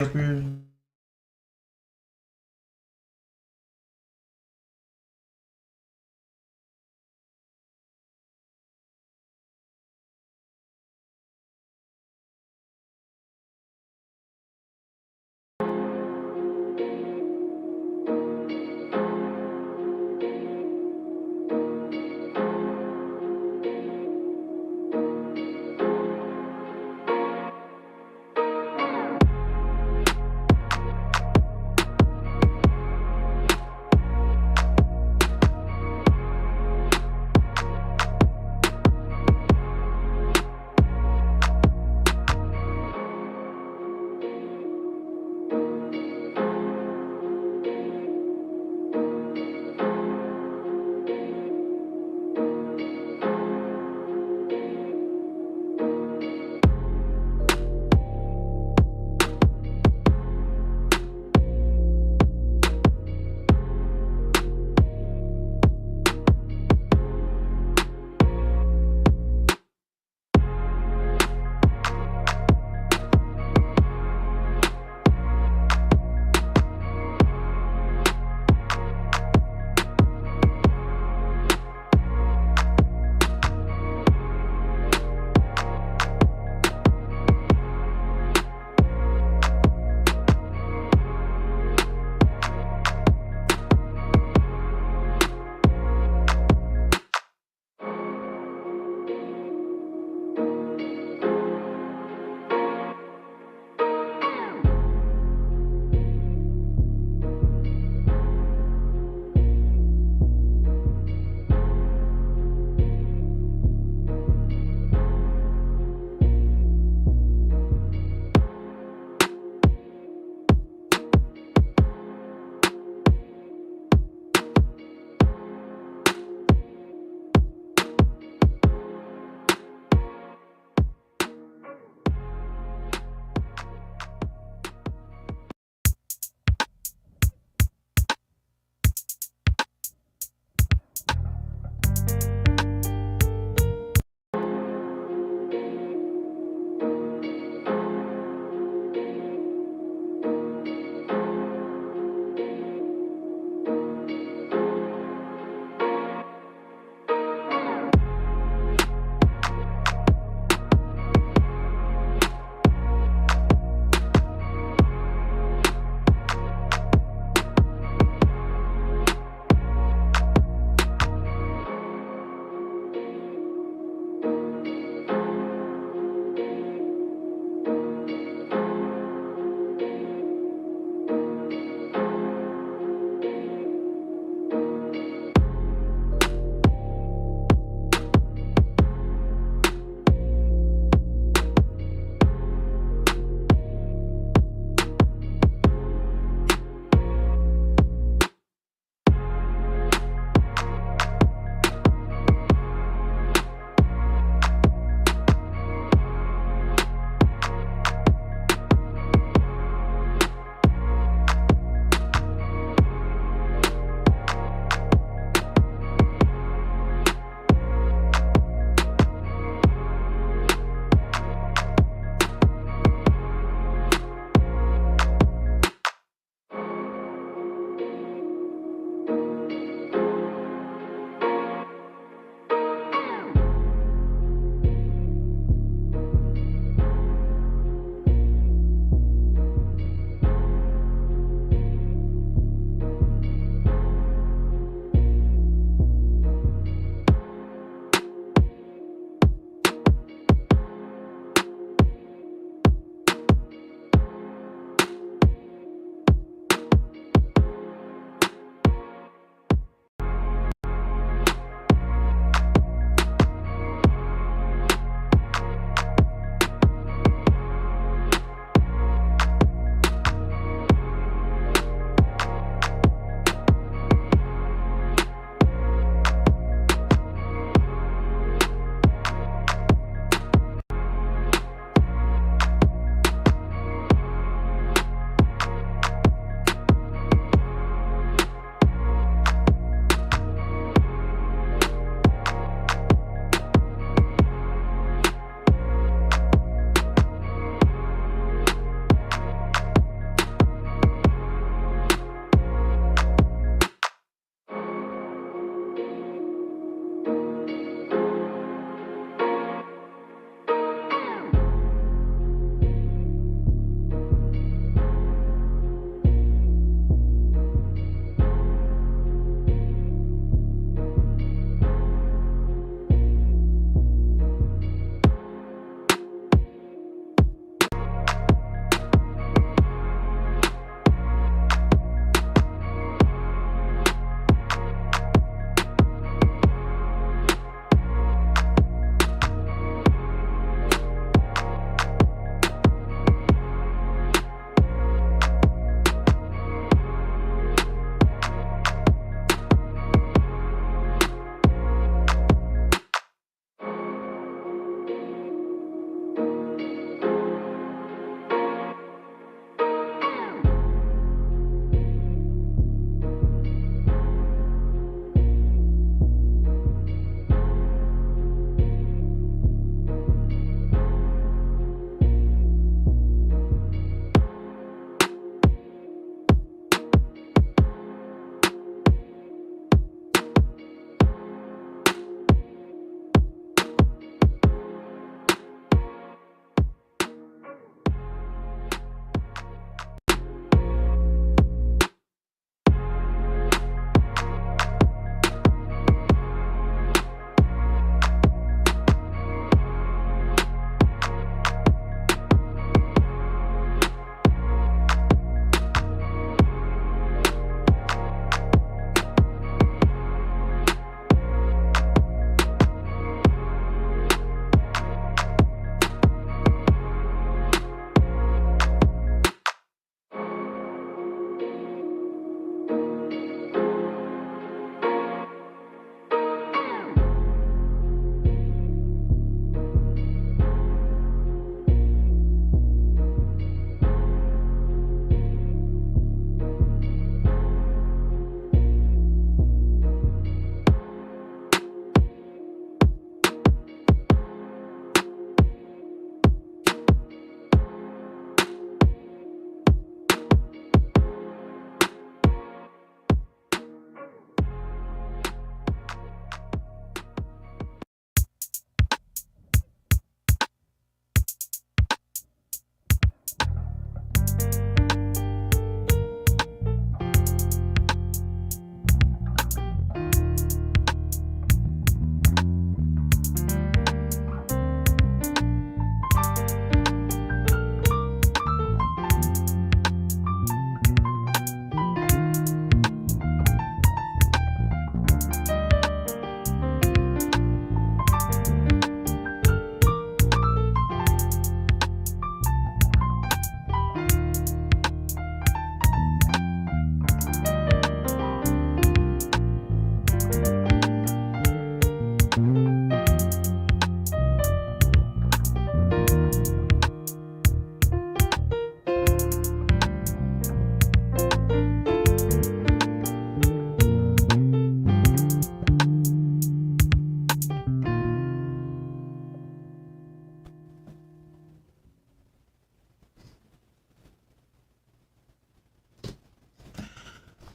yapıyoruz.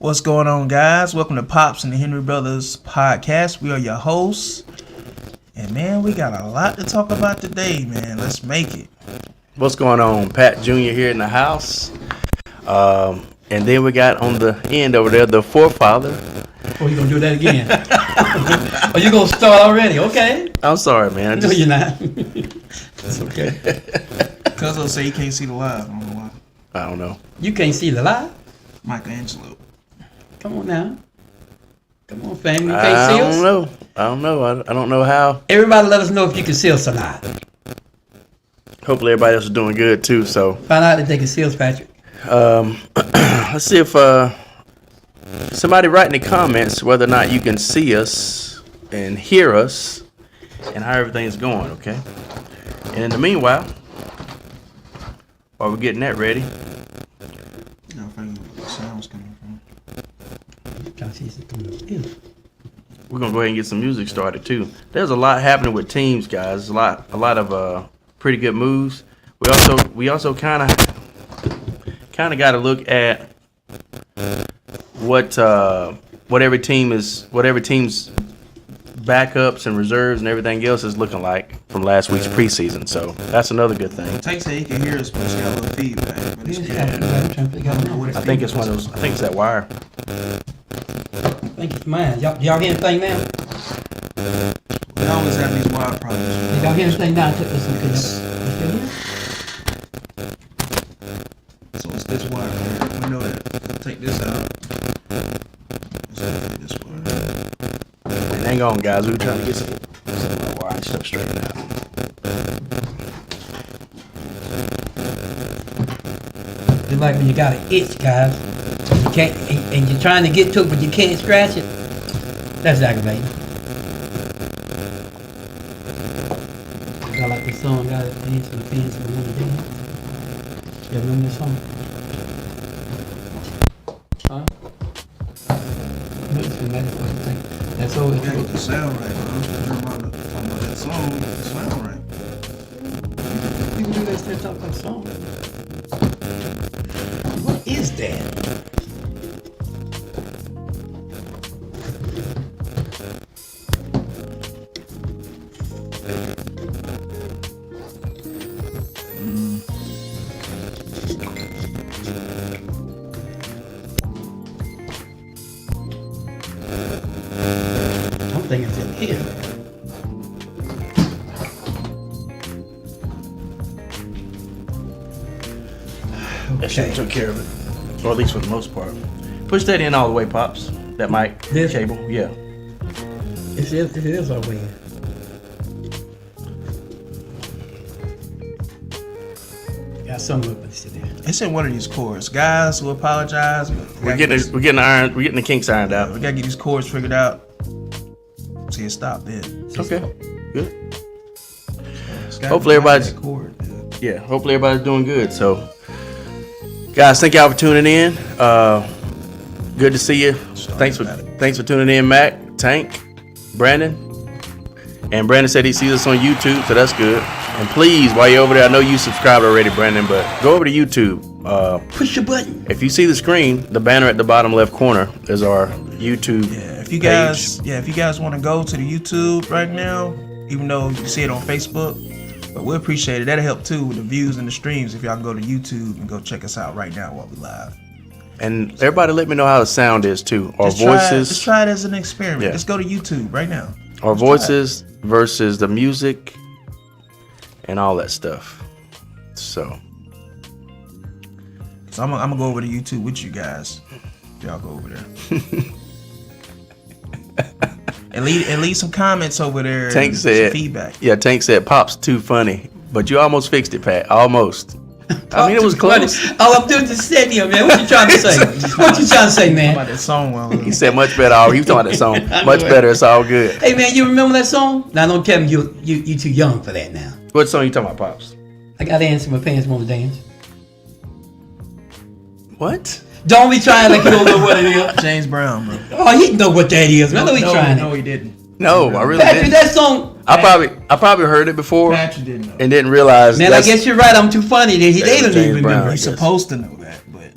What's going on, guys? Welcome to Pops and the Henry Brothers podcast. We are your hosts. And, man, we got a lot to talk about today, man. Let's make it. What's going on? Pat Jr. here in the house. And then we got on the end over there, the forefather. Oh, you going to do that again? Oh, you going to start already? Okay. I'm sorry, man. No, you're not. That's okay. Cuzzo say he can't see the live. I don't know why. I don't know. You can't see the live? Michelangelo. Come on now. Come on, family. You can't see us? I don't know. I don't know how. Everybody let us know if you can see us or not. Hopefully everybody else is doing good, too. So Find out if they can see us, Patrick. let's see if somebody write in the comments whether or not you can see us and hear us and how everything's going, okay? And in the meanwhile, while we're getting that ready, I think the sound's coming from. we're gonna go ahead and get some music started too. There's a lot happening with teams, guys. A lot of pretty good moves. We also kind of got to look at what every team's backups and reserves and everything else is looking like from last week's preseason. So that's another good thing. Tank said he can hear us, but it's got a little feedback. But it's I think it's one of those. I think it's that wire. I think it's mine. Y'all hear anything now? We always have these wire problems. Y'all hear anything now? So it's this wire here. We know that. Take this out. Let's take this wire. Hang on, guys. We were trying to get some wire stuff straightened out. It's like when you got an itch, guys. You can't, and you're trying to get to it, but you can't scratch it. That's aggravating. I like this song, guys. Dance for the fans who want to dance. You remember this song? Huh? That's all We it gotta get the is. sound right, bro. Talking about that song, the sound right. People do that still talk about song. What is that? I'm thinking it's in here. That shit took care of it, or at least for the most part. Push that in all the way, Pops. That mic This? cable, yeah. It is our way. Got some of it, but it's still there. It's in one of these chords. Guys, we apologize. But We're getting the kinks ironed out. we gotta get these chords figured out. See it stop there. Okay, good. It's gotta Hopefully be behind everybody's- that chord, dude. Yeah, hopefully everybody's doing good. So, guys, thank y'all for tuning in. Good to see you. Thanks for tuning in, Mac, Tank, Brandon. And Brandon said he sees us on YouTube, so that's good. And please, while you're over there, I know you subscribed already, Brandon, but go over to YouTube. Push your button. If you see the screen, the banner at the bottom left corner is our YouTube Yeah, if you page. guys want to go to the YouTube right now, even though you can see it on Facebook, but we appreciate it. That'll help too with the views and the streams if y'all can go to YouTube and go check us out right now while we live. And everybody let me know how the sound is too. Our Just voices, try it as an experiment. Yeah. Just go to YouTube right now. our Just try voices versus the music and all that stuff. So, So I'm gonna go over to YouTube with you guys. Y'all go over there. and leave some comments over there. Tank and said, some feedback. Yeah, Tank said, Pop's too funny. But you almost fixed it, Pat. Almost. I mean, it was close. All I'm doing is sitting here, man. What you trying to say? What you trying to say, About man? that song, He said much better. He was talking about that song. Much better. It's all good. Hey, man, you remember that song? Now, don't tell me you too young for that now. What song you talking about, Pops? I got to answer my pants, want to dance. What? Don't be trying like you don't know what it is. James Brown, bro. Oh, he know what that is. Man, don't be trying No, it. he didn't. No, I really Patrick, didn't. that song. I probably heard it before Patrick didn't know. and didn't realize. Man, I guess you're right. I'm too funny. They don't James even Brown, remember. I He's guess. supposed to know that, but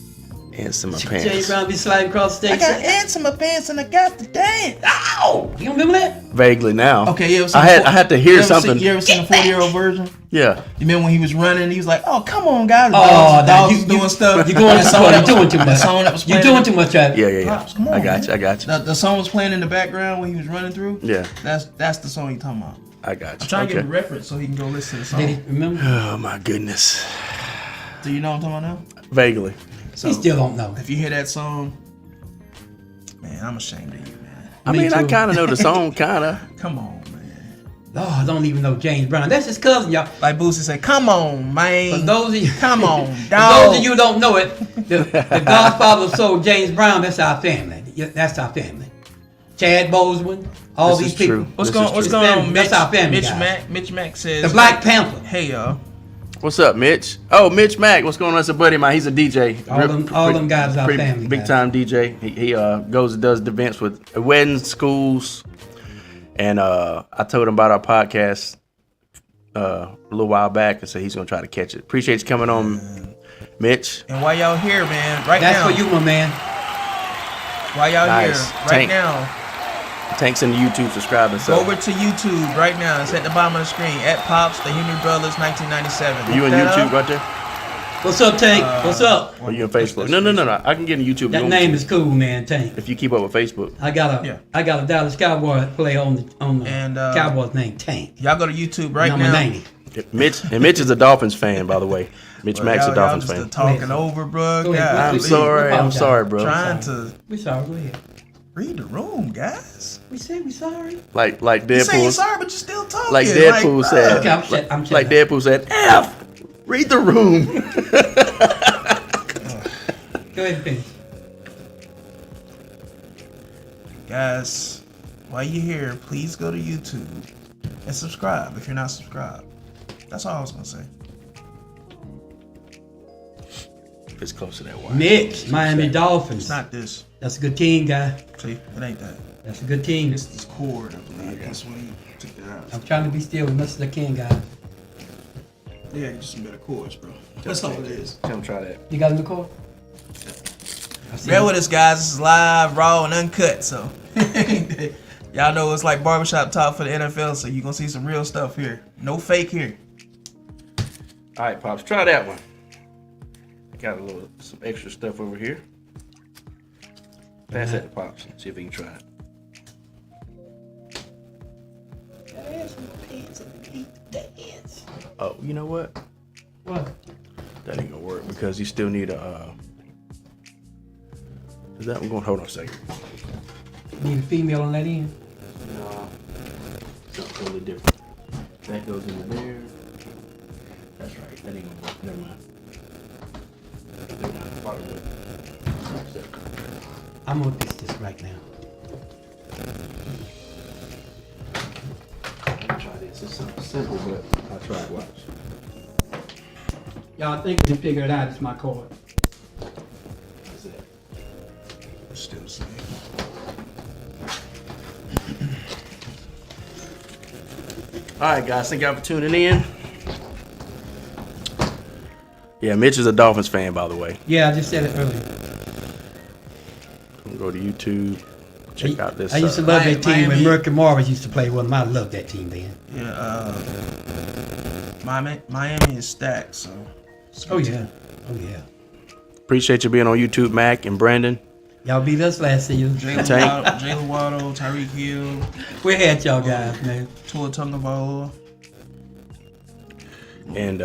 Ants in my James pants. Brown be sliding across the I stage. got ants in my pants and I got the dance. Ow! You don't remember that? Vaguely now. Okay, you ever I had to hear something. You ever seen the 40-year-old version? Yeah. You remember when he was running? He was like, "Oh, come on, guys!" Oh, dogs you doing stuff. You're going too far. You're doing too The much. song that was You're playing. doing too much, Travis. Yeah. Pops, come on, I got man. you. The song was playing in the background when he was running through. Yeah. That's the song you talking about. I got you. I'm trying to get a reference so he can go listen to the Did he song. remember? Oh my goodness. Do you know what I'm talking about now? Vaguely. So He still don't know. if you hear that song, man, I'm ashamed of you, man. I Me mean, I too. kind of know the song, kind of. Come on, man. Oh, I don't even know James Brown. That's his cousin, y'all. Like Boosie said, "Come on, man. For those of you, Come on, for dog." those of you who don't know it, the Godfather of Soul, James Brown, that's our family. Yeah, that's our family. Chad Boseman, all This these is people. true. What's This is what's true. going on, Family. Mitch? That's our family, guys. Mitch Mack says The Black Panther. Hey, y'all. What's up, Mitch? Oh, Mitch Mack. What's going on? That's a buddy of mine. He's a DJ. All them guys are family Big guys. time DJ. He goes and does events with weddings, schools. And I told him about our podcast a little while back and said he's going to try to catch it. Appreciate you coming on, Mitch. And while y'all here, man, right That's now. for you, my man. While y'all Nice. here, right Tank. now, Tank's in the YouTube subscribing. So go over to YouTube right now. It's at the bottom of the screen. At Pops, the Henry Brothers, 1997. you in Look that YouTube up. right there? What's up, Tank? What's up? Or you in Facebook? No. I can get in YouTube. That name is cool, man. Tank. If you keep up with Facebook. I got a Dallas Cowboy player on the And, Cowboys named Tank. Y'all go to YouTube right Number now. 90. Mitch is a Dolphins fan, by the way. Mitch Mack's a Y'all Dolphins just fan. talking over, bro. Go ahead. I'm Please. sorry. I'm Apologize. sorry, bro. Trying to We sorry. Go ahead. read the room, guys. We said we sorry. Like You saying Deadpool. sorry, but you're still talking. Like Deadpool bruh. said. Okay, I'm Like Deadpool said, F. Read the room. Go ahead and finish. Guys, while you're here, please go to YouTube and subscribe if you're not subscribed. That's all I was gonna say. It's close to that wire. Mitch, Miami Dolphins. It's not this. That's a good team, guy. See, it ain't that. That's a good team. It's this cord, I believe. That's when you took that out. I'm trying to be still as much as I can, guy. Yeah, just some better cords, bro. That's all it is. Come try that. You got a new car? I see Bear you. with us, guys. This is live, raw, and uncut. So, y'all know it's like barbershop talk for the NFL. So you're gonna see some real stuff here. No fake here. All right, Pops, try that one. Got some extra stuff over here. Pass that to Pops. See if he can try it. Oh, you know what? What? That ain't gonna work because you still need a. Is that one going? Hold on a second. Need a female on that end? No, something totally different. That goes into there. That's right. That ain't gonna work. Never mind. I'm gonna fix this right now. I'll try this. It's something simple, but I'll try it. Watch. Y'all think you can figure it out? It's my cord. What's that? Still the same. All right, guys. Thank y'all for tuning in. Yeah, Mitch is a Dolphins fan, by the way. Yeah, I just said it earlier. Go to YouTube. Check out this. I used to love that team when Miami. Mercury Morris used to play with them. I loved that team then. Yeah, Miami is stacked, so. it's a Oh good yeah. team. Oh yeah. Appreciate you being on YouTube, Mac and Brandon. Y'all beat us last season. Jalen Waddle, Tyreek Hill, We had y'all guys, man. Tua Tagovailoa. And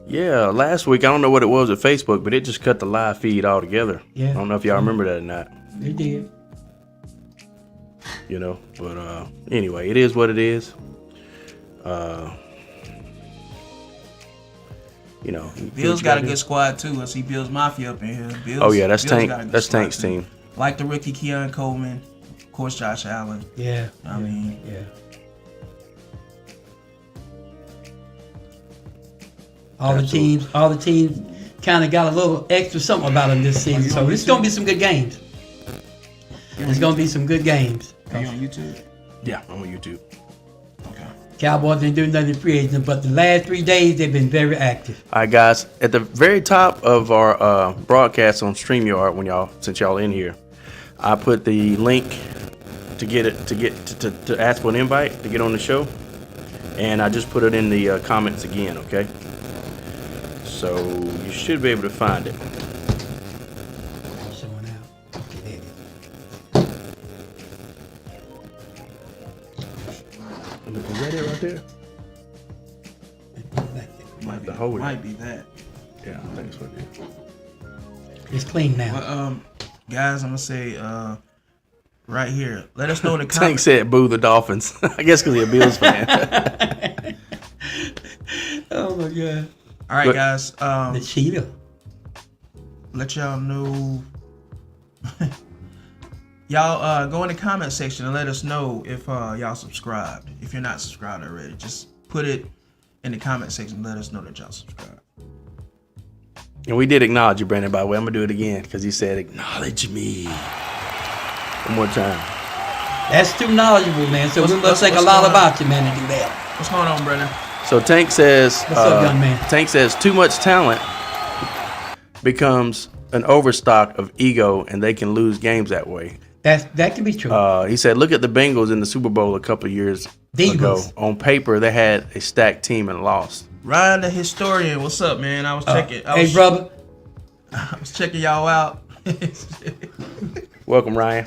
yeah, last week I don't know what it was with Facebook, but it just cut the live feed altogether. Yeah. I don't know if y'all remember that or not. They did. You know, but anyway, it is what it is. You know, Bills got a good squad too. I see Bills Mafia up in here. Bills, Oh yeah, that's Bills Tank. got a good That's squad, Tank's too. team. Like the rookie Keon Coleman, of course Josh Allen. Yeah. I mean, Yeah. All the teams kind of got a little extra something about them this season. So it's gonna be some good games. It's gonna be some good games. Are you on YouTube? Yeah, I'm on YouTube. Okay. Cowboys didn't do nothing in free agent, but the last 3 days they've been very active. All right, guys. At the very top of our broadcast on StreamYard, since y'all in here, I put the link to ask for an invite to get on the show, and I just put it in the comments again. Okay, so you should be able to find it. Showing out. Okay, there it is. Is that it right there? Might the whole- might be that. Yeah, I think it's what it is. It's clean now. But guys, I'm gonna say right here. Let us know in the Tank comments. said, "Boo the Dolphins." I guess because he's a Bills fan. Oh my God. All right, guys. The cheetah. Let y'all know. Y'all go in the comment section and let us know if y'all subscribed. If you're not subscribed already, just put it in the comment section and let us know that y'all subscribed. And we did acknowledge you, Brandon, by the way. I'm going to do it again because he said, "Acknowledge me." One more time. That's too knowledgeable, man. So we must think a what's lot going about you, man, to do that. What's going on, Brennan? So Tank says, What's up, young man? Tank says too much talent becomes an overstock of ego, and they can lose games that way. That can be true. He said, look at the Bengals in the Super Bowl a couple of years ago. On paper, they had a stacked team and lost. Ryan the historian, what's up, man? I was checking. Hey, brother. I was checking y'all out. Welcome, Ryan.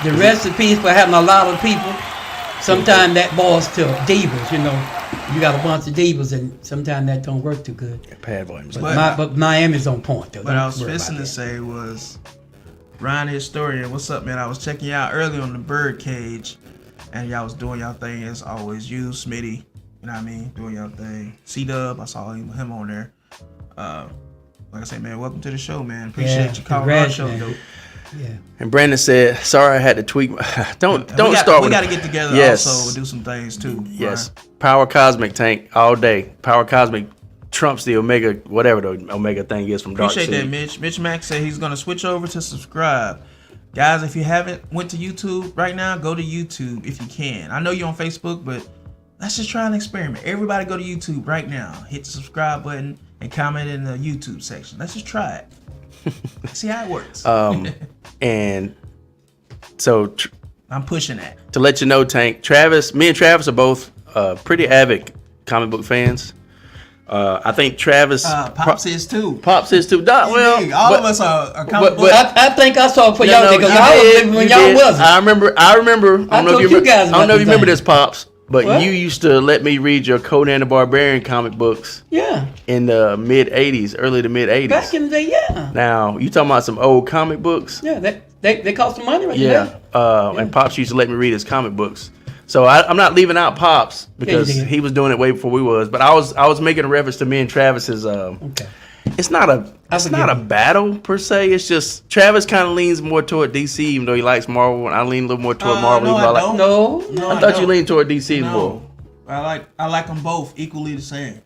The recipes for having a lot of people, sometimes that boils to divas, you know. You got a bunch of divas, and sometimes that don't work too good. Pad volumes. But Miami's on point, though. What I was fixing to say was, Ryan the historian, what's up, man? I was checking you out early on the bird cage, and y'all was doing y'all thing as always. You, Smitty, you know what I mean, doing y'all thing. C-Dub, I saw him on there. Like I said, man, welcome to the show, man. Appreciate you calling our show, though. Yeah. And Brandon said, sorry I had to tweak. Don't start with. We got to get together also, do some things, too. Yes. Ryan. Power Cosmic, Tank, all day. Power Cosmic trumps the Omega, whatever the Omega thing is from Dark Seed. Appreciate that, Mitch. Mitch Mack said he's going to switch over to subscribe. Guys, if you haven't went to YouTube right now, go to YouTube if you can. I know you're on Facebook, but let's just try an experiment. Everybody go to YouTube right now. Hit the subscribe button and comment in the YouTube section. Let's just try it. See how it works. And so I'm pushing that. To let you know, Tank, me and Travis are both pretty avid comic book fans. I think Travis Pops is too. Pops is too. Well, all of us are comic book. I think I saw it for y'all because I was living when y'all wasn't. I remember. I don't know if you remember this, Pops. But what? You used to let me read your Conan the Barbarian comic books. Yeah. In the mid '80s, early to mid '80s. Back in the day, yeah. Now you talking about some old comic books? Yeah, they cost some money, right? Yeah. And Pops used to let me read his comic books. So I'm not leaving out Pops because he was doing it way before we was. But I was making a reference to me and Travis's. Okay. It's not a battle per se. It's just Travis kind of leans more toward DC, even though he likes Marvel, and I lean a little more toward Marvel. No, I don't. No, I thought you leaned toward DC more. I like them both equally the same.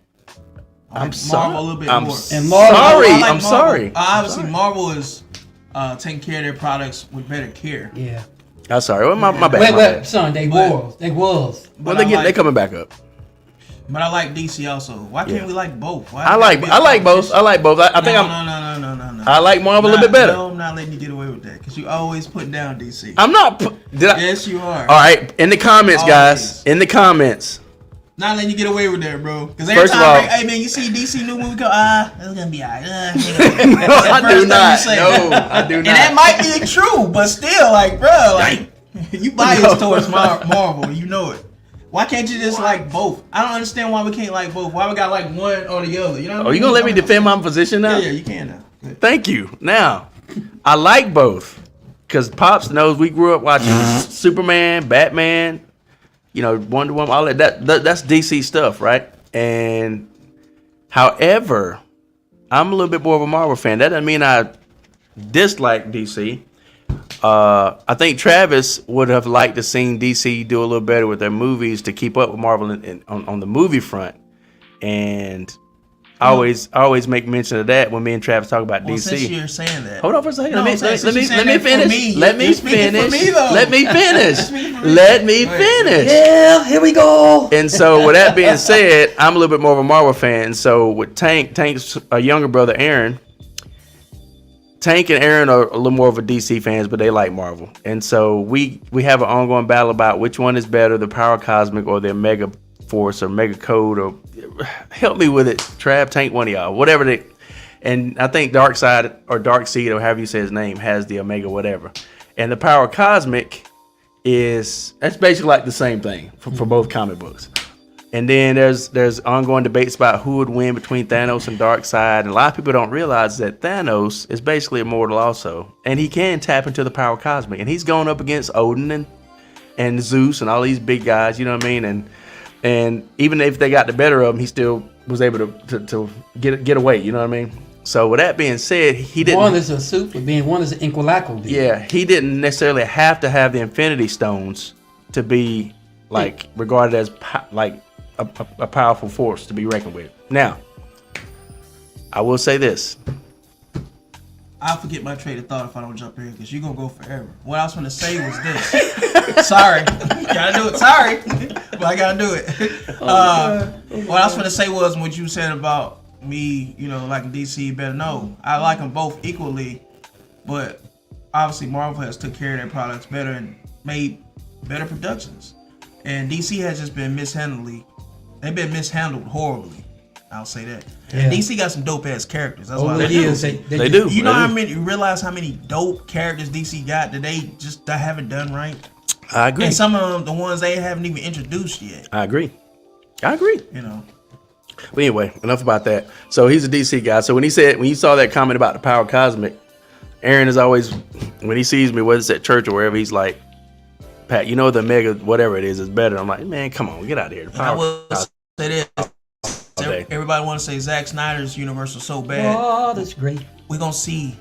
I'm sorry. Marvel a little bit I'm more. sorry. I'm sorry. Obviously, Marvel is taking care of their products with better care. Yeah. I'm sorry. Well, my bad. Wait, son, they was. Well, they coming back up. But I like DC also. Why can't we like both? I like both. I think No. I like Marvel a little bit better. No, I'm not letting you get away with that because you always putting down DC. I'm not. Yes, you are. All right, in the comments, guys. In the comments. Not letting you get away with that, bro. Because every First of time, all, hey man, you see DC new movie go, it's gonna be alright. No, I do not. No, I do not. And that might be true, but still, like, bro, like you biased towards Marvel, you know it. Why can't you just like both? I don't understand why we can't like both. Why we got like one or the other? You know what I mean? You gonna let me defend my position now? Yeah, you can now. Good. Thank you. Now, I like both because Pops knows we grew up watching Superman, Batman, Wonder Woman, all that. That's DC stuff, right? And however, I'm a little bit more of a Marvel fan. That doesn't mean I dislike DC. I think Travis would have liked to seen DC do a little better with their movies to keep up with Marvel on the movie front. And I always make mention of that when me and Travis talk about Well, DC. since you're saying that, Hold on for a second. No, let me since you're saying finish. that for me, Let me you're speaking for finish. me, though. Let me finish. Speaking for me. Let me Go ahead. finish. Yeah, here we go. And so, with that being said, I'm a little bit more of a Marvel fan. And so, with Tank's younger brother Aaron, Tank and Aaron are a little more of a DC fans, but they like Marvel. And so we have an ongoing battle about which one is better, the Power Cosmic or the Omega Force or Mega Code, or help me with it, Trav, Tank, one of y'all, whatever they. And I think Darkseid or Darkseid or however you say his name has the Omega whatever. And the Power Cosmic that's basically like the same thing for both comic books. And then there's ongoing debates about who would win between Thanos and Darkseid. And a lot of people don't realize that Thanos is basically immortal also. And he can tap into the Power Cosmic. And he's going up against Odin and Zeus and all these big guys, you know what I mean? And even if they got the better of him, he still was able to get away, you know what I mean? So with that being said, he didn't... One is a super being, one is an Inquisitor. Yeah, he didn't necessarily have to have the Infinity Stones to be like regarded as a powerful force to be reckoned with. Now, I will say this. I'll forget my train of thought if I don't jump in because you're going to go forever. What I was going to say was this. Sorry. Gotta do it. Sorry. But I got to do it. What I was going to say was what you said about me, liking DC better. No, I like them both equally. But obviously Marvel has took care of their products better and made better productions. And DC has just been they've been mishandled horribly. I'll say that. Yeah. DC got some dope ass characters. That's why Over the years, they do. You know how many? You realize how many dope characters DC got that they haven't done right. I agree. And some of them, the ones they haven't even introduced yet. I agree. But anyway, enough about that. So he's a DC guy. So when you saw that comment about the Power Cosmic, Aaron is always, when he sees me, whether it's at church or wherever, he's like, Pat, the Mega whatever it is better. I'm like, man, come on, get out of here. The I will Cosmic. say this. Okay. Everybody want to say Zack Snyder's universe was so bad. Oh, that's great. We're gonna see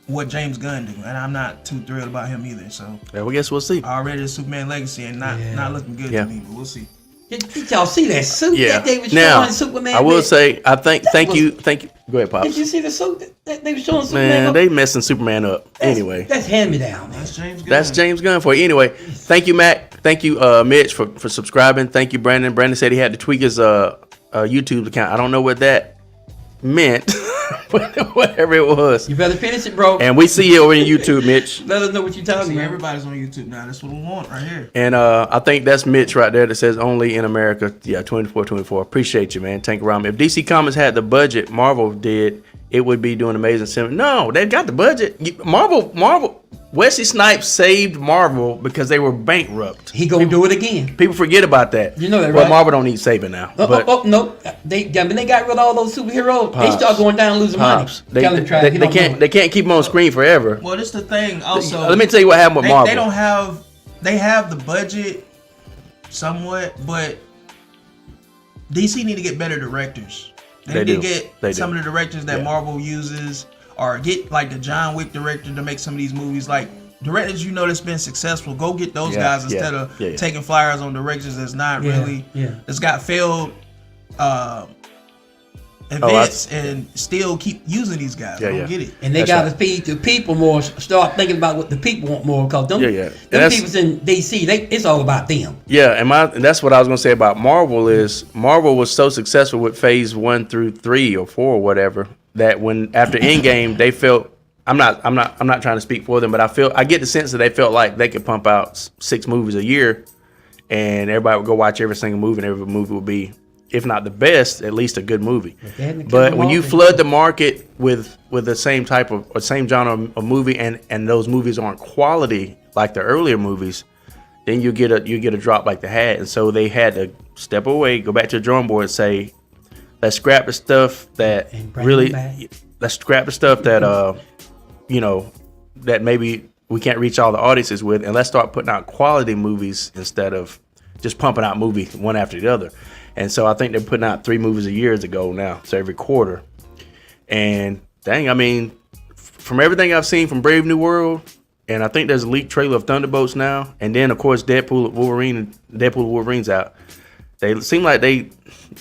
what James Gunn do, and I'm not too thrilled about him either. So Yeah, well, guess we'll see. already the Superman legacy and not looking good to me, but we'll see. Did y'all see that suit Yeah. that they was Now, showing Superman? I will with? say, thank you. Go ahead, Pops. Did you see the suit that they were showing Superman? Man, with? they messing Superman up. Anyway. That's hand me down, man. That's James Gunn. That's James Gunn for you. Anyway, thank you, Matt. Thank you, Mitch, for subscribing. Thank you, Brandon. Brandon said he had to tweak his YouTube account. I don't know what that meant, whatever it was. You better finish it, bro. And we see you over in YouTube, Mitch. Let us know what you're talking See, about. everybody's on YouTube now. That's what we want right here. And I think that's Mitch right there that says only in America. Yeah, 24. Appreciate you, man. Tank around me. If DC Comics had the budget Marvel did, it would be doing amazing cinema. No, they've got the budget. Marvel. Wesley Snipes saved Marvel because they were bankrupt. He gonna do it again. People forget about that. You know that, Well, right? Marvel don't need saving now. But No. When they got rid of all those superheroes, Pops. they start going down and losing Pops, money. Tell them, try. You don't know it. they can't keep them on screen forever. Well, this the thing. Also, Let me tell you what happened with they, Marvel. they don't have. They have the budget, somewhat, but DC need to get better directors. They need to get some of the directors that Marvel uses, or get like the John Wick director to make some of these movies. Like directors that's been successful, go get those guys instead of taking flyers on directors that's not really. That's got failed events and still keep using these guys. I don't get it. And they got to feed the people more. Start thinking about what the people want more. Because them people's in DC, it's all about them. Yeah, and that's what I was gonna say about Marvel is Marvel was so successful with Phase 1 through 3 or 4 or whatever that when after Endgame they felt. I'm not trying to speak for them, but I get the sense that they felt like they could pump out 6 movies a year, and everybody would go watch every single movie, and every movie would be, if not the best, at least a good movie. But when you flood the market with the same type of or same genre of movie, and those movies aren't quality like the earlier movies, then you get a drop like the hat. And so they had to step away, go back to the drawing board, and say, let's scrap the stuff that let's scrap the stuff that that maybe we can't reach all the audiences with, and let's start putting out quality movies instead of just pumping out movies one after the other. And so I think they're putting out 3 movies a year as a goal now, so every quarter. And dang, I mean, from everything I've seen from Brave New World, and I think there's a leaked trailer of Thunderbolts now, and then of course Deadpool Wolverine's out. They seem like they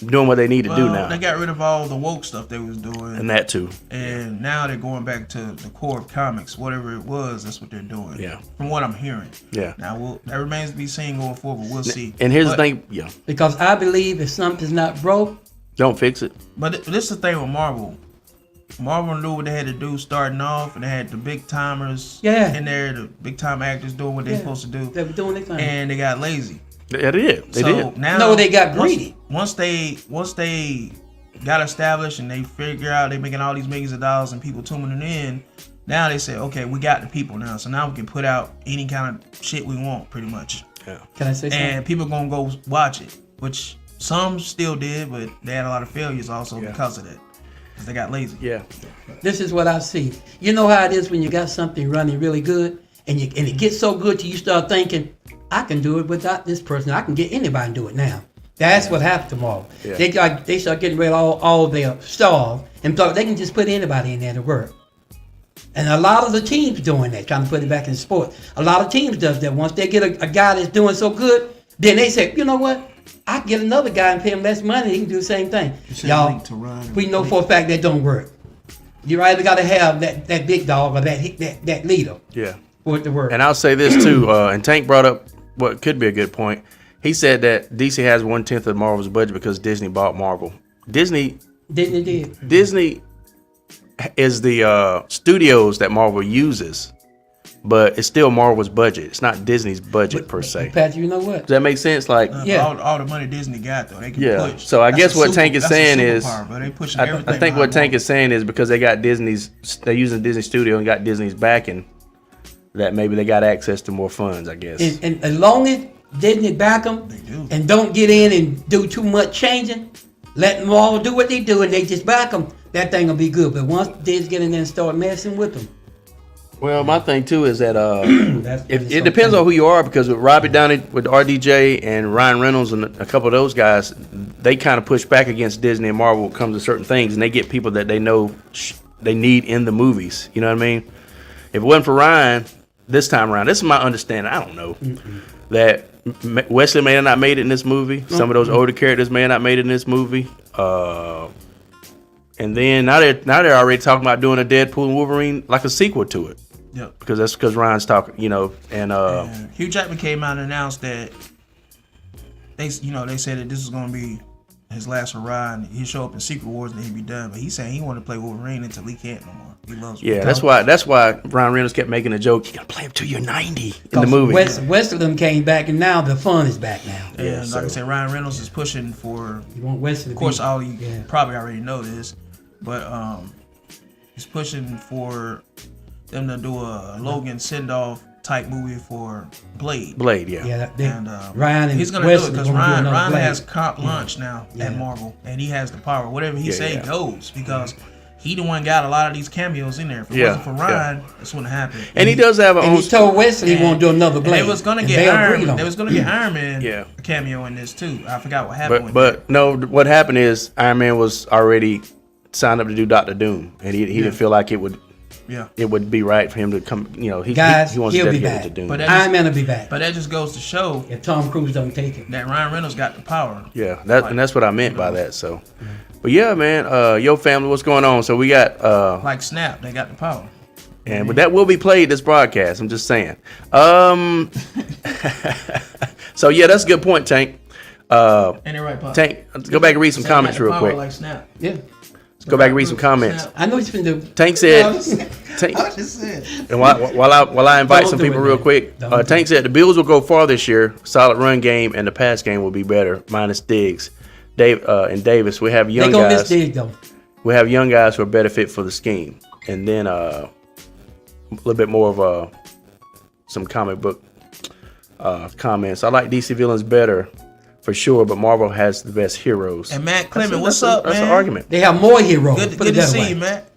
doing what they need to do now. They got rid of all the woke stuff they was doing. And that too. And now they're going back to the core of comics. Whatever it was, that's what they're doing. Yeah. From what I'm hearing. Yeah. Now, that remains to be seen going forward, but we'll see. And here's the thing. Yeah. Because I believe if something's not broke, don't fix it. But this is the thing with Marvel. Marvel knew what they had to do starting off, and they had the big timers in there, the big time actors doing what they're supposed to do. They were doing their thing. And they got lazy. Yeah, they did. They did. Now, no, they got greedy. Once they got established and they figure out they're making all these millions of dollars and people tuning in, now they say, okay, we got the people now, so now we can put out any kind of shit we want, pretty much. Yeah. Can I say something? And people gonna go watch it, which some still did, but they had a lot of failures also because of that. Because they got lazy. Yeah. This is what I see. You know how it is when you got something running really good, and it gets so good till you start thinking, I can do it without this person. I can get anybody to do it now. That's what happened tomorrow. Yeah. They start getting rid of all their stars and thought they can just put anybody in there to work. And a lot of the teams doing that, trying to put it back in sport. A lot of teams does that. Once they get a guy that's doing so good, then they say, you know what? I can get another guy and pay him less money. He can do the same thing. Y'all, we know for a fact that don't work. You either got to have that big dog or that leader. Yeah. For it to work. And I'll say this too. And Tank brought up what could be a good point. He said that DC has 1/10 of Marvel's budget because Disney bought Marvel. Disney is the studios that Marvel uses, but it's still Marvel's budget. It's not Disney's budget per se. Pat, you know what? Does that make sense? Like, all the money Disney got though, they can push. So I guess what Tank is saying is, they pushing everything. I think what Tank is saying is because they got they're using Disney Studio and got Disney's backing, that maybe they got access to more funds. I guess. And as long as Disney back them and don't get in and do too much changing, let them all do what they do and they just back them, that thing will be good. But once Disney get in there and start messing with them. Well, my thing too is that it depends on who you are, because with Robbie Downey, with RDJ and Ryan Reynolds and a couple of those guys, they kind of push back against Disney and Marvel when it comes to certain things, and they get people that they know they need in the movies. You know what I mean? If it wasn't for Ryan this time around, this is my understanding. I don't know that Wesley may have not made it in this movie. Some of those older characters may have not made it in this movie. And then now they're already talking about doing a Deadpool and Wolverine, like a sequel to it. Yep. Because Ryan's talking, and Hugh Jackman came out and announced that they said that this is going to be his last hurrah, and he'll show up in Secret Wars and he'll be done. But he's saying he want to play Wolverine until he can't no more. He loves Wolverine. Yeah, that's why Ryan Reynolds kept making a joke. You got to play him till you're 90 in the movie. West of them came back, and now the fun is back now. And like I said, Ryan Reynolds is pushing for. You want Wesley? Of course, all you probably already know this, but he's pushing for them to do a Logan send-off type movie for Blade. Blade, yeah. And Ryan and he's gonna Wesley do it because Ryan Blade. has carte blanche now at Marvel, and he has the power. Whatever he say goes, because he the one got a lot of these cameos in there. If it wasn't for Ryan, this wouldn't happen. And he does have he told Wesley he won't do another Blade. They was gonna get Iron Man a cameo in this too. I forgot what happened. But no, what happened is Iron Man was already signed up to do Doctor Doom, and he didn't feel like it would. Yeah, it would be right for him to come. He wants to dedicate it to Doom. But Iron Man will be back. But that just goes to show if Tom Cruise don't take it, that Ryan Reynolds got the power. Yeah, and that's what I meant by that. So, but yeah, man, your family, what's going on? So we got like Snap, they got the power. But that will be played this broadcast. I'm just saying. So yeah, that's a good point, Tank. Ain't it right, Pop? Tank, let's go back and read some comments real quick. Like Snap. Yeah. Go back and read some comments. I know he's been doing. Tank said. And while I invite some people real quick, Tank said the Bills will go far this year. Solid run game and the pass game will be better, minus Diggs, and Davis. We have young guys. Miss Diggs though. We have young guys who are better fit for the scheme. And then a little bit more of some comic book comments. I like DC villains better. For sure, but Marvel has the best heroes. And Matt Clement, what's up, man? That's an argument. They have more heroes. Good to see you, Matt.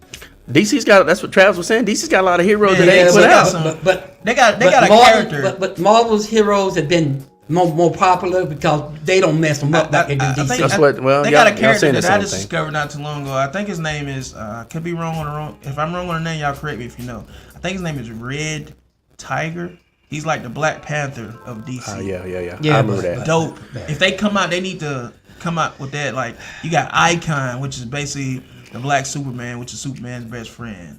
DC's got. That's what Travis was saying. DC's got a lot of heroes that they ain't put out. But they got a character. But Marvel's heroes have been more popular because they don't mess them up like they do DC. That's what. Well, they got a character that I just discovered not too long ago. I think his name is. Could be wrong on the wrong. If I'm wrong on the name, y'all correct me if you know. I think his name is Red Tiger. He's like the Black Panther of DC. Yeah. Yeah, I remember that. Dope. Bad. If they come out, they need to come out with that. Like, you got Icon, which is basically the Black Superman, which is Superman's best friend.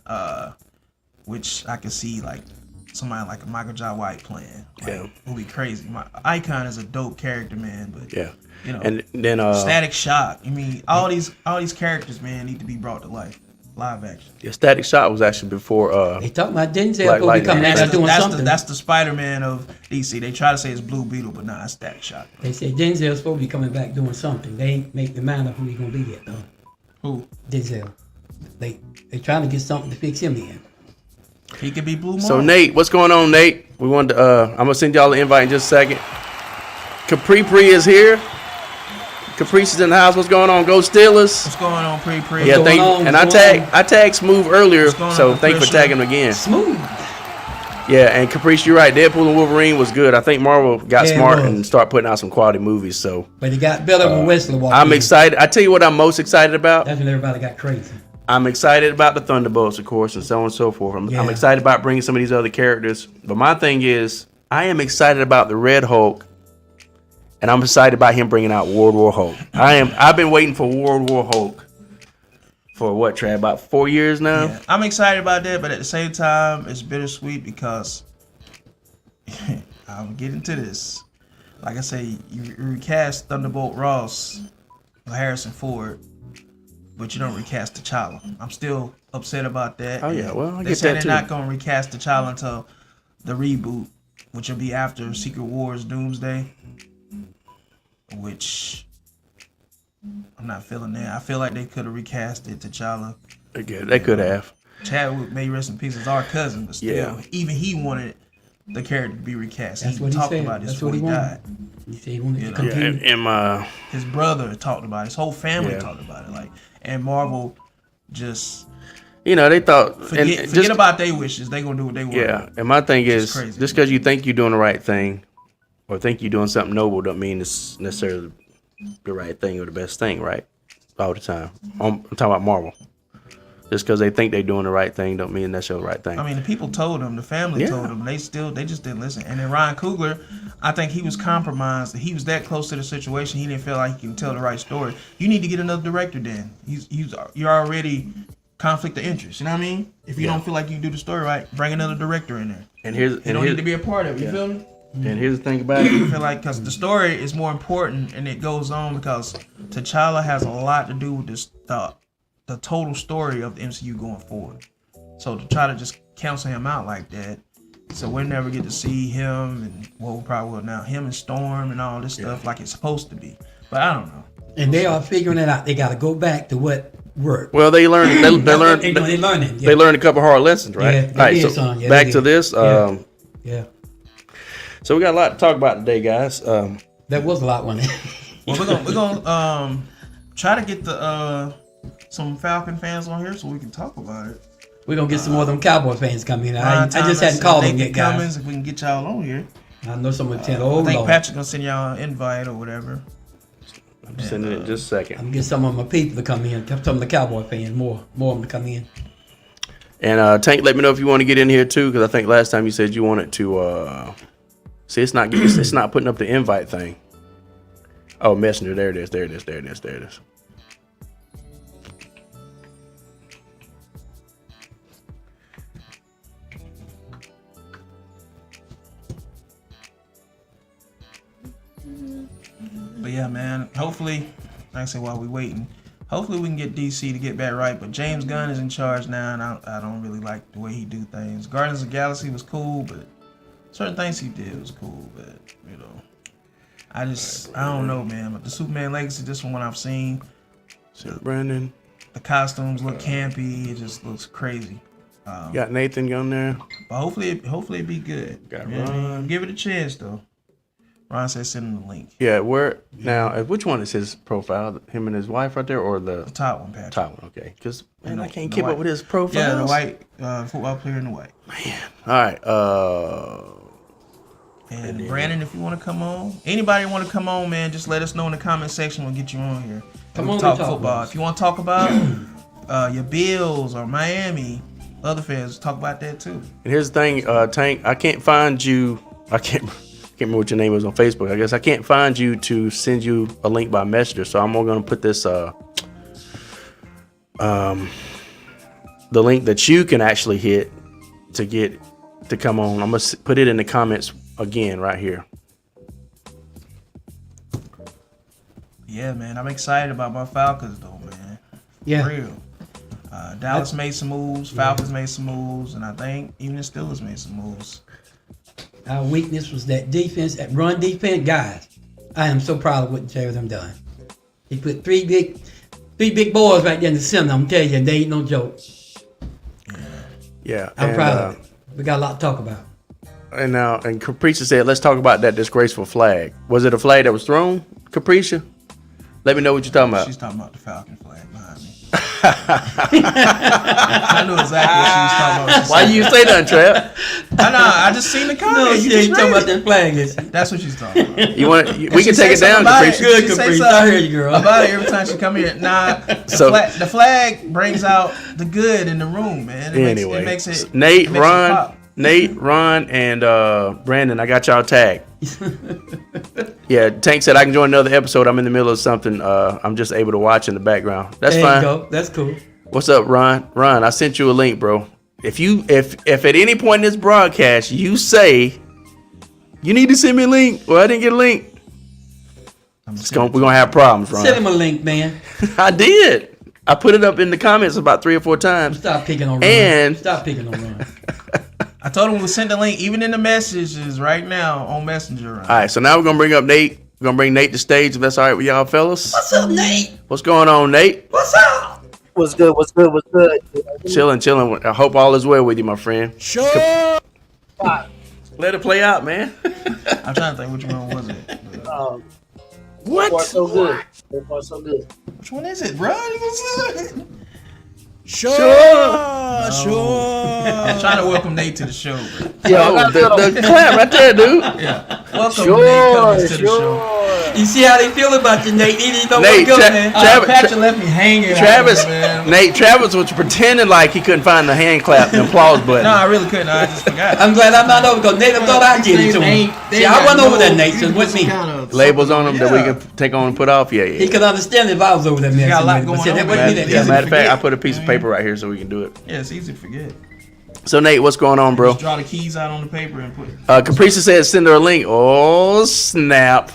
Which I can see like somebody like a Michael J. White playing. Like, Yeah. it would be crazy. Icon is a dope character, man. But Yeah. you know, And then Static Shock. I mean, all these characters, man, need to be brought to life. Live action. Static Shock was actually before They talking about Denzel Like supposed to be coming lightning. out there doing something. That's the Spider-Man of DC. They try to say it's Blue Beetle, but nah, it's Static Shock. They said Denzel's supposed to be coming back doing something. They ain't make the mind up who he gonna be yet though. Who? Denzel. They trying to get something to fix him in. He could be Blue Marvel. So Nate, what's going on, Nate? We wanted to, I'm gonna send y'all an invite in just a second. Capri is here. Caprice is in the house. What's going on? Go Steelers. What's going on, Pre? Yeah, going on? and What's I tagged Smooth earlier, What's going so on, thank you for Caprice? tagging him again. Smooth. Yeah, and Caprice, you're right. Deadpool and Wolverine was good. I think Marvel got Yeah, it smart was. and started putting out some quality movies. So But he got better when Wesley walked I'm in. excited. I tell you what, I'm most excited about. That's when everybody got crazy. I'm excited about the Thunderbolts, of course, and so on and so forth. I'm Yeah. excited about bringing some of these other characters. But my thing is, I am excited about the Red Hulk, and I'm excited about him bringing out World War Hulk. I've been waiting for World War Hulk for what, Trav? About 4 years now. Yeah, I'm excited about that, but at the same time, it's bittersweet because I'll get into this. Like I say, you recast Thunderbolt Ross, Harrison Ford, but you don't recast T'Challa. I'm still upset about that. Oh, yeah, And well, I they get say that, they're too. not gonna recast T'Challa until the reboot, which will be after Secret Wars Doomsday. Which I'm not feeling that. I feel like they could have recasted T'Challa. They could have. Chadwick, may rest in peace, is our cousin, but still, Yeah. even he wanted the character to be recast. That's He what he talked said. about this That's before what he he died. wanted. He said he wanted to Yeah, continue. And my His brother talked about it. His whole family Yeah. talked about it. Like, and Marvel just they thought forget about their wishes. They gonna do what they want. Yeah, and my thing is, crazy. just because you think you're doing the right thing, or think you're doing something noble, don't mean it's necessarily the right thing or the best thing, right? All the time. I'm talking about Marvel. Just because they think they're doing the right thing, don't mean that's the right thing. I mean, the people told him, the family Yeah. told him. They just didn't listen. And then Ryan Coogler, I think he was compromised. He was that close to the situation. He didn't feel like he can tell the right story. You need to get another director. Then you're already conflict of interest. You know what I mean? If you don't feel like you can do the story right, bring another director in there. and here's You don't need to be a part of it. You feel me? and here's the thing about it. I feel like because the story is more important and it goes on because T'Challa has a lot to do with this the total story of the MCU going forward. So to try to just cancel him out like that, so we'll never get to see him and well, we probably will now, him and Storm and all this stuff like it's supposed to be. But I don't know. And they are figuring it out. They got to go back to what worked. Well, they learned. They learned. They learning. They learned a couple hard lessons, right? Yeah, they All right. did, So son. Yeah, back they to did. this. Yeah. Yeah, So we got a lot to talk about today, guys. that was a lot, wasn't it? Well, we're gonna try to get the some Falcon fans on here so we can talk about it. We're going to get some more of them Cowboy fans coming in. I Ryan just hadn't Thomas called and them yet, Nathan guys. Cummins, if we can get y'all on here. I know someone saying, oh, I think Lord. Patrick gonna send y'all an invite or whatever. I'm sending it in just a second. I'm going to get some of my people to come in. Some of the Cowboy fans, more of them to come in. And Tank, let me know if you want to get in here too, because I think last time you said you wanted to. See, it's not putting up the invite thing. Oh, Messenger. There it is. There it is. There it is. There it is. But yeah, man. Hopefully, like I said, while we waiting, hopefully we can get DC to get back right. But James Gunn is in charge now, and I don't really like the way he do things. Guardians of the Galaxy was cool, but certain things he did was cool. But you know, I don't know, man. But the Superman Legacy, this one I've seen, Brandon. the costumes look campy. It just looks crazy. Got Nathan on there. But hopefully it be good. Got You know what I mean? Ron. Give it a chance though. Ron said send him the link. Yeah, where now? Which one is his profile? Him and his wife right there, or the The top one, Patrick. top one? Okay, because man, I can't the keep white. up with his profile. Yeah, the white football player in the white. All right. And Brandon, if you want to come on, anybody want to come on, man, just let us know in the comment section. We'll get you on here. Come We on, talk we talk football. about it. If you want to talk about your Bills or Miami, other fans talk about that too. And here's the thing, Tank. I can't find you. I can't remember what your name was on Facebook. I guess I can't find you to send you a link by Messenger. So I'm going to put this the link that you can actually hit to come on. I'm going to put it in the comments again right here. Yeah, man, I'm excited about my Falcons though, man. Yeah. For real. Dallas made some moves, Falcons made some moves, and I think even the Steelers made some moves. Our weakness was that defense, that run defense. Guys, I am so proud of what Jerry them done. He put three big boys right there in the center. I'm telling you, they ain't no joke. Yeah. I'm proud of it. We got a lot to talk about. And Capricia said, let's talk about that disgraceful flag. Was it a flag that was thrown, Capricia? Let me know what you're talking about. She's talking about the Falcon flag behind me. I knew exactly what she was talking about. Why you say that, Trap? I just seen the comment. No, You she just ain't talking read about it. that flag. Is she? That's what she's talking about. We can take it down, Capricia. Good, She say Caprice. something I hear you, girl. About it every time she come here. Nah, the flag brings out the good in the room, man. It makes it Nate, it makes it pop. Ron, and Brandon, I got y'all tagged. Yeah, Tank said I can join another episode. I'm in the middle of something. I'm just able to watch in the background. That's There fine. you go. That's cool. What's up, Ron? Ron, I sent you a link, bro. If at any point in this broadcast you say you need to send me a link, or I didn't get a link, we're gonna have problems, Ron. Send him a link, man. I did. I put it up in the comments about 3 or 4 times. Stop picking on Ron. And- Stop picking on Ron. I told him we'll send the link even in the messages right now on Messenger. All right, so now we're gonna bring up Nate. We're gonna bring Nate to stage if that's all right with y'all, fellas. What's up, Nate? What's going on, Nate? What's up? What's good? What's good? What's good? Chilling. I hope all is well with you, my friend. Sure. Let it play out, man. I'm trying to think which one was it. So far, so good. So far, so good. Which one is it, bro? Sure. I'm trying to welcome Nate to the show, bro. Yeah, the clap right there, dude. Yeah. Welcome Sure, Nate Cummings to the show. You see how they feel about you, Nate? He didn't know Nate, where to go, man. Patrick left me hanging. Travis, man. Nate, Travis was pretending like he couldn't find the hand clap, the applause button. No, I really couldn't. I just forgot. I'm glad I'm not over because Nate thought I did it to him. See, I wasn't over there, Nate, so it wasn't me. Labels on them that we Yeah. can take on and put off. Yeah. He could understand if I was over there, man. got a lot But going see, that on, wasn't me man. that Yeah, easy matter to of fact, I forget. put a piece of paper right here so we can do it. Yeah, it's easy to forget. So Nate, what's going on, bro? Just draw the keys out on the paper and put. Capricia said send her a link. Oh snap!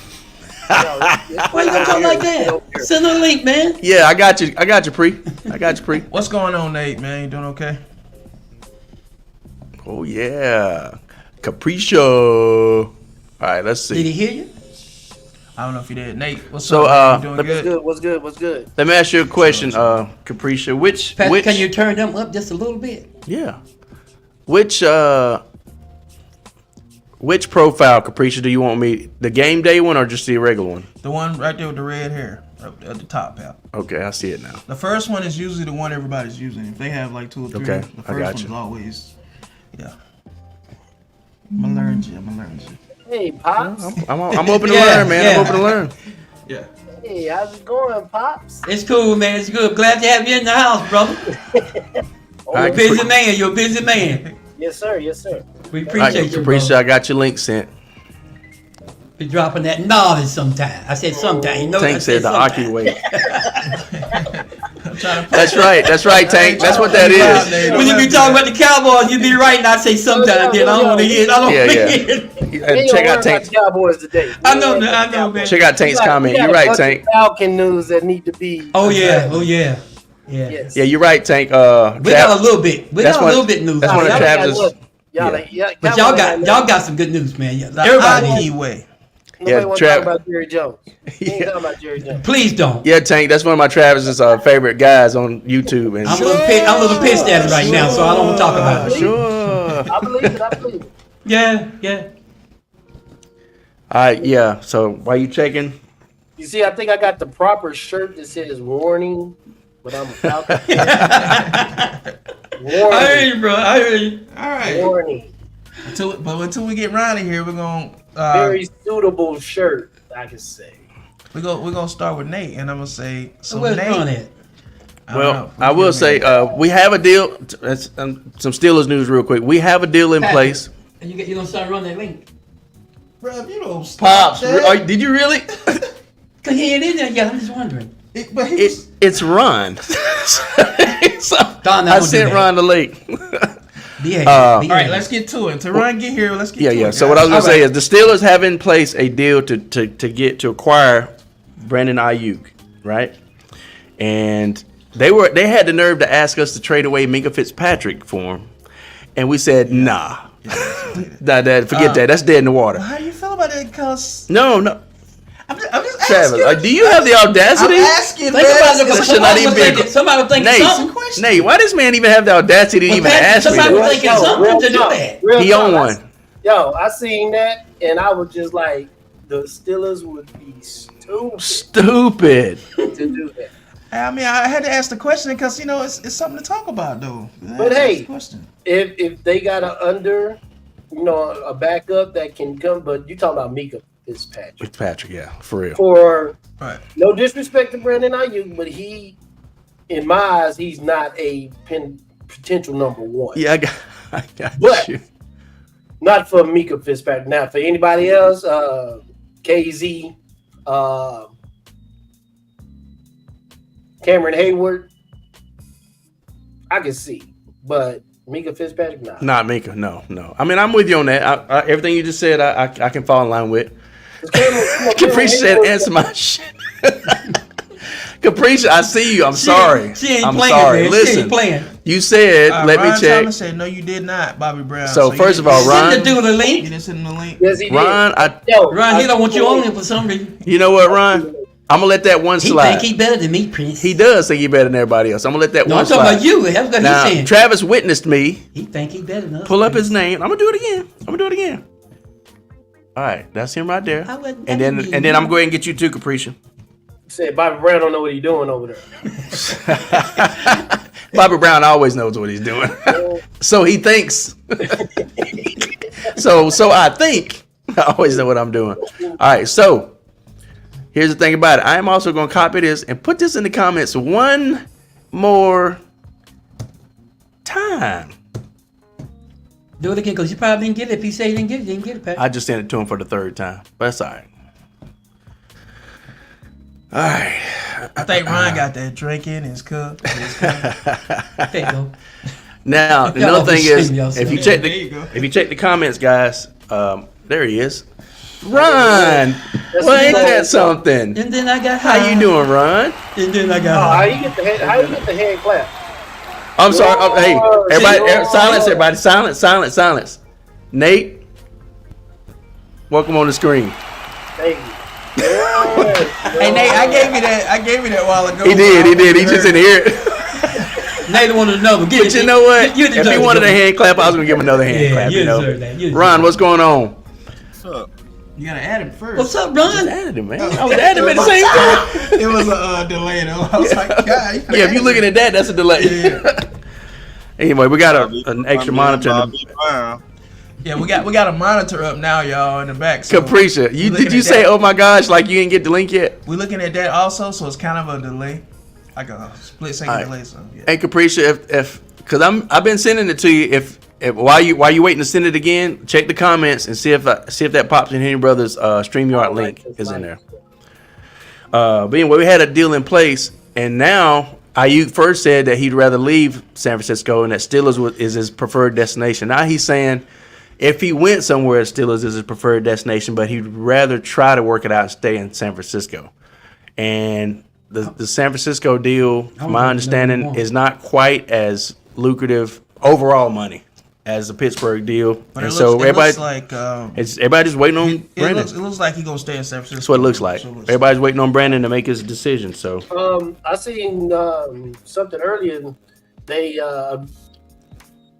Why you gonna talk like that? Send her a link, man. Yeah, I got you, Pre. What's going on, Nate? Man, you doing okay? Oh yeah, Capricia. All right, let's see. Did he hear you? I don't know if you did, Nate. What's So, up? Man? You doing What's good? good? What's good? What's good? Let me ask you a question, Capricia. Which Pat, can you turn them up just a little bit? Yeah. Which profile, Capricia, do you want me? The game day one or just the regular one? The one right there with the red hair up at the top, pal. Okay, I see it now. The first one is usually the one everybody's using. If they have like 2 or 3, Okay, the I first got one you. is always, yeah. I'm gonna learn you. Hey, Pops. I'm open to Yeah, learn, man. yeah. I'm open to learn. Yeah. Hey, how's it going, Pops? It's cool, man. It's good. Glad to have you in the house, brother. All You're a busy man. You're a busy man. Yes, sir. Yes, sir. We All right, appreciate you, Capricia, bro. I got your link sent. Be dropping that knowledge sometime. I said sometime. You know, Tank I said the sometime. Aki way. I'm trying to. That's right, Tank. That's what that is. When you be talking about the Cowboys, you be right, and I say sometime. Then I don't want to hear it. I don't Yeah, want to yeah. hear it. We ain't Check gonna out worry Tank's. about the Cowboys today. I know, man. Check out Tank's comment. We got You're a right, bunch Tank. of Falcon news that need to be. Oh yeah, yeah. Yes. Yeah, you're right, Tank. We got a little bit. We That's got a one- little bit news. that's one of Y'all Travis's- got- look, yeah. But y'all got some good news, man. The Everybody Aki needs. way. Nobody Yeah, want to Trav- talk about Jerry Jones. We ain't Yeah. talking about Jerry Jones. Please don't. Yeah, Tank. That's one of my Travis's favorite guys on YouTube. And I'm a little pissed at it right now, so I don't want to talk about it. Sure. I believe it. I believe it. Yeah. All right, yeah. So why you checking? You see, I think I got the proper shirt that says warning, but I'm a Falcon. I hear Warning. you, bro. I hear you. All right. Warning. Until we get Ronnie here, we're gonna Very suitable shirt, I can say. we're gonna start with Nate, and I'm gonna say so. Where's Nate, Ron at? Well, I will say we have a deal. That's some Steelers news real quick. We have a deal in place. And you gonna start running that link? Bro, you don't stop Pops, that. did you really? Cause he ain't in there yet. I'm just wondering. But he was, It's Ron. So, Don, I sent Ron the link. all right, let's get to it. To Ron get here, let's get to it. Yeah. So what I was gonna say is the Steelers have in place a deal to acquire Brandon Ayuk, right? And they had the nerve to ask us to trade away Minka Fitzpatrick for him, and we said nah. Forget that. That's dead in the water. How do you feel about that? Cause No. I'm just Travis, asking. do you have the audacity? I'm asking. Think about it, This because should not even be a- somebody was thinking something. Nate, why does man even have the audacity to even ask me Somebody was that? thinking something to do that. He on one. Yo, I seen that and I was just like, the Steelers would be stupid Stupid. to do that. I mean, I had to ask the question because it's something to talk about though. But hey, question. if they got a backup that can come, but you talking about Mika Fitzpatrick. Fitzpatrick, yeah, for real. For Right. no disrespect to Brandon Ayuk, but he, in my eyes, he's not a potential number one. Yeah, I got But- you. Not for Mika Fitzpatrick. Now, for anybody else, KZ, Cameron Hayward, I can see. But Mika Fitzpatrick, nah. Not Minka, no. I mean, I'm with you on that. Everything you just said, I can fall in line with. Capricia said, answer my shit. Capricia, I see you. I'm sorry. She ain't I'm playing, sorry. man. Listen, She ain't playing. you said, let Ron me check. Thomas said, no, you did not, Bobby Brown. So, you first of didn't- all, Ron- Send the dude a you link. didn't send him the link. Yes, he did. Ron, Ron, he don't want you on him for some reason. you know what, Ron? I'm gonna let that one He slide. think he better than me, Prince. He does think he better than everybody else. I'm gonna let that No, one I'm talking slide. about you. That's what Now, he's saying. Travis witnessed me He think he better than us. pull up his name. I'm gonna do it again. All right, that's him right there. I wouldn't- And I then didn't I'm mean- gonna go ahead and get you too, Capricia. Said Bobby Brown don't know what he's doing over there. Bobby Brown always knows what he's doing. So he thinks. so I think I always know what I'm doing. All right, so here's the thing about it. I am also going to copy this and put this in the comments one more time. Do it again, because you probably didn't get it. If he said he didn't get it, didn't get it, Pat. I just sent it to him for the third time, but that's all right. All right. I think Ron got that drink in his cup. There you go. Now Y'all another thing overshating is, yourself. if you Yeah, check there you go. the comments, guys, there he is. Ron, well, ain't that something? And then I got How you doing, Ron? And then I Oh, got how high. you get the hand clap? I'm sorry. Oh, hey, everybody, Lord. silence, everybody, silence. Nate, welcome on the screen. Thank you. Hey Nate, I gave you that while ago. He did. He just didn't hear it. Nate wanted another. But you know what? You If he deserve wanted a it. hand clap, I was gonna give him another hand Yeah, clap. you You know, deserve that. You deserve Ron, that. what's going on? What's up? You gotta add him first. What's up, Ron? Added him, man. I was adding him at the same time. It was a delay though. I was like, God. Yeah, if you're looking at that, that's a delay. Anyway, we got an extra monitor. Bobby Brown. Yeah, we got a monitor up now, y'all, in the back. So Capricia, we looking did you at say, that. "Oh my gosh," like you didn't get the link yet? We're looking at that also, so it's kind of a delay, like a split second All right. delay. So yeah. Hey, Capricia, if because I've been sending it to you. If while you waiting to send it again, check the comments and see if that pops in Henry Brothers StreamYard link is in there. But anyway, we had a deal in place, and now Ayuk first said that he'd rather leave San Francisco and that Steelers is his preferred destination. Now he's saying if he went somewhere, Steelers is his preferred destination, but he'd rather try to work it out and stay in San Francisco. And the San Francisco deal, from my understanding, is not quite as lucrative overall money as the Pittsburgh deal. But And it so looks, everybody, it looks like everybody just waiting on it Brandon. looks like he's gonna stay in San Francisco. That's what it looks like. So it looks- Everybody's waiting on Brandon to make his decision. So I seen something earlier.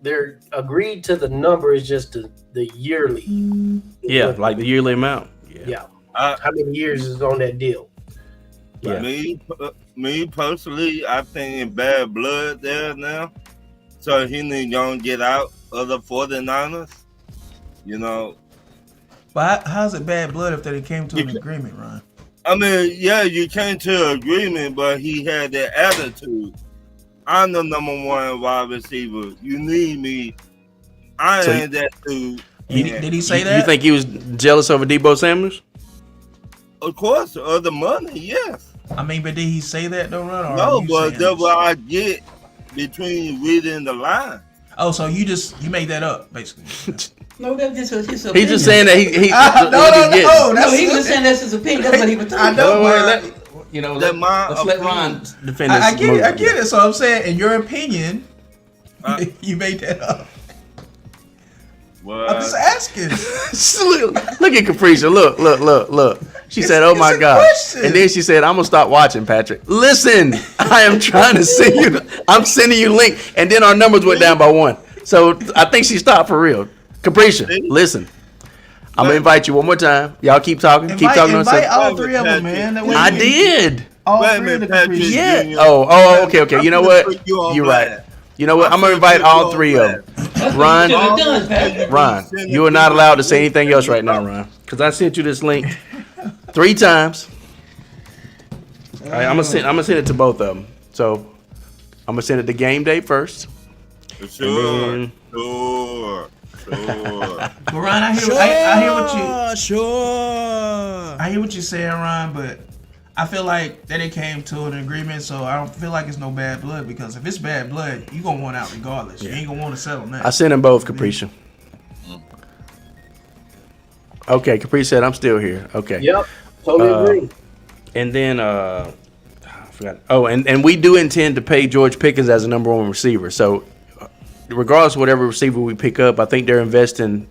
They're agreed to the number is just the yearly. yeah, like the yearly amount. Yeah. I, How many years is on that deal? Yeah. me personally, I think in bad blood there now. So he need to go and get out of the 49ers. You know, But how's it bad blood if they came to an agreement, Ron? I mean, yeah, you came to an agreement, but he had that attitude. I'm the number one wide receiver. You need me. I So ain't that dude. Did he say You that? think he was jealous over Debo Samuels? Of course, of the money, yes. I mean, but did he say that though, Ron? Or No, are you but saying that's this? what I get between reading the line. Oh, so you made that up, basically. No, that's just his opinion. He's just saying that he No, No, he was saying that's his opinion. That's what he was I talking know, about. but let's let Ron defend this. I get it. I get it. So I'm saying, in your opinion, you made that up. Well, I'm just asking. Look at Capricia. Look. She said, "Oh my it's a God!" question. And then she said, "I'm gonna stop watching, Patrick." Listen, I am trying to send you. I'm sending you link, and then our numbers went down by 1. So I think she stopped for real. Capricia, listen. I'm gonna invite you one more time. Y'all keep talking. Keep talking on Invite stuff. all 3 of them, man. That way I we can- did. All Wait a 3 of the minute, Patrick. Capricia. Yeah. Junior. Okay. You know I'm what? gonna put you on You're blast. right. You know what? I'm gonna invite all 3 of them. That's Ron, what you should have done, Pat. Ron, you are not allowed to say anything else right now, Ron, because I sent you this link 3 times. All right, I'm gonna send it to both of them. So I'm gonna send it to game day first. Sure. And But Ron, I hear what you're saying, Ron. But I feel like that they came to an agreement, so I don't feel like it's no bad blood. Because if it's bad blood, you gonna want out regardless. You ain't gonna want to settle that. I sent them both, Capricia. Okay, Capricia said I'm still here. Okay. Yep, totally agree. And then I forgot. Oh, and we do intend to pay George Pickens as a number 1 receiver. So regardless of whatever receiver we pick up, I think they're investing.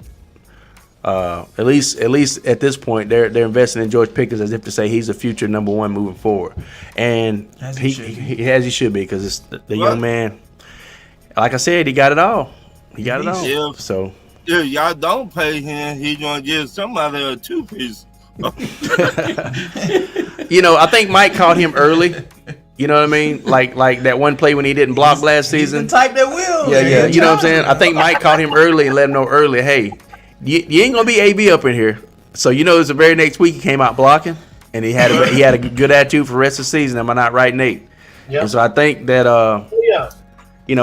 At least at this point, they're investing in George Pickens as if to say he's the future number 1 moving forward, and As he should be because it's the young man. Like I said, he got it all. He got it all. Yeah. So If y'all don't pay him, he gonna give somebody a 2-piece. I think Mike caught him early. You know what I mean? Like that one play when he didn't block last He's the season. type that will. Yeah. You know what I'm saying? I think Mike caught him early and let him know early. Hey, you ain't gonna be AB up in here. So it was the very next week he came out blocking, and he had a good attitude for the rest of the season. Am I not right, Nate? Yep. And so I think that Yeah.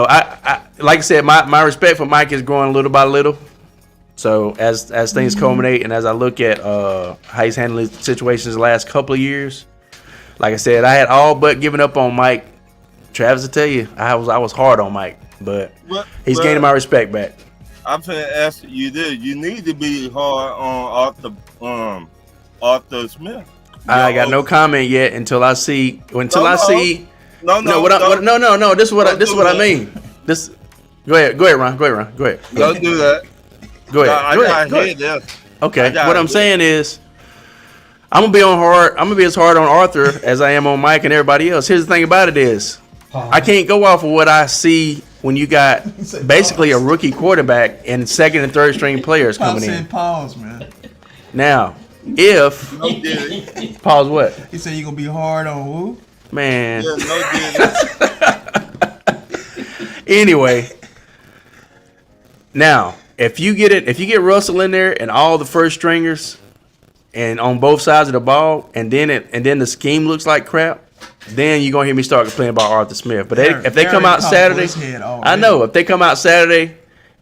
I like I said, my respect for Mike is growing little by little. So as things culminate, and as I look at how he's handling situations the last couple of years, like I said, I had all but given up on Mike. Travis will tell you, I was hard on Mike, but he's gaining my respect back. I'm finna ask you this: you need to be hard on Arthur Smith. I got no comment yet until I see. No. This is what I that. mean. This. Go ahead, Ron. Go ahead. Don't do that. Go ahead. I Go gotta ahead. hear this. Okay. I gotta What I'm hear saying is, I'm gonna be as hard on Arthur as I am on Mike and everybody else. Here's the thing about it is, I can't go off of what I see when you got basically a rookie quarterback and 2nd and 3rd string players coming in. Pause, man. Now, if No did. pause, what He said you gonna be hard on who? man? Yeah, no did. Anyway, now if you get Russell in there and all the first stringers, and on both sides of the ball, and then the scheme looks like crap, then you're gonna hear me start complaining about Arthur Smith. But if they come out Saturday, I know if they come out Saturday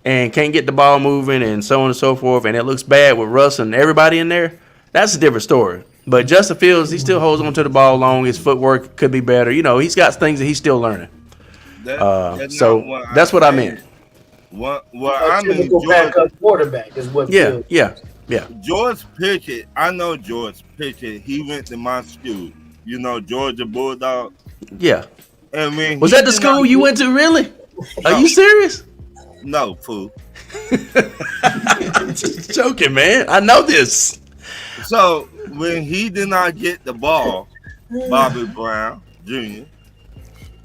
and can't get the ball moving and so on and so forth, and it looks bad with Russ and everybody in there, that's a different story. But Justin Fields, he still holds on to the ball long. His footwork could be better. He's got things that he's still learning. That's So not what that's what I meant. What A I mean, typical backup quarterback is what. Yeah. George Pickett. I know George Pickett. He went to my school. Georgia Bulldog. Yeah. And when Was he that the did school not you get- went to, really? Are No. you serious? No, fool. Just joking, man. I know this. So when he did not get the ball, Bobby Brown Jr.,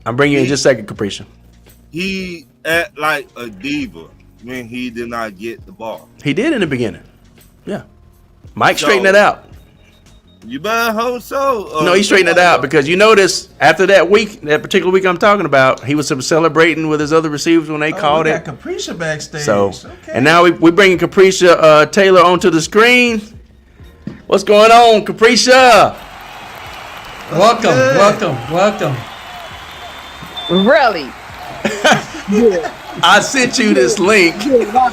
I'm bringing you in just a second, Capricia. he act like a diva when he did not get the ball. He did in the beginning. Yeah. Mike So- straightened it out. You better hope so. No, he straightened it out because you notice after that particular week I'm talking about, he was celebrating with his other receivers when they called we it. got Capricia backstage. So, okay. and now we bringing Capricia Taylor onto the screen. What's going on, Capricia? Welcome. Really? I sent you this link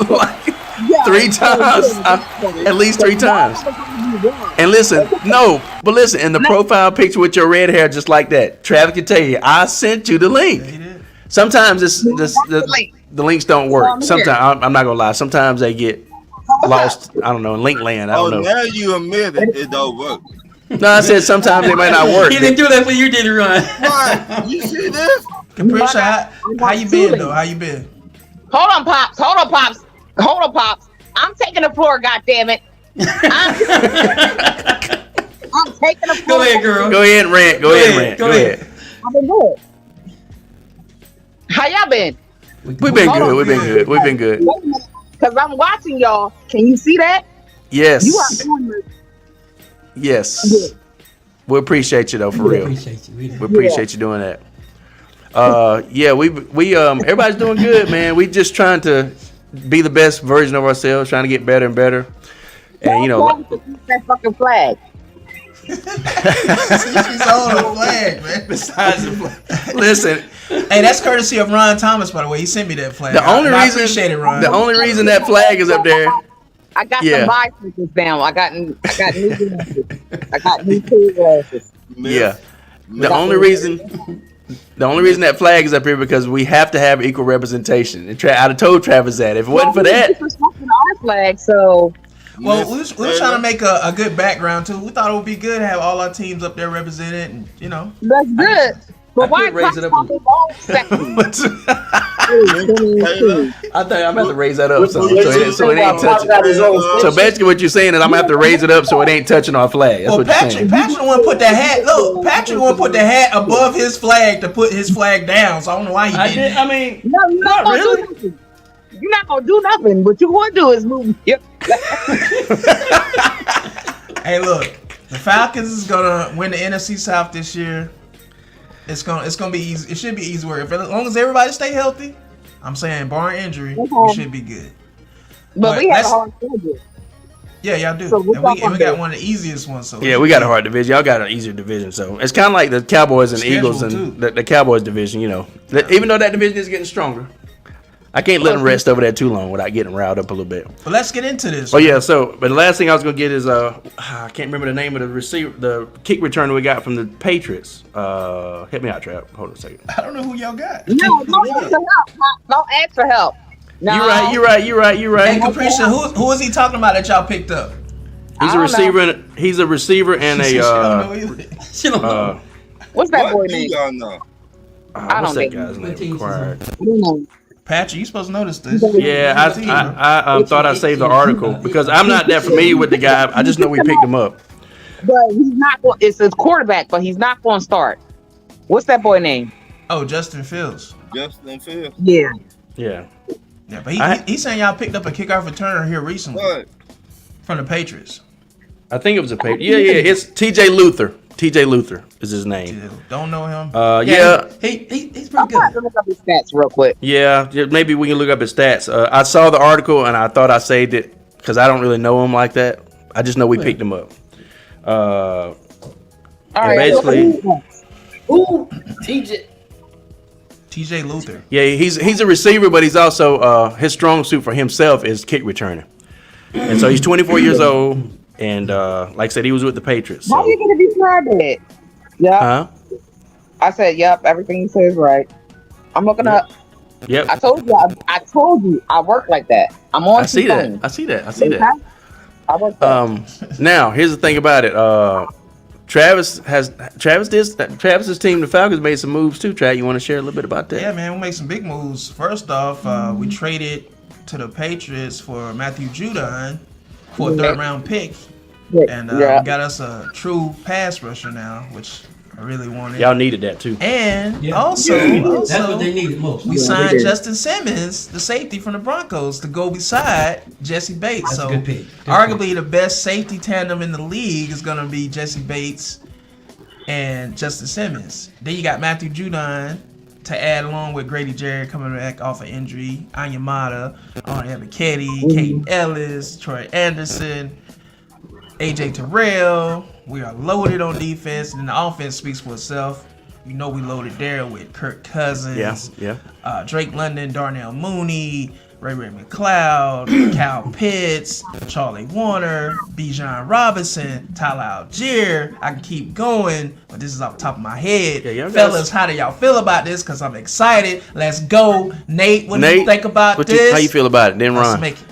like Yeah, 3 times, at least 3 times. And listen, but listen, in the profile picture with your red hair, just like that, Travis can tell you, I sent you the link. Sometimes the links don't work. Sometimes I'm not gonna lie. Sometimes they get lost. I don't know in link land. I don't know. Now you admit it don't work. No, I said sometimes it might not work. He didn't do that when you did it, Run. What? You see this? Capricia, how you been though? How you been? Hold on, Pops. I'm taking the floor, goddammit. I'm taking the floor. Go ahead, girl. Go ahead and rant. Go ahead. I've been good. How y'all been? We've been good. Because I'm watching y'all. Can you see that? Yes. You are doing this. Yes. We appreciate you though, for real. We appreciate you doing that. We everybody's doing good, man. We just trying to be the best version of ourselves, trying to get better and better. And that fucking flag. She's on the flag, man. Besides the flag. Listen, hey, that's courtesy of Ron Thomas, by the way. He sent me that flag. I appreciate it, Ron. The only reason that flag is up there. I got some bicycles down. I got new glasses. I got new cool glasses. Yeah. The only reason that flag is up here because we have to have equal representation. And I'd have told Travis that. If it wasn't for that, our flag, so. Well, we were trying to make a good background too. We thought it would be good to have all our teams up there represented, and That's good. But why raise it up? I think I'm gonna have to raise that up so it ain't touching. So basically, what you're saying is I'm gonna have to raise it up so it ain't touching our flag. That's what you're saying. Patrick the one put the hat. Look, Patrick the one put the hat above his flag to put his flag down. So I don't know why he did. I mean, no, you're not really. You're not gonna do nothing. What you gonna do is move. Yep. Hey, look, the Falcons is gonna win the NFC South this year. It's gonna be easy. It should be easy work. As long as everybody stay healthy, I'm saying barring injury, we should be good. But we have a hard schedule. Yeah, y'all do. So and we got one of the easiest ones. So yeah, we got a hard division. Y'all got an easier division. So it's kind of like the Cowboys and Eagles and the Cowboys division. Even though that division is getting stronger. I can't let them rest over there too long without getting riled up a little bit. But let's get into this. Oh yeah, but the last thing I was gonna get is I can't remember the name of the receiver, the kick returner we got from the Patriots. Hit me out, Trap. Hold on a second. I don't know who y'all got. No, don't ask for help. Don't ask for help. No. You're right. Hey, Capricia, who is he talking about that y'all picked up? He's a receiver. He's a receiver and She don't know what's that boy name? Y'all know. What's that guy's name? Required. Patrick, you supposed to notice this. Yeah, I thought I saved the article because I'm not that familiar with the guy. I just know we picked him up. But he's not going. It's his quarterback, but he's not going to start. What's that boy name? Oh, Justin Fields. Justin Fields. Yeah. Yeah. Yeah, but he's saying y'all picked up a kickoff returner here recently. What? From the Patriots. I think it was a Patriot. Yeah. It's T.J. Luther. T.J. Luther is his name. Don't know him. He's pretty good. I'm look up his stats real quick. Yeah, maybe we can look up his stats. I saw the article and I thought I saved it because I don't really know him like that. I just know we picked him up. All right. Basically, TJ Luther. yeah, he's a receiver, but he's also his strong suit for himself is kick returning. And so he's 24 years old, and like I said, he was with the Patriots. How are you gonna be private? Yeah. Huh? I said, yep. Everything you say is right. I'm looking up. Yep. I told you. I work like that. I'm on. I see that. I see that. I work. Now here's the thing about it. Travis's team, the Falcons, made some moves too. Trav, you want to share a little bit about that? Yeah, man, we made some big moves. First off, we traded to the Patriots for Matthew Judon for a third-round pick, and we got us a true pass rusher now, which I really wanted. Y'all needed that too. And also, that's what they needed most. We signed Justin Simmons, the safety from the Broncos, to go beside Jesse Bates. That's so a good pick. Arguably the best safety tandem in the league is going to be Jesse Bates and Justin Simmons. Then you got Matthew Judon to add along with Grady Jarrett coming back off of injury, Anyamata, Ebiketie, Kate Ellis, Troy Anderson, AJ Terrell. We are loaded on defense, and the offense speaks for itself. You know we loaded there with Kirk Cousins, Yeah. Drake London, Darnell Mooney, Ray McLeod, Cal Pitts, Charlie Warner, Bijan Robinson, Tyler Algier. I can keep going, but this is off the top of my head. Yeah, Fellas, how do y'all feel about this? Because I'm excited. Let's go. Nate, what do you think about this? How you feel about it? Then Let's Ron. make it.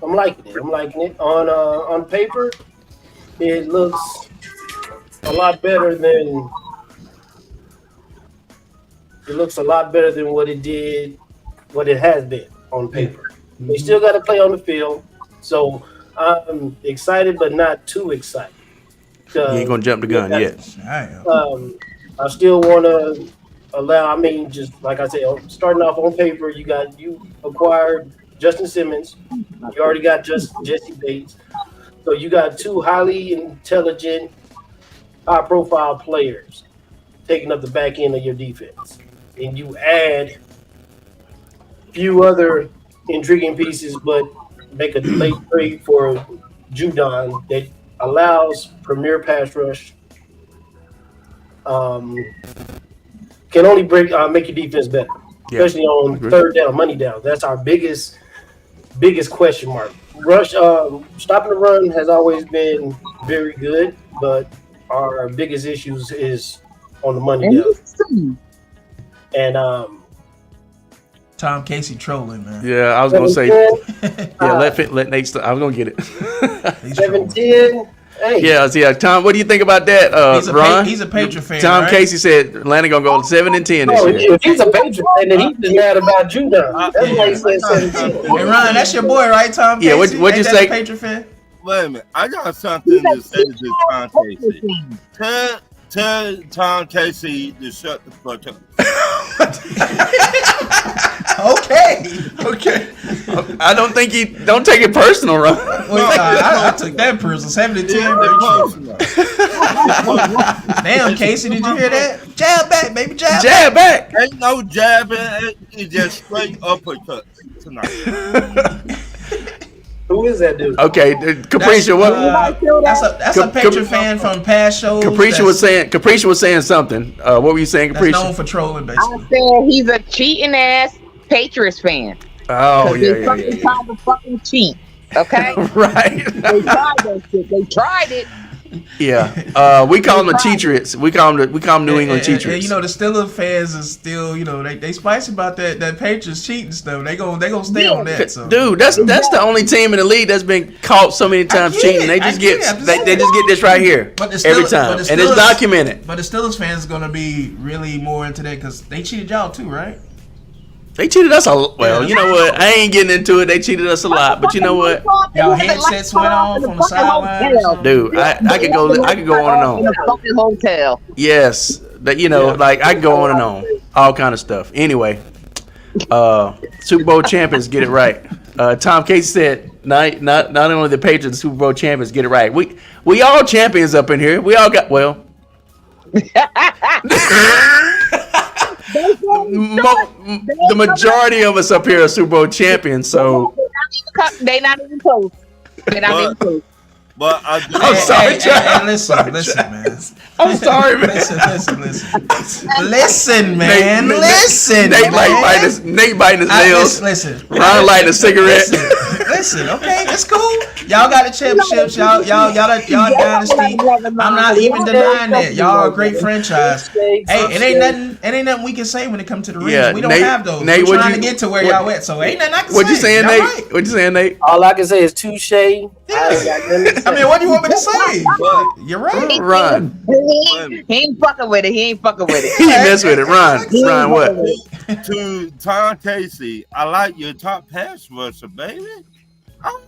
I'm liking it. I'm liking it. On paper, it looks a lot better than what it has been on paper. They still got to play on the field, so I'm excited, but not too excited. You ain't gonna jump the gun yet. I still want to allow. I mean, just like I said, starting off on paper, you acquired Justin Simmons. You already got Jesse Bates. So you got two highly intelligent, high-profile players taking up the back end of your defense, and you add a few other intriguing pieces, but make a late trade for Judon that allows premier pass rush. Can only make your defense better, especially on third down, money down. That's our biggest question mark. Stopping the run has always been very good, but our biggest issues is on the money down. And Tom Casey trolling, man. Yeah, I was gonna say. Let Nate start. I was gonna get it. 7-10. Hey. Tom, what do you think about that, Ron? He's a Patriot fan. Tom right? Casey said Atlanta gonna go 7-10 this year. If he's a Patriot fan, then he's just mad about Judon. That's why he said 17. Hey, Ron, that's your boy, right, Tom Casey? Yeah, what'd you Ain't that say? a Patriot fan? Wait a minute. I got something to say to Tom Casey. Tell Tom Casey to shut the fuck up. Okay. I don't think don't take it personal, Ron. I took that personal. 7-10. Damn, Casey, did you hear that? Jab back, baby, Jab back. Ain't no jabbing. It's just straight uppercut tonight. Who is that dude? Okay, Capricia, what? That's a Patriot fan from past shows. Capricia was saying something. What were you saying, That's Capricia? known for trolling, basically. I said he's a cheating ass Patriots fan. Oh They tried to fucking cheat. Okay. Right. They tried that shit. They tried it. Yeah. We call them the Cheatriots. We call them New England Cheatriots. And, you know, the Steelers fans is still, you know, they spicy about that Patriots cheating stuff. They gonna stay on that. So. Dude, that's the only team in the league that's been caught so many times cheating. They just get this right here every time, and it's documented. But the Steelers fans are gonna be really more into that because they cheated y'all too, right? They cheated us a lot. Well, you know what? I ain't getting into it. They cheated us a lot, but you know what? Y'all headsets went on from the sideline. Dude, I could go on and on. In a fucking hotel. Yes, that like I can go on and on, all kind of stuff. Anyway, Super Bowl champions get it right. Tom Casey said, not only the Patriots, the Super Bowl champions get it right. We all champions up in here. We all got the majority of us up here are Super Bowl champions. So they not even close. They're not even close. But I'm sorry, Hey, listen, man. I'm sorry, man. Listen, man. Listen. Nate biting his nails. Listen. Ron lighting a cigarette. Listen. Okay, that's cool. Y'all got the championships. Y'all dynasty. I'm not even denying that. Y'all are a great franchise. Hey, it ain't nothing we can say when it comes to the rings. Yeah, we don't Nate, have those. Nate, We're trying to get to where y'all at, so ain't nothing I can say. What you saying, Nate? Right. What you saying, Nate? All I can say is touche. I mean, what do you want me to say? You're right. Ron. He ain't fucking with it. He ain't He mess with it. Ron, what? To Tom Casey, I like your top pass rusher, baby. Oh,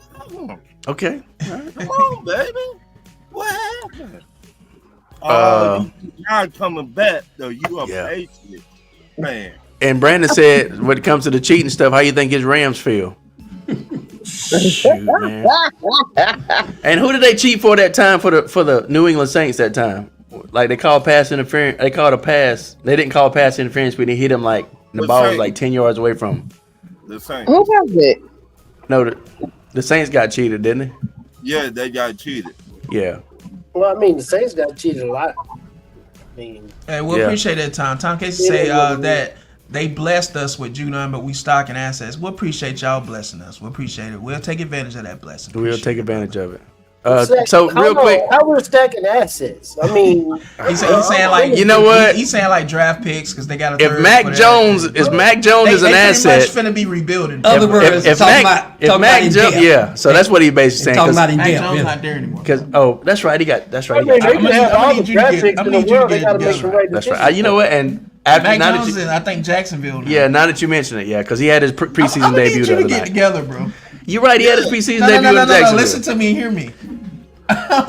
Okay. come on, baby. What happened? You're not coming back, though. You are Patriot, man. And Brandon said, when it comes to the cheating stuff, how you think his Rams feel? Shoot, man. And who did they cheat for that time for the New England Saints that time? Like they called pass interference. They called a pass. They didn't call pass interference, but they hit him like the ball was like 10 yards away from him. The Saints. Who was it? No, The Saints got cheated, didn't they? Yeah, they got cheated. Yeah. Well, I mean, the Saints got cheated a lot. I mean, Hey, we appreciate that, Tom. Tom Casey say that they blessed us with June, but we stock and assets. We appreciate y'all blessing us. We appreciate it. We'll take advantage of that blessing. We'll take advantage of it. Stack- So how real long- quick, how we're stacking assets. I mean, He's saying like You know what? He's saying like draft picks because they got a if third Mac for that. Jones is Mac Jones is an they asset. pretty much finna be rebuilding. Other words, If talking Mac about in Jones, depth. yeah. So that's what he's basically saying. Talking about in Mac depth. Jones Yeah. not there anymore. Because that's right. He got that's I right. He mean, got, they can have I'm all gonna the need you to draft get- picks I'm in gonna the need you to world. get They got to it make together. some right that's decisions. right. You know what? And after Mac now Jones that is, I think, Jacksonville. Now. yeah, now that you mention it, yeah, because he had his preseason I'm gonna debut need the you to other get night. together, bro. You're right. He had his preseason No, debut no, no, in no, no. Jacksonville. Listen to me and hear me.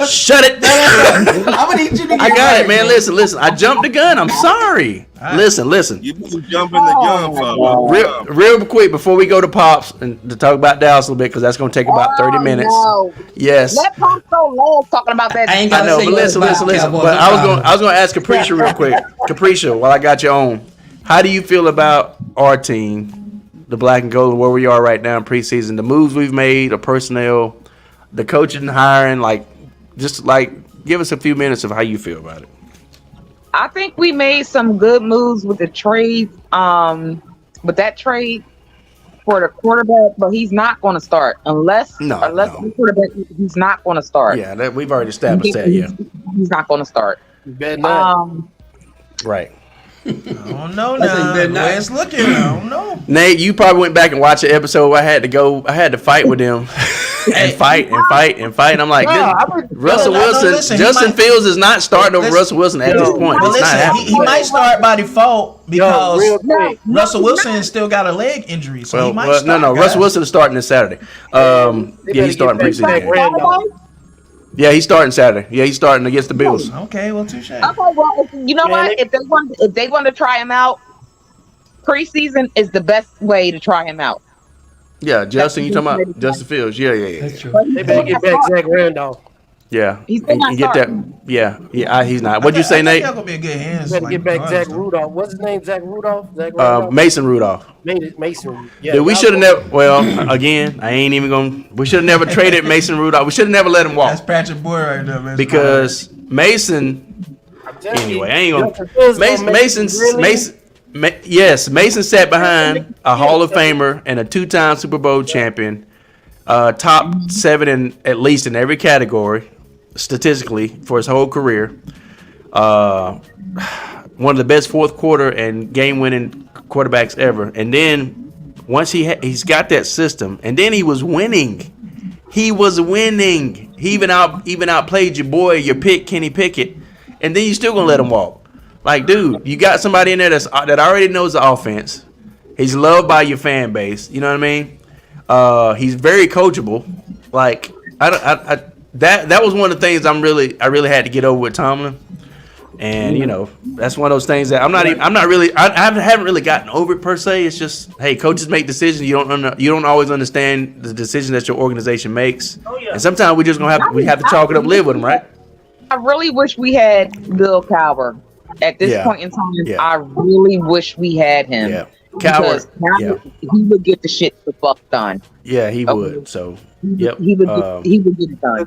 Shut it. I'm gonna need you to get I got right, it, man. bro. Listen. I jumped the gun. I'm sorry. Listen. You been jumping the gun for a long time. Real quick before we go to Pops and to talk about Dallas a little bit because that's going to take about 30 minutes. No. Yes. Let Pop go long talking about that. I ain't I gotta know, say but listen. nothing about But Cowboys. I was going to ask Capricia real quick. Capricia, while I got you on, how do you feel about our team, the Black and Gold, where we are right now in preseason, the moves we've made, the personnel, the coaching and hiring, give us a few minutes of how you feel about it. I think we made some good moves with the trade. With that trade for the quarterback, but he's not going to start unless No. the quarterback, he's not going to start. Yeah, we've already established that. Yeah, He's not going to start. You better not. right. I don't know I think now. they're The not. way it's looking, I don't know. Nate, you probably went back and watched the episode where I had to fight with them and fight. I'm like, Russell No, Wilson, listen, he Justin might- Fields is not starting over Listen, Russell Wilson at this point. But It's not listen, happening. he might start by default because real quick. Russell Wilson still got a leg injury, so he might Well, start. no. guys. Russell Wilson is starting this Saturday. They Yeah, better he's starting get back preseason. Zach game. Randolph. Yeah, he's starting Saturday. Yeah, he's starting against the Bills. Okay, well, touche. Okay, well, you know Man, what? If they want to try him out, preseason is the best way to try him out. Yeah, Justin, you talking about Justin Fields? Yeah. That's true. But he's They better still get not back starting. Zach Randolph. Yeah, He's still and not get that. starting. Yeah, he's not. What'd you say, I think Nate? y'all gonna be in good hands. Better like, get back regardless, Zach though. Rudolph. What's his name? Zach Rudolph? Zach Randolph? Mason Rudolph. Mason. Yeah, Dude, we y'all should have go- never. Well, again, I ain't even gonna. We should have never traded Mason Rudolph. We should have never let him That's walk Patrick Boyd right there, man. because Mason. I'm telling Anyway, you, I ain't Justin Fields gonna. gonna make you really- Mason sat behind a Hall of Famer and a two-time Super Bowl champion, top 7 in at least in every category, statistically for his whole career. One of the best fourth quarter and game-winning quarterbacks ever. And then once he's got that system, and then he was winning. He was winning. He even outplayed your boy, your pick, Kenny Pickett, and then you still gonna let him walk. Like, dude, you got somebody in there that already knows the offense. He's loved by your fan base. You know what I mean? He's very coachable. Like, that was one of the things I really had to get over with Tomlin. And you know, that's one of those things that I haven't really gotten over it per se. It's just, hey, coaches make decisions. You don't always understand the decisions that your organization makes. Oh, yeah. And sometimes we just we have to chalk it up, live with them, right? I really wish we had Bill Cowher at this Yeah. point in time. Yeah. I really wish we had him. Yeah. Because Cowher, now he would get the shit the fuck done. Yeah, he would. So, yep. He would get it done.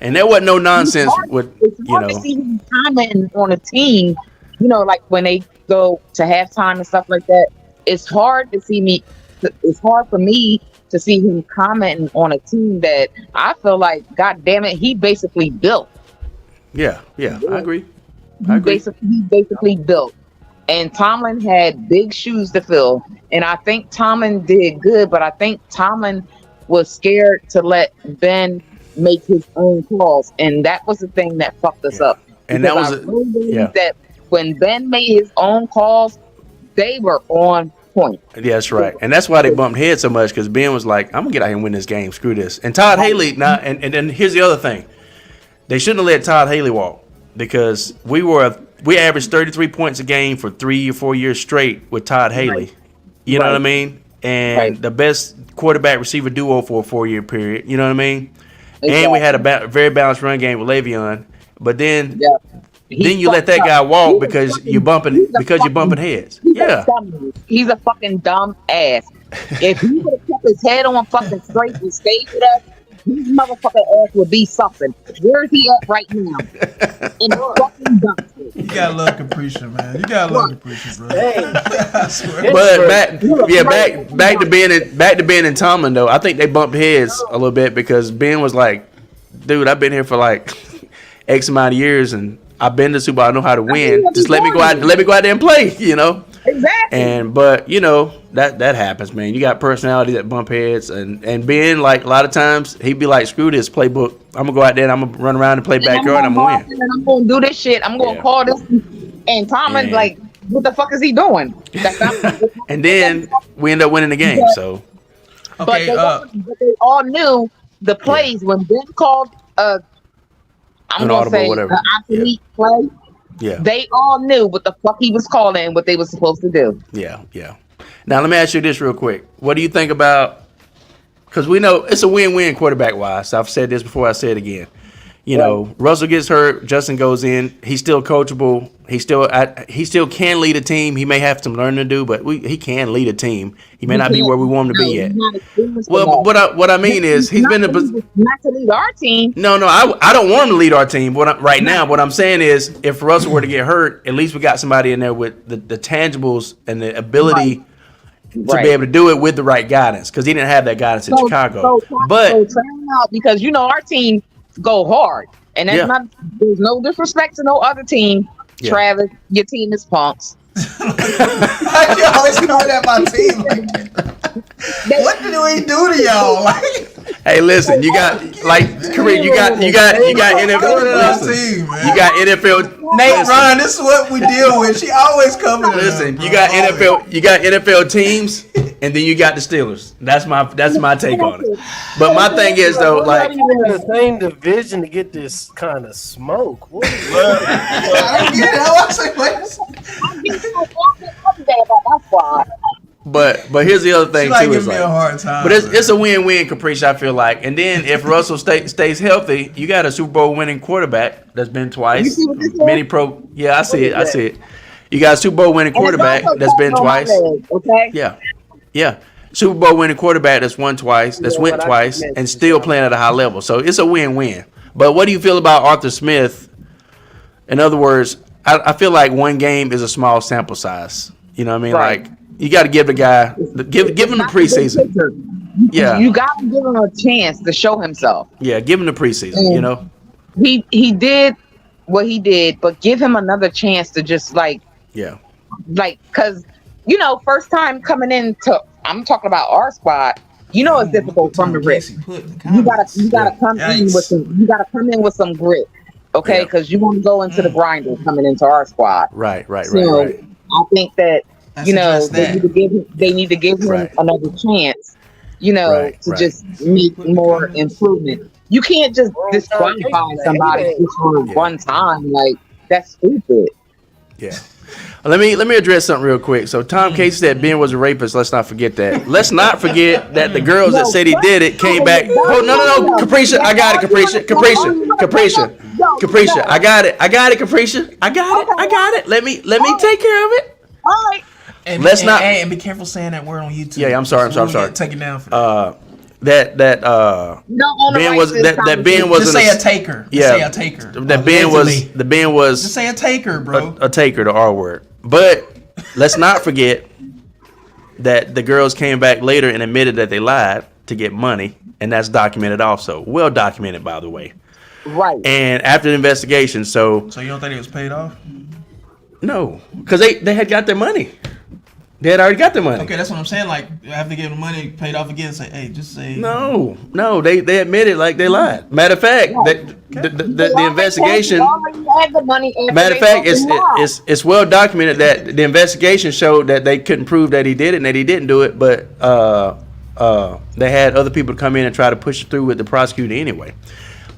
And there wasn't no nonsense with, It's you hard to know. see him commenting on a team, you know, like when they go to halftime and stuff like that. It's hard for me to see him commenting on a team that I feel like, God damn it, he basically built. Yeah, I agree. He basically built. And Tomlin had big shoes to fill. And I think Tomlin did good, but I think Tomlin was scared to let Ben make his own calls. And that was the thing that fucked us up. And that Because was I really believe yeah. that when Ben made his own calls, they were on point. Yeah, that's right. And that's why they bumped heads so much, because Ben was like, I'm going to get out here and win this game. Screw this. And Todd Haley, and then here's the other thing. They shouldn't have let Todd Haley walk, because we averaged 33 points a game for 3 or 4 years straight with Todd Haley. Right. You know Right. what I mean? And Right. the best quarterback receiver duo for a 4-year period. You know what I mean? Exactly. And we had a very balanced run game with Le'Veon. But then Yeah. then you let that guy walk because you're bumping heads. He's Yeah. He's a fucking dumb ass. If he would have kept his head on fucking straight and stayed with us, his motherfucking ass would be something. Where is he at right now? In a fucking dumpster. You gotta love Capricia, man. You gotta love Capricia, bro. Hey, I swear. But back to Ben and Tomlin though. I think they bumped heads a little bit because Ben was like, "Dude, I've been here for like X amount of years and I've been to Super Bowl. I know how to win. Just let me go out there and play, you know." Exactly. But you know that happens, man. You got personality that bump heads, and Ben, like a lot of times he'd be like, "Screw this playbook. I'm gonna go out there and I'm gonna run around and play backyard and I'm gonna win. And I'm gonna do this shit. I'm gonna call this." And Tomlin's like, "What the fuck is he doing?" And then we end up winning the game. So Okay, but they all knew the plays when Ben called I'm An gonna audible, say whatever. an obsolete play. yeah, They all knew what the fuck he was calling and what they were supposed to do. yeah. Now let me ask you this real quick. What do you think about? Because we know it's a win-win quarterback wise. I've said this before. I say it again. You know, Russell gets hurt. Justin goes in. He's still coachable. He still can lead a team. He may have some learning to do, but he can lead a team. He may not be where we want him to be yet. Well, what I mean is he's been not to lead our team. No, I don't want him to lead our team. Right now, what I'm saying is if Russell were to get hurt, at least we got somebody in there with the tangibles and the ability to be able to do it with the right guidance, because he didn't have that guidance in Chicago. So try him out, because you know our team go hard, and that's not. There's no disrespect to no other team. Yeah. Travis, your team is punks. Why you always coming at my team like that? What do we do to y'all? Like, Hey, listen, you got Kareem, you got NFL. team, man. You got NFL. Nate, listen, Ryan, this is what we deal with. She always coming at us, Listen, bro. you got NFL. You got NFL teams, and then you got the Steelers. That's my take on it. But my thing is though, We're like, not even in the same division to get this kind of smoke. What is I don't get it. I was like, wait. but here's the other thing She like too. Is giving me a like, hard time. but it's a win-win, Caprice. I feel like, and then if Russell stays healthy, you got a Super Bowl winning quarterback that's been twice. You see what this is? Many pro. Yeah, I see it. I see it. You got a Super Bowl winning quarterback that's been twice. Okay. Yeah. Super Bowl winning quarterback that's went twice, and still playing at a high level. So it's a win-win. But what do you feel about Arthur Smith? In other words, I feel like one game is a small sample size. You know what I mean? Right. Like, you got to give the guy, give him the preseason. Yeah. You got to give him a chance to show himself. Yeah, give him the preseason, you know? He did what he did, but give him another chance to just Yeah. because first time coming into, I'm talking about our squad. It's difficult from the rip. You gotta come in with some grit, okay? Because you want to go into the grinder coming into our squad. Right. So I think that they need to give him another chance. To just make more improvement. You can't just disqualify somebody just for one time. Like, that's stupid. Yeah. Let me address something real quick. So Tom Casey said Ben was a rapist. Let's not forget that. Let's not forget that the girls that said he did it came back. Oh no, Capricia, I got it, Capricia. I got it, Capricia. I got it. Let me take care of it. All right. And, Let's and, not- and be careful saying that word on YouTube. Yeah, I'm sorry. So we'll get taken down for that. That Don't own the Ben rights was to this that Ben conversation. was Just say a taker. Just Yeah. say a taker. that Ben was Just say a taker, bro. a taker, the R word. But let's not forget that the girls came back later and admitted that they lied to get money, and that's documented also. Well documented, by the way. Right. And after the investigation, so So you don't think it was paid off? no, because they had got their money. They had already got their money. Okay, that's what I'm saying. Like, after give them money paid off again, say, hey, just say. No, they admitted like they lied. Matter of fact, the investigation. Matter of fact, it's well documented that the investigation showed that they couldn't prove that he did it and that he didn't do it, but they had other people come in and try to push it through with the prosecutor anyway.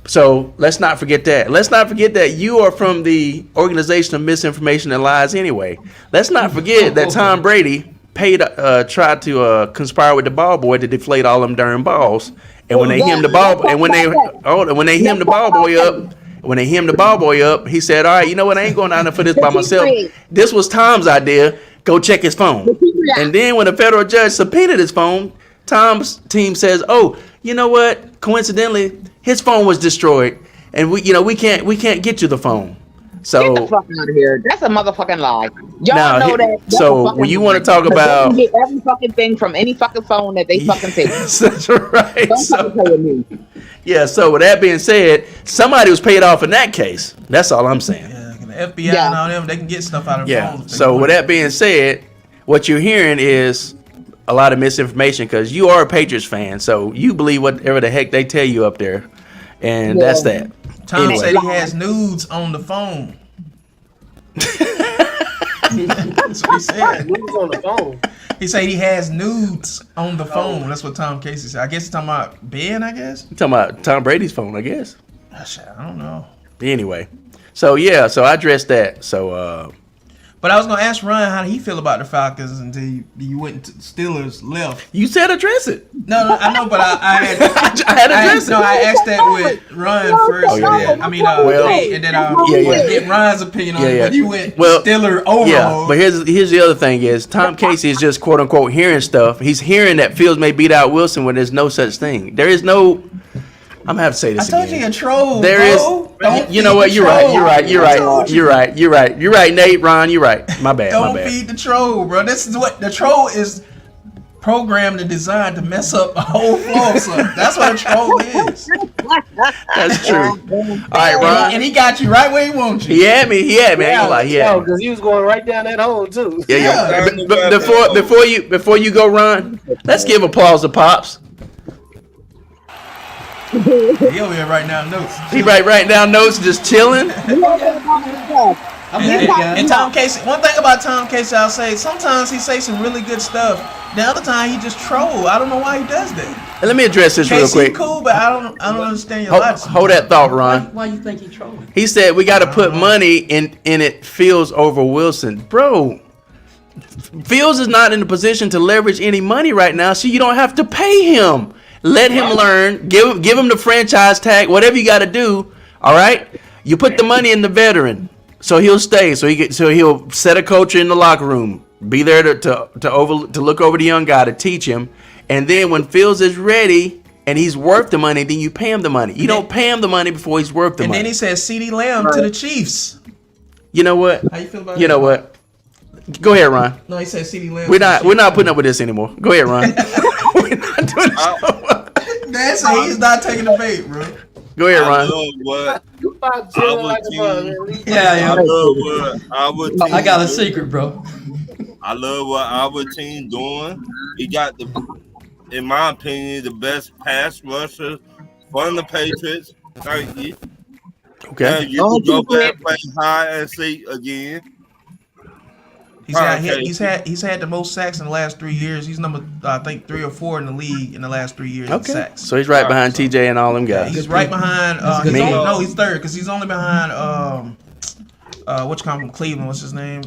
So let's not forget that. Let's not forget that you are from the organization of misinformation and lies anyway. Let's not forget that Tom Brady tried to conspire with the ball boy to deflate all them darn balls. And when they hemmed the ball, and when they hemmed the ball boy up, he said, "All right, you know what? I ain't going down there for this by myself. This was Tom's idea. Go check his phone." And then when the federal judge subpoenaed his phone, Tom's team says, "Oh, you know what? Coincidentally, his phone was destroyed, and we can't get you the phone." So Get the fuck out of here. That's a motherfucking lie. Y'all Now, know that. That's so a fucking when you lie. wanna talk 'Cause they about- can get every fucking thing from any fucking phone that they fucking take. that's right. Don't So, fucking play with me. yeah. So with that being said, somebody was paid off in that case. That's all I'm saying. Yeah, the FBI Yeah. and all them, they can get stuff out of Yeah. phones. if they So want. with that being said, what you're hearing is a lot of misinformation because you are a Patriots fan, so you believe whatever the heck they tell you up there, and Yeah. that's that. Tom Anyway. said he has nudes on the phone. That's what he said. Who's on the phone? He said he has nudes on the phone. That's what Tom Casey said. I guess he's talking about Ben, I guess. You talking about Tom Brady's phone, I guess. Shit, I don't know. Anyway, so yeah, so I addressed that. So But I was gonna ask Ryan how he feel about the Falcons until you went to Steelers left. you said address it. No, I know, but I had I had to address no, it. I asked that with Ryan first. Oh, yeah. I mean, Well, and then I yeah, yeah. get Ryan's opinion on Yeah, it. yeah. But you went Well, Steeler overload. Yeah, but here's the other thing is Tom Casey is just quote unquote hearing stuff. He's hearing that Fields may beat out Wilson when there's no such thing. There is no. I'm gonna have to say I this told again. you a troll. There bro. Don't you know feed what? the You're right. troll. You're right. You're I told right. you. You're right. You're right. You're right, Nate. Ron, you're right. My bad. Don't My bad. feed the troll, bro. This is what the troll is programmed and designed to mess up the whole flow. So that's what a troll is. That's true. All right, Ron. And he got you right where he wants you. He had me. He had me. I ain't gonna lie. He had me. because he was going right down that hole too. Yeah, yeah. Yeah. But before you go, Ron, let's give applause to Pops. He over here writing down notes. He writing down notes, just chilling. I'm happy, guys. And Tom Casey, one thing about Tom Casey, I'll say, sometimes he say some really good stuff. The other time he just troll. I don't know why he does that. And let me address this real Casey quick. cool, but I don't understand your Hold, logic. hold that thought, Ron. Why you think he trolling? He said we got to put money in it. Fields over Wilson, bro. Fields is not in a position to leverage any money right now, so you don't have to pay him. Let him learn. Give him the franchise tag. Whatever you got to do. All right. You put the money in the veteran, so he'll stay. So he'll set a culture in the locker room. Be there to look over the young guy to teach him. And then when Fields is ready and he's worth the money, then you pay him the money. You don't pay him the money before he's worth the And money. then he said CeeDee Lamb to the Chiefs. You know what? How you feel about You that? know what? Go ahead, Ron. No, he said CeeDee Lamb. We're not putting up with this anymore. Go ahead, Ron. We're not doing this. That's he's not taking the bait, bro. Go ahead, I Ron. love what You about chilling like a bug, man. Yeah, I love what our team I got a doing. secret, bro. I love what our team doing. He got in my opinion, the best pass rusher from the Patriots. Thank you. Now Okay. you can go back, play high and seek again. He's had the most sacks in the last 3 years. He's number I think 3 or 4 in the league in the last 3 years in Okay. sacks. So he's right behind TJ and all them guys. He's right behind. good team. He's third because he's only behind. What you call him from Cleveland? What's his name?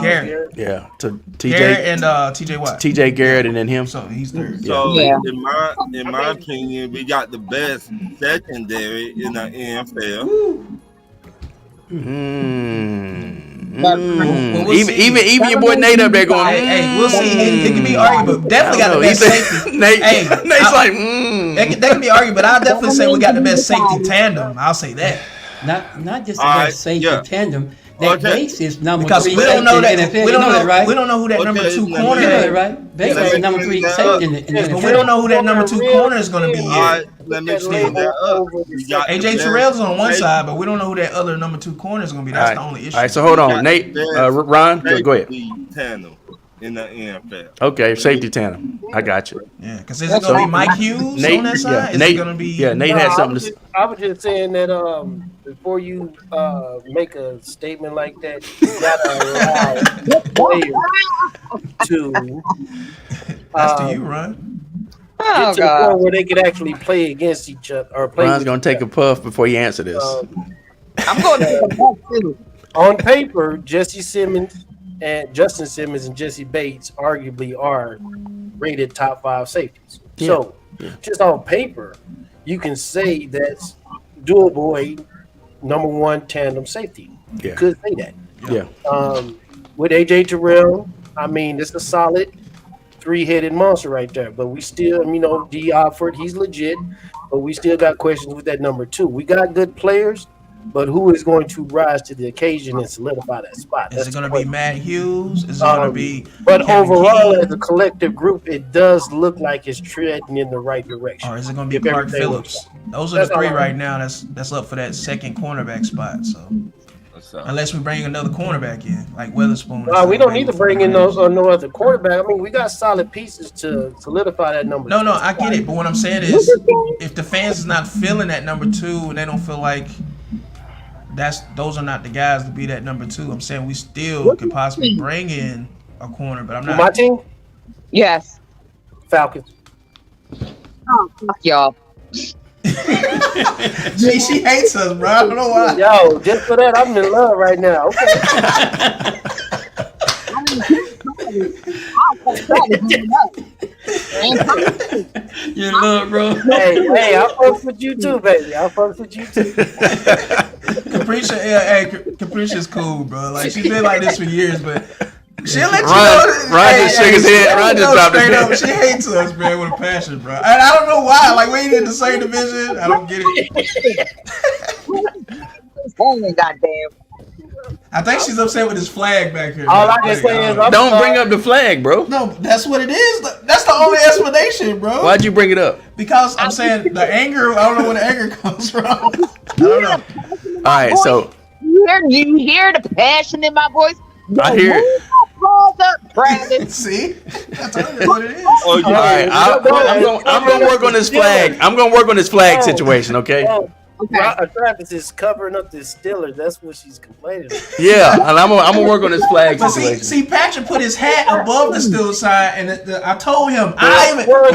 Garrett. Yeah. To Garrett TJ, and TJ Watt. TJ Garrett, and then him. So he's third. So Yeah. in my opinion, we got the best secondary in the NFL. Well, we'll Even see. your boy Nate up there going. Hey, we'll see. It can be argued, but definitely got the best safety. Nate, Hey, Nate's I- like, That can be argued, but I'll definitely say we got the best safety tandem. I'll say that. Not just the All right, best safety yeah. tandem. That Okay. Bates is number Because 3 we don't safety know in that. the NFL. We You don't know that, know. right? We don't know who that number Okay, 2 let me- corner You know that, is. right? Bates Let is me number clean 3 that safety up. in the But we NFL. don't know who that number 2 corner is going to be All yet. right, let me clean that up. We got the AJ best Terrell's on one safety. side, but we don't know who that other number 2 corner is going to be. That's the only issue. all right, so hold We on, got Nate, the best Ron, go ahead. safety tandem in the NFL. Okay, safety tandem. I got you. Yeah, because is it going to be Mike Hughes Nate, on that side? yeah, Is Nate, it going to be? yeah, Nate No, had something to say. I was just saying that before you make a statement like that, you gotta allow players to That's to you, Ron. Oh get to the God. point where they could actually play against each other or play. Ron's with gonna each take a puff before you answer this. other. I'm going to take a back too. On paper, Justin Simmons and Jesse Bates arguably are rated top 5 safeties. So, just on paper, you can say that's doable a number 1 tandem safety. You Yeah. could say that. Yeah. With AJ Terrell, I mean, it's a solid three-headed monster right there. But we still, D. Alford, he's legit, but we still got questions with that number 2. We got good players, but who is going to rise to the occasion and solidify that spot? Is it going to be Matt Hughes? Is it going to be But Kevin overall, King? as a collective group, it does look like it's treading in the right direction. Or is it going to be If Clark everything Phillips? works out. Those are That's the 3 all right now. That's up for that second cornerback spot. So What's up? unless we bring another cornerback in, like Weatherspoon. We don't need to bring in no other quarterback. I mean, we got solid pieces to solidify that number. No, I get it. But what I'm saying is, if the fans is not feeling that number 2, and they don't feel like those are not the guys to be that number 2, I'm saying we still could possibly bring in a corner. But I'm not. My team, Yes. Falcons. Oh, fuck y'all. She hates us, bro. I don't know why. Yo, just for that, I'm in love right now. Okay. You love, bro. Hey, I fucks with you too, baby. I fucks with you too. Capricia's cool, bro. Like she's been like this for years, but she'll let you Ron- know. Ron just shook his head. Ron just dropped his straight head. up. She hates us, man, with a passion, bro. And I don't know why. Like we ain't in the same division. I don't get it. Goddamn. I think she's upset with his flag back here. All man. I can say is, I'm Don't sorry. bring up the flag, bro. No, that's what it is. That's the only explanation, bro. Why'd you bring it up? Because I'm saying the anger. I don't know where the anger comes from. I don't know. All right, so You hear the passion in my voice? I hear it. Balls up, Brandon. See, that's what it is. Oh, All right, I'm gonna work on this flag. I'm gonna work on this flag situation, okay? Travis is covering up this Steelers. That's what she's complaining about. Yeah, and I'm gonna work on this flag But situation. see, Patrick put his hat above the Steelers sign, and I told him, Word,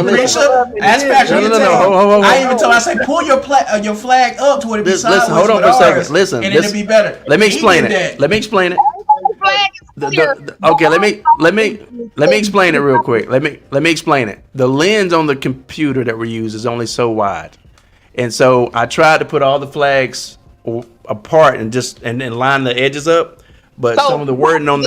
ask Patrick. No. I even told him, I said, pull your flag up to where it be sideways. Listen, hold on with for a ours, second. Listen, and it'll be better. Let me He explain did it. that. Let me explain it. Flag is here. Okay, let me explain it real quick. Let me explain it. The lens on the computer that we use is only so wide, and so I tried to put all the flags apart and line the edges up, but some of the wording on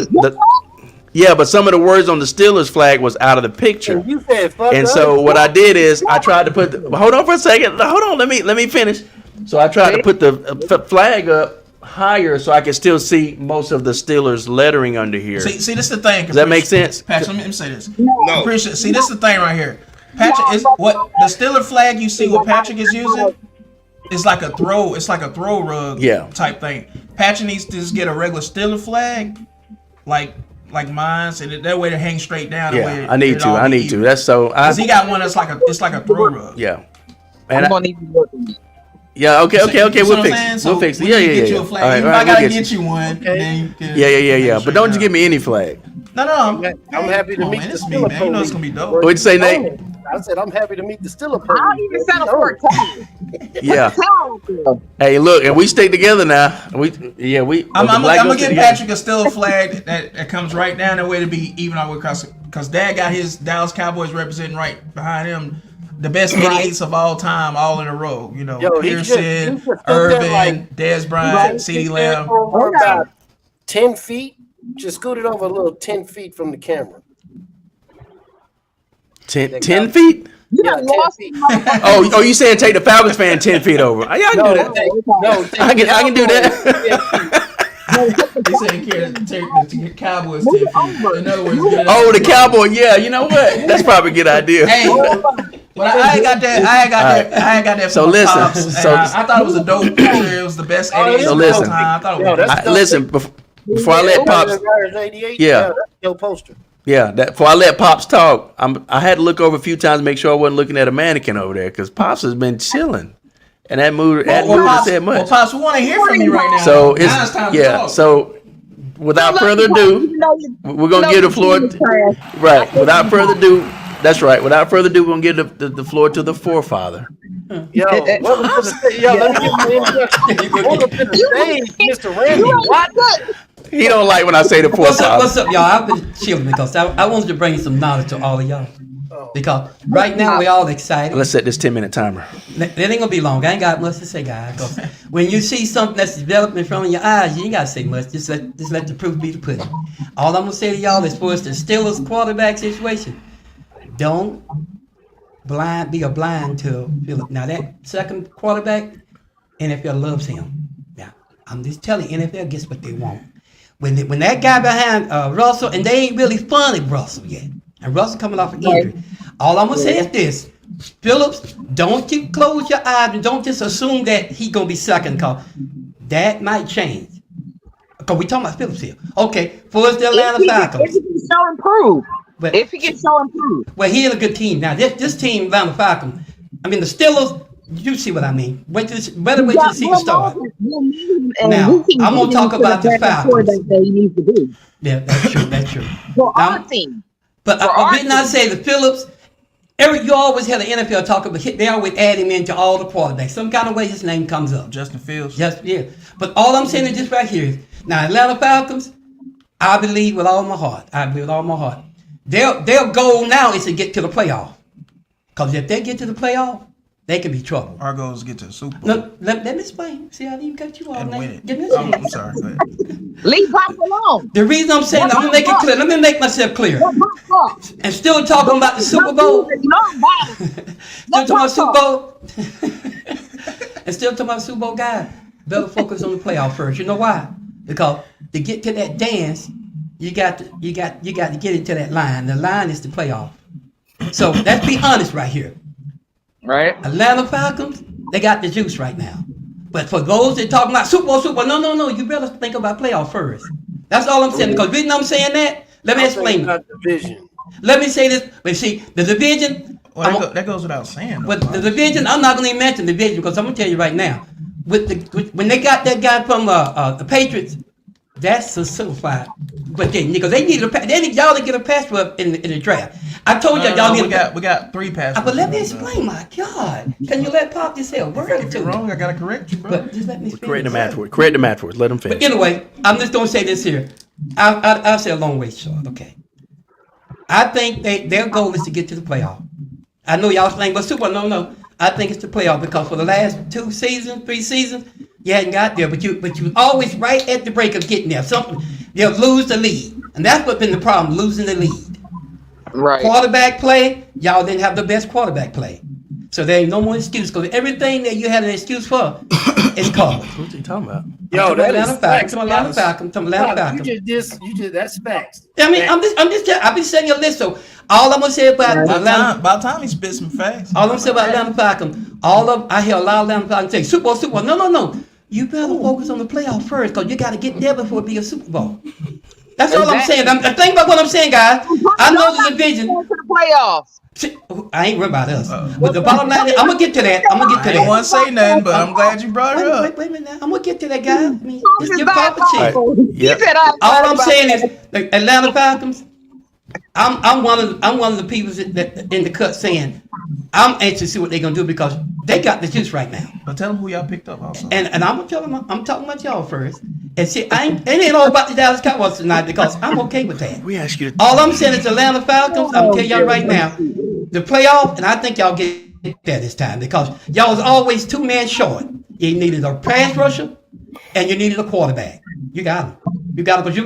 but some of the words on the Steelers flag was out of the picture. And you said fuck And us. so what I did is I tried to put. Hold on for a second. Hold on. Let me finish. So I tried to put the flag up higher so I could still see most of the Steelers lettering under here. See, this is the thing. Does that make sense? Patrick, let me say this. No. See, this is the thing right here. Patrick is what the Steeler flag you see what Patrick is using. It's like a throw. It's like a throw rug type thing. Patrick needs to just get a regular Steeler flag, like mine, so that way it hangs straight down. Yeah, I need to. That's so. Cause he got one that's like a throw rug. Yeah. I'm gonna need to work on it. Yeah. Okay. You see We'll what I'm fix saying? it. So We'll fix it. we Yeah. need to get you Yeah. a flag. All right, Even all if I right, gotta we'll get you one. Then you can Yeah. make But sure don't you just give me any flag. No. I'm happy to meet the It's me, Steelers. man. You know it's gonna be dope. What'd you say, Nate? I said I'm happy to meet the Steelers. I don't even settle for a towel. Yeah. Towel, girl. Hey, look, and we stick together now. We. I'm the black gonna girls get stick Patrick a still flag that comes right down the way to be even all the way across. Because Dad got his Dallas Cowboys representing right behind him. The best 88s of all time, all in a row. You know, Yo, he Pearson, just stood there Irvin, like- Dez Bryant, Right. CeeDee Lamb. Over about 10 feet. Just scooted over a little 10 feet from the camera. 10 feet? You Yeah, done 10 lost feet. Oh, you saying take the Falcons fan 10 feet over? Yeah, I can do that. I can do that. He said he carried the Cowboys 10 feet. In other words, get it Oh, out. the Cowboy. Yeah, you know what? That's probably a good idea. Hey, but I ain't got that. I ain't got that. So from my listen, pops, and so- I thought it was a dope picture. It was the best 88s So of listen. all time. I thought it Yo, was that's- Listen, before I let Pops, 88? Yeah. That's your poster. before I let Pops talk, I had to look over a few times to make sure I wasn't looking at a mannequin over there because Pops has been chilling, and that moved Pops, said much. Pops, we want to hear from you right now. So Now it's time to talk. So without further ado, we're gonna give the floor. Right. Without further ado, that's right. Without further ado, we're gonna give the floor to the forefather. Yo, welcome to the stage. Yo, let me get my introduction. Welcome to the stage, Mr. Randy Watt. He don't like when I say the forefather. What's up, y'all? I've been chilling because I wanted to bring some knowledge to all of y'all. Because right now we're all excited. Let's set this 10-minute timer. That ain't gonna be long. I ain't got much to say, guys. 'Cause when you see something that's developing in front of your eyes, you ain't gotta say much. Just let the proof be the pudding. All I'm gonna say to y'all is for us the Steelers quarterback situation. Don't be a blind to Philip. Now that second quarterback, NFL loves him. Now I'm just telling you, NFL gets what they want. When that guy behind Russell, and they ain't really fun with Russell yet, and Russell coming off an injury. All I'm gonna say is this: Phillips, don't you close your eyes and don't just assume that he gonna be second, cause that might change. Because we talking about Phillips here. Okay, for us, the Atlanta Falcons. If he can so improve. But If he can so improve. well, he is a good team. Now this team, Atlanta Falcons. I mean the Steelers. You see what I mean? Wait till the season start. Now I'm gonna talk about the Falcons. That he needs to do. Yeah, that's true. That's true. For Now, our team. But I did not say the Phillips. You always had an NFL talk about. They always add him into all the quarterbacks. Some kind of way his name comes up. Justin Fields. Just yeah. But all I'm saying is this right here. Now Atlanta Falcons, I believe with all my heart. Their goal now is to get to the playoff. Because if they get to the playoff, they could be trouble. Our goal is to get to the Super Bowl Look, let me explain. See how you got you all and now. win it. Give me a I'm chance. sorry. Go ahead. Leave Pop alone. The reason I'm saying that, I'm gonna make it clear. Let me make myself clear. And still talking about the Super Bowl. Still talking about Super Bowl. And still talking about Super Bowl guys. Better focus on the playoff first. You know why? Because to get to that dance, you got to get into that line. The line is the playoff. So let's be honest right here. Right. Atlanta Falcons, they got the juice right now. But for those that talking about Super Bowl, no, you better think about playoff first. That's all I'm saying. Because the reason I'm saying that, let me explain. Division. Let me say this. But see, the division. Well, that goes without saying. Though, But the division, I'm not going to even mention the division because I'm going to tell you right now. When they got that guy from the Patriots, that's a simplified. But because they needed y'all to get a pass rush in the draft. I told y'all need. We got 3 passes. But let me explain. My God, can you let Pop just say a word or If you're two? wrong, I gotta correct you, bro. But just let me finish. Create the match for it. Create the match for it. Let them finish. But anyway, I'm just gonna say this here. I'll say a long way short. Okay. I think their goal is to get to the playoff. I know y'all saying, but Super Bowl, no. I think it's the playoff because for the last 3 seasons, you hadn't got there. But you always right at the break of getting there. They'll lose the lead, and that's what's been the problem: losing the lead. Right. Quarterback play, y'all didn't have the best quarterback play. So there ain't no more excuse because everything that you had an excuse for is covered. What are you talking about? Yo, that is facts. Atlanta Falcons. You just that's facts. I mean, I've been saying your list. So all I'm gonna say about Atlanta, By the time he spit some facts. all I'm saying about Atlanta Falcons, I hear a lot of Atlanta Falcons say Super Bowl. No. You better focus on the playoff first because you got to get there before it be a Super Bowl. That's all I'm saying. Think about what I'm saying, guys. I know the division. To the playoffs. I ain't worried about us. But the bottom line is, I'm gonna get to that. I didn't want to say nothing, but I'm glad you brought it up. Wait a minute now. I'm gonna get to that, guy. I mean, it's your property. Yep. All I'm saying is, the Atlanta Falcons. I'm one of the people that in the cut saying I'm anxious to see what they're gonna do because they got the juice right now. But tell them who y'all picked up also. And I'm gonna tell them I'm talking about y'all first. And see, it ain't all about the Dallas Cowboys tonight because I'm okay with that. We ask you to. All I'm saying is Atlanta Falcons. I'm telling y'all right now, the playoff, and I think y'all get there this time because y'all was always 2 men short. You needed a pass rusher and you needed a quarterback. You got him. Because you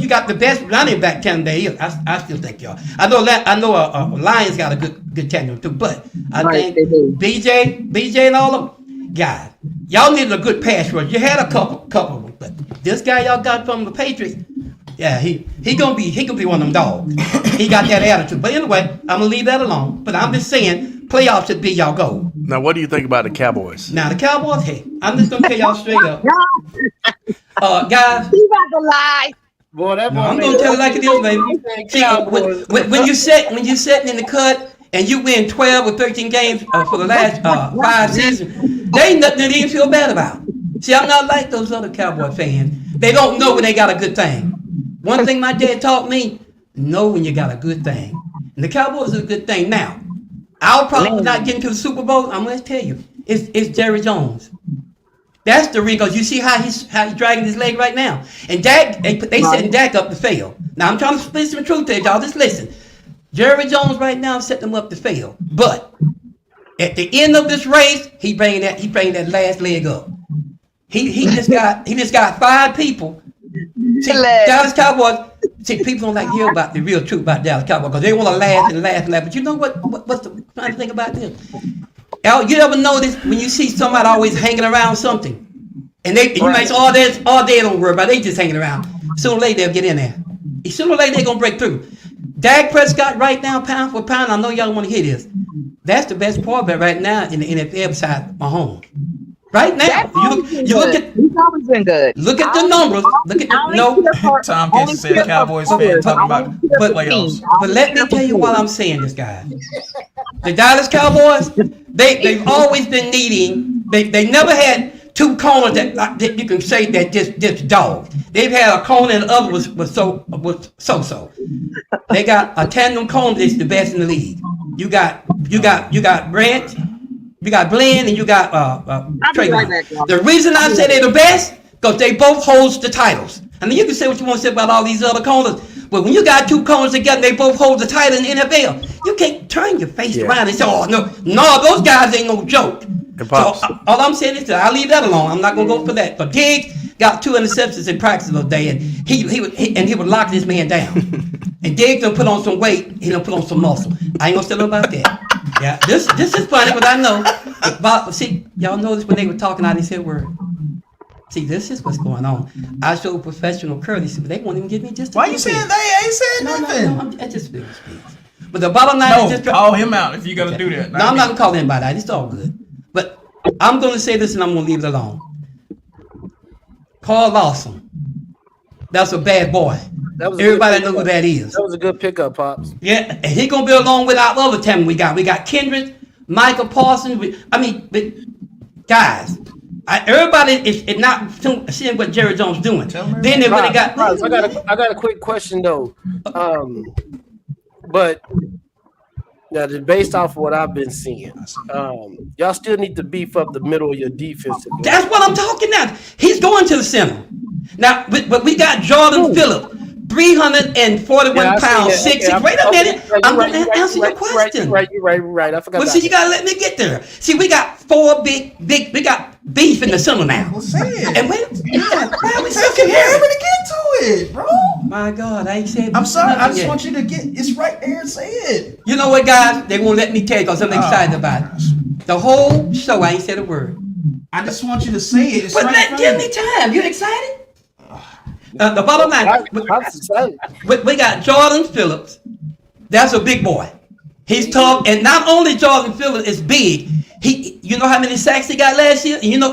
got the best running back tandem there is. I still think y'all. I know Lions got a good tandem too, but I think BJ and all of them, God, y'all needed a good pass rush. You had a couple of them, but this guy y'all got from the Patriots, yeah, he gonna be one of them dogs. He got that attitude. But anyway, I'm gonna leave that alone. But I'm just saying, playoffs should be y'all goal. Now, what do you think about the Cowboys? Now the Cowboys, hey, I'm just gonna tell y'all straight up, guys. He's about to lie. Boy, that boy I'm gonna tell you like it is, baby. See, when you sitting in the cut and you win 12 or 13 games for the last 5 seasons, they ain't nothing that you feel bad about. See, I'm not like those other Cowboy fans. They don't know when they got a good thing. One thing my dad taught me: know when you got a good thing. And the Cowboys is a good thing. Now, I'll probably not get into the Super Bowl. I'm gonna tell you, it's Jerry Jones. That's the reason, because you see how he's dragging his leg right now. And Dak, they setting Dak up to fail. Now I'm trying to split some truth to y'all. Just listen. Jerry Jones right now setting them up to fail. But at the end of this race, he bringing that last leg up. He just got 5 people. See, Dallas Cowboys. See, people don't like to hear about the real truth about Dallas Cowboys because they want to laugh and laugh and laugh. But you know what's the funny thing about this? You ever notice when you see somebody always hanging around something, and you might say, all day don't worry about it, they just hanging around. Sooner or later they'll get in there. Sooner or later they're gonna break through. Dak Prescott right now, pound for pound, I know y'all want to hear this. That's the best quarterback right now in the NFL besides Mahomes. Right now, you look at. He's always been good. Look at the numbers. Look at Tom Casey said Cowboys fan talking about the playoffs. But let me tell you why I'm saying this, guys. The Dallas Cowboys, they've always been needing. They never had two corners that you can say that just dogs. They've had a corner and the other was so. They got a tandem corner that's the best in the league. You got Brent. You got Glenn and you got Trayvon. The reason I say they're the best, because they both hold the titles. I mean, you can say what you want to say about all these other corners, but when you got two corners together, they both hold the title in the NFL. You can't turn your face around and say, "Oh no, those guys ain't no joke." So all I'm saying is that I'll leave that alone. I'm not gonna go for that. But Diggs got 2 interceptions in practice the other day, and he would lock this man down. And Diggs done put on some weight. He done put on some muscle. I ain't gonna say nothing about that. Yeah, this is funny, but I know. See, y'all notice when they were talking, I didn't say a word. See, this is what's going on. I showed professional courtesy, but they won't even give me just. Why you saying they ain't saying nothing? No, I just feel speech. But the bottom line is just call him out if you're gonna do that. No, I'm not gonna call anybody out. It's all good. But I'm gonna say this, and I'm gonna leave it alone. Carl Lawson, that's a bad boy. Everybody knows who that is. That was a good pickup, Pops. Yeah, and he gonna be along with our other talent we got. We got Kendrick, Michael Parsons. Guys, everybody is not seeing what Jerry Jones doing. Then they really got. I got a quick question though, but now based off of what I've been seeing, y'all still need to beef up the middle of your defense. That's what I'm talking now. He's going to the center now, but we got Jordan Phillips. 341 pounds, 6'6". Wait a minute. I'm going to answer your question. You're right. I forgot. Well, see, you got to let me get there. See, we got 4 big, we got beef in the center now. Well, say it. And wait, we Taking forever to get to it, bro. My God, I ain't saying. I'm sorry. I just want you to get. It's right there and say it. You know what, guys? They won't let me tell you because I'm excited about it. The whole show, I ain't said a word. I just want you to say it. It's but right give me time. You excited? The bottom line, we got Jordan Phillips. That's a big boy. He's tough, and not only Jordan Phillips is big. You know how many sacks he got last year? And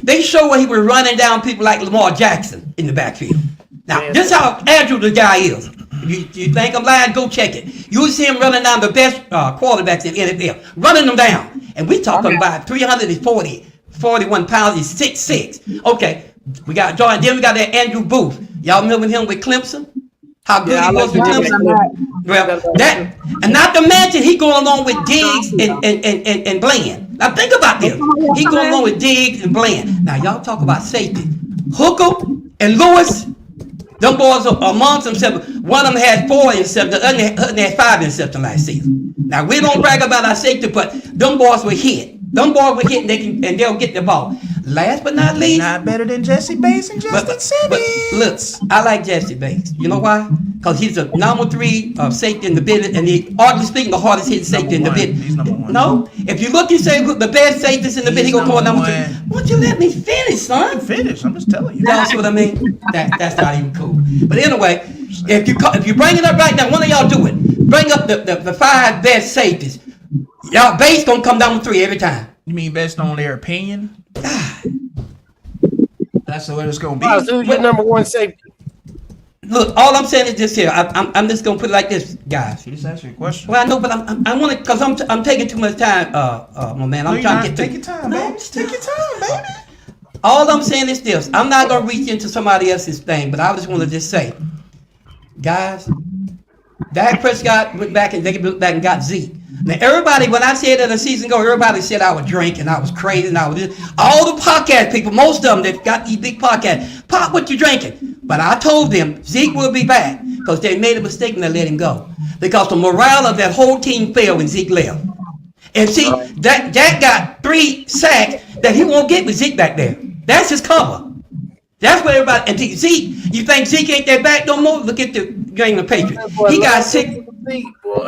they show where he was running down people like Lamar Jackson in the backfield. Now, this is how agile the guy is. You think I'm lying? Go check it. You see him running down the best quarterbacks in the NFL, running them down. And we talking about 41 pounds. He's 6'6". Okay. We got Jordan. Then we got that Andrew Booth. Y'all remember him with Clemson? How good he was with Clemson? Well, that, and not to mention he going along with Diggs and Bland. Now think about this. He going along with Diggs and Bland. Now y'all talk about safety. Hooker and Lewis, them boys are amongst themselves. One of them had 4 interceptions. The other had 5 interceptions last season. Now we don't brag about our safety, but them boys were hit. Them boys were hit and they'll get the ball. Last but not least, not better than Jesse Bates and Justin Simmons. But look, I like Jesse Bates. You know why? Because he's a number 3 safety in the business, and he, arguably speaking, the hardest hitting safety in the business. He's number 1. No, if you look and say the best safeties in the business, he gonna call number 3. Why don't you let me finish, son? Finish. I'm just telling you. Y'all see what I mean? That's not even cool. But anyway, if you bring it up right now, one of y'all do it. Bring up the 5 best safeties. Y'all Bates gonna come number 3 every time. You mean based on their opinion? That's the way it's gonna be. Who's your number 1 safety? Look, all I'm saying is this here. I'm just gonna put it like this, guys. You just asked me a question. Well, I know, but I want to, because I'm taking too much time, my man. I'm trying to get take your time, baby. Take your time, baby. All I'm saying is this. I'm not gonna reach into somebody else's thing, but I just want to just say, guys, Dak Prescott went back and got Zeke. Now, everybody, when I said that a season ago, everybody said I was drinking, I was crazy, and I was this. All the podcast people, most of them that got these big podcasts, Pop, what you drinking? But I told them Zeke will be back because they made a mistake when they let him go. Because the morale of that whole team fell when Zeke left. And see, Dak got 3 sacks that he won't get with Zeke back there. That's his cover. That's what everybody. And Zeke, you think Zeke ain't that back no more? Look at the game of Patriots. He got 6.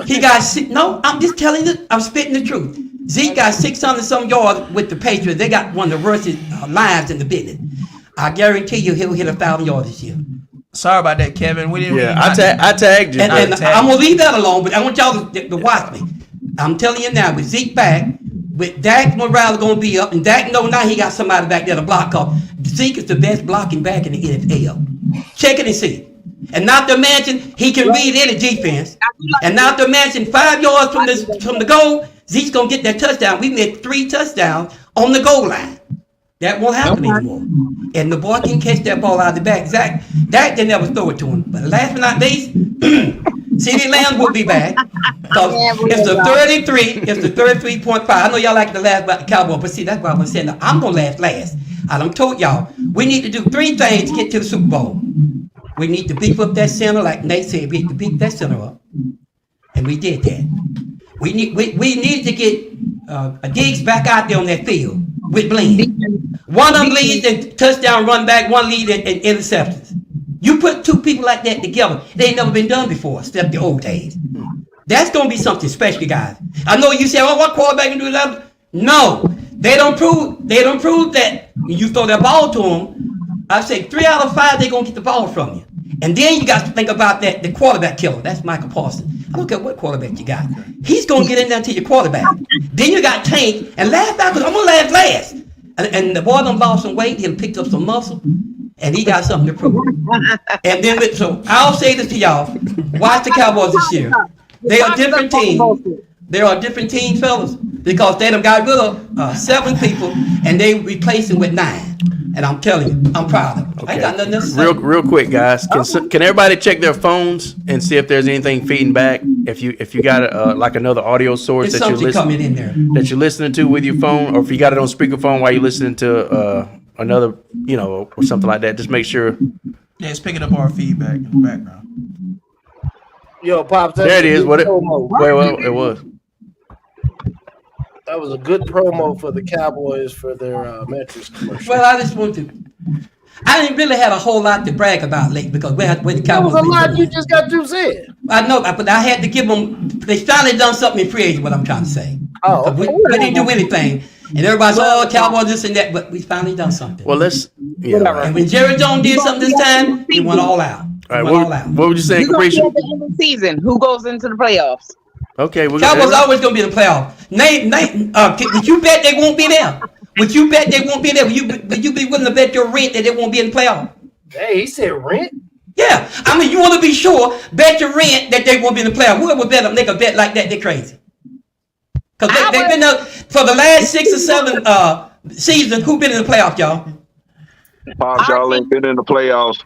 He got 6. No, I'm just telling you. I'm spitting the truth. Zeke got 600 some yards with the Patriots. They got one of the worst lines in the business. I guarantee you, he'll hit 1,000 yards this year. Sorry about that, Kevin. We didn't. Yeah, I tagged you. And I'm gonna leave that alone, but I want y'all to watch me. I'm telling you now, with Zeke back, with Dak morale gonna be up, and Dak know now he got somebody back there to block off. Zeke is the best blocking back in the NFL. Check it and see. And not to mention he can read any defense. And not to mention 5 yards from the goal, Zeke's gonna get that touchdown. We made 3 touchdowns on the goal line. That won't happen anymore. And the boy can catch that ball out of the back. Dak didn't ever throw it to him. But last but not least, CeeDee Lamb will be back. Because it's the 33, it's the 33.5. I know y'all like to laugh about the Cowboys, but see, that's why I'm saying I'm going to laugh last. I done told y'all, we need to do 3 things to get to the Super Bowl. We need to beef up that center, like Nate said, we need to beef that center up. And we did that. We need to get Diggs back out there on that field with Bling. One of them leads in touchdown run back, one lead in interceptions. You put 2 people like that together, they ain't never been done before, except the old days. That's going to be something special, guys. I know you say, oh, what quarterback can do that? No, they don't prove that when you throw that ball to them, I say 3 out of 5, they're going to get the ball from you. And then you got to think about that, the quarterback killer. That's Michael Parsons. I don't care what quarterback you got. He's going to get in there to your quarterback. Then you got Tank, and laugh out, because I'm going to laugh last. And the boy done lost some weight, he picked up some muscle, and he got something to prove. And then, so I'll say this to y'all. Watch the Cowboys this year. They are different teams. There are different teams, fellas, because they done got rid of 7 people, and they replaced them with 9. And I'm telling you, I'm proud of them. Okay. I ain't got nothing else to say. Real quick, guys. Can everybody check their phones and see if there's anything feeding back? If you got like another audio source There's that you're something coming in listening there. that you're listening to with your phone, or if you got it on speakerphone while you're listening to another, or something like that, just make sure. Yeah, it's picking up our feedback in the background. Yo, Pops. There it is. Well, it was. That was a good promo for the Cowboys for their mattress commercial. Well, I just want to. I didn't really have a whole lot to brag about lately because where the That Cowboys was a been lot doing. you just got to say. I know, but I had to give them. They finally done something in free agent. What I'm trying to say. Oh, 'Cause okay. we didn't do anything, and everybody said, "Oh, Cowboys this and that," but we finally done something. Well, let's. Yeah. All And when Jerry Jones did something this time, he went all out. right. Went all out. What would you say, You're gonna be Capricia? at the end of the season. Who goes into the playoffs? Okay, we're Cowboys always gonna be in the playoffs. Would you bet they won't be there? Would you bet they won't be there? Would you be willing to bet your rent that they won't be in the playoffs? Hey, he said rent. Yeah, I mean, you want to be sure, bet your rent that they won't be in the playoffs. Whoever make a bet like that, they're crazy. Because they've been there for the last 6 or 7 seasons. Who been in the playoffs, y'all? Pops, y'all ain't been in the playoffs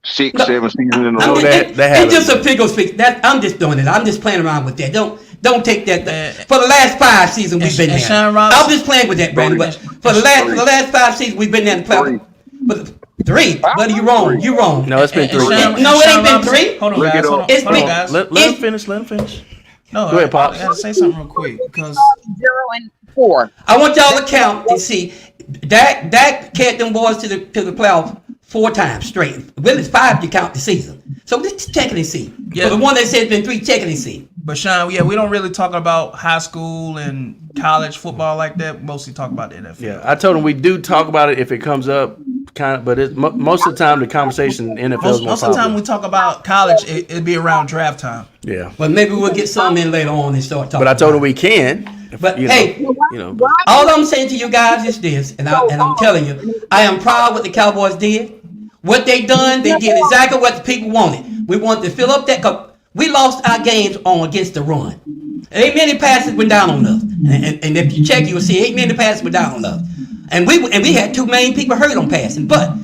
6, 7 seasons in a I row. mean, that it's just a pickle speak. I'm just doing it. I'm just playing around with that. Don't take that. For the last 5 seasons we've been there. Sean Robinson- I'm just playing with that, Brandon. But for the last 5 seasons we've been there in the playoffs. But 3, buddy, you wrong. You wrong. No, it's been 3. No, it ain't been 3. Hold on, Look guys. it Hold on, up. It's hold on, been- guys. Let him finish. Let him finish. No, Go ahead, Pops. I gotta say something real quick because 0-4. I want y'all to count and see. Dak carried them boys to the playoffs 4 times straight. Well, it's 5 if you count the season. So let's check it and see. Yeah. For the one that said it's been 3, check it and see. But Sean, yeah, we don't really talk about high school and college football like that. Mostly talk about the NFL. Yeah, I told him we do talk about it if it comes up, kind of. But most of the time, the conversation in NFL is more Most of the time popular. we talk about college, it'd be around draft time. Yeah, But maybe we'll get some in later on and start talking. but I told him about we can. if, But, you hey, know, all I'm saying to you guys is this, and I'm telling you, I am proud what the Cowboys did. What they done, they did exactly what the people wanted. We wanted to fill up that cup. We lost our games on against the run. Ain't many passes went down on us. And if you check, you'll see ain't many passes went down on us. And we had 2 main people hurt on passing. But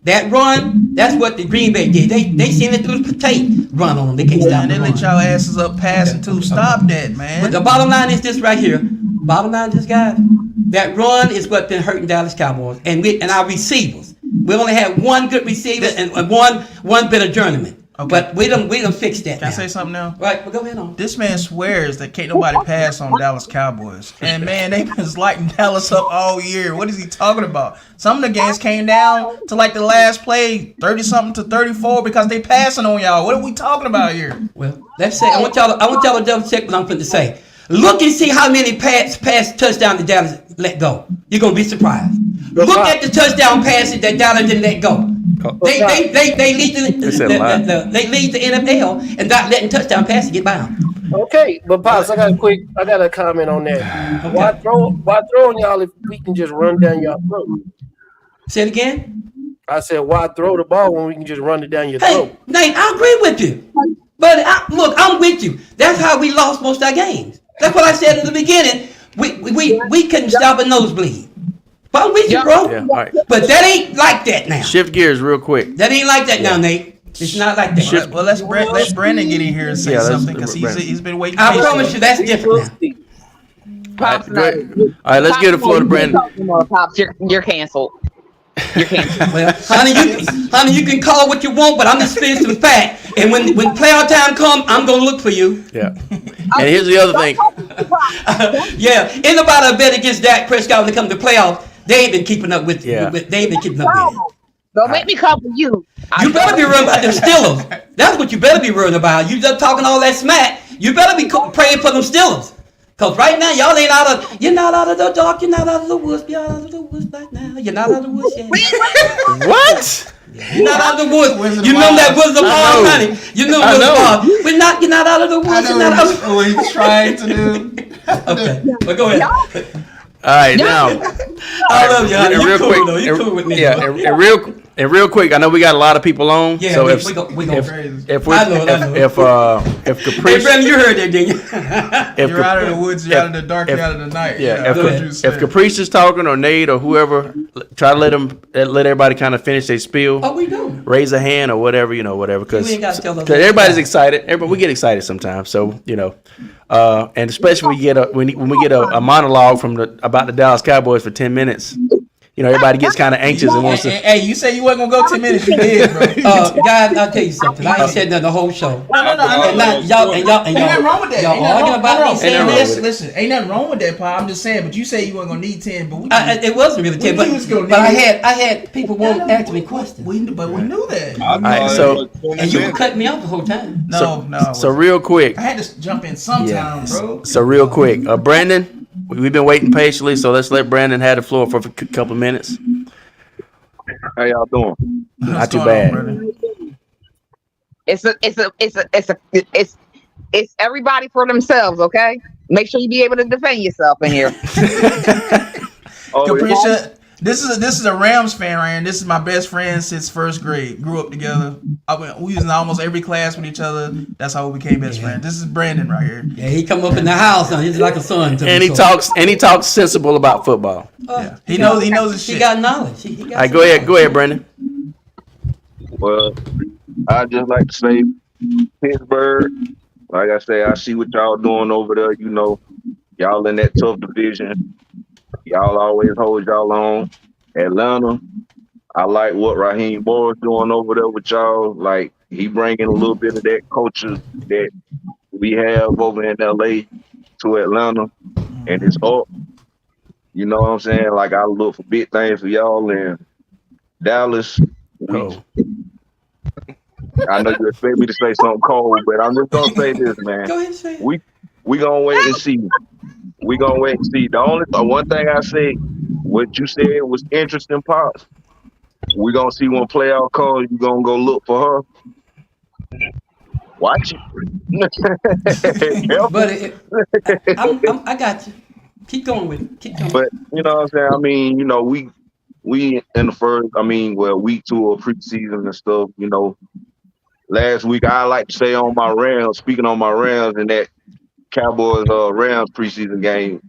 that run, that's what the Green Bay did. They seen it through the potato run on them. They can't stop And they the let run. y'all asses up passing too. Stop that, man. But the bottom line is this right here. Bottom line is this, guys. That run is what been hurting Dallas Cowboys. And our receivers. We only had 1 good receiver and one bit of journeyman. But we done fixed that. Can I now. say something now? Right, well, go ahead on. This man swears that can't nobody pass on Dallas Cowboys. And man, they've been lighting Dallas up all year. What is he talking about? Some of the games came down to like the last play, 30-something to 34, because they passing on y'all. What are we talking about here? Well, let's say I want y'all to double check what I'm going to say. Look and see how many pass touchdowns that Dallas let go. You're gonna be surprised. Look at the touchdown passes that Dallas didn't let go. They lead the NFL and not letting touchdown passes get by them. Okay, but Pops, I got a comment on that. Okay. Why throw on y'all if we can just run down your throat? Say it again. I said, why throw the ball when we can just run it down your Hey, throat? Nate, I agree with you. But look, I'm with you. That's how we lost most of our games. That's what I said in the beginning. We couldn't stop a nosebleed. But I'm with you, bro. Yeah, all right. But that ain't like that now. Shift gears real quick. That ain't like that now, Nate. It's not like that. Well, let's Brandon get in here and say Yeah, something because he's been waiting. I promise you that's different now. Pops, All right, let's give the floor to Brandon. Pops, you're canceled. You're canceled. Well, honey, you can call what you want, but I'm just spitting some fact. And when playoff time come, I'm gonna look for you. Yeah. And here's the other thing. Yeah, ain't nobody bet against Dak Prescott when it comes to playoffs. They ain't been keeping up with. Yeah. They ain't been keeping up with it. Don't make me cover you. You better be worrying about them Steelers. That's what you better be worrying about. You just talking all that smack. You better be praying for them Steelers. Cause right now y'all ain't you're not out of the dark, you're not out of the woods, you're out of the woods right now. You're not out of the woods yet. What? You're not out of the woods. You know that Wizard of Oz, honey. You know Wizard of Oz. You're not out of the woods. You're not out of the what he's trying to do. Okay, but go ahead. All right, now. I love you, honey. And You real cool quick, though. You cool with me. Yeah, bro. and real quick. I know we got a lot of people on. Yeah, so we if go crazy. if we I know. if Hey, Caprice Brandon, you heard that, didn't you? if You're out of the woods, you're out of the dark, if- you're out of the night. yeah, Go ahead. if Caprice is talking or Nate or whoever, try to let everybody kind of finish their spiel. Oh, we do. Raise a hand or whatever, whatever, because You ain't gotta tell us everybody's that. excited. Everybody, we get excited sometimes, so and especially when we get a monologue from about the Dallas Cowboys for 10 minutes, everybody gets kind of anxious and wants to. Hey, you say you wasn't gonna go 10 minutes. You did, bro. Guys, I'll tell you something. I ain't said nothing the whole show. No. And not, y'all, Ain't nothing wrong with that. Y'all Ain't nothing arguing wrong- about no, me no. saying Ain't nothing this. wrong with Listen, ain't nothing wrong with that, Pa. I'm just saying, but you say you weren't gonna need 10, but we It wasn't really 10, We knew it was gonna but I need had people want to ask me questions. we knew that. I right, thought so- it was 20 And you were minutes. cutting me off the whole time. No. So real quick, I had to jump in sometime, bro. So real quick, Brandon, we've been waiting patiently, so let's let Brandon have the floor for a couple of minutes. How y'all doing? Not What's too going bad. on, brother? It's everybody for themselves, okay? Make sure you be able to defend yourself in here. Oh, Capricia, this is a Rams fan right here. This is my best friend since first grade. Grew up together. We was in almost every class with each other. That's how we became best friends. This is Brandon right here. Yeah, he come up in the house, huh? He's like a son to me. And he so- talks sensible about football. Yeah. He knows his He shit. got knowledge. He got All right, go ahead, Brandon. well, I just like to say Pittsburgh. Like I say, I see what y'all doing over there. Y'all in that tough division. Y'all always hold y'all on. Atlanta, I like what Raheem Moore's doing over there with y'all. Like, he bringing a little bit of that culture that we have over in LA to Atlanta, and it's up. You know what I'm saying? Like, I look for big things for y'all in Dallas. Oh. I know you expect me to say something cold, but I'm just gonna say this, man. Go ahead and say it. We gonna wait and see. We gonna wait and see. The one thing I say, what you said was interesting, Pops. We gonna see when playoff comes. You gonna go look for her. Watch it. But I got you. Keep going with it. Keep going. But you know what I'm saying? I mean, we in the first, week 2 of preseason and stuff, last week I like to say on my Rams, speaking on my Rams in that Cowboys Rams preseason game.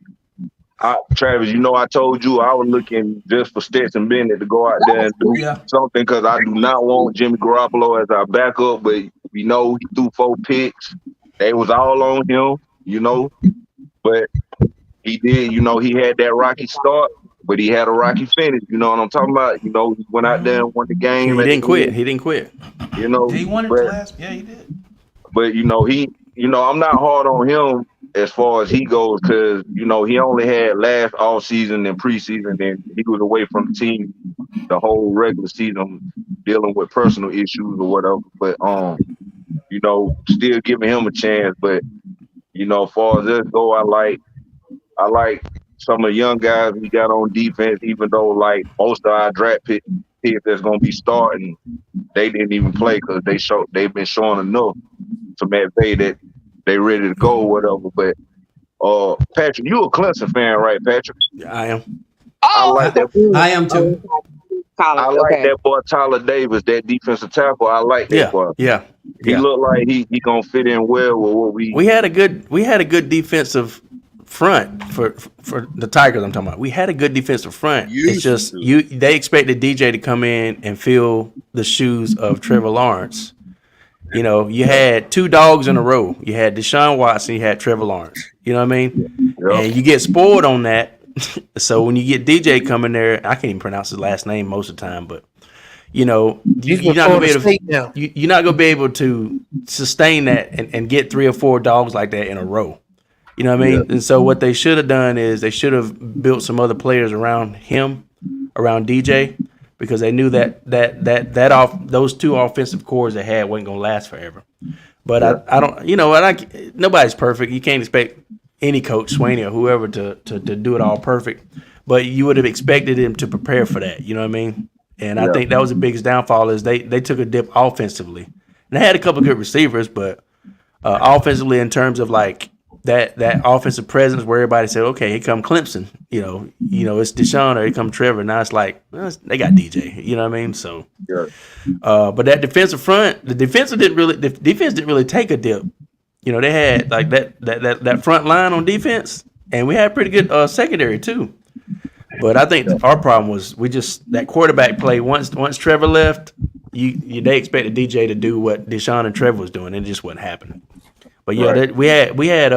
Travis, I told you I was looking just for Stetson Bennett to go out there and do something because I do not want Jimmy Garoppolo as our backup, but he threw 4 picks. They was all on him, but he did, he had that rocky start, but he had a rocky finish. You know what I'm talking about? You know, he went out there and won the game. He didn't quit. He didn't quit. You know, He won it last. Yeah, he did. but you know, I'm not hard on him as far as he goes because you know he only had last all season and preseason, and he was away from the team the whole regular season dealing with personal issues or whatever. But you know, still giving him a chance. But you know, as far as this go, I like some of the young guys we got on defense, even though like most of our draft picks that's gonna be starting, they didn't even play because they've been showing enough to McVay that they ready to go or whatever. But Patrick, you a Clemson fan, right, Patrick? Yeah, I am. I like that. I am too. I like that boy Tyler Davis, that defensive tackle. I like that boy. Yeah. He looked like he gonna fit in well with what we had a good defensive front for the Tigers. I'm talking about. We had a good defensive front. It's just they expected DJ to come in and fill the shoes of Trevor Lawrence. You know, you had two dogs in a row. You had Deshaun Watson, you had Trevor Lawrence. You know what I mean? Yep. And you get spoiled on that. So when you get DJ coming there, I can't even pronounce his last name most of the time, but you know, you're not gonna be able to sustain that and get 3 or 4 dogs like that in a row. You know what I mean? Yeah. And so what they should have done is they should have built some other players around him, around DJ, because they knew that those two offensive cores they had wasn't gonna last forever. But I don't, you know, nobody's perfect. You can't expect any coach, Swaney or whoever, to do it all perfect. But you would have expected him to prepare for that. You know what I mean? And I think that was the biggest downfall is they took a dip offensively. And they had a couple of good receivers, but offensively in terms of like that offensive presence where everybody said, okay, here come Clemson. You know, it's Deshaun or here come Trevor. Now it's like, well, they got DJ. You know what I mean? So, but that defensive front, the defense didn't really take a dip. You know, they had like that front line on defense, and we had pretty good secondary too. But I think our problem was that quarterback play. Once Trevor left, they expected DJ to do what Deshaun and Trevor was doing, and it just wasn't happening. But yeah, we had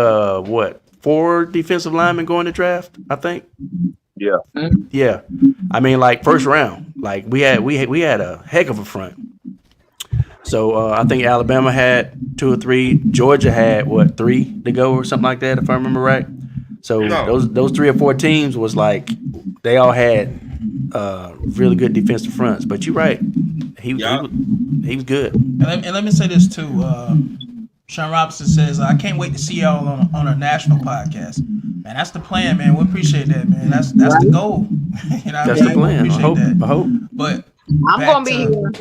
4 defensive linemen going to draft, I think. Yeah. Yeah. I mean, like first round, like we had a heck of a front. So I think Alabama had 2 or 3. Georgia had 3 to go or something like that, if I remember right. So those 3 or 4 teams was like they all had really good defensive fronts. But you're right, he was good. And let me say this too. Sean Robinson says, "I can't wait to see y'all on a national podcast." Man, that's the plan, man. We appreciate that, man. That's the goal. You know, that's the plan. I hope. But I'm gonna be here.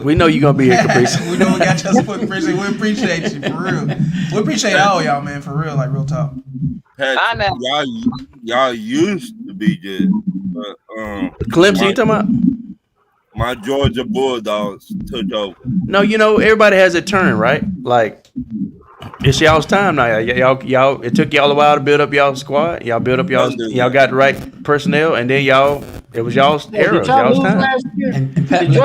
We know you're gonna be here, Caprice. We know we got your support, Caprice. We appreciate you for real. We appreciate all y'all, man, for real, like real talk. I know. Y'all used to be good, but Clemson, you talking about? My Georgia Bulldogs took over. No, you know everybody has a turn, right? Like it's y'all's time now. Y'all. It took y'all a while to build up y'all's squad. Y'all built up y'all got the right personnel, and then it was y'all's era, y'all's time.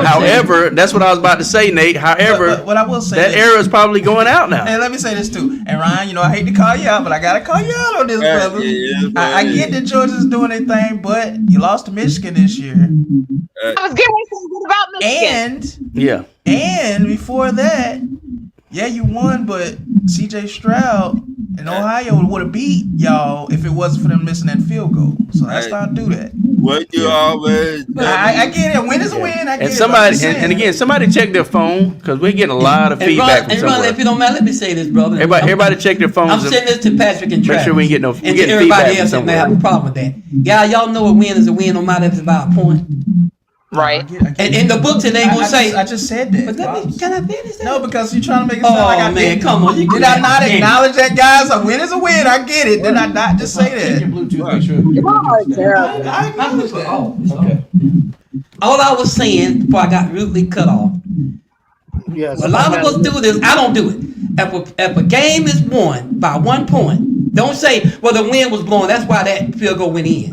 However, that's what I was about to say, Nate. However, what I will say, that era is probably going out now. And let me say this too. And Ryan, you know, I hate to call you out, but I gotta call you out on this, brother. I get that Georgia's doing their thing, but you lost to Michigan this year. I was getting something about Michigan. And before that, you won, but C.J. Stroud and Ohio would have beat y'all if it wasn't for them missing that field goal. So let's not do that. What you always do. I get it. A win is a win. I get it. And again, somebody check their phone because we're getting a lot of feedback from somewhere. If you don't mind, let me say this, brother. Everybody check their phones. I'm saying this to Patrick and Travis. Make sure we get no. And to everybody else that may have a problem with that. Y'all know a win is a win no matter if it's by a point. Right. And in the books, it ain't gonna say. I just said that. But can I finish that? No, because you're trying to make it sound like I did. Come on. Did I not acknowledge that, guys? A win is a win. I get it. Did I not just say that? Your Bluetooth, make sure. I acknowledge that. Okay. All I was saying before I got rudely cut off. Yes. A lot of us do this. I don't do it. If a game is won by 1 point, don't say, well, the wind was blowing. That's why that field goal went in.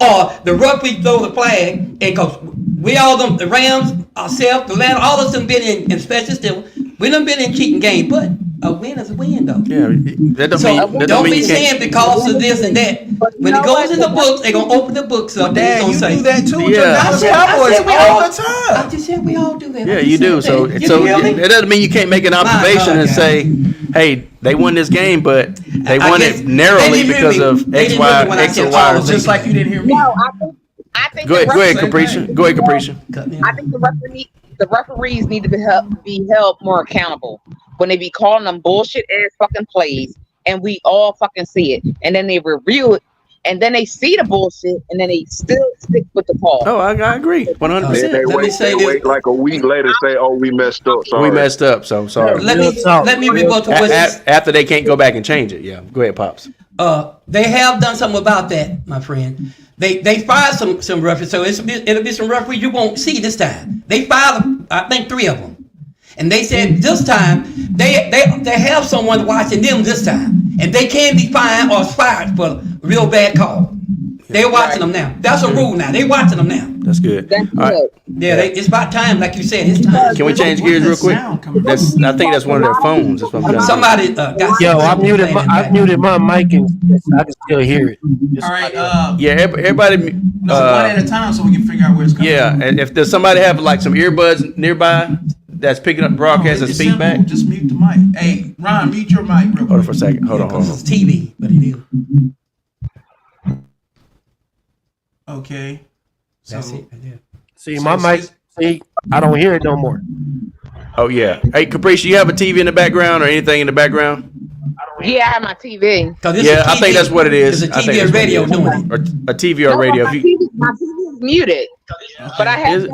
Or the referee throw the flag, and because we all the Rams, ourselves, the land, all of us have been in special still. We done been in cheating game, but A win is a win, though. Yeah, that don't So mean that don't mean be you can't. saying because of this and that. But you When it know goes what? in the books, they're gonna open the books up. Dad, and you it's gonna do say, that too with your Yeah. Dallas I Cowboys said we all all- the I time. just said we all do that. Yeah, I you just do. said So, that. You so feel me? that doesn't mean you can't make an observation God, and guys. say, "Hey, they won this game, but they I won guess it narrowly they didn't hear because me. of They X, didn't hear Y, me when I X, said or Y, or all Z." Just like you didn't hear me. No, I think Go ahead, the Capricia. Go ahead, Capricia. Cut me I off. think the referees need to be held more accountable when they be calling them bullshit ass fucking plays, and we all fucking see it, and then they review it, and then they see the bullshit, and then they still stick with the call. Oh, I agree, 100%. Then they Let me say they this. wait like a week later say, "Oh, we messed up. We Sorry." messed up, so sorry. Let Real me talk. let me rebut to what After they can't go back and change it, yeah. Go ahead, pops. they have done something about that, my friend. They fired some referees, so it'll be some referees you won't see this time. They fired, I think, 3 of them, and they said this time they have someone watching them this time, and they can be fined or fired for a real bad call. They're watching them now. That's a rule now. They're watching them now. That's good. That's All right. good. Yeah, it's about time, like you said. It's time. Can we change gears real quick? I think that's one of their phones. That's what I'm trying to say. Somebody got. Yo, I somebody muted playing my in I the muted my mic and I can still hear it. All right. Yeah, everybody. No, one at a time so we can figure out where it's coming Yeah, from. and if there's somebody have like some earbuds nearby that's picking up broadcast and It's feedback. simple. Just mute the mic. Hey, Ron, mute your mic real Hold on quick. for a second. Hold on. Because it's TV, but it is. Okay. So, That's it. Right there. See my mic. See, I don't hear it no more. Oh yeah. Hey, Caprice, you have a TV in the background or anything in the background? Yeah, I have my TV. 'Cause it's Yeah, a I think that's what it is. It's a I think TV that's and what it radio is. doing it. Or a TV or No, radio. my If you, TV is muted, but I have Is it?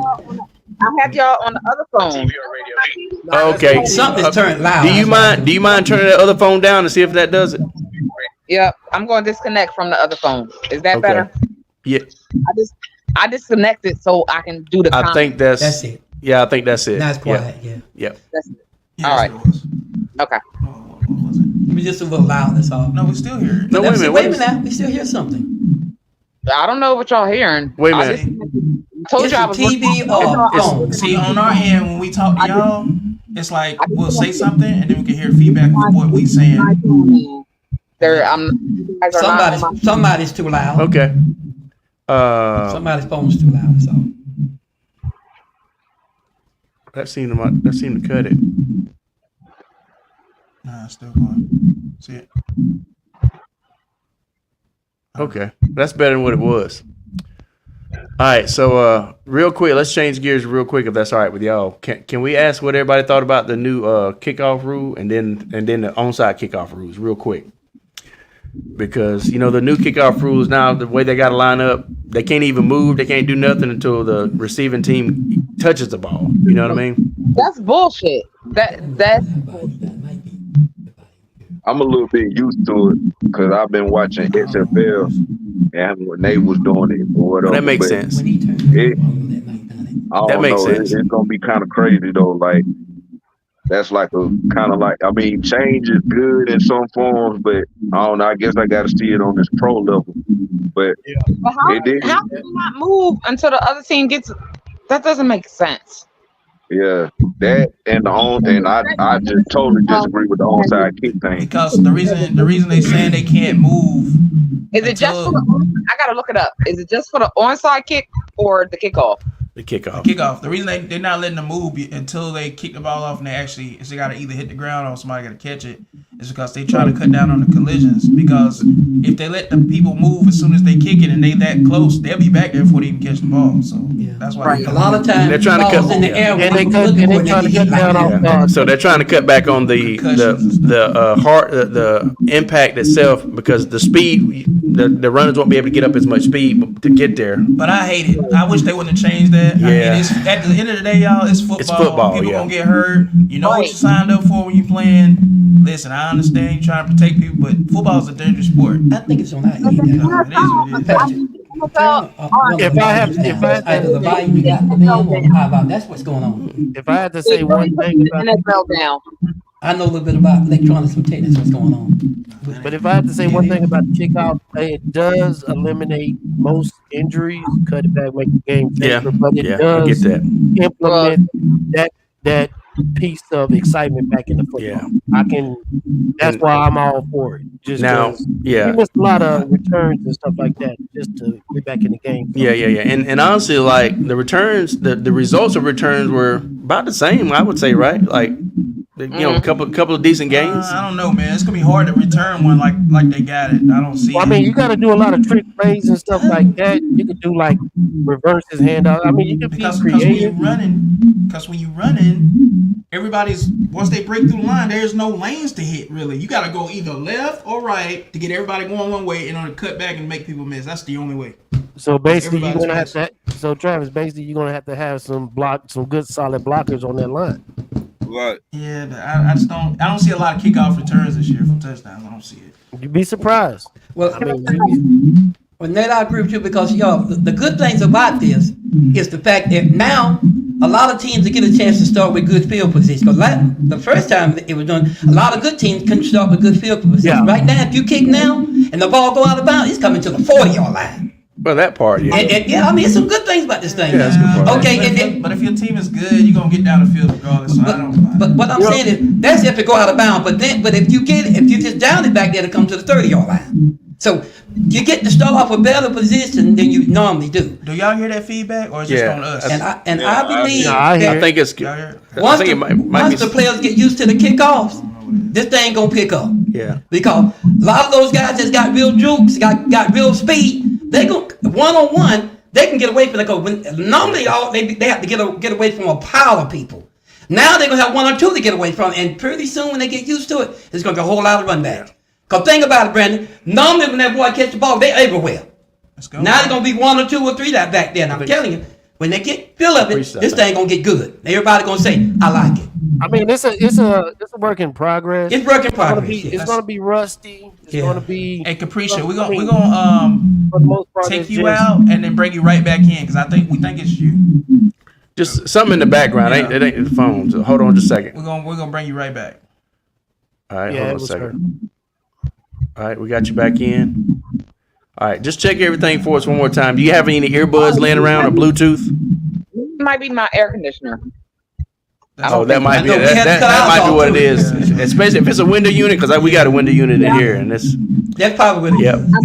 I have y'all on the other phone. okay. Something's turned loud. Do you mind? Do you mind turning that other phone down and see if that does it? Yep, I'm going to disconnect from the other phone. Is that Okay. better? Yeah, I disconnected so I can do the. I think that's. That's it. Yeah, I think that's it. Now it's quiet. Yeah. Yeah. yeah, All that's right. what it was. Okay. What was it? It was just a little loud. That's all. No, we still hear it. No, wait a minute. Wait a minute now. We still hear something. I don't know what y'all hearing. Wait a I minute. told It's you I a was TV or phone. See, on our end, when we talk to y'all, it's like we'll say something and then we can hear feedback of what we saying. there. You guys are not on my- Somebody's too loud. Okay. Somebody's phone's too loud. So That seemed to cut it. Nah, it's still going. See it? Okay, that's better than what it was. All right, so real quick, let's change gears real quick if that's all right with y'all. Can we ask what everybody thought about the new kickoff rule and then the onside kickoff rules real quick? Because the new kickoff rules now, the way they got to line up, they can't even move, they can't do nothing until the receiving team touches the ball. You know what I mean? That's bullshit. That's I'm a little bit used to it because I've been watching XFL and when they was doing it or whatever. That makes but sense. when he turned It- I don't That makes know. sense. It's gonna be kind of crazy though. Like that's like a kind of like I mean, change is good in some forms, but I don't know. I guess I got to see it on this pro level. But But how, It did. how can you not move until the other team gets? That doesn't make sense. yeah, that and I just totally disagree with the onside kick thing. Because the reason they saying they can't move. Is it just for the? I gotta look it up. Is it just for the onside kick or the kickoff? The kickoff. Kickoff. The reason they're not letting them move until they kick the ball off and they got to either hit the ground or somebody got to catch it is because they try to cut down on the collisions. Because if they let the people move as soon as they kick it and they that close, they'll be back there before they even catch the ball. So that's why a lot of times They're trying to balls cut- in the air. And they when cut- looking and they for it, trying to get cut hit down like on- that. So they're trying to cut back on the impact itself because the speed, the runners won't be able to get up as much speed to get there. But I hate it. I wish they wouldn't have changed that. Yeah. I mean, it's, at the end of the day, y'all, it's football. It's football, People yeah. gonna get hurt. You know what Right. you signed up for when you playing. Listen, I understand you trying to protect people, but football is a dangerous sport. I think it's on that end. It is what it is. If I had Either the volume you got for them or how about that's what's going on. If I had to say one thing about NFL down. I know a little bit about electronics and tech. That's what's going on. But if I had to say one thing about the kickoff, it does eliminate most injuries, cut it back, make the game Yeah, safer, but it yeah, I does get that. implement that piece of excitement back in the football. Yeah. That's And why I'm all for it. Just now, 'cause yeah. we missed a lot of returns and stuff like that just to get back in the game. Yeah. And honestly, like the returns, the results of returns were about the same, I would say, right? Like, you know, a couple of decent games. I don't know, man. It's gonna be hard to return one like they got it. I don't see. Well, I mean, you got to do a lot of trick plays and stuff like that. You could do like reverses, handout. I mean, you could be because when creative. you running, everybody's once they break through the line, there's no lanes to hit really. You got to go either left or right to get everybody going one way and on the cut back and make people miss. That's the only way. So basically, you're Everybody's gonna have to. So Travis, basically, you're gonna have some good solid blockers on that line. Right. Yeah, but I just don't. I don't see a lot of kickoff returns this year from touchdowns. I don't see it. You'd be surprised. Well, I mean, well, Ned, I agree with you because the good things about this is the fact that now a lot of teams get a chance to start with good field position. Because the first time it was done, a lot of good teams couldn't start with good field position. Yeah. Right now, if you kick now and the ball go out of bounds, it's coming to the 40-yard line. Well, that part, yeah. And yeah, I mean, it's some good things about this thing. Yeah, that's a good part. Okay, But if your team is good, you're gonna get down the field regardless. So I don't. But what I'm saying is that's if it go out of bounds. But if you just down it back there to come to the 30-yard line. So you get to start off with better position than you normally do. Do y'all hear that feedback or is it just Yeah. on us? And I believe I hear I that think it's Y'all hear it? I once think the, it might once be. the players get used to the kickoffs, this thing gonna pick up. Yeah. Because a lot of those guys that's got real jukes, got real speed, they go one-on-one, they can get away from the normally they have to get away from a pile of people. Now they're gonna have one or two to get away from, and pretty soon when they get used to it, it's gonna be a whole lot of run back. Cause think about it, Brandon. Normally when that boy catch the ball, they everywhere. Let's go. Now they're gonna be one or two or three that back there. And I'm telling you, when they get feel of it, Appreciate this that. thing gonna get good. Everybody gonna say, I like it. I mean, it's a work in progress. It's work in It's gonna progress. be yeah. it's gonna be rusty. It's Yeah. gonna be Hey Capricia, we're I mean, gonna for the most part, take it's you just- out and then bring you right back in because we think it's you. Just something in the background. Yeah. It ain't the phone. So hold on just a second. We're gonna bring you right back. All right, Yeah, hold it on a was second. All right, we got you back in. All right, just check everything for us one more time. Do you have any earbuds laying around or Bluetooth? It might be my air conditioner. Oh, that might be I know we had to that cut might ours be off what it too. is. Especially if it's a window unit, because we got a window unit in here, and it's That's probably what it yep. is.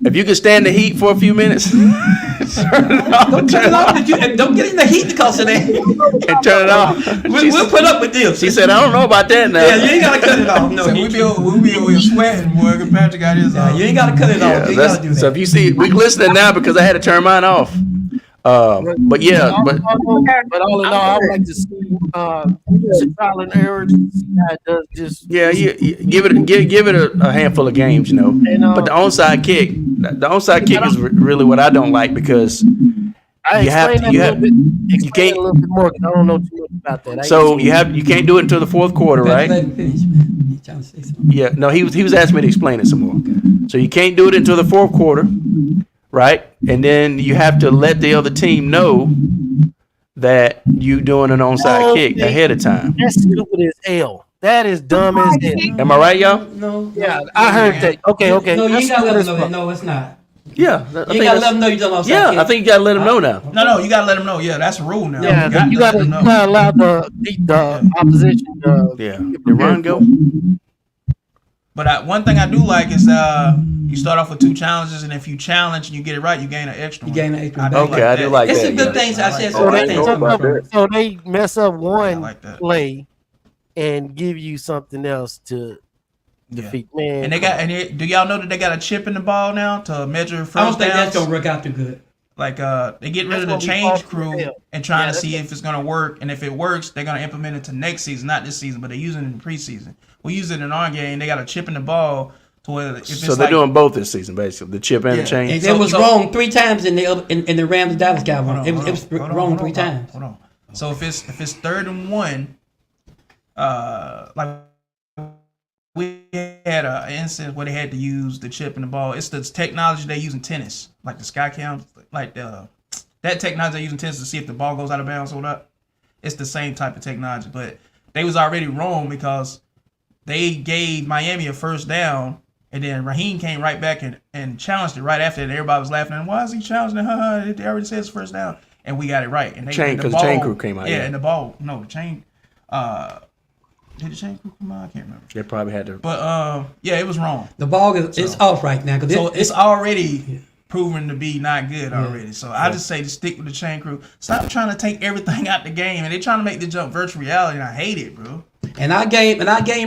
If you could stand the heat for a few minutes, turn it off. Don't turn it off. And don't get in the heat because of that. And turn it off. We'll put up with this. She said, "I don't know about that now." Yeah, you ain't gotta cut it off. No, So we be over here sweating, boy. 'Cause Patrick got his. you ain't gotta cut it off. You ain't gotta do that. So if you see, we listening now because I had to turn mine off. But yeah, but But all in all, I would like to see some trial and error. To see how it does. Just yeah, you give it a handful of games, you know. And, But the onside kick is really what I don't like because I you have explain to- that you a have- little bit. Explain can't- it a little bit more 'cause I don't know too much about that. so you can't do it until the fourth quarter, right? Let him finish, man. He's trying to say something. Yeah, no, he was asking me to explain it some more. So you can't do it until the fourth quarter, right? And then you have to let the other team know that you doing an onside kick ahead of time. That's stupid as hell. That is dumb as hell. Am I right, y'all? No. Yeah, I heard that. Okay. No, you That's ain't gotta let him stupid know as that. fuck. No, it's not. Yeah, I You think ain't gotta that's- let him know you done outside yeah, kick. I think you gotta let them know now. No, you gotta let them know. Yeah, that's a rule now. Yeah, you let gotta them know. allow the opposition. Yeah, did Ron go? But one thing I do like is you start off with 2 challenges, and if you challenge and you get it right, you gain an extra. You one. gain an extra. Okay, I do like It's that. some good yeah. things. I said Oh, some I good ain't things. know about that. So they mess up one like that. play and give you something else to Yeah. defeat. Man, And they got do y'all know that they got a chip in the ball now to measure first I don't think downs? that's gonna work out too good. Like they get rid That's of the what we change fought for crew hell. and trying Yeah, to see that's if it's gonna work. And if it works, they're gonna implement it to next season, not this season, but they're using it in preseason. We use it in our game. They got a chip in the ball to where if it's So they're like, doing both this season, basically, the chip and Yeah. the chain. And So- it was so- wrong 3 times in the Rams Dallas guy one. It was Hold on, wrong hold 3 on, times. Hold on. So if it's 3rd and 1, like we had an instance where they had to use the chip in the ball. It's the technology they use in tennis, like the sky cam, like that technology they use in tennis to see if the ball goes out of bounds or not. It's the same type of technology, but they was already wrong because they gave Miami a first down, and then Raheem came right back and challenged it right after that. Everybody was laughing. Why is he challenging it? They already said it's first down, and we got it right. And they Chain- the 'cause the chain crew came out, Yeah, yeah. and the ball. No, the chain. Did the chain crew come out? I can't remember. They probably had to. But yeah, it was wrong. The ball is it's off right now because So it's already proven to be not good already. So I just say to stick with the chain crew. Stop trying to take everything out the game, and they're trying to make the jump virtual reality. And I hate it, bro. And our game,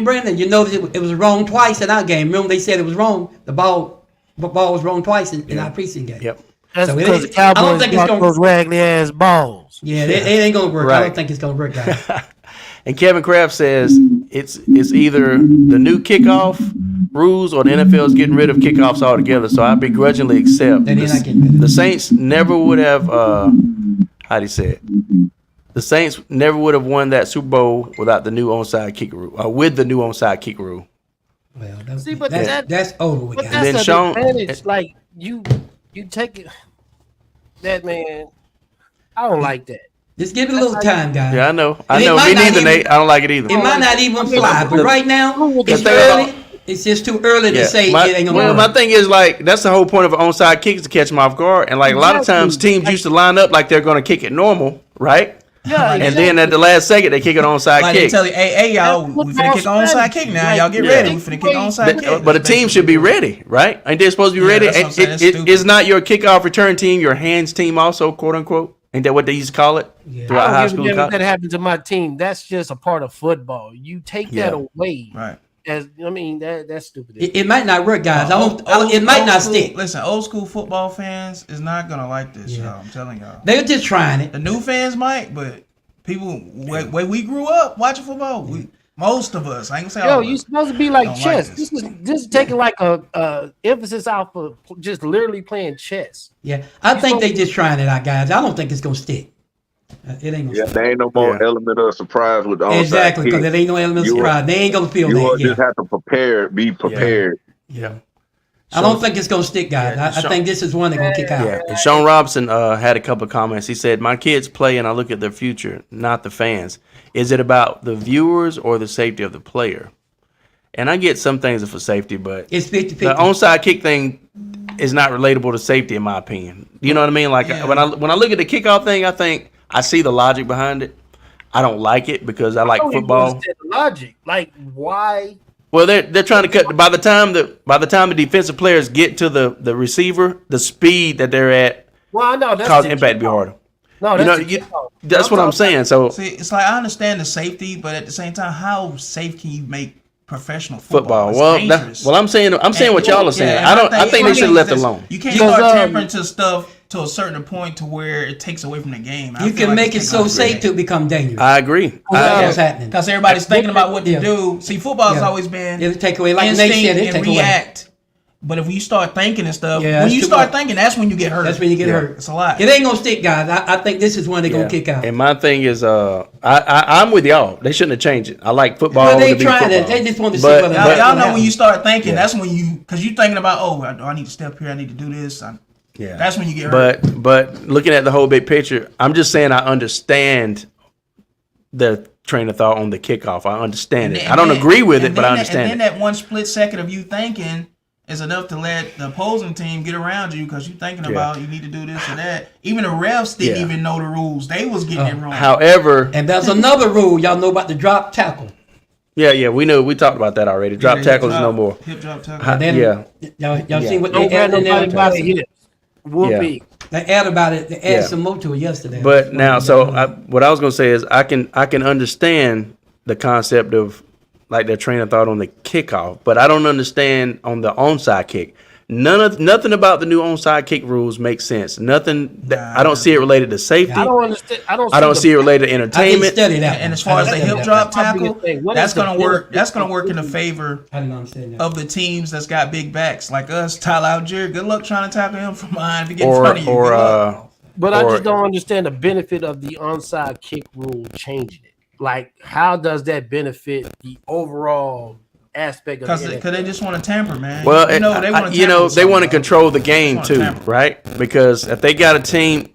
Brandon, you know it was wrong twice in our game. Remember they said it was wrong. The ball was wrong twice in our preseason game. Yep. That's So because the I don't Cowboys think it's got gonna- those raggedy ass balls. Yeah, it ain't gonna work. I Right. don't think it's gonna work, guys. And Kevin Kraft says it's either the new kickoff rules or the NFL is getting rid of kickoffs altogether. So I begrudgingly accept. Then they're not getting rid of it. The Saints never would have. How do you say it? The Saints never would have won that Super Bowl without the new onside kick rule. With the new onside kick rule. Well, See, but that's over with, But guys. that's then an Sean- advantage. Like you take it. That man, I don't like that. Just give it a little time, guys. Yeah, I know. And it Me might not neither, even- Nate. I don't like it either. It might not even fly, but right now it's thing early. about- It's just too early to say my, it ain't gonna well, work. my thing is like that's the whole point of an onside kick is to catch them off guard, and like a lot of times teams used to line up like they're going to kick it normal, right? Yeah, And then at the last second they kick an onside Like they kick. tell you, hey, y'all, we finna kick an onside kick now. Y'all get ready. We finna kick an onside kick. But a team should be ready, right? Ain't they supposed to be Yeah, ready? that's what I'm saying. It- That's it- stupid. it's not your kickoff return team, your hands team, also quote unquote. Ain't that what they used to call it throughout high I school? don't and give a damn if college? that happened to my team. That's just a part of football. You take that Yeah. away. Right. That's stupid. It might not work, guys. It might not school, stick. Listen, old school football fans is not gonna like this, y'all. I'm telling y'all. They're just trying it. The new fans might, but people where we grew up watching football, most of us, I ain't gonna say all Yo, of you us, supposed to be like don't chess. like This is taking like a emphasis out for just literally playing chess. Yeah, I think they just trying it out, guys. I don't think it's gonna stick. It ain't gonna Yeah, stick. there ain't no more element of surprise with the onside Exactly, because kick. there ain't no element of You are- surprise. They ain't gonna feel You will that. just Yeah. have to be prepared. Yeah. I don't think it's gonna stick, guys. Yeah, I think this is one they're gonna kick out. Yeah, and Sean Robinson had a couple of comments. He said, "My kids play, and I look at their future, not the fans. Is it about the viewers or the safety of the player?" And I get some things are for safety, but It's 50-50. the onside kick thing is not relatable to safety, in my opinion. You know what I mean? Like Yeah. when I look at the kickoff thing, I think I see the logic behind it. I don't like it because I like don't even football. understand the logic. Like why? Well, they're trying to cut by the time the defensive players get to the receiver, the speed that they're at Well, I know that's cause the impact to be kickoff. harder. No, You that's know, the kickoff. that's what I'm saying. So See, it's like I understand the safety, but at the same time, how safe can you make professional football? football. It's dangerous. I'm saying what y'all are saying. and I think they should have left it alone. You can't Because, start tampering to stuff to a certain point to where it takes away from the game. I You feel can like make it it's so taking safe away to become dangerous. I agree. That's what's happening. because everybody's thinking about what to Yeah. do. See, football's Yeah. always been It'll take away, like Nate instinct said, it'll and take away. react. But if you start thinking and stuff, Yeah, when that's you too start much. thinking, that's when you get hurt. That's when you get Yeah. hurt. It's a lot. It ain't gonna stick, guys. I think this is one they're gonna kick out. And my thing is, I'm with y'all. They shouldn't have changed it. I like football. Well, they to be trying it. football. They just want to see But- whether Y'all, but- y'all know when you start thinking, Yeah. that's when because you're thinking about, oh, I need to step here, I need to do this. Yeah. That's when you get hurt. But looking at the whole big picture, I'm just saying I understand the train of thought on the kickoff. I understand it. I don't agree with it, but I understand And it. then that one split second of you thinking is enough to let the opposing team get around you because you're thinking about you need to do this or that. Even the refs didn't Yeah. even know the rules. They was getting it wrong. However, And there's another rule. Y'all know about the drop tackle. yeah, we know. We talked about that already. Drop Yeah, tackles is drop- no more. Hip drop tackle. Huh? Then, Yeah. Y'all see what Don't they grab added in nobody by the there? hips. Whoopee. They add about it. They add Yeah. some more to it yesterday. But now, what I was gonna say is I can understand the concept of like their train of thought on the kickoff, but I don't understand on the onside kick. Nothing about the new onside kick rules makes sense. Nothing. I don't see it related to safety. I don't understand. I don't. I don't see it related to I didn't entertainment. study that. And as far as the hip drop tackle, What that's is the gonna work. benefit That's gonna of work in the putting- favor I didn't understand that. of the teams that's got big backs like us. Tyler Algier, good luck trying to tackle him from behind to get in front of you. Good luck. But I Or- just don't understand the benefit of the onside kick rule changing it. Like, how does that benefit the overall aspect of Because the they just want to tamper, man. Well, they want to they want to control the game Just wanna too, tamper. right? Because if they got a team,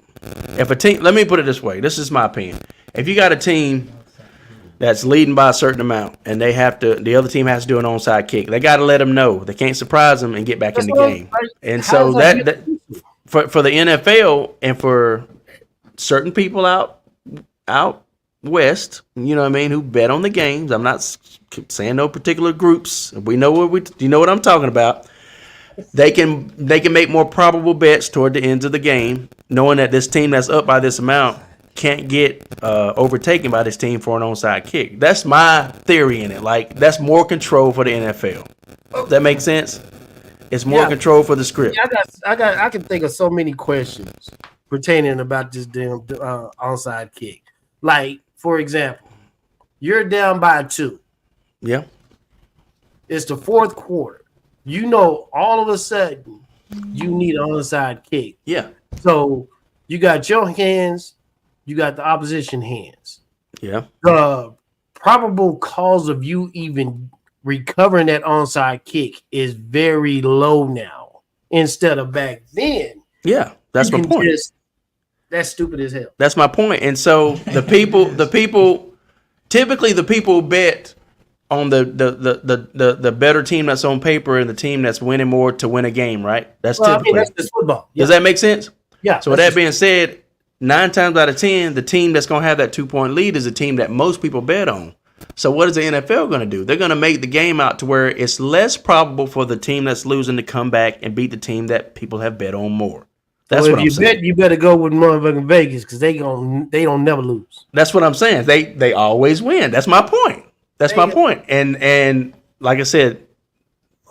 let me put it this way. This is my opinion. If you got a team that's leading by a certain amount, and the other team has to do an onside kick, they got to let them know. They can't surprise them and get back in the game. And so that for the NFL and for certain people out West, you know what I mean, who bet on the games. I'm not saying no particular groups. We know you know what I'm talking about. They can make more probable bets toward the ends of the game, knowing that this team that's up by this amount can't get overtaken by this team for an onside kick. That's my theory in it. Like, that's more control for the NFL. Does that make sense? It's more control for the script. Yeah, I can think of so many questions pertaining about this damn onside kick. Like, for example, you're down by 2. Yeah. It's the fourth quarter. You know, all of a sudden, you need an onside kick. Yeah. So you got your hands, you got the opposition hands. Yeah. The probable cause of you even recovering that onside kick is very low now instead of back then. Yeah. That's my point. That's stupid as hell. That's my point. And so typically the people bet on the better team that's on paper and the team that's winning more to win a game, right? That's typically. That's just football. Yeah. Does that make sense? Yeah. So with that being said, 9 times out of 10, the team that's going to have that 2-point lead is a team that most people bet on. So what is the NFL going to do? They're going to make the game out to where it's less probable for the team that's losing to come back and beat the team that people have bet on more. That's what I'm saying. You better go with motherfucking Vegas because they don't never lose. That's what I'm saying. They always win. That's my point. That's my point. And like I said,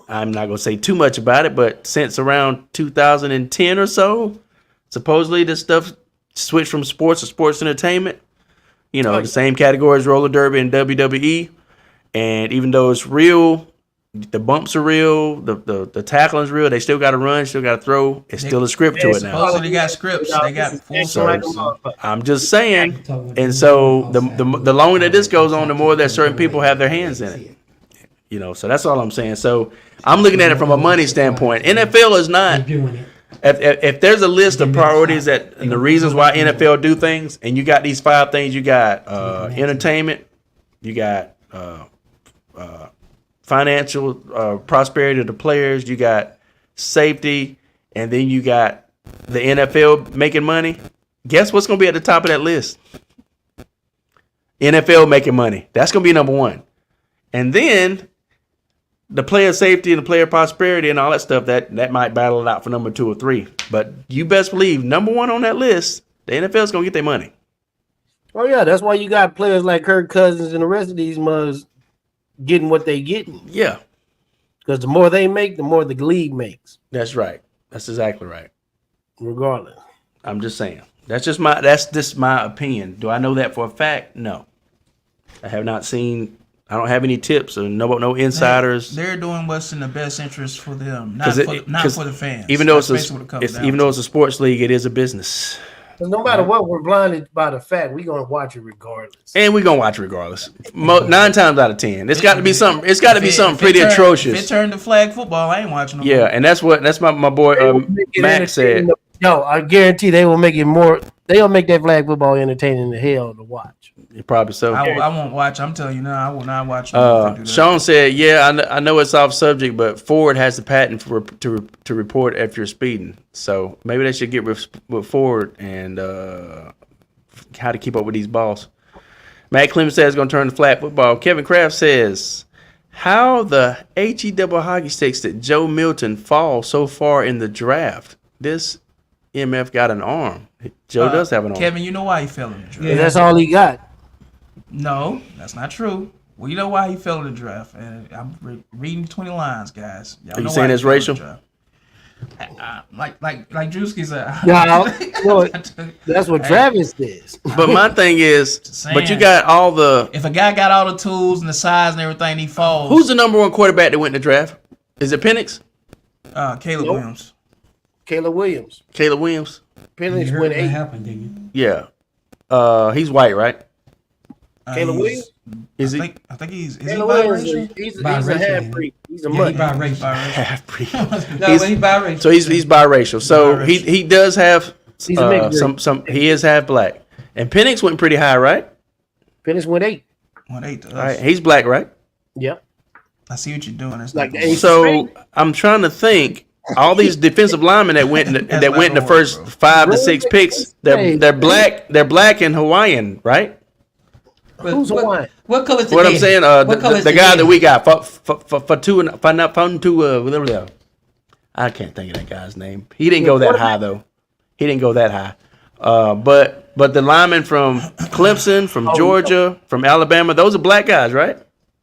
I'm not gonna say too much about it, but since around 2010 or so, supposedly this stuff switched from sports to sports entertainment. You know, the same category as roller derby and WWE. And even though it's real, the bumps are real, the tackling's real, they still got to run, still got to throw. It's still a script to it now. Also, they got scripts. They got full scripts. I'm just saying. And so the longer that this goes on, the more that certain people have their hands in it. You know, so that's all I'm saying. So I'm looking at it from a money standpoint. NFL is not. If there's a list of priorities and the reasons why NFL do things, and you got these 5 things, you got entertainment, you got financial prosperity of the players, you got safety, and then you got the NFL making money. Guess what's going to be at the top of that list? NFL making money. That's going to be number 1. And then the player safety and the player prosperity and all that stuff, that might battle it out for number 2 or 3. But you best believe number 1 on that list, the NFL is going to get their money. Oh, yeah. That's why you got players like Kirk Cousins and the rest of these mugs getting what they getting. Yeah. Because the more they make, the more the league makes. That's right. That's exactly right. Regardless. I'm just saying. That's just my opinion. Do I know that for a fact? No. I have not seen. I don't have any tips or no insiders. They're doing what's in the best interest for them, not for the fans. Even though it's a sports league, it is a business. Because no matter what, we're blinded by the fact we're gonna watch it regardless. And we're gonna watch it regardless. 9 times out of 10, it's got to be something. It's got to be something pretty atrocious. If it turned to flag football, I ain't watching. Yeah, and that's my boy Max said. No, I guarantee they will make it more. They'll make that flag football entertaining the hell to watch. Probably so. I won't watch. I'm telling you now, I will not watch. Sean said, "Yeah, I know it's off subject, but Ford has the patent to report if you're speeding. So maybe they should get with Ford and how to keep up with these balls." Matt Clemens says going to turn to flag football. Kevin Kraft says, "How the double hockey sticks that Joe Milton fall so far in the draft? This MF got an arm. Joe does have an arm. Kevin, you know why he fell in the draft? Yeah, that's all he got. No, that's not true. Well, you know why he fell in the draft, and I'm reading 20 lines, guys. Are you saying it's racial? Like Drewski said. Yeah, that's what Travis says. But my thing is, but you got all the. If a guy got all the tools and the size and everything, he falls. Who's the number 1 quarterback that went in the draft? Is it Penix? Caleb Williams. Caleb Williams. Penix went 8. Happened, didn't you? Yeah. He's white, right? Caleb Williams? Is he? I think he's biracial. He's a half-breed. He's a mutt. He's biracial. Half-breed. He's biracial. So he's biracial. So he does have some. He is half black. And Penix went pretty high, right? Penix went 8. Went 8 to us. All right. He's black, right? Yep. I see what you're doing. It's like so I'm trying to think. All these defensive linemen that went in the first 5 to 6 picks, they're black. They're black and Hawaiian, right? Who's Hawaiian? What color is the What I'm daddy? saying, What color is the guy daddy? that we got for two, I can't think of that guy's name. He didn't go that high though. He didn't go that high. But the linemen from Clemson, from Georgia, from Alabama, those are black guys, right?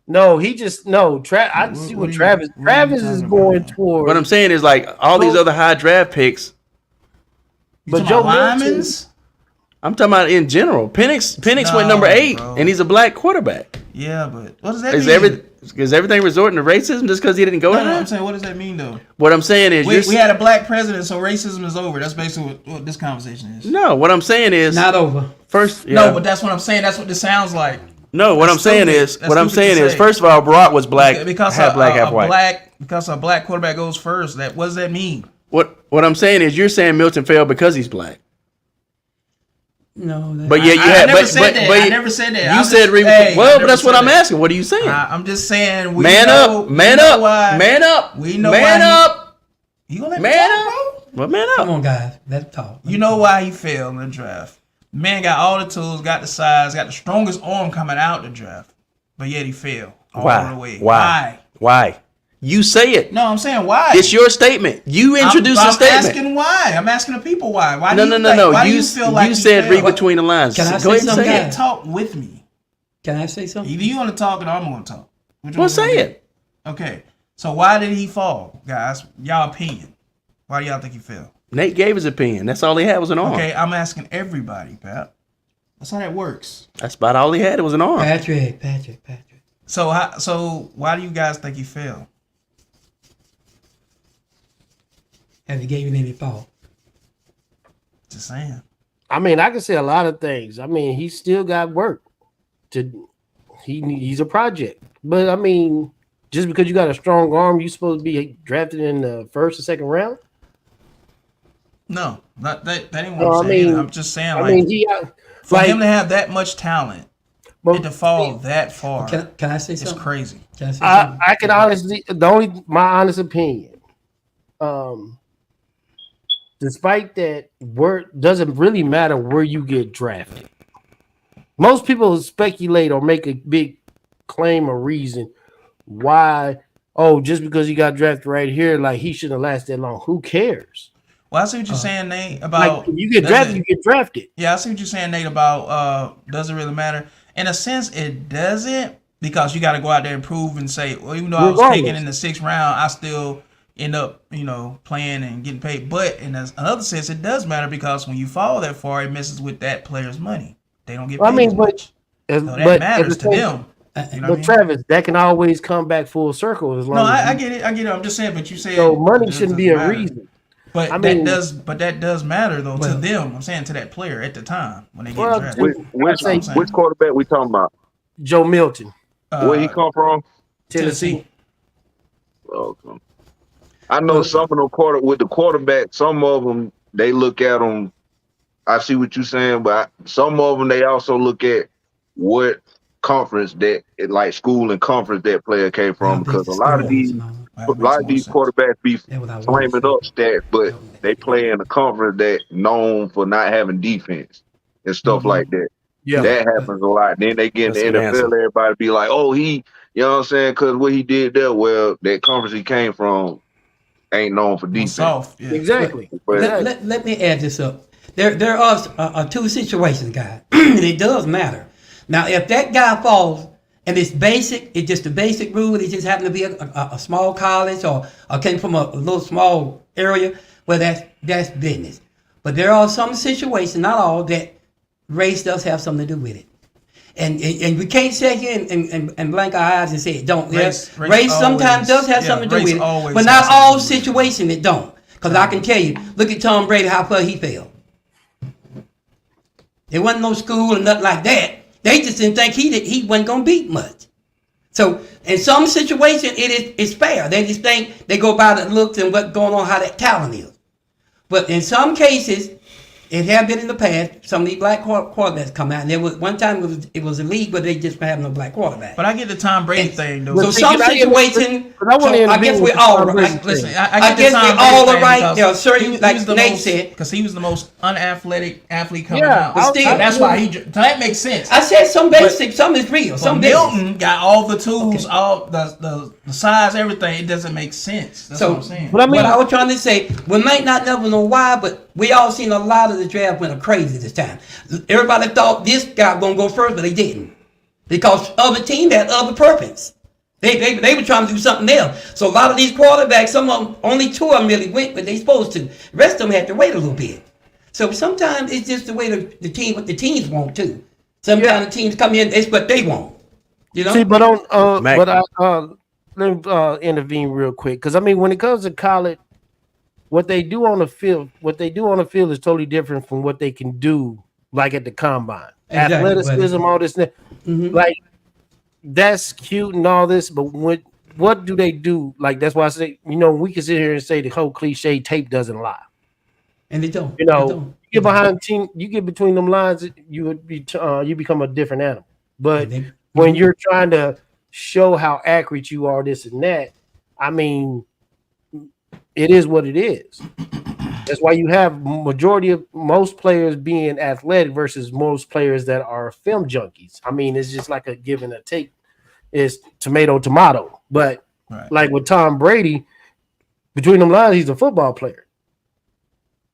No, he just no. I see what Travis. Travis is going toward. What I'm saying is like all these other high draft picks. But Joe Milton, I'm talking about in general. Penix went number 8, bro. and he's a black quarterback. Yeah, but what does that Is mean? everything resorting to racism just because he didn't go No, there? I'm saying, what does that mean though? What I'm saying is We had a black president, so racism is over. That's basically what this conversation is. no. What I'm saying is Not over. first. Yeah. No, but that's what I'm saying. That's what this sounds like. No, what I'm saying is, That's stupid to say. first of all, Barack was black, Because half black, half white. Because a black quarterback goes first. What does that mean? What I'm saying is, you're saying Milton failed because he's black. No, But yeah, you I had. never said that. I never said that. You I'm said just- but that's what I'm asking. What are you saying? I'm just saying. Man up, man up, man up. We know man why up. You gonna let Man me talk, up. bro? Well, man come up. on, guys. Let's talk. You know why he failed in the draft? Man got all the tools, got the size, got the strongest arm coming out the draft, but yet he failed all the way. Why? You say it. No, I'm saying why. It's your statement. You introduced I'm a statement. asking why. I'm asking the people why. Why? No. Why do You you feel like you said failed? read between the lines. Can I Go say ahead and something? say Can't it. talk with me. Can I say something? Either you want to talk or I'm going to talk. Which Well, one say you gonna it. do? Okay. So why did he fall, guys? Y'all opinion. Why do y'all think he fell? Nate gave his opinion. That's all he had was an arm. Okay, I'm asking everybody, Pat. That's how that works. That's about all he had. It was an arm. Patrick. So why do you guys think he failed? Have you gave you any fault? Just saying. I mean, I can say a lot of things. I mean, he still got work. He's a project, but I mean, just because you got a strong arm, you supposed to be drafted in the first or second round. No, that ain't what No, I'm saying. I'm just saying, for him to have that much talent and to fall that far, Can I say it's something? crazy. Can I say something? I can honestly, my honest opinion, despite that, word doesn't really matter where you get drafted. Most people speculate or make a big claim or reason why. Oh, just because he got drafted right here, like he shouldn't have lasted that long. Who cares? Well, I see what you're saying, Nate. About Like, you get drafted, you get drafted. Yeah, I see what you're saying, Nate. About does it really matter? In a sense, it doesn't, because you got to go out there and prove and say, well, even though I was taken in the 6th round, I still end up, playing and getting paid. But in another sense, it does matter, because when you fall that far, it messes with that player's money. They don't get paid as much. So that matters to them. But Travis, that can always come back full circle as long. No, as I get it. I'm just saying. But you said so money shouldn't be a matter. reason. But I mean, that does matter though to them. I'm saying to that player at the time when they get drafted. Which quarterback we talking about? Joe Milton. Where he come from? Tennessee. Okay. I know some of them with the quarterback. Some of them they look at them. I see what you're saying, but some of them they also look at what conference like school and conference that player came from, because a lot of these quarterbacks be flaming up stats, but they play in a conference that known for not having defense and stuff like that. Yeah, that happens a lot. Then they get in the NFL, everybody be like, "Oh, you know what I'm saying?" Because what he did there, well, that conference he came from ain't known for defense. Soft, yeah. Exactly. Let me add this up. There are two situations, guys. It does matter. Now, if that guy falls and it's basic, it's just a basic rule, it just happened to be a small college or came from a little small area, well, that's business. But there are some situations, not all, that race does have something to do with it. And we can't sit here and blank our eyes and say it don't. Race sometimes does have something to do with it, but not all situations it don't. Because I can tell you, look at Tom Brady, how far he fell. There wasn't no school or nothing like that. They just didn't think he wasn't going to beat much. So in some situations, it's fair. They just think they go by the looks and what's going on, how that talent is. But in some cases, It had been in the past. Some of these black quarterbacks come out, and there was one time it was a league, but they just have no black quarterback. But I get the Tom Brady thing though. So some situation, I guess we're all right. Listen, I guess we're all right. There are certain, like Nate said, because he was the most unathletic athlete coming Yeah, out. but still, That's why he. So that makes sense. I said some basic, some is real, some Milton got all the tools, all the size, everything. It doesn't make sense. That's what I'm saying. But I mean, what I was trying to say, we might not never know why, but we all seen a lot of the draft went crazy this time. Everybody thought this guy gonna go first, but they didn't, because other team had other purpose. They were trying to do something else. So a lot of these quarterbacks, some of them, only 2 of them really went, but they supposed to. The rest of them had to wait a little bit. So sometimes it's just the way the team, what the teams want too. Sometimes the teams come in, it's what they want. You know. see, but on Mac. but I let me intervene real quick, because I mean, when it comes to college, what they do on the field is totally different from what they can do like at the combine. Exactly. Athleticism, all this, like that's cute and all this, but what do they do? Like that's why I say, we can sit here and say the whole cliche tape doesn't lie. And they don't. You get behind team, you get between them lines, you would be you become a different animal. But when you're trying to show how accurate you are, this and that, I mean, it is what it is. That's why you have majority of most players being athletic versus most players that are film junkies. I mean, it's just like a give and a take. It's tomato. But like with Tom Brady, between them lines, he's a football player.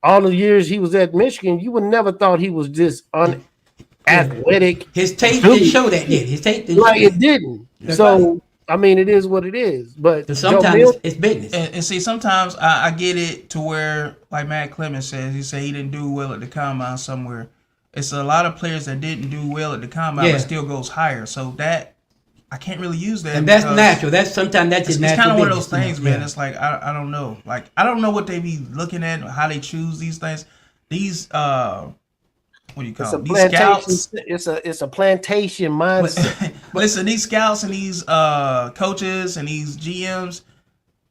All the years he was at Michigan, you would never thought he was this unathletic. His tape didn't show that yet. His tape didn't show it didn't. So I mean, it is what it is. But sometimes it's business. And see, sometimes I get it to where, like Matt Clemens says, he said he didn't do well at the combine somewhere. It's a lot of players that didn't do well at the combine, but still goes higher. So that I can't really use that. And that's natural. That's sometimes that's just natural. It's kind of one of those things, man. It's like I don't know. Like I don't know what they be looking at, how they choose these things. These what do you call them? These scouts. It's a plantation mindset. Listen, these scouts and these coaches and these GMs,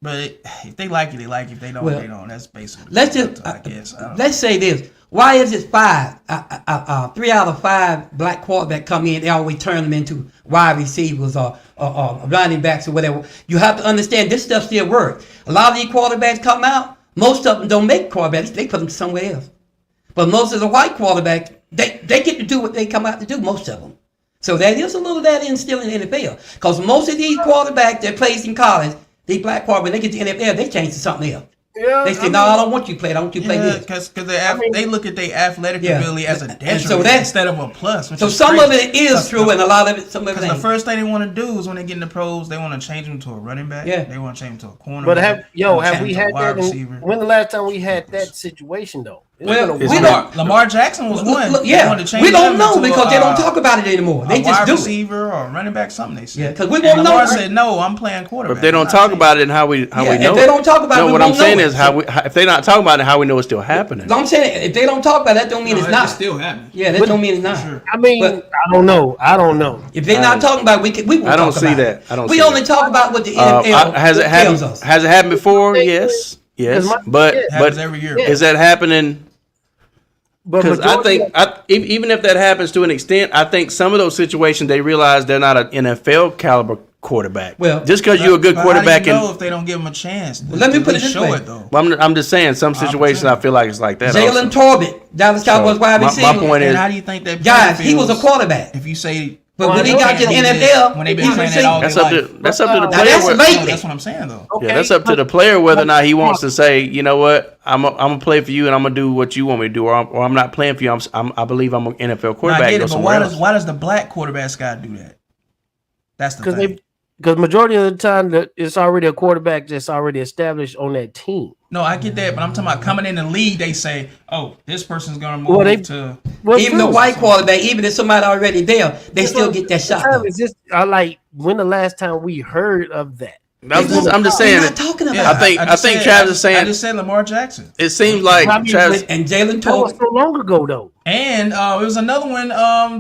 but if they like it, they like it. If they don't, they don't. That's basically. Let's say this. Why is it 5? 3 out of 5 black quarterbacks come in, they always turn them into wide receivers or running backs or whatever. You have to understand this stuff still works. A lot of these quarterbacks come out, most of them don't make quarterbacks, they put them somewhere else. But most of the white quarterbacks, they get to do what they come out to do, most of them. So there is a little of that still in the NFL. Because most of these quarterbacks that plays in college, these black quarterbacks, they get to the NFL, they change to something else. Yeah, they say, no, I don't want you to play it. I want you to play this. Because they look at their athletic ability as a detriment instead of a plus. So some of it is true, and a lot of it, some of it ain't. The first thing they want to do is when they get in the pros, they want to change them to a running back. Yeah. They want to change them to a corner. But have we had that? When the last time we had that situation though? Well, Lamar Jackson was one. We don't know because they don't talk about it anymore. They just do receiver or running back, something they said. Yeah, because we won't know. Lamar said, "No, I'm playing quarterback." But if they don't talk about it, and how we know. If they don't talk about it, what I'm saying is if they're not talking about it, how we know it's still happening. I'm saying if they don't talk about it, that don't mean it's not. It's still happening. Yeah, that don't mean it's not. I mean, I don't know. If they're not talking about it, we won't I don't talk see about that. it. I don't. We only talk about what the NFL tells us. Has it happened before? Yes. But every year. Is that happening? Because I think even if that happens to an extent, I think some of those situations they realize they're not an NFL caliber quarterback. Well, just because you're a good quarterback, how do you know if they don't give them a chance? Well, let me put it this way. Though. I'm just saying some situations I feel like it's like that. Jalen Torbett, Dallas Cowboys wide receiver. My point is, how do you think that guys? He was a quarterback. If you say. But when he got to the NFL, when they've been playing it all that's up to the player. That's what I'm saying, though. Okay. Yeah, that's up to the player whether or not he wants to say, you know what, I'm gonna play for you and I'm gonna do what you want me to do, or I'm not playing for you. I believe I'm an NFL quarterback. I get it, but why does the black quarterback got to do that? That's the thing. Because majority of the time, it's already a quarterback that's already established on that team. No, I get that, but I'm talking about coming in the league. They say, "Oh, this person's gonna move to." Even the white quarterback, even if somebody already there, they still get that shot. It's just like when the last time we heard of that. I'm just saying. Not talking about. I think Travis is saying. I just said Lamar Jackson. It seems like Travis and Jalen Torbett. That was so long ago though. And it was another one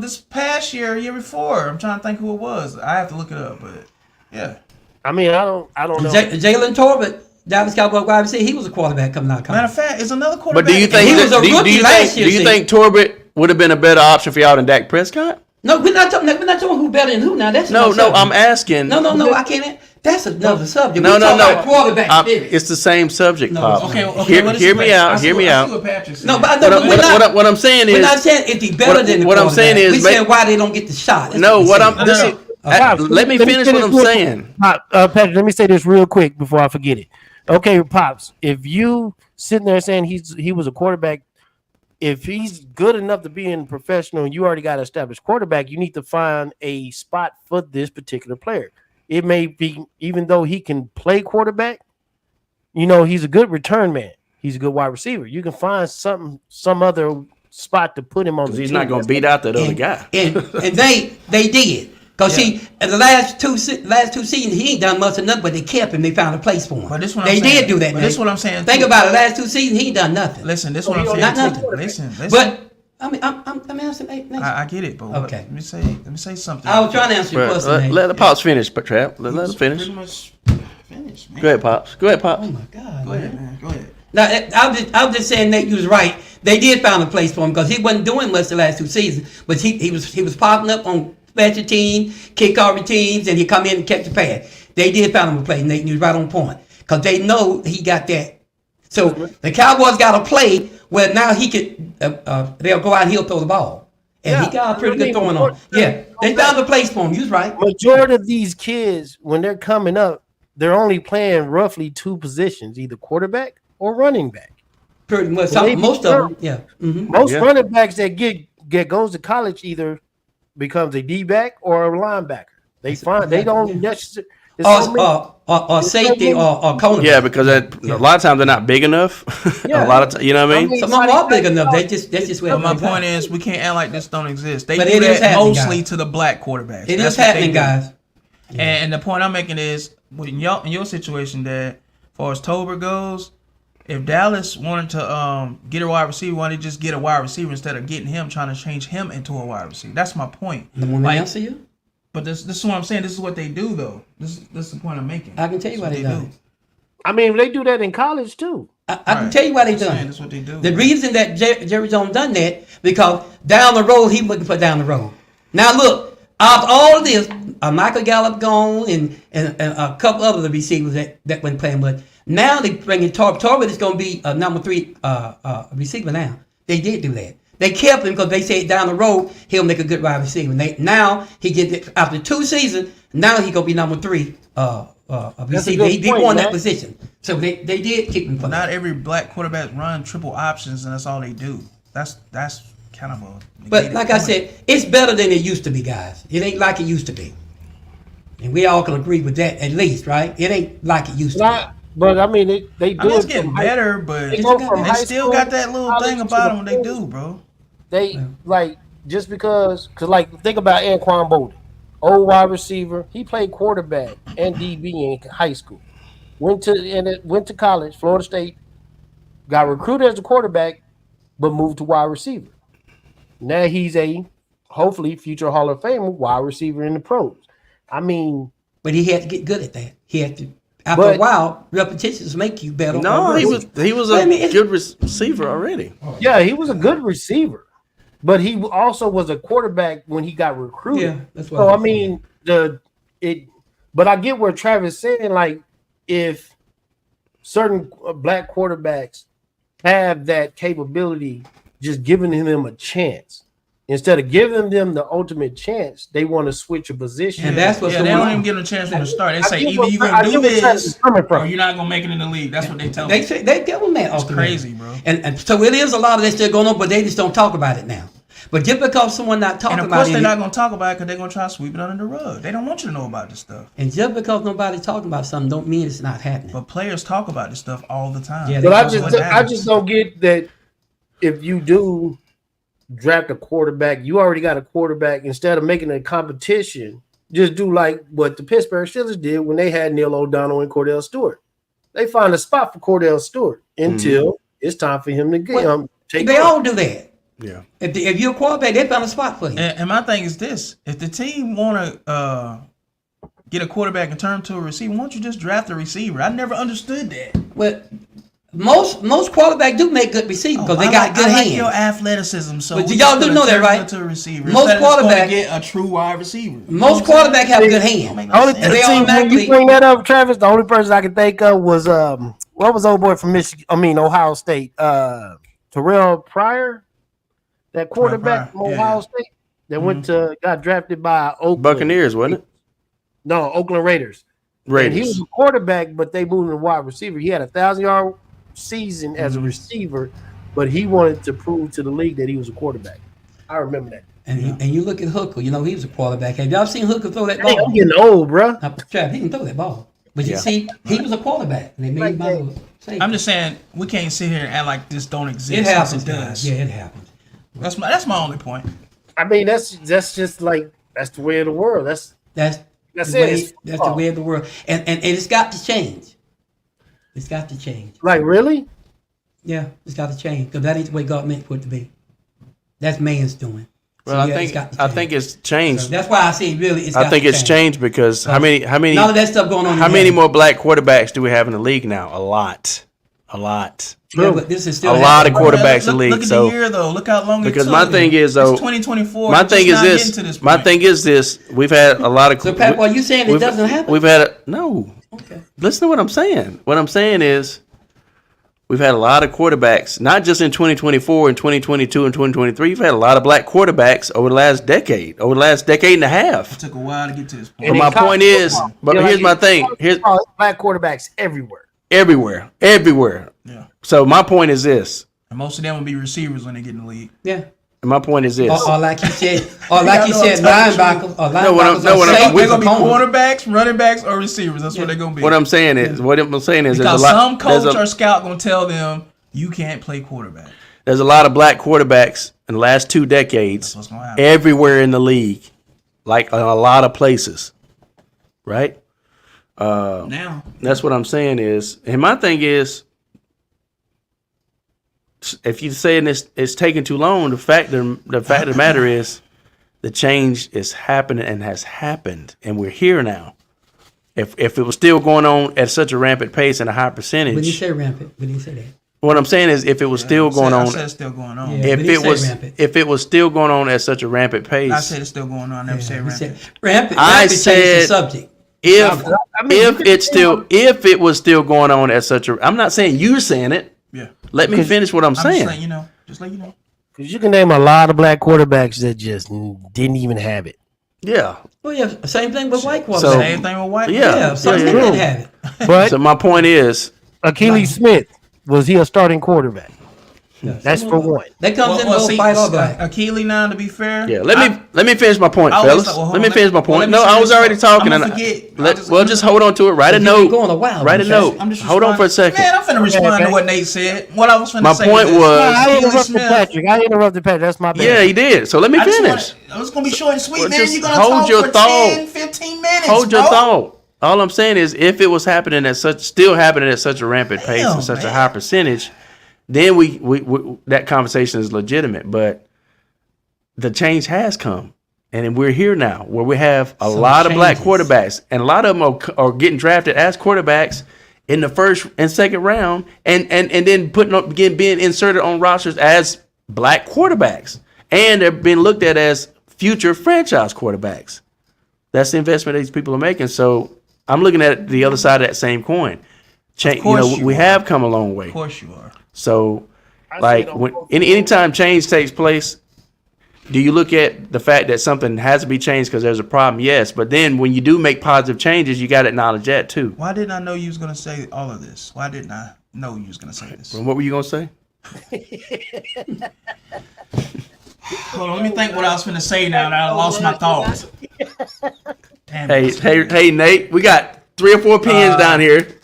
this past year before. I'm trying to think who it was. I have to look it up, but yeah. I mean, I don't know. Jalen Torbett, Dallas Cowboys wide receiver, he was a quarterback coming out of Matter college. of fact, it's another quarterback. But do you think He was a rookie last year, Do you see? think Torbett would have been a better option for y'all than Dak Prescott? No, we're not talking who better than who now. That's No, another no, subject. I'm asking. No, I can't. That's another subject. No, We're no, talking no. about quarterback period. It's the same subject, No, Pop. it's Okay, hear, what is hear the me Patrick? out. I see Hear me what- I out. see what Patrick said. No, but What I'm saying we're is, not saying if he better than the what I'm saying quarterback. is, we saying why they don't get the shot. That's no, what we're I'm. saying. Let me finish what I'm saying. Patrick, let me say this real quick before I forget it. Okay, Pops, if you sitting there saying he was a quarterback, if he's good enough to be in professional and you already got an established quarterback, you need to find a spot for this particular player. It may be, even though he can play quarterback, he's a good return man. He's a good wide receiver. You can find some other spot to put him on. Because he's not going to beat out that other guy. And they did. Because see, in the last two seasons, he ain't done much of nothing, but they kept him. They found a place for him. But this what they I'm did saying. do that. But this what I'm saying. Think too. about it. Last two seasons, he ain't done nothing. Listen, this what I'm saying. Not too. nothing. Listen. But I mean, I'm answering. Hey, I get it, but Okay. let me say something. I was trying to answer your question. Let the Pops finish, Trap. Let us finish. Pretty much finished, man. Go ahead, Pops. Oh my God. Go ahead, man. Go ahead. Now, I was just saying that you was right. They did find a place for him because he wasn't doing much the last two seasons, but he was popping up on special team, kickoff routines, and he come in and catch the pass. They did find him a place, and he was right on point because they know he got that. So the Cowboys got a play where now he could they'll go out and he'll throw the ball, and he got a pretty good throwing on. Yeah, they found a place for him. You was right. Majority of these kids, when they're coming up, they're only playing roughly two positions, either quarterback or running back. Pretty much. Well, Most of them, yeah. Mm-hmm. Most running backs that goes to college either becomes a D-back or a linebacker. They don't necessarily. Or safety or cornerback. Yeah, because a lot of times they're not big enough. Yeah. A lot of you know what I mean? Some of them are big enough. That's just where. But my point is, we can't act like this don't exist. They But do it is that happening, mostly guys. to the black quarterbacks. It That's is what they happening, do. guys. And the point I'm making is, in your situation, Dad, as far as Tober goes, if Dallas wanted to get a wide receiver, why don't they just get a wide receiver instead of getting him, trying to change him into a wide receiver? That's my point. You want me to answer you? But this is what I'm saying. This is what they do, though. This is the point I'm making. I can tell you why they done it. I mean, they do that in college too. I can tell you why they done it. That's what they do. The reason that Jerry Jones done that because down the road he looking for down the road. Now look, after all of this, Michael Gallup gone and a couple other receivers that wasn't playing much. Now they bringing Torbett. Torbett is going to be a number 3 receiver now. They did do that. They kept him because they said down the road he'll make a good wide receiver. Now he get after 2 seasons. Now he gonna be number 3 receiver. He won that position. So they did keep him for But that. not every black quarterback run triple options, and that's all they do. That's kind of a. But negated like I point. said, it's better than it used to be, guys. It ain't like it used to be, and we all can agree with that at least, right? It ain't like it used to But I mean, they do it's it getting from better, but They go from they high still school got that little college thing to about the them when they pros. do, bro. They like just because like think about Anquan Bolden, old wide receiver. He played quarterback and DB in high school. Went to college, Florida State. Got recruited as a quarterback, but moved to wide receiver. Now he's a hopefully future Hall of Famer wide receiver in the pros. I mean, But he had to get good at that. He had to. After a while, repetitions make you better. No, he was Well, I mean, a good receiver already. yeah, he was a good receiver, but he also was a quarterback when he got recruited. Yeah, that's what so. I'm I mean, but I get where Travis saying like if certain black quarterbacks have that capability, just giving him a chance. Instead of giving them the ultimate chance, they want to switch a position. And that's what's they going don't on. even give them a chance from the start. They say get either where- you I gonna get do where Travis this is coming or from. you're not gonna make it in the league. That's what they tell They me. say they give them that. It's ultimatum. crazy, bro. And so it is a lot of that still going on, but they just don't talk about it now. But just because someone not talking And of about course it, they're not gonna talk about it because they're gonna try to sweep it under the rug. They don't want you to know about this stuff. and just because nobody's talking about something, don't mean it's not happening. But players talk about this stuff all the time. Yeah, But That's what I happens. just don't get that if you do draft a quarterback, you already got a quarterback. Instead of making a competition, just do like what the Pittsburgh Steelers did when they had Neil O'Donnell and Cordell Stewart. They find a spot for Cordell Stewart until it's time for him to get take They over. all do that. Yeah. If you're a quarterback, they found a spot for you. And my thing is this: if the team want to get a quarterback and turn him to a receiver? Why don't you just draft a receiver? I never understood that. Well, most quarterbacks do make good receivers because they got good I hands. like your athleticism. So But we y'all just do gonna know that, turn right? him to a receiver. Most Instead of just going to quarterbacks- get a true wide receiver. Most quarterbacks have good hands. Make no Only sense. And they see, when automatically- you bring that up, Travis, the only person I can think of was what was old boy from Michigan? I mean Ohio State, Terrell Pryor, that quarterback from Pryor, yeah. Ohio State that got drafted by Oakland Buccaneers, wasn't it? No, Oakland Raiders. And he Raiders. was a quarterback, but they moved him to wide receiver. He had a 1,000-yard season as a receiver, but he wanted to prove to the league that he was a quarterback. I remember that. And you look at Hooker, you know, he was a quarterback. Have y'all seen Hooker throw that Hey, ball? I'm getting old, bro. Now, Trav, he can throw that ball. But you Yeah. see, he was a quarterback. And they made him out of a safety. I'm just saying we can't sit here and act like this don't exist. It happens, It guys. does. Yeah, it happens. That's my only point. I mean, that's just like that's the way of the world. That's That's it. the way, It's that's the way of the world. And it's got to change. It's got to change. like really. Yeah, it's got to change because that ain't the way God meant for it to be. That's man's doing. So, Well, yeah, I it's think got to I change. think it's changed. So that's why I say really it's. I got think to it's change. changed because how many None of that stuff going on. how in many heaven. more black quarterbacks do we have in the league now? A lot. Yeah, but this is still A lot of happening. quarterbacks in the league. Look at So the year though. Look how long it because took. my thing is though, it's 2024. my It's thing just is not this. getting to this My point. thing is this. We've had a lot of. So Pat, while you saying it we've- doesn't happen? We've had no. Okay. Listen to what I'm saying. What I'm saying is, we've had a lot of quarterbacks, not just in 2024 and 2022 and 2023. We've had a lot of black quarterbacks over the last decade, and a half. It took a while to get to this point. But And my in college point is, football, but you're here's like my in thing. college Here's football, it's black quarterbacks everywhere. everywhere. Yeah. So my point is this. And most of them will be receivers when they get in the league. Yeah. And my point is this. Or like he said, linebackers, or No, what I'm- linebackers, no, or what I'm- safeties, They're gonna be opponents. quarterbacks, running backs, or receivers. That's what they're gonna be. What I'm saying is, there's because a lot. some coach there's a- or scout gonna tell them you can't play quarterback. There's a lot of black quarterbacks in the last 2 decades That's what's gonna happen. everywhere in the league, like in a lot of places, right? Now, That's what I'm saying is, and my thing is, if you're saying it's taking too long, the fact of the matter is, the change is happening and has happened, and we're here now. If it was still going on at such a rampant pace and a high When he percentage, say rampant, when he say that. what I'm saying is, if it was still going I on, said it's still going on. Yeah. if but he it said was rampant. if it was still going on at such a rampant pace, I said it's still going on. I never said He said rampant. rampant. I Rampant changed the said- subject. if I mean, you can if it was still going on at such a, I'm not saying you're saying it. Yeah. Let me finish what I'm I'm just saying. letting you know. Just let you know. Because you can name a lot of black quarterbacks that just didn't even have it. Yeah. Well, yeah, same thing with white quarterbacks. So- Same thing with white. Yeah. yeah, some yeah, of them yeah. didn't have it. But So my point is, Achilles Smith, was he a starting quarterback? Yeah, That's some for of them- one. That comes in Well, both see, white or black. Achilles now, to be fair. yeah. Let me finish my point, I always fellas. thought- well, hold let me on, finish my well, point. let me No, I finish was already my- talking. I'ma and forget. well, just hold on to it. Write a You've been note. going a while, Write a man. note. I'm just Hold on for a responding. second. Man, I'm finna respond okay. to what Nate said. What I was finna My say. point is this. was- I Achilles interrupted Smith. Patrick. I interrupted Patrick. That's my bad. Yeah, he did. So let me I just finish. It's gonna be short and sweet, Well, man. just You're gonna hold talk your for thought. 10, 15 minutes. Hold your bro. thought. All I'm saying is, if it was happening at still happening at such a rampant pace Damn, and such a man. high percentage, then we that conversation is legitimate. But the change has come, and we're here now, where we have a lot of black changes. quarterbacks, and a lot of them are getting drafted as quarterbacks in the first and second round, and then being inserted on rosters as black quarterbacks, and they're being looked at as future franchise quarterbacks. That's the investment these people are making. So I'm looking at the other side of that same coin. course you We are. have come a long way. Of course you are. So, see like, it on when both anytime change takes place, do you look at the fact that something has to be changed because there's a problem? Yes, but then when you do make positive changes, you got to acknowledge that too. Why didn't I know you was gonna say all of this? Why didn't I know you was gonna say this? And what were you gonna say? Hold on, let me think what I was finna say now that I lost my thoughts. Damn it. Hey, Nate, we got 3 or 4 pens down here.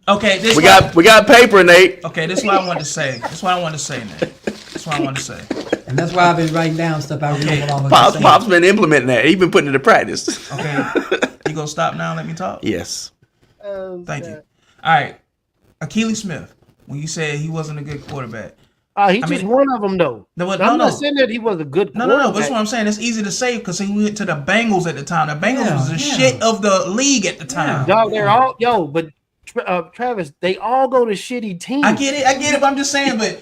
Okay, this We got paper, Nate. Okay, this is what I wanted to say. That's what I wanted to say, Nate. That's what I wanted to say. And that's why I've been writing down stuff I remember all the Pop's been implementing that. He's been putting it to practice. Okay, you gonna stop now and let me talk? Yes. Thank you. All right, Achilles Smith. When you said he wasn't a good quarterback, He's just one of them, though. I'm not saying that he was a good No. That's what I'm saying. It's easy to say because he went to the Bengals at the time. The Bengals was the shit of the league at the time. Dog, they're all but Travis, they all go to shitty teams. I get it. But I'm just saying. But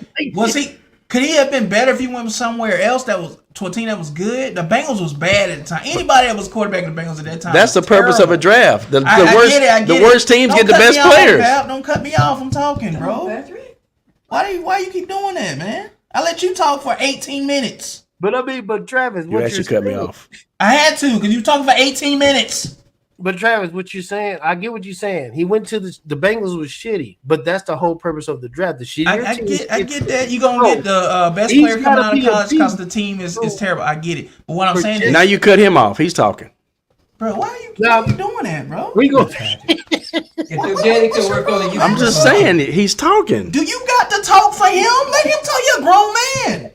could he have been better if he went somewhere else that was to a team that was good? The Bengals was bad at the time. Anybody that was quarterback of the Bengals at that time. That's the purpose of a draft. The the worst teams get the best players. Don't cut me off. I'm talking, bro. Why you keep doing that, man? I let you talk for 18 minutes. But Travis, you actually cut me off. I had to because you talking for 18 minutes. But Travis, what you're saying, I get what you're saying. He went to the Bengals was shitty, but that's the whole purpose of the draft. The shitty. I get that you're gonna get the best player coming out of college because the team is terrible. I get it. But what I'm saying is now you cut him off. He's talking. Bro, why are you doing that, bro? We go. I'm just saying he's talking. Do you got to talk for him? Let him talk. You're a grown man.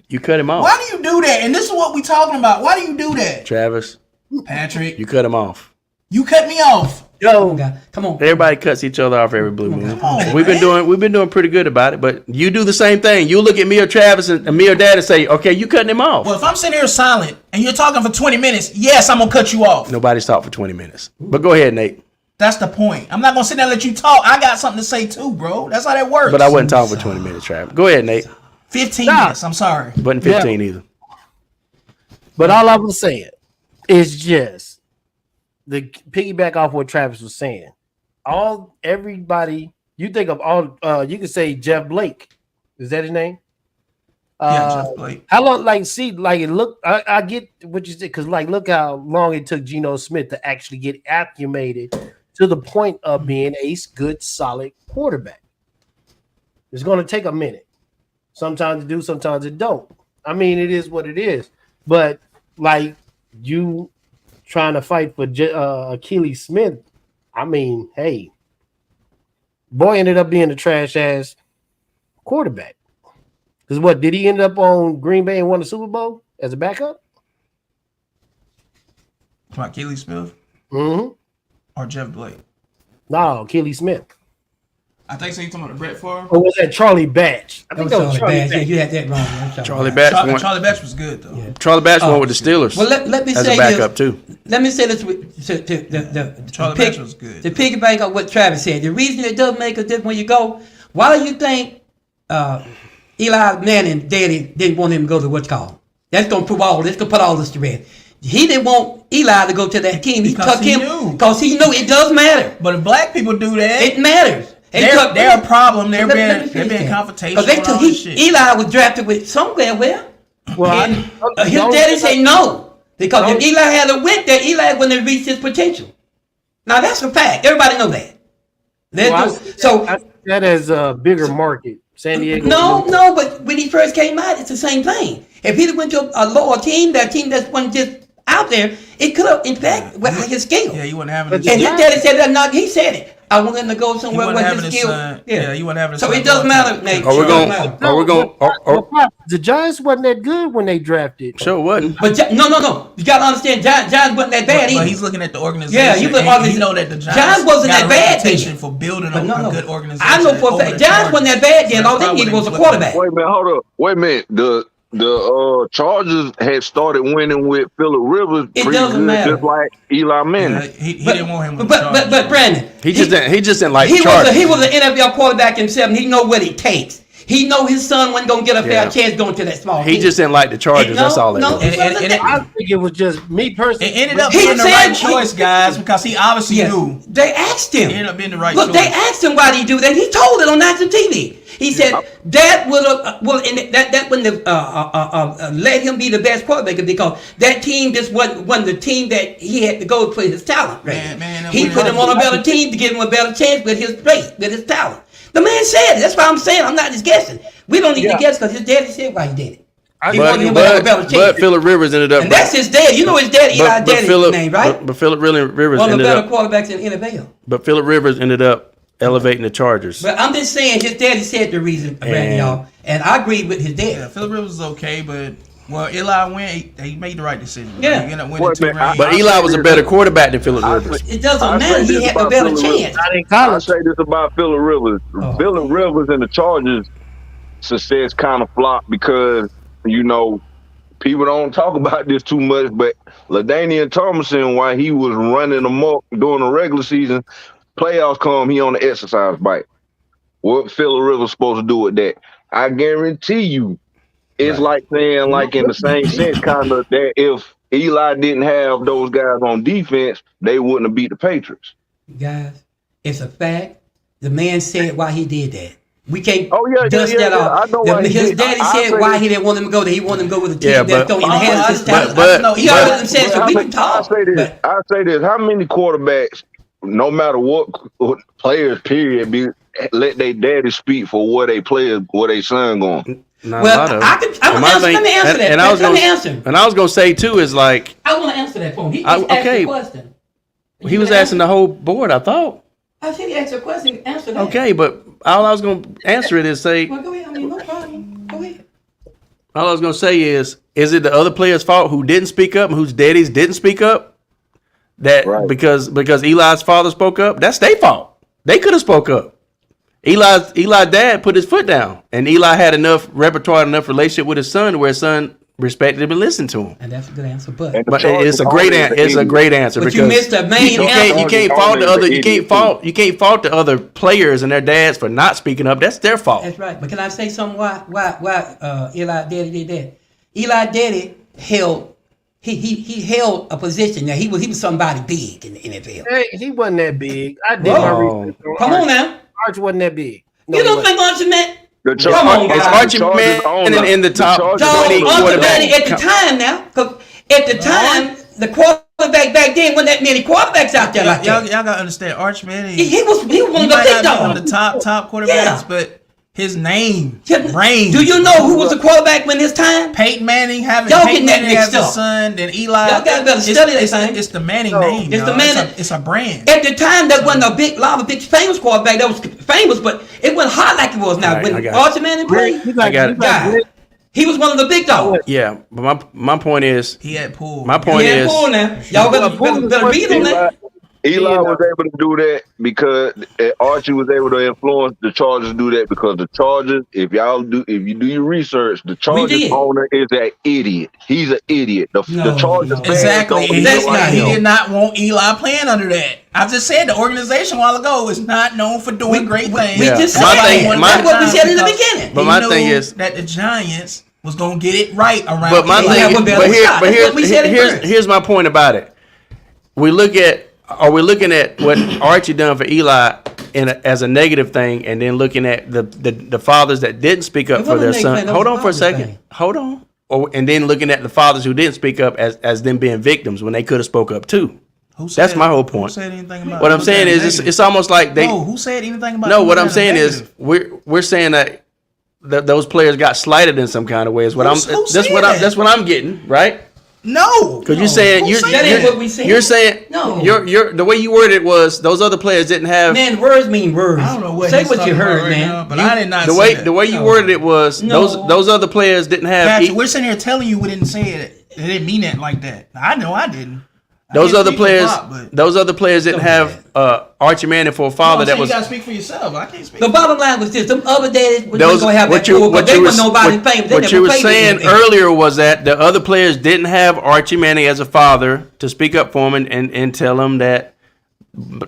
You cut him off. Why do you do that? And this is what we talking about. Why do you do that, Travis? Patrick, you cut him off. You cut me off. Yo, come on. Everybody cuts each other off every blue moon. We've been doing pretty good about it, but you do the same thing. You look at me or Travis and me or Dad and say, "Okay, you cutting him off." Well, if I'm sitting here silent and you're talking for 20 minutes, yes, I'm gonna cut you off. Nobody's talked for 20 minutes. But go ahead, Nate. That's the point. I'm not gonna sit there and let you talk. I got something to say too, bro. That's how that works. But I wasn't talking for 20 minutes, Travis. Go ahead, Nate. 15 minutes. I'm sorry. Wasn't 15 either. But all I was saying is just the piggyback off what Travis was saying. Everybody, you think of all, you could say Jeff Blake. Is that his name? Jeff Blake. How long, I get what you said, because look how long it took Geno Smith to actually get acclimated to the point of being a good, solid quarterback. It's going to take a minute. Sometimes it do, sometimes it don't. I mean, it is what it is. But you trying to fight for Achilles Smith, I mean, hey, boy ended up being a trash ass quarterback. Because what did he end up on Green Bay and won the Super Bowl as a backup? Achilles Smith? Mm-hmm. Or Jeff Blake? No, Achilles Smith. I think so. You talking about Brett Favre? Or was that Charlie Batch? I think that was Charlie Batch. Yeah, you had that wrong. Charlie Batch. Charlie Batch was good though. Yeah. Charlie Batch won with the Steelers. Well, let me as say a backup this. too. Let me say this Charlie Batch was good. To piggyback on what Travis said, the reason it does make a difference when you go, why do you think Eli Manning daddy didn't want him to go to what's called? That's gonna prove all this. Gonna put all this to rest. He didn't want Eli to go to that team. Because he knew it does matter. But if black people do that, it matters. They're a problem. They're being confrontational. Eli was drafted with somewhere where? Well, his daddy say no. Because if Eli had went there, Eli wouldn't have reached his potential. Now that's a fact. Everybody know that. That is a bigger market. San Diego. No, but when he first came out, it's the same thing. If he went to a lower team, that team that wasn't just out there, it could have, in fact, with his skill. Yeah, you wouldn't have it. And his daddy said that. Not he said it. I want him to go somewhere with his skill. Yeah, you wouldn't have it. So it doesn't matter, Nate. The Giants wasn't that good when they drafted. Sure wasn't. But no. You gotta understand, Giants wasn't that bad either. But he's looking at the organization. Yeah, you know that the Giants wasn't that bad then. For building a good organization. I know for a fact, Giants wasn't that bad then. All they needed was a quarterback. Wait a minute, hold up. Wait a minute. The Chargers had started winning with Phillip Rivers. It doesn't matter. Just like Eli Manning. He didn't want him. But Brandon, he just didn't like he Chargers. He was an NFL quarterback himself, and he know what it takes. He know his son wasn't gonna get a fair chance going to that small team. He just didn't like the Chargers. That's all it was. I think it was just me personally. It ended up being the right choice, guys, because he obviously knew. They asked him. It ended up being the right choice. Look, they asked him why did he do that. He told it on national TV. He said that wouldn't let him be the best quarterback because that team just wasn't the team that he had to go for his talent. Right? Man, he put him on a better team to give him a better chance with his play, with his talent. The man said it. That's why I'm saying I'm not just guessing. We don't need to guess because his daddy said why he did it. But Phillip Rivers ended up. And that's his dad. You know his daddy, Eli's daddy's name, right? But Phillip Rivers one of the ended better up. quarterbacks in the NFL. But Phillip Rivers ended up elevating the Chargers. But I'm just saying his daddy said the reason, Randy, y'all. And I agree with his dad. Yeah, Phillip Rivers was okay, but Eli went. He made the right decision. Yeah. He ended up winning 2 rings. But Eli was a better quarterback than Phillip Rivers. It doesn't matter. He had a better chance. I say this about Phillip Rivers. Phillip Rivers and the Chargers success kind of flopped because, you know, people don't talk about this too much, but LaDainian Thomason, while he was running amok during the regular season, playoffs come, he on the exercise bike. What Phillip Rivers supposed to do with that? I guarantee you, it's like saying, like in the same sense, kind of that if Eli didn't have those guys on defense, they wouldn't have beat the Patriots. Guys, it's a fact. The man said why he did that. We can't yeah, dust yeah, that yeah. off. I know why he His did. daddy I said say why this- he didn't want him to go there. He wanted him to go with a team Yeah, that's but- going to enhance his talent. but- He already said so. We can talk. I say this. How many quarterbacks, no matter what players, period, let their daddy speak for what they players, what they son going? Not Well, a lot of I could- I'm And gonna my answer- thing- let me answer that. And I was Let gonna me answer him. And I was gonna say too is like I want to answer that for him. He I- just asked okay. a question. he was asking the whole board. I thought. I said he asked a question. Answer that. Okay, but all I was gonna answer it is say. Well, go ahead. I mean, no problem. Go ahead. All I was gonna say is it the other players' fault who didn't speak up and whose daddies didn't speak up? That because Eli's father spoke up, that's their fault. They could have spoke up. Eli's dad put his foot down, and Eli had enough repertoire, enough relationship with his son where his son respected him and listened to him. And that's a good answer, but it's a great answer. But because you missed the main answer. you can't fault the other. You can't fault the other players and their dads for not speaking up. That's their fault. That's right. But can I say something? Why Eli Daddy did that? Eli Daddy held he held a position that he was somebody big in the NFL. Hey, he wasn't that big. I did Whoa. my research. Come on now. Arch wasn't that big. No, You he don't wasn't. think Archie man? Come on, It's guys. Archie Manning in the top So 20 Archie Manning quarterbacks. at the time now, because at the time the quarterback back then wasn't that many quarterbacks out there like Y'all that. gotta understand, Arch Manning. He was one of the might big not be one of dogs. the top quarterbacks, Yeah. but his name Yeah. reigns. Do you know who was the quarterback when his time? Peyton Manning having Y'all Peyton getting that Manning as mixed the up. son, then Eli. Y'all gotta better It's- study that it's, thing. It's the Manning name. It's the y'all. Manning. It's a brand. At the time, there wasn't a lot of big famous quarterback that was famous, but it wasn't hot like it was now. All right, I When got Archie Manning played, He's like, I got he's it. like God, he was one of the big dogs. Yeah, but my point is, He had pulled. my point Yeah, is, cool now. Y'all better read on that. Eli was able to do that because Archie was able to influence the Chargers to do that because the Chargers, if you do your research, the Chargers did. owner is an idiot. He's an idiot. The Chargers no. fans Exactly. don't And know That's what not he he did is. not want Eli playing under that. I just said the organization a while ago is not known for doing great things. We Yeah. just My said thing- that. my- That's what we said in the Because beginning. But he my knew thing is- that the Giants was gonna get it right around. but my Yeah, thing, but but That's what we said at first. here's my point about it. Are we looking at what Archie done for Eli as a negative thing, and then looking at the fathers that didn't speak up It for their wasn't a son? negative thing, Hold that on was for a a positive second. thing. Hold on. And then looking at the fathers who didn't speak up as them being victims when they could have spoke up too. Who said- That's my whole point. Who said anything about What I'm who saying said is negative? it's almost like they. No, who said anything about? No, what who I'm said saying is negative? we're saying that those players got slighted in some kind of way. Is what Who I'm. said That's what I'm getting right. No, Because you're saying Who said That ain't what we said. You're saying No. You're the way you worded it was those other players didn't have Man, words mean words. I don't know what Say he's what you talking about heard, right man. now, but I did not the say way that. the way you worded it was No. those other players didn't have Patrick, we're sitting here telling you we didn't say it. They didn't mean that like that. I know I didn't. I those can't other speak for players Pop, but- those other players didn't Don't have Archie Manning for a No, father I'm that saying was. you gotta speak for yourself. I can't speak. The bottom line was this: them other daddies was Those, gonna have that pull, but they was- wasn't nobody famous. They what never you were played saying in the NFL. earlier was that the other players didn't have Archie Manning as a father to speak up for him and tell him that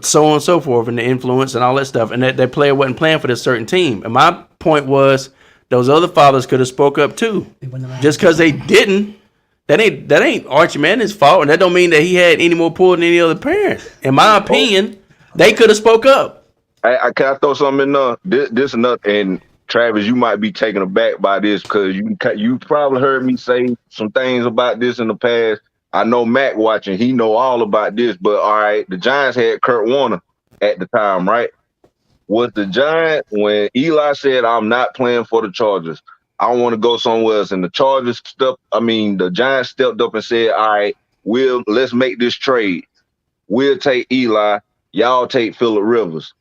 so on and so forth and the influence and all that stuff, and that player wasn't playing for this certain team. And my point was those other fathers could have spoke up too. Just because they didn't, that ain't Archie Manning's fault, and that don't mean that he had any more pull than any other parent. In my opinion, they could have spoke up. Can I throw something in there? This another, and Travis, you might be taken aback by this because you probably heard me say some things about this in the past. I know Mac watching, he know all about this, but all right, the Giants had Kurt Warner at the time, right? Was the Giants, when Eli said, I'm not playing for the Chargers, I want to go somewhere else, and the the Giants stepped up and said, all right, let's make this trade. We'll take Eli, y'all take Phillip Rivers.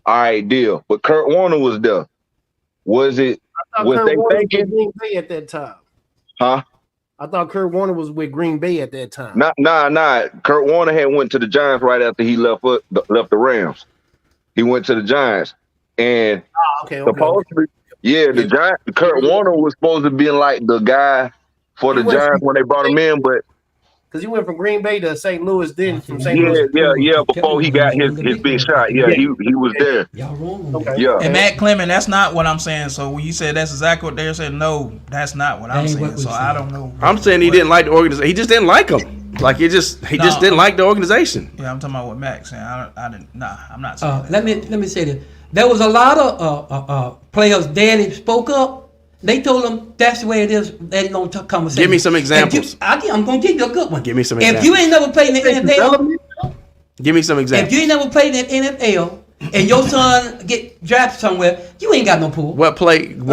All right, deal. But Kurt Warner was there. Was I thought they Kurt Warner was thinking? with Green Bay at that time. Huh? I thought Kurt Warner was with Green Bay at that time. Nah. Kurt Warner had went to the Giants right after he left the Rams. He went to the Giants, and Okay. Yeah, the Giants. Kurt Warner was supposed to be like the guy for the Giants when they brought him in, but because he went from Green Bay to St. Louis, then from St. Louis. yeah. Before he got his big shot, he was there. Y'all wrong. Okay. Yeah. And Matt Clement, that's not what I'm saying. So when you said that's exactly what they're saying, no, that's not what I'm That ain't saying. what we So said. I don't know. I'm saying he didn't like the organization. He just didn't like them. Like he just didn't like the organization. Yeah, I'm talking about what Max saying. I didn't. Nah, I'm not saying that. Let me say this. There was a lot of players there that spoke up. They told them that's the way it is. They don't talk conversation. Give me some examples. I'm gonna give you a good one. Give me some If examples. you ain't never played in the NFL, Give me some examples. if you ain't never played in the NFL, and your son get drafted somewhere, you ain't got no pool. What player and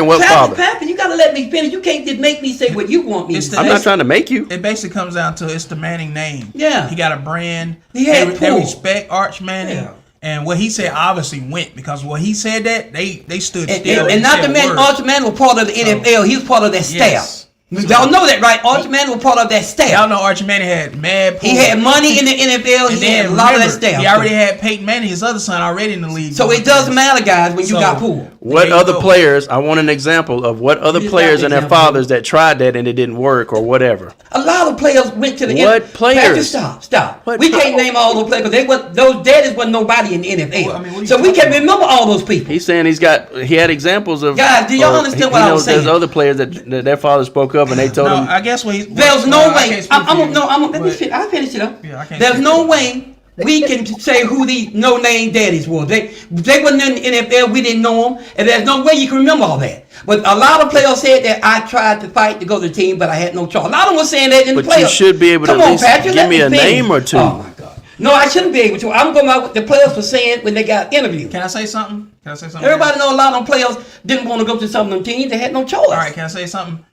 what father? Pappy, you gotta let me finish. You can't just make me say what you want me to say. I'm not trying to make you. It basically comes down to it's the Manning name. Yeah. He got a brand. He had they pull. respect Arch Manning. Yeah. And what he said obviously went because what he said that they stood still. And not the man, Arch Manning was part of the NFL. He was part of that staff. Y'all know that, right? Arch Manning was part of that staff. Y'all know Arch Manning had mad pull. He had money in the NFL. And He had then a lot of that remember, staff. he already had Peyton Manning, his other son, already in the league. So it doesn't matter, guys, when you got pool. What There you other go. players? I want an example of what other just players got and the their example. fathers that tried that and it didn't work or whatever. A lot of players went to the What players? Stop. What We can't name all those players because those daddies wasn't nobody in the NFL. Well, I mean, what are you so we talking can about? remember all those people. He's saying he had examples of. Guys, do y'all or understand he what I knows was saying? There's other players that their father spoke up and they told No, him. I guess what he's. There's no way. I'll finish it up. Yeah, I can't There's speak no for way we can say who these no-name daddies were. They wasn't in the NFL. We didn't know them, and there's no way you can remember all that. But a lot of players said that I tried to fight to go to the team, but I had no choice. A lot of them were saying that in the But playoffs. you should be able to Come at on, least Patrick, give let me a finish. name or two. Oh my God. No, I shouldn't be able to. I'm going by what the players were saying when they got interviewed. Can I say something? Everybody know a lot of them players didn't want to go to some of them teams. They had no choice. All right, can I say something?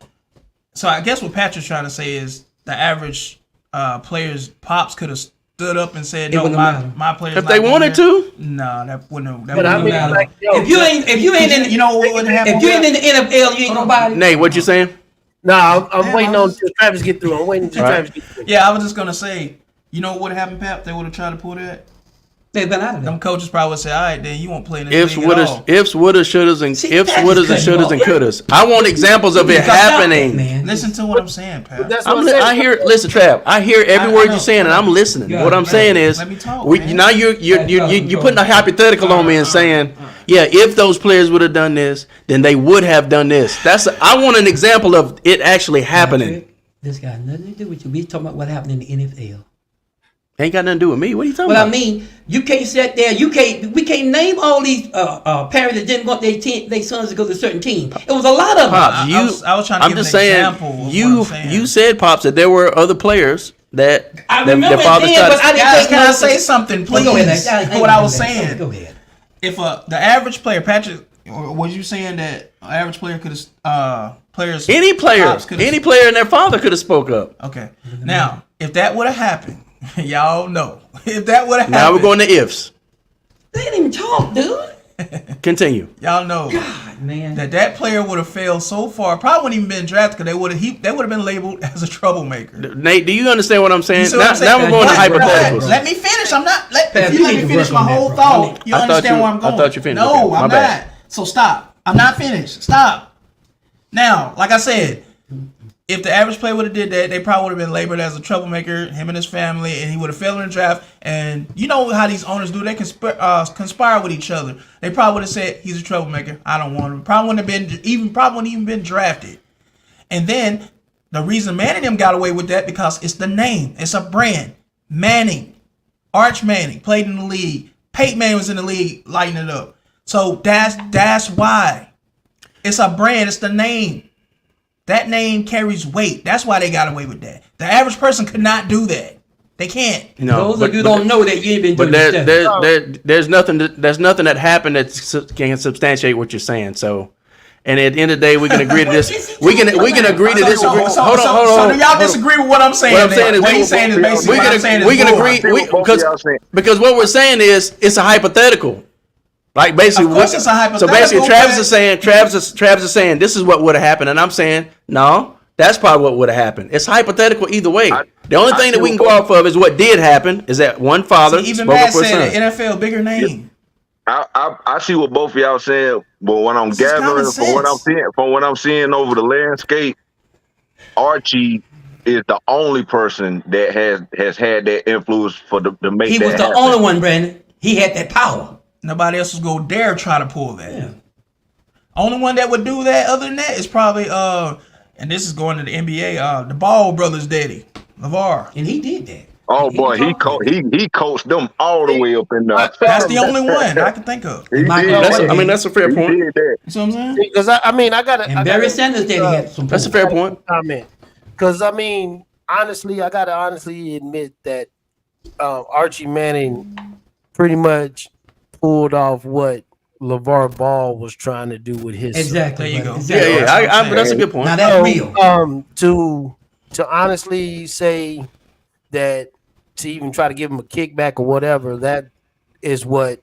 So I guess what Patrick's trying to say is the average players' pops could have stood up and said, It "No, wouldn't matter. my players." If not they going wanted there." to. No, that wouldn't. That But I wouldn't mean, matter. like, yo, If you ain't in, You know what would happen? if you ain't in the NFL, you ain't nobody. Nate, what you saying? nah, I'm waiting on till Travis get through. I'm waiting till Right. Travis get through. Yeah, I was just gonna say, you know what would have happened, Pap? They would have tried to pull that. They've been out of Them there. coaches probably would say, "All right, then you won't play in this Ifs, league at wouldas, all." ifs, wouldas, shouldas, and See, ifs, that wouldas, and is cutting shouldas, and off. couldas. I want examples of it Stop that, happening. man. Listen to what I'm saying, Pap. That's I'm what li- I'm I saying. hear. Listen, Trav. I hear every I word know, you're saying, and I know. I'm listening. Yeah, What I'm yeah. saying is, Let me talk, man. now you're putting a hypothetical on me and saying, yeah, if those players would have done this, then they would have done this. I want an example of it actually happening. This got nothing to do with you. We talking about what happened in the NFL. Ain't got nothing to do with me. What are you talking But I about? mean, you can't sit there. We can't name all these parents that didn't want their sons to go to a certain team. It was a lot of them. Pops, I was trying to I'm give just an saying. example of what I'm saying. You said, Pops, that there were other players that I their remember it fathers then, tried but to- I didn't Guys, take can I notice. say something, please? Go ahead. What I was saying. Go ahead. If the average player, Patrick, or was you saying that an average player could have players? any player pops could've- and their father could have spoke up. Okay. Now, if that would have happened, y'all know. If that would have happened, Now we're going to ifs. They didn't even talk, dude. Continue. y'all know God, man. that player would have failed so far. Probably wouldn't even been drafted because they would have been labeled as a troublemaker. Nate, do you understand what I'm saying? You see what I'm Now saying? we're going to But- hypotheticals. Let me finish. I'm not. Pat, If you you let need me to finish work my on that, whole bro. thought, you I thought understand you- where I'm going. I thought you finished. No, Okay, my I'm bad. not. So stop. I'm not finished. Stop. Now, like I said, if the average player would have did that, they probably would have been labeled as a troublemaker, him and his family, and he would have failed in the draft. And you know how these owners do? They conspire with each other. They probably would have said, he's a troublemaker. I don't want him. Probably wouldn't even been drafted. And then the reason Manning them got away with that because it's the name. It's a brand. Manning. Arch Manning played in the league. Peyton Manning was in the league lighting it up. So that's why. It's a brand. It's the name. That name carries weight. That's why they got away with that. The average person could not do that. They can't. No, Those of you don't know that you ain't been But doing this. there's nothing that happened that can substantiate what you're saying. So, and at the end of the day, we can agree to this. We can agree to disagree. So Hold on. do y'all disagree with what I'm saying? What I'm saying is what he's saying is basically what I'm saying is we can bull. agree Both of y'all saying. because what we're saying is it's a hypothetical. Like basically, Of course it's a hypothetical, So basically, Travis but- is saying this is what would have happened, and I'm saying no. That's probably what would have happened. It's hypothetical either way. The only thing that we can go off of is what did happen. Is that one father See, even spoke up Matt for his said son. NFL bigger name. I see what both of y'all saying, but what I'm This is common gathering sense. from what I'm seeing over the landscape, Archie is the only person that has had that influence to make He was that the happen. only one, Brandon. He had that power. Nobody else was gonna dare try to pull that. Yeah. Only one that would do that other than that is probably and this is going to the NBA, the Ball brothers daddy, LeVar. And he did that. Oh He boy, was all right. he coached them all the way up in there. That's the only one I can think of. He And Michael did. Jordan. I mean, that's a fair He point. did that. You see what I'm saying? Because I mean, I gotta. And Barry Sanders daddy had some That's a power. fair point. comment. Because I mean, honestly, I gotta honestly admit that Archie Manning pretty much pulled off what LeVar Ball was trying to do with his. Exactly. There you go. Exactly. Yeah, That's what I'm saying. that's a good point. Now that's real. To honestly say that to even try to give him a kickback or whatever, that is what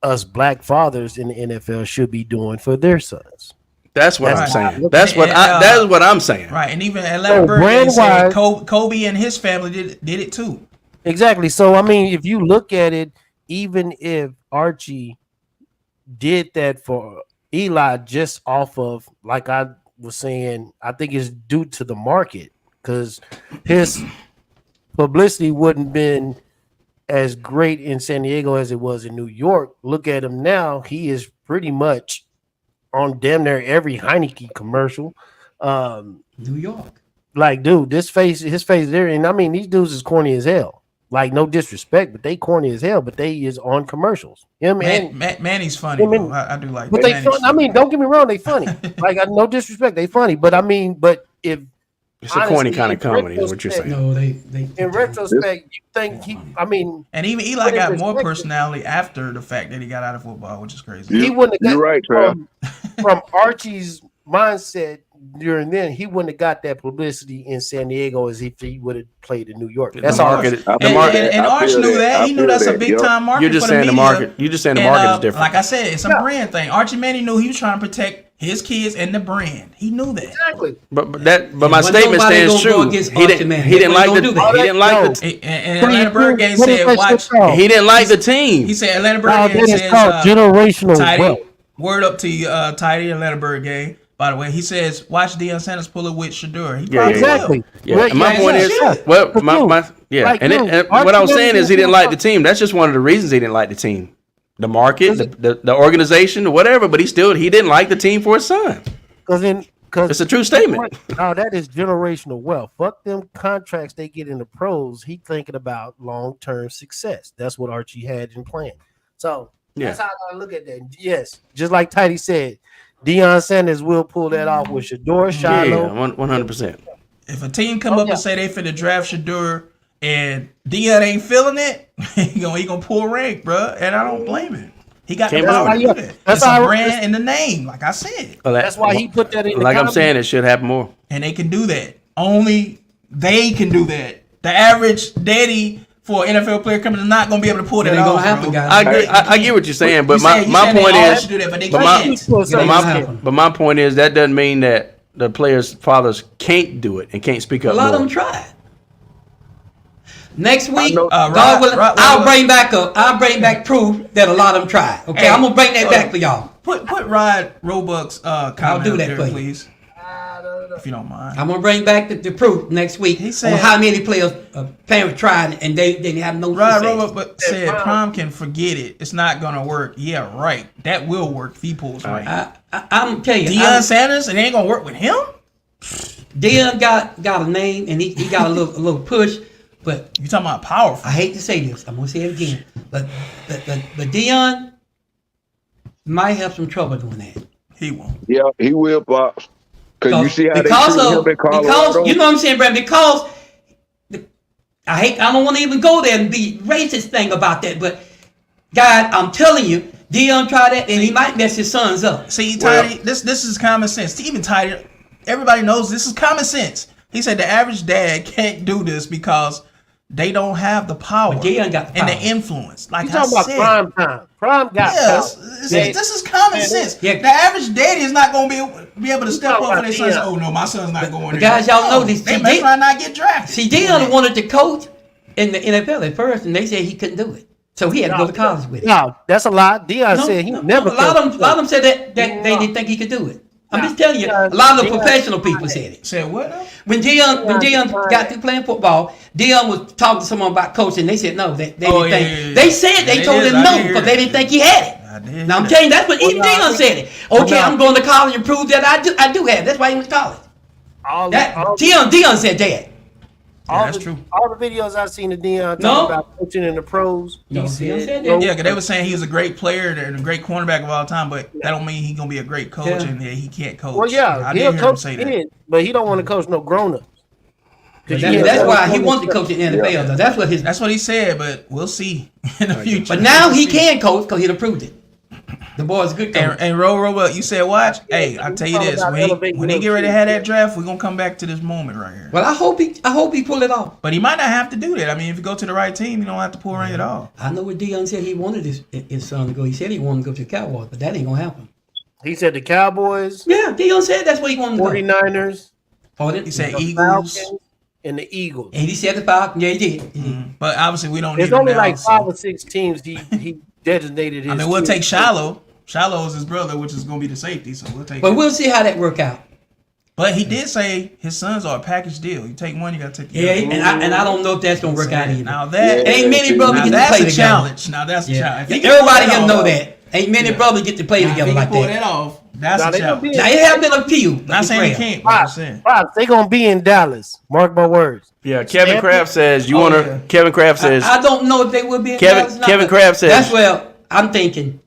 us black fathers in the NFL should be doing for their sons. That's what I'm Right. saying. That is what I'm saying. Right, and even Atlanta Bird brand said wise- Kobe and his family did it too. Exactly. So I mean, if you look at it, even if Archie did that for Eli, just off of, like I was saying, I think it's due to the market because his publicity wouldn't been as great in San Diego as it was in New York. Look at him now; he is pretty much on damn near every Heineke commercial. New York. Like, dude, his face there, and I mean, these dudes is corny as hell. Like, no disrespect, but they corny as hell. But they is on commercials. Him and Manny's funny. I mean- though. I do like. but that. they Manny's fun, I mean, don't get me wrong, they funny. Like, no disrespect, they funny. But I mean, but if It's a corny honestly, kind of in comedy, is what you're retrospect- saying. No, they in retrospect, you think he? I mean, and even Eli Put in got more perspective. personality after the fact that he got out of football, which is crazy. he wouldn't have You're got right, Trav. from Archie's mindset during then. He wouldn't have got that publicity in San Diego as if he would have played in New York. That's The all. market. I The feel market. that. And I Arch feel knew that. that. I He knew feel that's a that. big Yup. time market You're just for the saying the media. market. You're just saying the And, market is different. Like I said, it's a brand thing. Archie Manning knew he was trying to protect his kids and the brand. He knew that. Exactly. But my Wasn't statement nobody stands gonna go true. against He Archie didn't. Manning. He didn't They like wasn't the. gonna do that. He didn't like the. And Atlanta Bird game What is said, that "Watch." shit called? He didn't like the team. He said, "Atlanta Bird Now, game that is says, called generational Tidy, wealth. word up to you, Tidy, Atlanta Bird game." By the way, he says, "Watch Deion Sanders pull it with Shador." He Yeah, probably Exactly. will. Yeah, Well, and my yeah, point yeah, is, yeah. well, But my dude, yeah, like, and, dude, and Archie what I was Manning saying is he didn't was like the team. That's just one of the reasons he didn't like the team, the market, the organization, whatever. But he didn't like the team for his son. Because It's a true statement. No, that is generational wealth. Fuck them contracts they get in the pros. He thinking about long term success. That's what Archie had in plan. So that's how I look at that. Yes, just like Tidy said, Deion Sanders will pull that off with Shador, Yeah, Shiloh. 100%. If a team come up and say they finna draft Shador and Deion ain't feeling it, he gonna pull rank, bro. And I don't blame him. He got the Can't power to blame do him. that. That's It's how a I- brand in the name, like I said, Well, That's why he put that in. like the I'm saying, it should happen more. and they can do that. Only they can do that. The average daddy for an NFL player coming is not gonna be able to pull that It ain't off. gonna happen, bro. guys. I agree. I get what you're saying, but You said my they point all is, should do that, but they but can't. but my point is that doesn't mean that the players' fathers can't do it and can't speak A up lot of more. them tried. Next week, know- God willing, Rod- I'll bring back proof that a lot of them tried. Okay, Hey, I'm gonna bring that back for y'all. Put Rod Roebuck's comment do up that there, for you. please, if you don't mind. I'm gonna bring back the proof next week He said- on how many players parents tried and they didn't have no Rod success. Roebuck said Prom can forget it. It's not gonna work. Yeah, right. That will work if he pulls right. I'm telling you, Deion Sanders, it ain't gonna work with him. Deion got a name and he got a little push, but You talking about powerful? I hate to say this, I'm gonna say it again, but Deion might have some trouble doing that. He won't. Yeah, he will, Pops. Because you see how they because treat him in Colorado. you know what I'm saying, Brad? Because I don't want to even go there and be racist thing about that, but God, I'm telling you, Deion tried that and he might mess his sons up. See, Tidy, this is common sense. Even Tidy, everybody knows this is common sense. He said the average dad can't do this because they don't have the power But Deion got the and power. the influence. Like You I talking about said, prime time? Prime got yes, power. this is common sense. Yeah. The average daddy is not going to be able to step talking up for about their son. and say, Deion. Oh no, my son's not going. But there. guys, y'all know No, this. They See, may try not get drafted. See, Deion wanted to coach in the NFL at first, and they said he couldn't do it. So he had to go to college with it. No, that's a lie. Deion said he never. A lot of them said that they didn't think he could do it. I'm just telling you, a lot of the professional people said it. Said what? Now? When Deion got through playing football, Deion was talking to someone about coaching. They said no, they didn't think. They said they told him no because they didn't think he had it. Now I'm telling you, that's what even Deion said it. Okay, I'm going to college and prove that I do have it. That's why he went to college. Deion said that. That's true. All the videos I've seen of Deion talking about coaching in the pros, he said that. Yeah, because they were saying he was a great player and a great cornerback of all time, but that don't mean he's gonna be a great coach and he can't coach. Well, yeah, he'll coach kids, but he don't want to coach no grown-ups. That's why he wants to coach in the NFL. Though. That's what he said, but we'll see in the future. But now he can coach because he proved it. The boy's a good coach. And Roll, you said watch. Hey, I tell you this: when he get ready to have that draft, we're gonna come back to this moment right here. Well, I hope he pull it off. But he might not have to do that. I mean, if you go to the right team, you don't have to pull rank at all. I know what Deion said he wanted his son to go. He said he wanted to go to the Cowboys, but that ain't gonna happen. He said the Cowboys. Yeah, Deion said that's what he wanted to go. 49ers. He said Eagles. And the Eagles. And he said the Falcons. Yeah, he did. Mm-hmm. But obviously, we don't. There's only like 5 or 6 teams he designated his. I mean, we'll take Shiloh. Shiloh is his brother, which is going to be the safety, so we'll take. But we'll see how that work out. But he did say his sons are a package deal. You take one, you got to take the other. And I don't know if that's going to work out either. Now that ain't many brothers get to play together. Challenge. Now that's a challenge. Everybody can know that. Ain't many brothers get to play together like that. Pull that off. That's a challenge. Now it have been a few. Not saying he can't. But I'm saying they gonna be in Dallas. Mark my words. Yeah, Kevin Kraft says you wanna. Yeah. Kevin Kraft says I don't know if they will be in Dallas. Kevin Kraft says that's well. I'm thinking.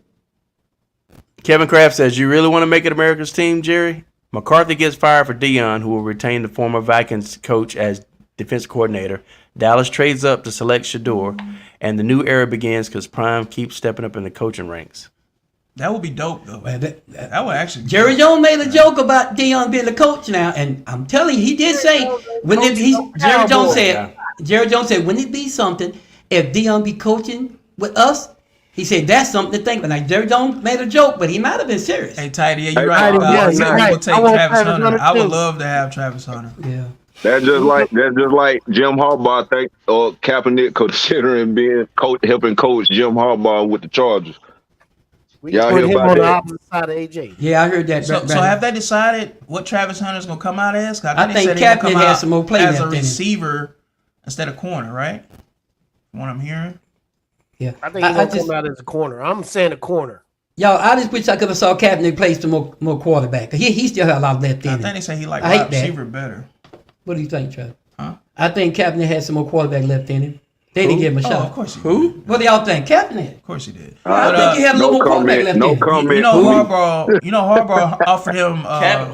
Kevin Kraft says, you really want to make it America's team, Jerry? McCarthy gets fired for Deion, who will retain the former Vikings coach as defense coordinator. Dallas trades up to select Shador, and the new era begins because Prime keeps stepping up in the coaching ranks. That would be dope, though. That would actually. Jerry Jones made a joke about Deion being the coach now, and I'm telling you, he did say Jerry Jones said, wouldn't it be something if Deion be coaching with us? He said that's something to think about. Like Jerry Jones made a joke, but he might have been serious. Hey, Tidy, you're right. We'll take Travis Hunter. I would love to have Travis Hunter. Yeah. That's just like Jim Harbaugh, I think, or Kaepernick considering being helping coach Jim Harbaugh with the Chargers. Y'all hear about that? On the opposite side of AJ. Yeah, I heard that. So have they decided what Travis Hunter's gonna come out as? I think Kaepernick has some more play as a receiver instead of corner, right? From what I'm hearing. Yeah, I think he's gonna come out as a corner. I'm saying a corner. Y'all, I just wish I could have saw Kaepernick play some more quarterback. He still had a lot left in him. I think they say he like wide receiver better. What do you think, Trav? Huh? I think Kaepernick had some more quarterback left in him. They didn't give him a shot. Of course he did. Who? What do y'all think? Kaepernick? Of course he did. I think he had a little more quarterback left in him. Harbaugh offered him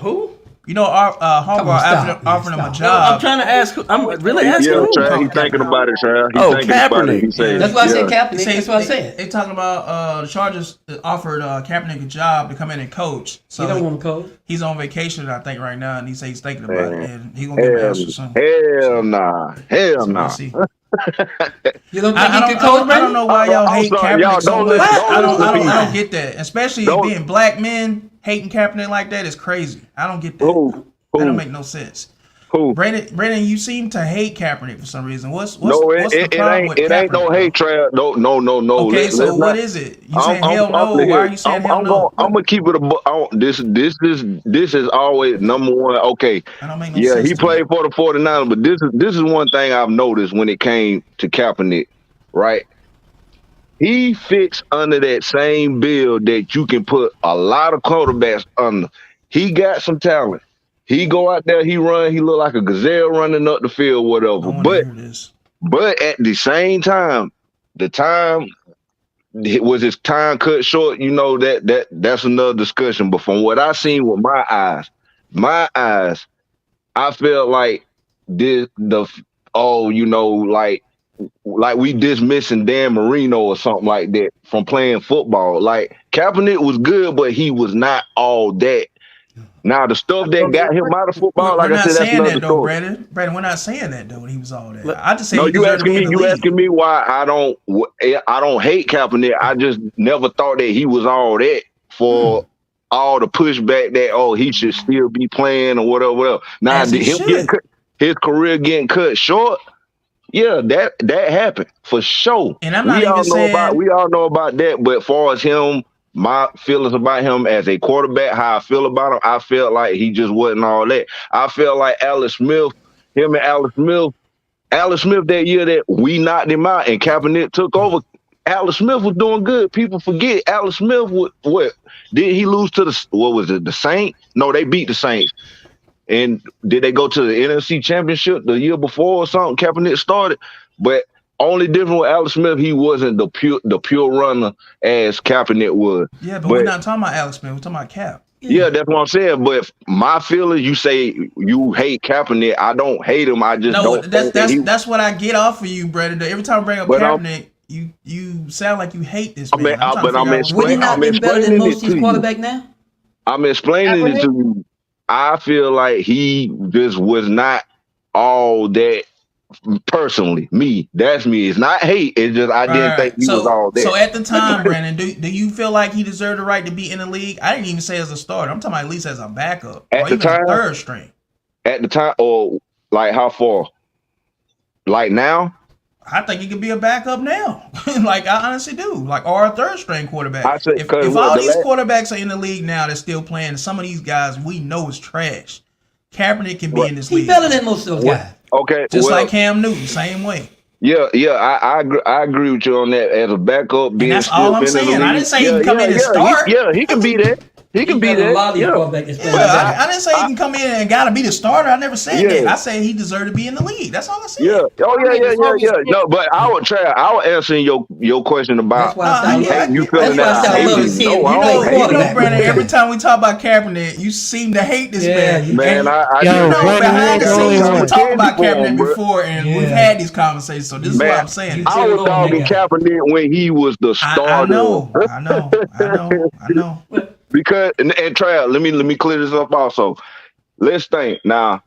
who? Harbaugh offered him a job. I'm trying to ask. I'm really asking. Yeah, Trav, he's thinking about it, Trav. Kaepernick. That's why I said Kaepernick. That's what I said. They talking about the Chargers offered Kaepernick a job to come in and coach. So he don't want to coach. He's on vacation, I think, right now, and he says he's thinking about it, and he's gonna get an answer soon. Hell nah. You don't think he can coach? I don't know why y'all hate Kaepernick so much. I don't get that, especially being black men. Hating Kaepernick like that is crazy. I don't get that. That don't make no sense. Brandon, you seem to hate Kaepernick for some reason. What's the problem with Kaepernick? It ain't no hate, Trav. No. Okay, so what is it? You saying hell no? Why are you saying hell no? I'm gonna keep it this is always number one. Okay, that don't make no sense. He played for the 49ers, but this is one thing I've noticed when it came to Kaepernick, right? He fits under that same bill that you can put a lot of quarterbacks under. He got some talent. He go out there, he run, he look like a gazelle running up the field, whatever. But at the same time, was his time cut short? You know, that's another discussion. But from what I seen with my eyes, I felt like like we dismissing Dan Marino or something like that from playing football. Like Kaepernick was good, but he was not all that. Now the stuff that got him out of football, like I said, that's another story. Brandon, we're not saying that though. When he was all that, I just say you asking me why I don't hate Kaepernick. I just never thought that he was all that for all the pushback that he should still be playing or whatever. Now his career getting cut short. Yeah, that happened for sure. And I'm not even saying we all know about that. But far as him, my feelings about him as a quarterback, how I feel about him, I felt like he just wasn't all that. I felt like Alex Smith that year that we knocked him out and Kaepernick took over. Alex Smith was doing good. People forget Alex Smith. What did he lose to the Saints? No, they beat the Saints. And did they go to the NFC Championship the year before or something? Kaepernick started, but only difference with Alex Smith, he wasn't the pure runner as Kaepernick was. Yeah, but we're not talking about Alex Smith. We're talking about Cap. Yeah, that's what I'm saying. But my feeling, you say you hate Kaepernick. I don't hate him. I just don't. That's what I get off of you, brother. Every time I bring up Kaepernick, you sound like you hate this man. Would he not be better than most of these quarterbacks now? I'm explaining it to you. I feel like he just was not all that. Personally, that's me. It's not hate. It's just I didn't think he was all that. So at the time, Brandon, do you feel like he deserved the right to be in the league? I didn't even say as a starter. I'm talking about at least as a backup or even a third string. At the time, or like how far? Like now? I think he could be a backup now. Like I honestly do. Like or a third string quarterback. If all these quarterbacks are in the league now, they're still playing. Some of these guys we know is trash. Kaepernick can be in this league. He's better than most of those guys. Okay, just like Cam Newton, same way. Yeah, I agree with you on that. As a backup, and that's all I'm saying. I didn't say he can come in and start. He can be that. He can be that. I didn't say he can come in and gotta be the starter. I never said that. I said he deserved to be in the league. That's all I said. Yeah. Yeah. No, but I would answer your question about you feeling that. You know, Brandon. Every time we talk about Kaepernick, you seem to hate this man. Man, I behind the scenes we talked about Kaepernick before, and we've had these conversations. So this is what I'm saying. I was dogging Kaepernick when he was the starter. I know. Because and Trav, let me clear this up also. Let's think. Now,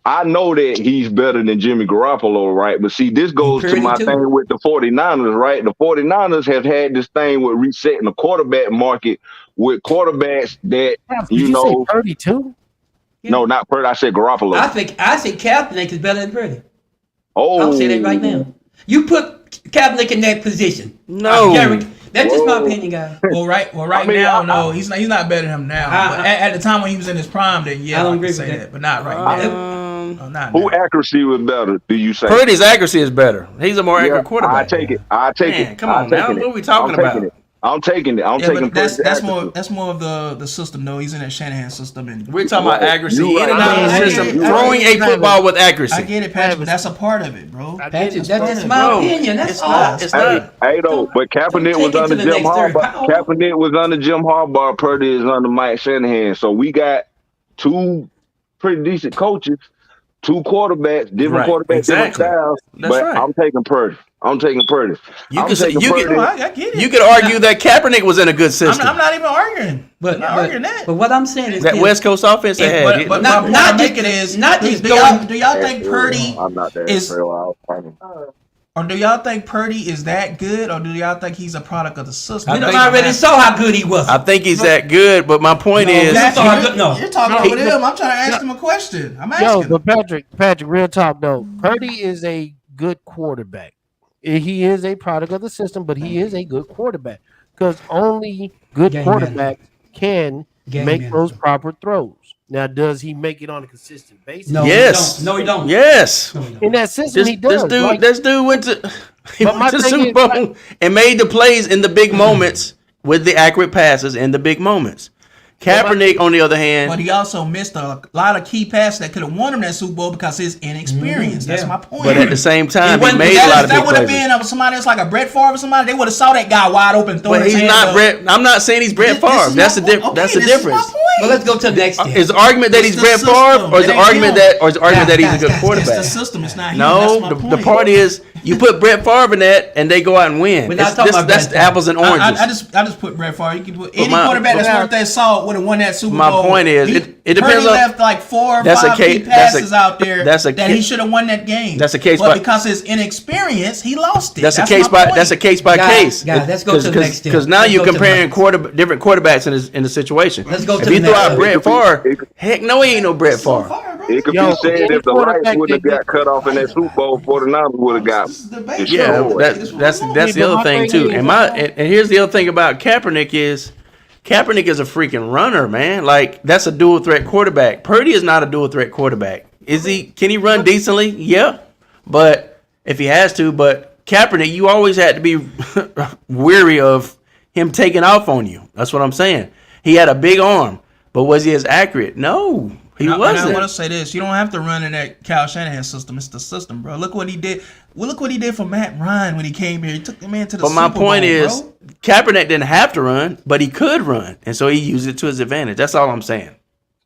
I know that he's better than Jimmy Garoppolo, right? But see, this goes to my thing with the 49ers, right? The 49ers have had this thing with resetting the quarterback market with quarterbacks that, you know. Say Purdy too? No, not Purdy. I said Garoppolo. I think Kaepernick is better than Purdy. Oh. I'll say that right now. You put Kaepernick in that position. No. That's just my opinion, guys. Well, right now, no, he's not better than him now. But at the time when he was in his prime, then I don't agree with that, but not right now. Who accuracy was better? Do you say? Purdy's accuracy is better. He's a more accurate quarterback. I take it. Come on now. What are we talking about? I'm taking it. That's more of the system. No, he's in that Shanahan system, and we're talking about accuracy in and out of the system. Throwing a football with accuracy. I get it, Patrick. But that's a part of it, bro. That's my opinion. That's all. It's not. Hey, though, but Kaepernick was under Jim Harbaugh. Kaepernick was under Jim Harbaugh. Purdy is under Mike Shanahan. So we got two pretty decent coaches, two quarterbacks, different quarterbacks, different styles. But I'm taking Purdy. I get it. You could argue that Kaepernick was in a good system. I'm not even arguing. But what I'm saying is that West Coast offense they had. But not just it is. Not just do y'all think Purdy is? Or do y'all think Purdy is that good, or do y'all think he's a product of the system? We already saw how good he was. I think he's that good, but my point is, you're talking over him. I'm trying to ask him a question. I'm asking. But Patrick, real talk though, Purdy is a good quarterback. He is a product of the system, but he is a good quarterback because only good quarterbacks can make those proper throws. Now, does he make it on a consistent basis? No, yes. He don't. Yes. In that system, he does. This dude went to Super Bowl and made the plays in the big moments with the accurate passes in the big moments. Kaepernick, on the other hand, but he also missed a lot of key passes that could have won him that Super Bowl because his inexperience. That's my point. But at the same time, he made a lot of big plays. That would have been somebody else like a Brett Favre or somebody. They would have saw that guy wide open. But he's not Brett. I'm not saying he's Brett Favre. That's the difference. That's the difference. Well, let's go to the next. Is the argument that he's Brett Favre, or is the argument that he's a good quarterback? It's the system. It's not him. No, the part is you put Brett Favre in that, and they go out and win. That's apples and oranges. I just put Brett Favre. You can put any quarterback that's worth their salt would have won that Super Bowl. My point is, it depends. Purdy left like 4 or 5 key passes out there that he should have won that game. That's a case but because his inexperience, he lost it. That's a case by case. Guys, let's go to the next. Because now you're comparing different quarterbacks in the situation. Let's go to the next. If you throw out Brett Favre, heck no, he ain't no Brett Favre. brother. It could Yo, be said any if the lights quarterback wouldn't that have got cut off in that Super Bowl, 49ers would have got This is debate. destroyed. That's the other thing too. And here's the other thing about Kaepernick is a freaking runner, man. Like that's a dual threat quarterback. Purdy is not a dual threat quarterback. Is he? Can he run decently? Yeah, but if he has to, but Kaepernick, you always had to be weary of him taking off on you. That's what I'm saying. He had a big arm, but was he as accurate? No, he wasn't. And I want to say this: you don't have to run in that Kyle Shanahan system. It's the system, bro. Look what he did. Well, look what he did for Matt Ryan when he came here. He took the man to the Super Bowl. But my point is, bro. Kaepernick didn't have to run, but he could run, and so he used it to his advantage. That's all I'm saying.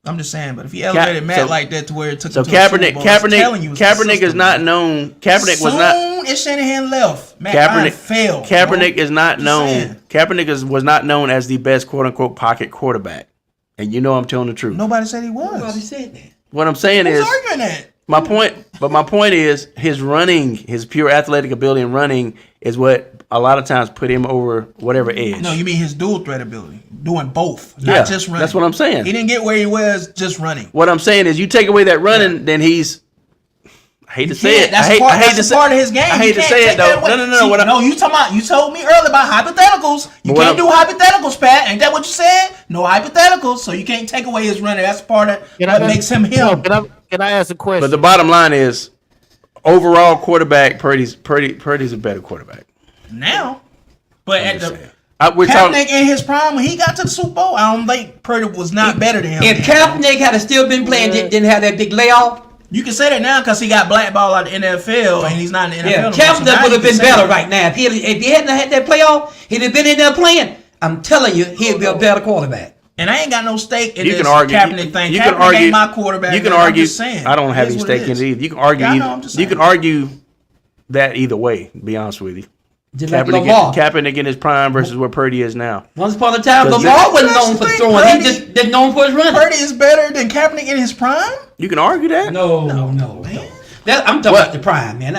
I'm just saying, but if he elevated Matt like that to where it took him to Kaepernick, the Super Bowl, Kaepernick is not known. Kaepernick was not. Soon as Shanahan left, Matt Ryan failed. Kaepernick is not known. Kaepernick was not known as the best quote unquote pocket quarterback, and you know I'm telling the truth. Nobody said he was. Nobody said that. What I'm saying is arguing that. my point is his running, his pure athletic ability in running is what a lot of times put him over whatever edge. No, you mean his dual threat ability, doing both, yeah, not just running. That's what I'm saying. He didn't get where he was just running. What I'm saying is, you take away that running, then he's. I hate to say it. That's part of his game. I hate to say it though. No. You told me earlier about hypotheticals. You can't do hypotheticals, Pat. Ain't that what you said? No hypotheticals, so you can't take away his running. That's part of what makes him him. Can I ask a question? But the bottom line is, overall quarterback, Purdy's a better quarterback Now, but at the Kaepernick in his prime when he got to the Super Bowl, I don't think Purdy was not better than him. If Kaepernick had still been playing, didn't have that big layoff. You can say that now because he got blackballed out of the NFL and he's not in the NFL. Yeah, Kaepernick would have been better right now. If he hadn't had that playoff, he'd have been in there playing. I'm telling you, he'd be a better quarterback. And I ain't got no stake in this Kaepernick thing. You Kaepernick can argue. ain't my quarterback. You can man. argue. I'm just saying, I don't have any stake in it either. You can argue. You can argue that either way. To be honest with you. Kaepernick in his prime versus where Purdy is now. Once upon a time, Lamar wasn't known for throwing. He just been known for his running. Purdy is better than Kaepernick in his prime? You can argue that. No. I'm talking about the prime, man.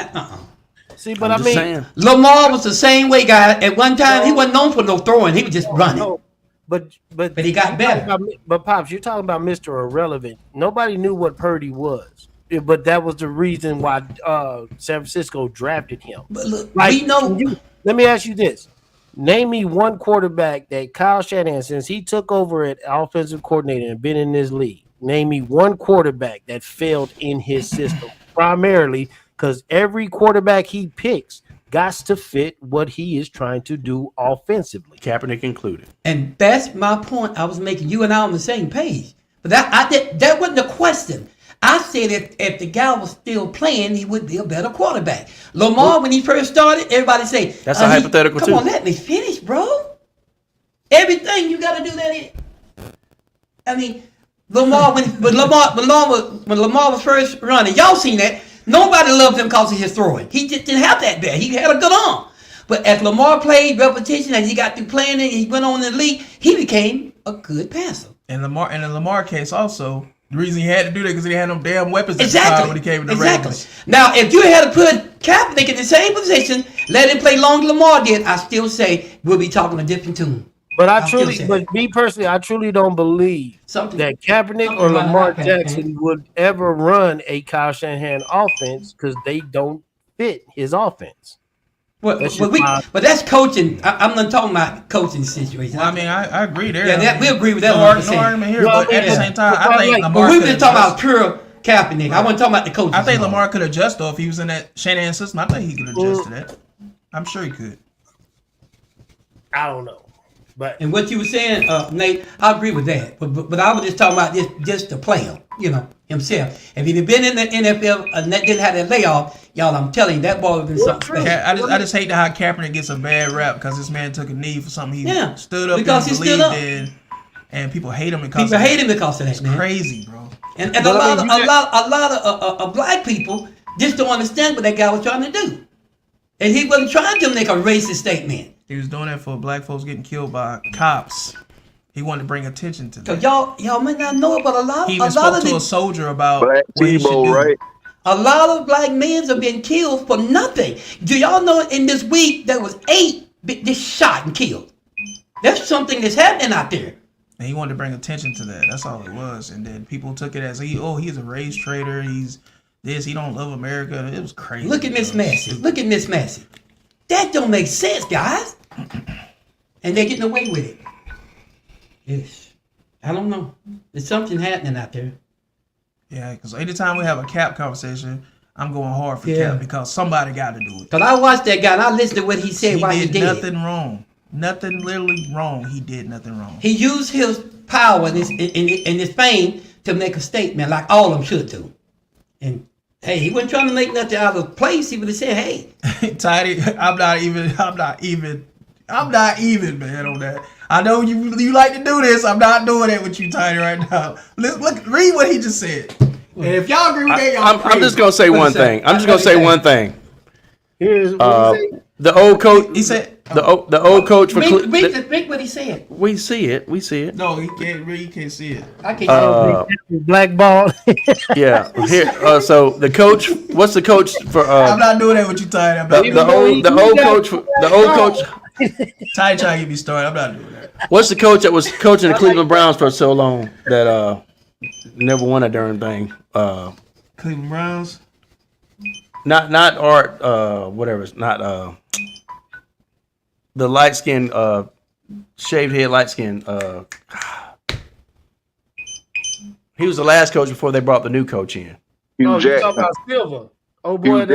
See, but I mean, saying. Lamar was the same way, guy. At one time, he wasn't known for no throwing. He was just running. No, but he got better. But Pops, you're talking about Mr. Irrelevant. Nobody knew what Purdy was, but that was the reason why San Francisco drafted him. But look, we know. Let me ask you this: name me one quarterback that Kyle Shanahan, since he took over at offensive coordinator and been in this league. Name me one quarterback that failed in his system, primarily because every quarterback he picks got to fit what he is trying to do offensively, Kaepernick included. And that's my point. I was making you and I on the same page, but that wasn't a question. I said if the guy was still playing, he would be a better quarterback. Lamar, when he first started, everybody say that's a hypothetical too. Come on, let me finish, bro. Everything you got to do that in. I mean, Lamar when Lamar was first running, y'all seen that. Nobody loved him because of his throwing. He just didn't have that bad. He had a good arm. But as Lamar played repetition, as he got through playing it, he went on in the league, he became a good passer. And in the Lamar case also, the reason he had to do that because he had no damn weapons at the time when he came to the Ravens. Now, if you had to put Kaepernick in the same position, let him play long as Lamar did, I still say we'll be talking a different tune. But me personally, I truly don't believe that Kaepernick or Lamar Jackson would ever run a Kyle Shanahan offense because they don't fit his offense. But that's coaching. I'm not talking about coaching situation. Well, I mean, I agree there. Yeah, we agree with that. No argument here. But at the same time, I think Lamar. But we've been talking about pure Kaepernick. I wasn't talking about the coaches. I think Lamar could adjust though if he was in that Shanahan system. I think he could adjust to that. I'm sure he could. I don't know. And what you were saying, Nate, I agree with that. But I was just talking about just the player, himself. If he'd been in the NFL and didn't have that layoff, y'all, I'm telling you, that ball would have been something special. I just hate how Kaepernick gets a bad rap because this man took a knee for something he stood up because and believed in, and people hate him because of that. It's man. Crazy, bro. And a lot of black people just don't understand what that guy was trying to do. And he wasn't trying to make a racist statement. He was doing that for black folks getting killed by cops. He wanted to bring attention to that. Y'all might not know it, but he even spoke to a soldier about Black what he should do. right? A lot of black men have been killed for nothing. Do y'all know in this week there was 8 just shot and killed? That's something that's happening out there. And he wanted to bring attention to that. That's all it was. And then people took it as he's a race traitor. He's this. He don't love America. It was crazy. Look at Miss Massey. Look at Miss Massey. That don't make sense, guys. And they're getting away with it. Yes. I don't know. There's something happening out there. Yeah, because anytime we have a Cap conversation, I'm going hard for Yeah. Cap because somebody got to do it. Because I watched that guy and I listened to what he said while he did did. nothing wrong. Nothing literally wrong. He did nothing wrong. He used his power and his fame to make a statement like all of them should do. And hey, he wasn't trying to make nothing out of place. He would have said, hey. Tidy, I'm not even, man, on that. I know you like to do this. I'm not doing it with you, Tidy, right now. Look, read what he just said. And if y'all agree with that, y'all I'm just gonna say one thing. I'm just gonna say one thing. Here's what he said. The old coach. He said the old coach for Read what he said. We see it. no, he can't read. He can't see it. I can't Blackball. Yeah. Here. So the coach. What's the coach for? I'm not doing that with you, Tidy. I'm not doing The old coach. The old coach. Tidy trying to get me started. I'm not doing that. What's the coach that was coaching the Cleveland Browns for so long that never won a darn thing? Cleveland Browns. Not Art. Whatever. It's not the light skin. Shaved head, light skin. He was the last coach before they brought the new coach in. Hugh You Jackson. talking about Silver? Oh boy,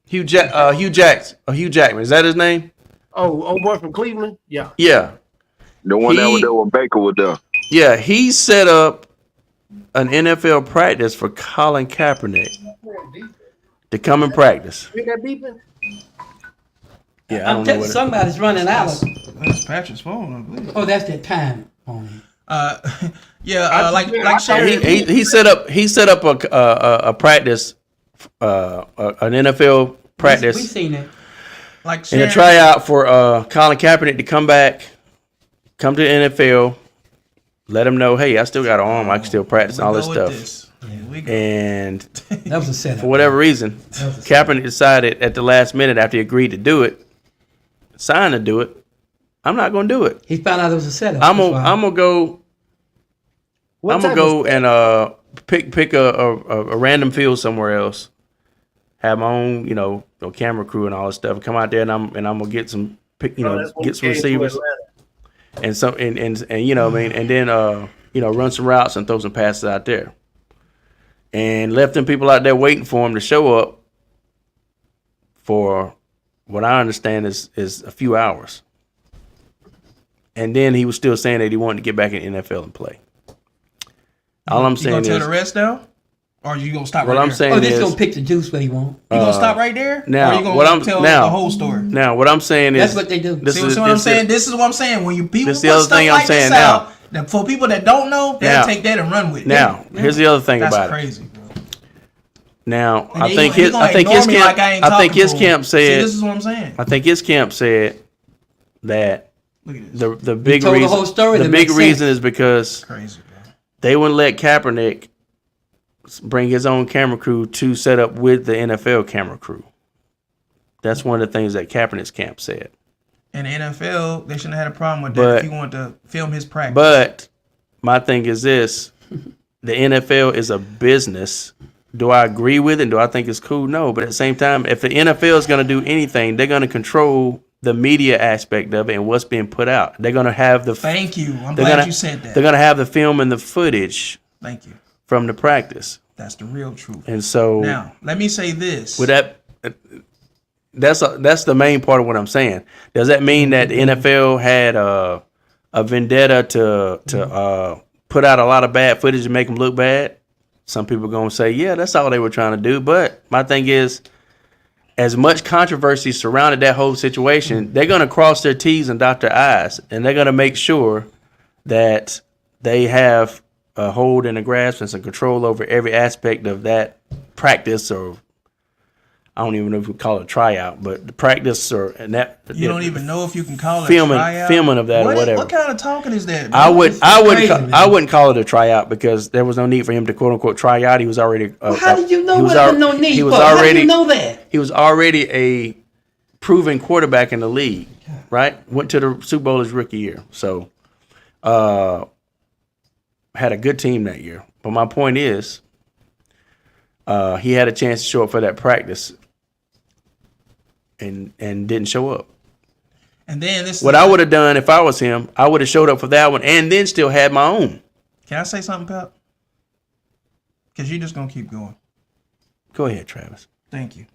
Hugh Jackson. Hugh Jackman. Is that his name? old boy from Cleveland. Yeah. Yeah. The one that He- was there when Baker was there. Yeah, he set up an NFL practice for Colin Kaepernick to come and practice. Hear that beeping? Yeah, I I'm don't know telling what somebody's running out of. That's Patrick's phone, I believe. Oh, that's that time on him. Like Sherry. he set up a practice, an NFL practice, We seen that. Like and Sherry. a tryout for Colin Kaepernick to come to the NFL, let him know, hey, I still got an arm, I can still practice and all this stuff. And That was a setup. for whatever reason, Kaepernick decided at the last minute after he agreed to do it, signed to do it. I'm not gonna do it. He found out it was a setup. I'm That's why. gonna go. What I'm gonna type go and pick a random field somewhere else. Have my own, camera crew and all this stuff. Come out there and I'm gonna get some get some receivers and some and you know what I mean, and then run some routes and throw some passes out there. And left them people out there waiting for him to show up for what I understand is a few hours. And then he was still saying that he wanted to get back in the NFL and play. All I'm You saying gonna tear is, the rest down, or you gonna stop? what right I'm there? saying Oh, this is, gonna pick the juice what he want. You gonna stop right there? now, or you gonna what I'm- tell now- the whole story? now what I'm saying is, That's what they do. This See is what I'm this saying? is- This is what I'm saying. When you people This put the other stuff thing I'm like this saying out, that for people that don't know, they'll Now- take that and run with it. Now, here's the other thing That's about it. crazy, bro. Now, And I he think gonna- he his gonna I think ignore his me camp like I ain't I think talking his to him. camp See, said this is what I'm saying. I think his camp said that Look at this. the big told the reason whole story the to big make reason sense. is because Crazy, bro. they wouldn't let Kaepernick bring his own camera crew to set up with the NFL camera crew. That's one of the things that Kaepernick's camp said. In the NFL, they shouldn't have had a problem with that But- if he wanted to film his practice. But my thing is this: the NFL is a business. Do I agree with it? Do I think it's cool? No. But at the same time, if the NFL is going to do anything, they're going to control the media aspect of it and what's being put out. They're going to have the. Thank you. I'm they're glad gonna- you said that. They're going to have the film and the footage Thank you. from the practice. That's the real truth. And so Now, let me say this. with that, that's the main part of what I'm saying. Does that mean that the NFL had a vendetta to put out a lot of bad footage to make them look bad? Some people are gonna say, yeah, that's all they were trying to do. But my thing is, as much controversy surrounded that whole situation, they're gonna cross their T's and dot their I's, and they're gonna make sure that they have a hold and a grasp and some control over every aspect of that practice, or I don't even know if we call it a tryout, but the practice and that You don't even know if you can call it filming a tryout. filming of that or whatever. What kind of talking is that? Bro? I wouldn't crazy, man. I wouldn't call it a tryout because there was no need for him to quote unquote try out. He was already. How did you know he was what no need he was for? How already did you know that? he was already a proven quarterback in the league, right? Went to the Super Bowl his rookie year. So had a good team that year. But my point is, he had a chance to show up for that practice and didn't show up. And then what I would have done if I was him, I would have showed up for that one and then still had my own. Can I say something, Pep? Because you're just gonna keep going. Go ahead, Travis. Thank you.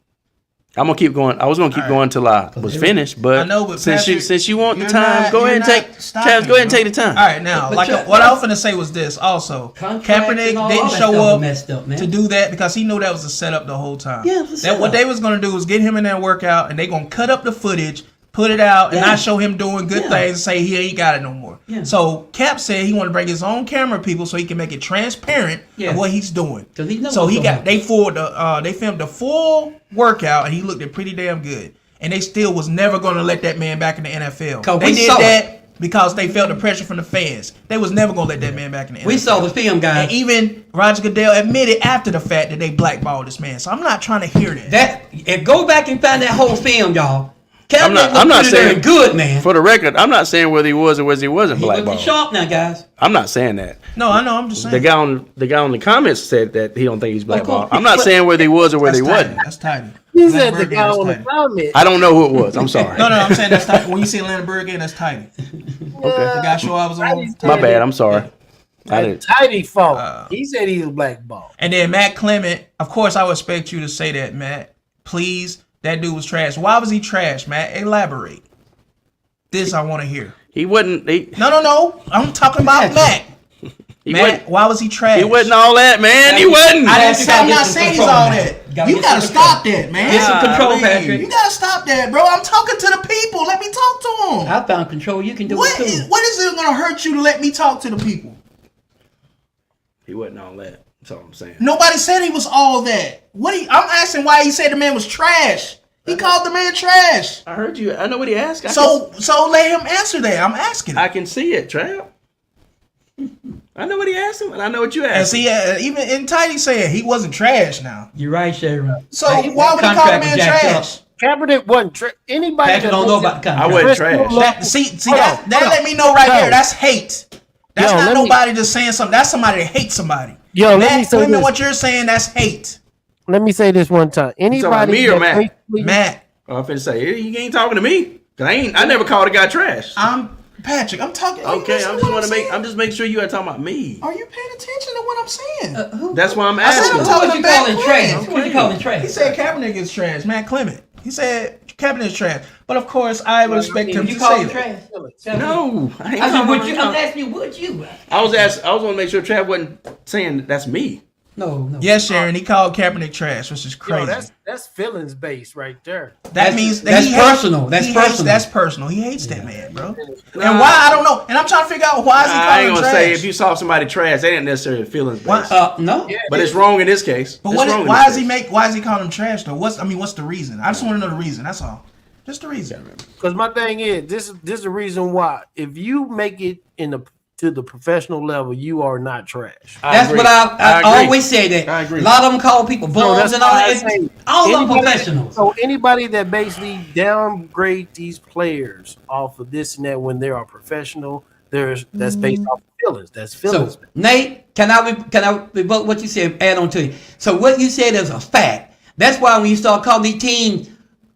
I'm gonna keep going. I was gonna keep going till I was finished, but I know, but since Patrick, you want the you're time, not- go ahead you're and take not Travis. Go ahead and take the time. All right, now, what I was gonna say was this. Also, Kaepernick didn't show up to do that because he knew that was a setup the whole time. Yeah, it was a that what setup. they was gonna do was get him in that workout, and they gonna cut up the footage, put it out, and not show him doing good things and say he ain't got it no more. Yeah. So Cap said he wanted to bring his own camera people so he can make it transparent of what he's doing. So they filmed the full workout and he looked it pretty damn good. And they still was never going to let that man back in the NFL. They did that because they felt the pressure from the fans. They was never going to let that man back in the NFL. We saw the film, guys. And even Roger Goodell admitted after the fact that they blackballed this man. So I'm not trying to hear that. Go back and find that whole film, y'all. I'm not saying good, man. For the record, I'm not saying whether he was or whether he wasn't blackballed. He sharp now, guys. I'm not saying that. No, I know. I'm just saying. The guy on the comments said that he don't think he's blackballed. I'm not saying whether he was or whether he wasn't. That's tiny. He said the guy on the comment. I don't know who it was. I'm sorry. No, I'm saying that's tiny. When you see Atlanta Bird game, that's tiny. Okay. The guy show I was on. My bad. I'm sorry. I didn't. Tidy fault. He said he was blackballed. And then Matt Clement, of course, I would expect you to say that, Matt. Please, that dude was trash. Why was he trash, Matt? Elaborate. This I want to hear. He wasn't. No. I'm talking about Matt. Matt, why was he trash? He wasn't all that, man. He wasn't. I'm not saying he's all that. You gotta stop that, man. Get some control, Patrick. You gotta stop that, bro. I'm talking to the people. Let me talk to them. I found control. You can do it too. What is it gonna hurt you to let me talk to the people? He wasn't all that. That's all I'm saying. Nobody said he was all that. I'm asking why he said the man was trash. He called the man trash. I heard you. I know what he asked. So let him answer that. I'm asking. I can see it, Trav. I know what he asked him, and I know what you asked. And see, even in Tidy said he wasn't trash now. You're right, Sharon. So why would he call the man trash? Kaepernick wasn't trash. Anybody Patrick don't know about the contract. I wasn't trash. That let me know right there. That's hate. That's not nobody just saying something. That's somebody that hates somebody. Let me say this. What you're saying, that's hate. Let me say this one time. Anybody me or Matt? Matt. I'm finna say you ain't talking to me. Cause I never called a guy trash. Patrick, I'm talking. Okay, I'm just making sure you are talking about me. Are you paying attention to what I'm saying? That's why I'm asking. What you calling trash? What you calling trash? He said Kaepernick is trash. Matt Clement. He said Kaepernick is trash. But of course, I would expect him to say that. No, I said, would you? I'm asking you, would you? I was going to make sure Trav wasn't saying that's me. No. Yes, Sharon. He called Kaepernick trash, which is crazy. That's feelings based right there. That means that's personal. That's personal. He hates that man, bro. And why I don't know. And I'm trying to figure out why is he calling I ain't gonna trash. say if you saw somebody trash, they didn't necessarily feelings based. No. But it's wrong in this case. But why is he calling him trash though? What's the reason? I just want to know the reason. That's all. Just the reason. Because my thing is, this is the reason why. If you make it to the professional level, you are not trash. That's what I always say. That I agree. A lot of them call people bums and all that. All of them professionals. So anybody that basically downgrade these players off of this and that when they are professional, that's based off of feelings. That's feelings. So Nate, can I revoke what you said? Add on to it. So what you said is a fact. That's why when you start calling these teams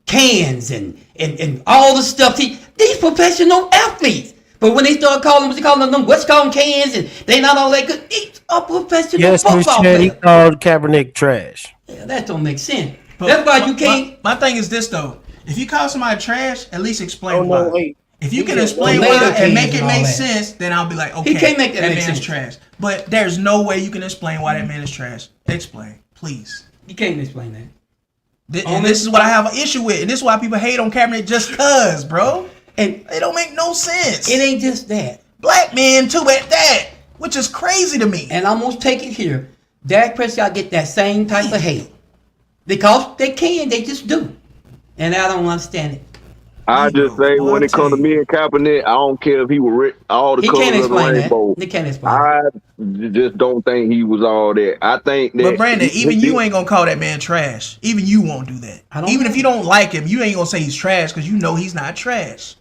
cans and all the stuff, these professional athletes. But when they start calling them what's called cans and they not all that good, it's a professional football player. He called Kaepernick trash. Yeah, that don't make sense. That's why you can't. My thing is this though: if you call somebody trash, at least explain why. Wait. If you can explain why and make it make sense, then I'll be like, okay, he can't make that make man's sense. trash. But there's no way you can explain why that man is trash. Explain, please. You can't explain that. And this is what I have an issue with, and this is why people hate on Kaepernick just cause, bro. And it don't make no sense. It ain't just that. Black men too at that, which is crazy to me. And I'm gonna take it here. Dak Prescott get that same type of hate because they just do, and I don't understand it. I just say when it comes to me and Kaepernick, I don't care if he was all the colors of the rainbow. He can't explain. I just don't think he was all that. I think that. But Brandon, even you ain't gonna call that man trash. Even you won't do that. Even if you don't like him, you ain't gonna say he's trash because you know he's not trash.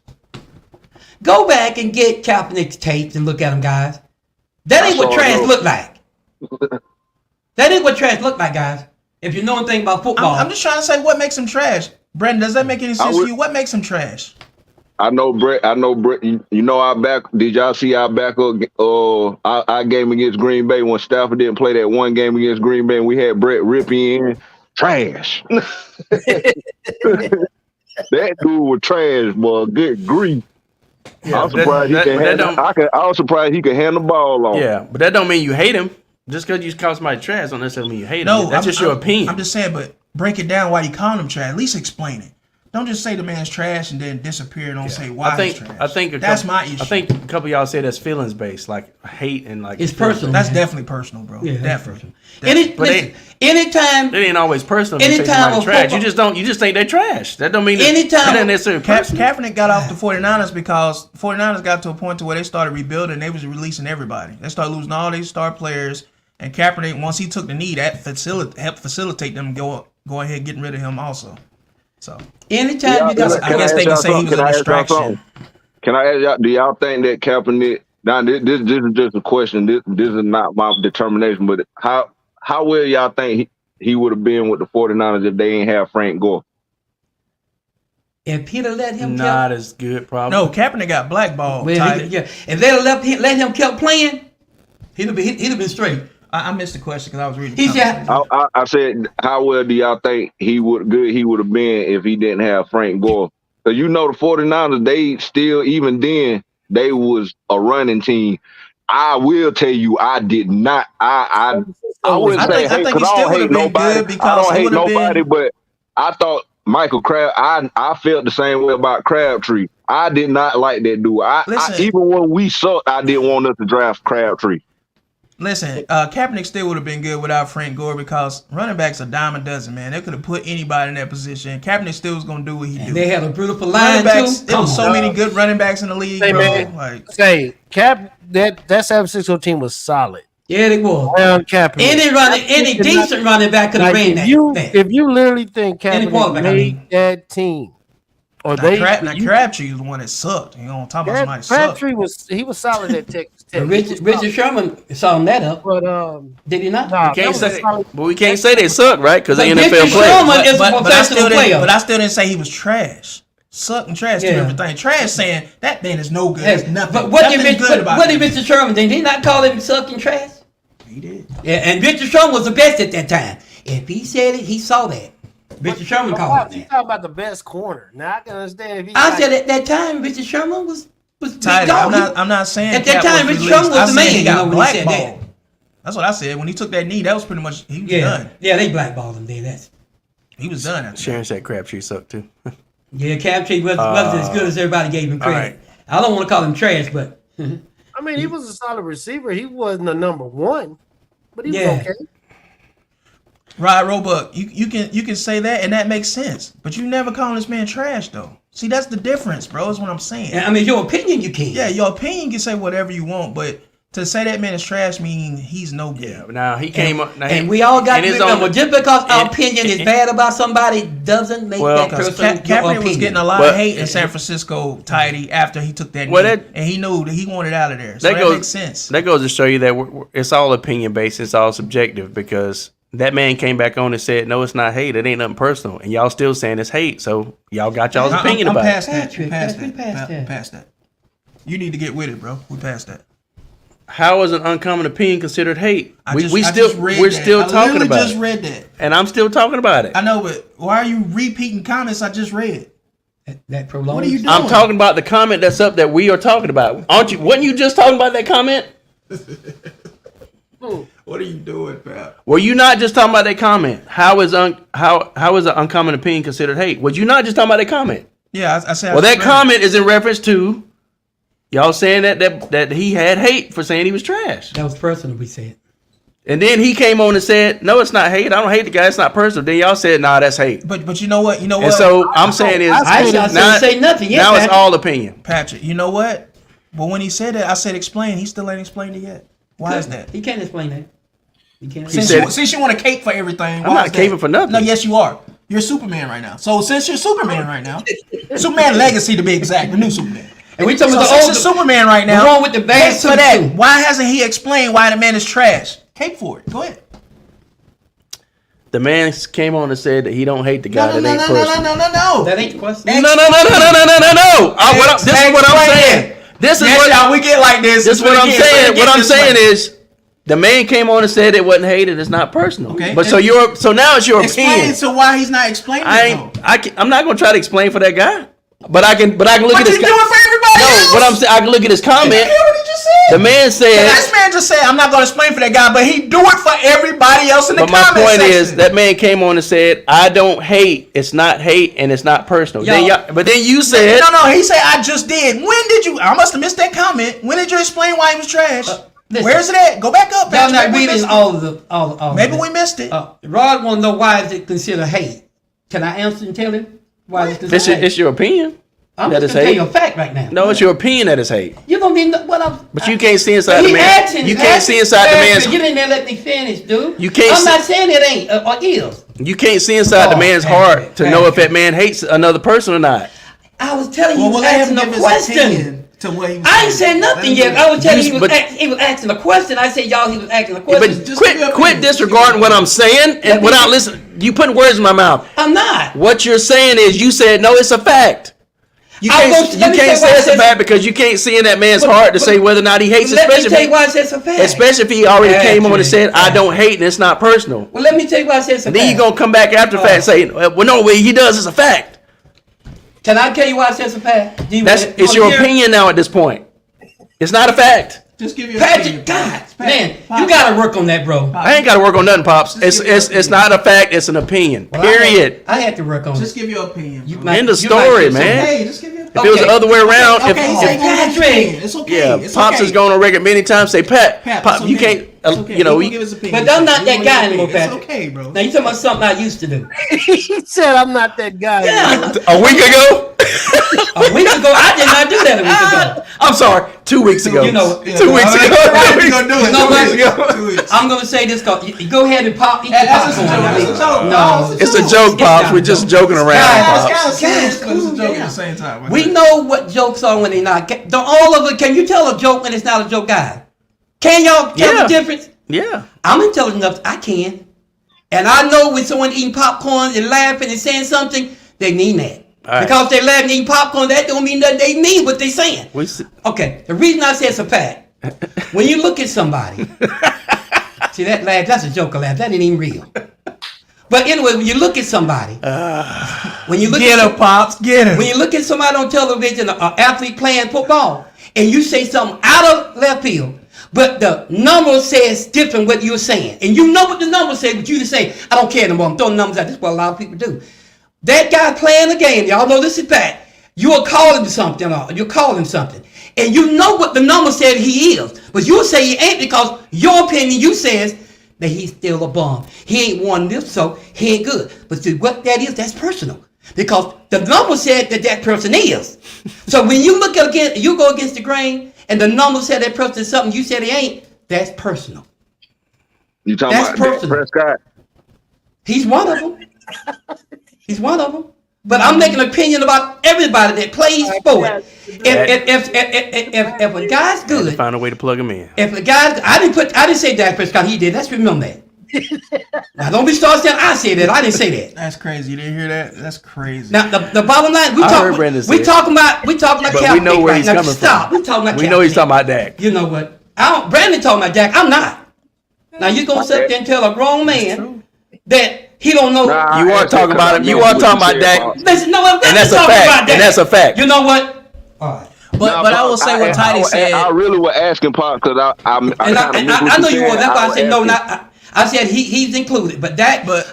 Go back and get Kaepernick's tapes and look at them, guys. That ain't what trash look like. That ain't what trash look like, guys. If you know anything about football. I'm just trying to say what makes him trash. Brandon, does that make any sense to you? What makes him trash? I know Brett. You know our back. Did y'all see our backup? Our game against Green Bay when Stafford didn't play that one game against Green Bay, and we had Brett Rippey in. Trash. That dude was trash, boy. Good grief. Yeah, I'm surprised he can handle. I was surprised he could hand the ball on. Yeah, but that don't mean you hate him. Just because you call somebody trash don't necessarily mean you hate him. No, That's just your opinion. I'm just saying, but break it down why you calling him trash. At least explain it. Don't just say the man's trash and then disappear and don't say why he's trash. That's my issue. I think a couple of y'all said that's feelings based, like hate and like it's personal. That's definitely personal, bro. Yeah, definitely. Anytime it ain't always personal. Anytime you trash, you just think they're trash. That don't mean anytime that necessarily personal. Kaepernick got off the 49ers because 49ers got to a point to where they started rebuilding. They was releasing everybody. They started losing all these star players. And Kaepernick, once he took the knee, that helped facilitate them go ahead getting rid of him also. So anytime you got, I guess they can say he was a distraction. Can I ask y'all? Do y'all think that Kaepernick? Now this is just a question. This is not my determination. But how well y'all think he would have been with the 49ers if they ain't have Frank Gore? If he'd have let him, not as good, probably. No, Kaepernick got blackballed. If they'd have let him kept playing, he'd have been straight. I missed the question because I was reading. I said, how well do y'all think he would have been if he didn't have Frank Gore? Because you know the 49ers, they still, even then, they was a running team. I will tell you, I did not. I wouldn't say hate because I don't hate nobody. I don't hate nobody, but I thought Michael Crab. I felt the same way about Crabtree. I did not like that dude. Even when we sucked, I didn't want us to draft Crabtree. Listen, Kaepernick still would have been good without Frank Gore because running backs are dime a dozen, man. They could have put anybody in that position. Kaepernick still was going to do what he do. They had a beautiful line, too. There was so many good running backs in the league, bro. That San Francisco team was solid. Yeah, they was. Any decent running back could have ran that. If you literally think Kaepernick made that team, or Crabtree was the one that sucked. You know, talking about somebody sucked. Crabtree was solid at Texas Tech. Richard Sherman saw that up, but did he not? We can't say they suck, right? Because the NFL player. But I still didn't say he was trash. Suck and trash, two different things. Trash saying that man is no good. It's nothing. But what did Richard Sherman? Did he not call him suck and trash? He did. Yeah, and Richard Sherman was the best at that time. If he said it, he saw that. Richard Sherman called him. You talking about the best corner? Now I can understand if said at that time Richard Sherman was tight. I'm not saying at that time Richard Sherman was the man. He got blackballed. That's what I said. When he took that knee, that was pretty much he was done. Yeah, they blackballed him then. He was done. Sharon said Crabtree sucked too. Yeah, Crabtree wasn't as good as everybody gave him credit. Right. I don't want to call him trash, but I mean he was a solid receiver. He wasn't a number one, but he was okay. Rod Roebuck, you can say that and that makes sense, but you never call this man trash though. See, that's the difference, bro. Is what I'm saying. I mean, your opinion you can. Yeah, your opinion you can say whatever you want, but to say that man is trash means he's no good. Yeah, now he came up, and we all got to remember, just because our opinion is bad about somebody doesn't make that person. Kaepernick was getting a lot of hate in San Francisco, Tidy, after he took that knee, and he knew that he wanted out of there. So that makes sense. That goes to show you that it's all opinion based. It's all subjective because that man came back on and said, "No, it's not hate. It ain't nothing personal." And y'all still saying it's hate. So y'all got y'all's opinion about it. Past that. You need to get with it, bro. We passed that. How is an uncommon opinion considered hate? We're still talking about it. I just read that. And I'm still talking about it. I know, but why are you repeating comments I just read? That prolongs. What are you doing? I'm talking about the comment that's up that we are talking about. Aren't you? Wasn't you just talking about that comment? What are you doing, pal? Were you not just talking about that comment? How is an uncommon opinion considered hate? Was you not just talking about that comment? Yeah, I said. Well, that comment is in reference to y'all saying that he had hate for saying he was trash. That was personal, we said. And then he came on and said, "No, it's not hate. I don't hate the guy. It's not personal." Then y'all said, "Nah, that's hate." But you know what? And so I'm saying is, I didn't say nothing. Now it's all opinion. Patrick, you know what? But when he said that, I said explain. He still ain't explained it yet. Why is that? He can't explain that. He can't. Since you want to cape for everything, I'm not caping for nothing. No, yes you are. You're Superman right now. So since you're Superman right now, Superman Legacy to be exact, the new Superman. And we talking So about since the it's old Superman right now. the one with the bad for that, suit. why hasn't he explained why the man is trash? Cape for it. Go ahead. The man came on and said that he don't hate the guy No. that ain't personal. No. That ain't the question. No. This is what I'm saying. This is Yes, what y'all, we get like this. This is what I'm saying. What I'm saying is, is, the man came on and said it wasn't hated. It's not personal. Okay. But so now it's your explain opinion. to why he's not explaining. I'm not gonna try to explain for that guy. But I can look What at you his. doing for everybody else? What I'm saying, I can look at his I comment. hear what he just said. The man said. This man just said, I'm not going to explain for that guy, but he do it for everybody else in the But my comment point section. is, that man came on and said, "I don't hate. It's not hate, and it's not personal." But then you said, No, he said, I just did. When did you? I must have missed that comment. When did you explain why he was trash? Listen. Where's it at? Go back up. Y'all Patrick. not Maybe we reading missed all of the all. Maybe of we it. missed it. Rod want to know why is it considered hate? Can I answer and tell him why it's considered hate? it's your opinion. I'm that just is gonna tell hate. you a fact right now. No, it's your opinion that is hate. You don't mean what I'm. But you can't see inside the He man. asking- You can't asking see inside the man's. You didn't even let me finish, dude. You can't I'm see- not saying it ain't or is. You can't see inside the man's heart to know if that man hates another person or not. I was telling you, Well, he was let him asking a give his question. opinion to what he was I ain't saying. said nothing Let him yet. do I was telling You- you but- he was asking a question. I said, y'all, he was asking a question. But Just give your quit opinion. disregarding what I'm saying and without listening. You putting words in my mouth. I'm not. What you're saying is you said no, it's a fact. You I'm can't, gonna- you let me can't tell you say why it's I a said- fact because you can't see in that man's But- heart to but- say whether or not he hates, Let me especially tell you why I if, said it's a fact. especially if he already came on and said, I Patrick. don't hate and it's not personal. Well, let me tell you why I said it's a And then fact. you're going to come back after the fact and say, well, no, what he does is a fact. Can I tell you why I said it's a fact? Do you That's want- It's you your wanna hear? opinion now at this point. It's not a fact. Just give your Patrick, opinion. God, Pops. man, Pops. you gotta work on that, bro. I ain't got to work on nothing, Pops. Just give your It's not a fact. It's an opinion. Well, Period. I had to work on Just it. give your opinion. You bro. might- End of you might story, feel so man. Hey, just give your If it was the Okay. other way around, Okay, say Patrick. your opinion. It's okay. yeah, It's Pops okay. has gone on record many times. Say, Pop, It's you okay. can't, It's okay. you know, He you, gonna give his opinion. But I'm not He that gonna guy give his anymore, opinion. Patrick. It's okay, bro. Now you talking about something I used to do. He said, "I'm not that guy." Yeah. a week ago. A week ago, I did not do that a week ago. I'm sorry, 2 weeks ago. You know, 2 weeks ago. We're gonna do it. You know 2 what? weeks ago. 2 weeks. I'm gonna say this cause you go ahead and pop eat your That's just a popcorn. joke. I mean, It's a joke. No, It's a joke, Pops. We're just joking around, Guys, It's Pops. kind of serious, Guys, but it's a cool joke down. at the same time. We know what jokes are when they're not. Don't all of it. Can you tell a joke when it's not a joke, guy? Can y'all tell Yeah. the difference? Yeah. I'm intelligent enough. I can, and I know when someone eating popcorn and laughing and saying something, they mean that. All right. Because they laughing and eating popcorn, that don't mean that they mean what they saying. We see, Okay, the reason I say it's a fact, when you look at somebody, see that laugh, that's a joke laugh, that ain't even real. But anyway, when you look at somebody, when you look Get at him, Pops. Get him. when you look at somebody on television, an athlete playing football, and you say something out of left field, but the number says different what you're saying, and you know what the number says, but you just say, I don't care no more, I'm throwing numbers out. This is what a lot of people do. That guy playing the game, y'all know this is fact. You are calling something, or you're calling something, and you know what the number said he is, but you say he ain't because your opinion, you says that he's still a bum. He ain't won this, so he ain't good. But see, what that is, that's personal. Because the number said that that person is. So when you look at again, you go against the grain, and the number said that person is something you said he ain't, that's personal. You talking That's about Dak personal. Prescott? He's one of them. He's one of them. But I'm making an opinion about everybody that plays sport. If a guy's good, find a way to plug him in. if a guy's, I didn't say Dak Prescott. He did. Let's remember that. Now don't be starting saying I said that. I didn't say that. That's crazy. You didn't hear that? That's crazy. Now the bottom line, I heard Brandon say we it. talking about But Cal we know Pick where right he's now. coming Stop. from. We talking about We Cal know he's Pick. talking about Dak. You know what? Brandon talking about Dak. I'm not. Now you gonna sit there and tell a grown man that he don't know. Nah, You are talking about him. You are talking about Dak. Listen, no, I'm And that's a talking fact. about that. And that's a fact. You know what? All right. But I will say what Tidy said. I really was asking Pop because I And kind of I know you were. That's why I said no. I said he's included, but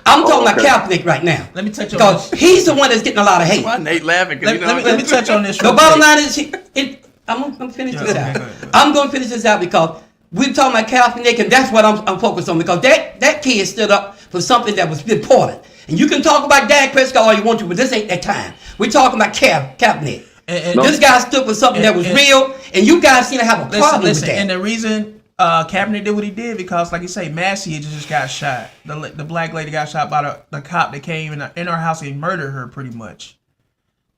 I'm talking about Kaepernick right now. Let me touch on Because this. he's the one that's getting a lot of hate. Why Nate laughing? Let me touch on this. The real bottom quick. line is, I'm gonna finish Yeah, this okay, out. go ahead. I'm gonna finish this out because we're talking about Kaepernick, and that's what I'm focused on because that kid stood up for something that was important. And you can talk about Dak Prescott all you want to, but this ain't that time. We're talking about Kaepernick. And- This guy stood for something that was real, and you guys seem to have a problem with that. And the reason Kaepernick did what he did because, like you say, Massey just got shot. The black lady got shot by the cop that came in our house and murdered her pretty much.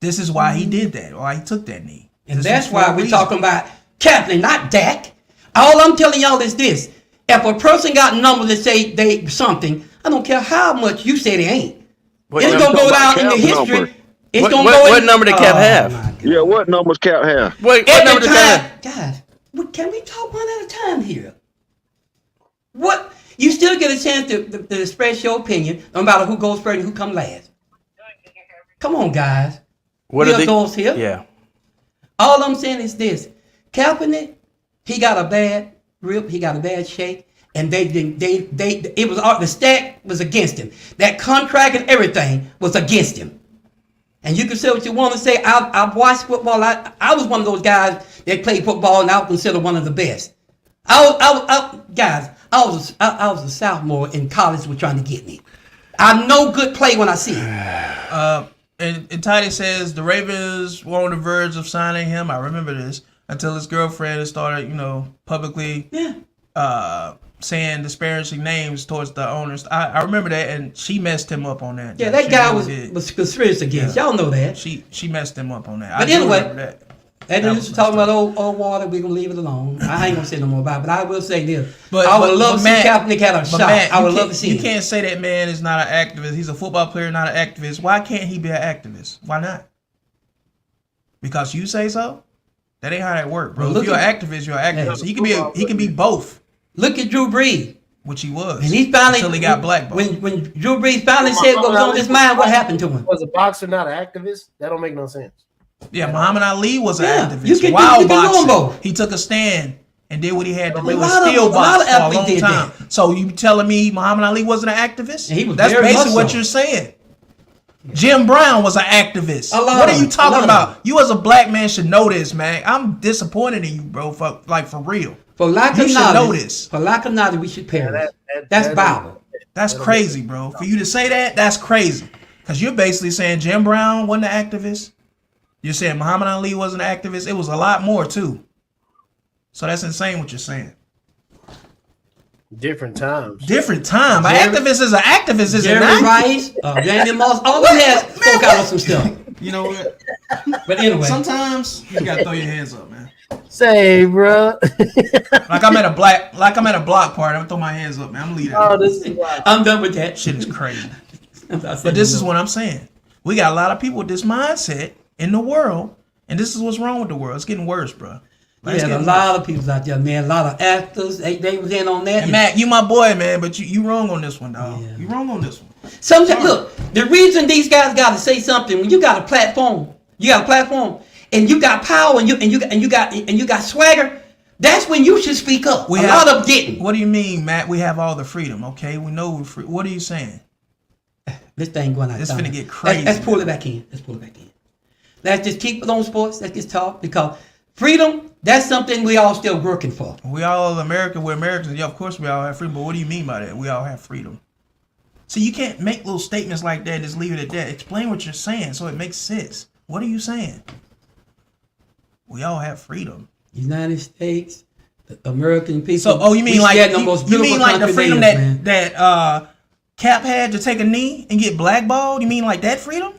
This is why he did that. Why he took that knee. And that's why we're talking about Kaepernick, not Dak. All I'm telling y'all is this. If a person got numbers that say they something, I don't care how much you say they ain't. What It's number- going to go down in the Cap history. number. It's What- going to what- go what in, number did Cap have? my God. Yeah, what numbers Cap have? What Every number did Cap have? Guys, can we talk one at a time here? What? You still get a chance to express your opinion, no matter who goes first and who comes last. Come on, guys. What We are the adults here. Yeah. All I'm saying is this: Kaepernick, he got a bad rip, he got a bad shake, and it was the stack was against him. That contract and everything was against him. And you can say what you want to say. I've watched football. I was one of those guys that played football, and I would consider one of the best. I was a sophomore in college. Were trying to get me. I know good play when I see it. And Titus says the Ravens were on the verge of signing him. I remember this until his girlfriend started, publicly saying disparaging names towards the owners. I remember that, and she messed him up on that. Yeah, that She guy really was did. conspiracy against. Yeah. Y'all know that. She messed him up on that. But I do anyway, remember that. And That then was just talking messed about old water, we're gonna leave it alone. I ain't gonna say no more about it, but I will say this. But I would love to see Matt- Kaepernick had a but shot. Matt, I would you love can't- to see You him. can't say that man is not an activist. He's a football player, not an activist. Why can't he be an activist? Why not? Because you say so? That ain't how that works, bro. Well, If look you're an at- activist, you're an activist. He can be both, Look at Drew Brees. which he was. And he finally until he got blackballed. When Drew Brees finally said what was on his mind, what happened to him? Was a boxer not an activist? That don't make no sense. Yeah, Muhammad Ali was an Yeah, activist. you can Wild do them boxing. both. He took a stand and did what he had to do. A And lot of- still a lot boxed of for a athletes long did time. So you telling me Muhammad Ali wasn't an activist? And he was That's very basically much what so. you're saying. Jim Brown was an activist. A lot What of are you them. A talking lot of about? them. You as a black man should know this, man. I'm disappointed in you, bro. For real. For lack You of should knowledge, know this. For lack of knowledge, we should perish. that- That's that- Bible. That's crazy, bro. For you to say that, that's crazy. Because you're basically saying Jim Brown wasn't an activist. You're saying Muhammad Ali was an activist. It was a lot more, too. So that's insane what you're saying. Different times. Different time. An Jerry- activist is an activist, is it Jerry not? Rice, Randy Moss, all of them had spoke out on some stuff. You know what? But anyway, Sometimes you gotta throw your hands up, man. Say, bro. Like I'm at a block party. I'm gonna throw my hands up, man. I'm leaving. Oh, this is wild. I'm done with that. Shit is crazy. But But this is what I'm saying. We got a lot of people with this mindset in the world, and this is what's wrong with the world. It's getting worse, bro. Like, it's Yeah, a getting lot of people out there, man. A lot of actors, they was in on that. And Matt, you my boy, man, but you wrong on this one, dog. Yeah. You wrong on this one. Sometimes, look, the reason these guys got to say something when you got a platform, and you got power, and you got swagger. That's when you should speak up. A lot of them didn't. What do you mean, Matt? We have all the freedom, okay? We know we're free. What are you saying? This thing going out. It's down. finna get crazy. Let's pull it back in. Let's just keep it on sports. Let's just talk because freedom. That's something we all still working for. We all American. We're Americans. Yeah, of course we all have freedom. But what do you mean by that? We all have freedom. See, you can't make little statements like that and just leave it at that. Explain what you're saying so it makes sense. What are you saying? We all have freedom. United States, the American people. So, you mean we like share the most you mean beautiful like the country freedom there is, man. that Cap had to take a knee and get blackballed? You mean like that freedom?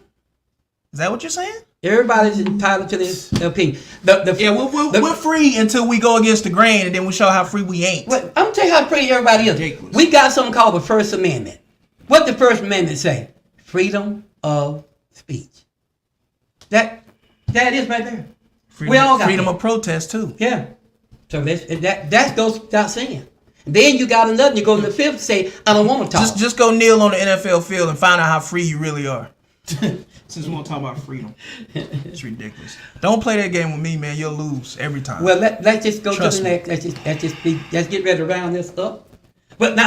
Is that what you're saying? Everybody's entitled to their opinion. Yeah, we're free until we go against the grain, and then we show how free we ain't. I'm gonna tell you how free everybody is. Ridiculous. We got something called the First Amendment. What the First Amendment say? Freedom of speech. That is right there. Freedom, we all got freedom that. of protest too. Yeah. So that goes without saying. Then you got another. You go to the fifth. Say I don't want to talk. Just go kneel on the NFL field and find out how free you really are. Since we want to talk about freedom, it's ridiculous. Don't play that game with me, man. You'll lose every time. Well, let's just go Trust to the me. next. Let's get ready to round this up. But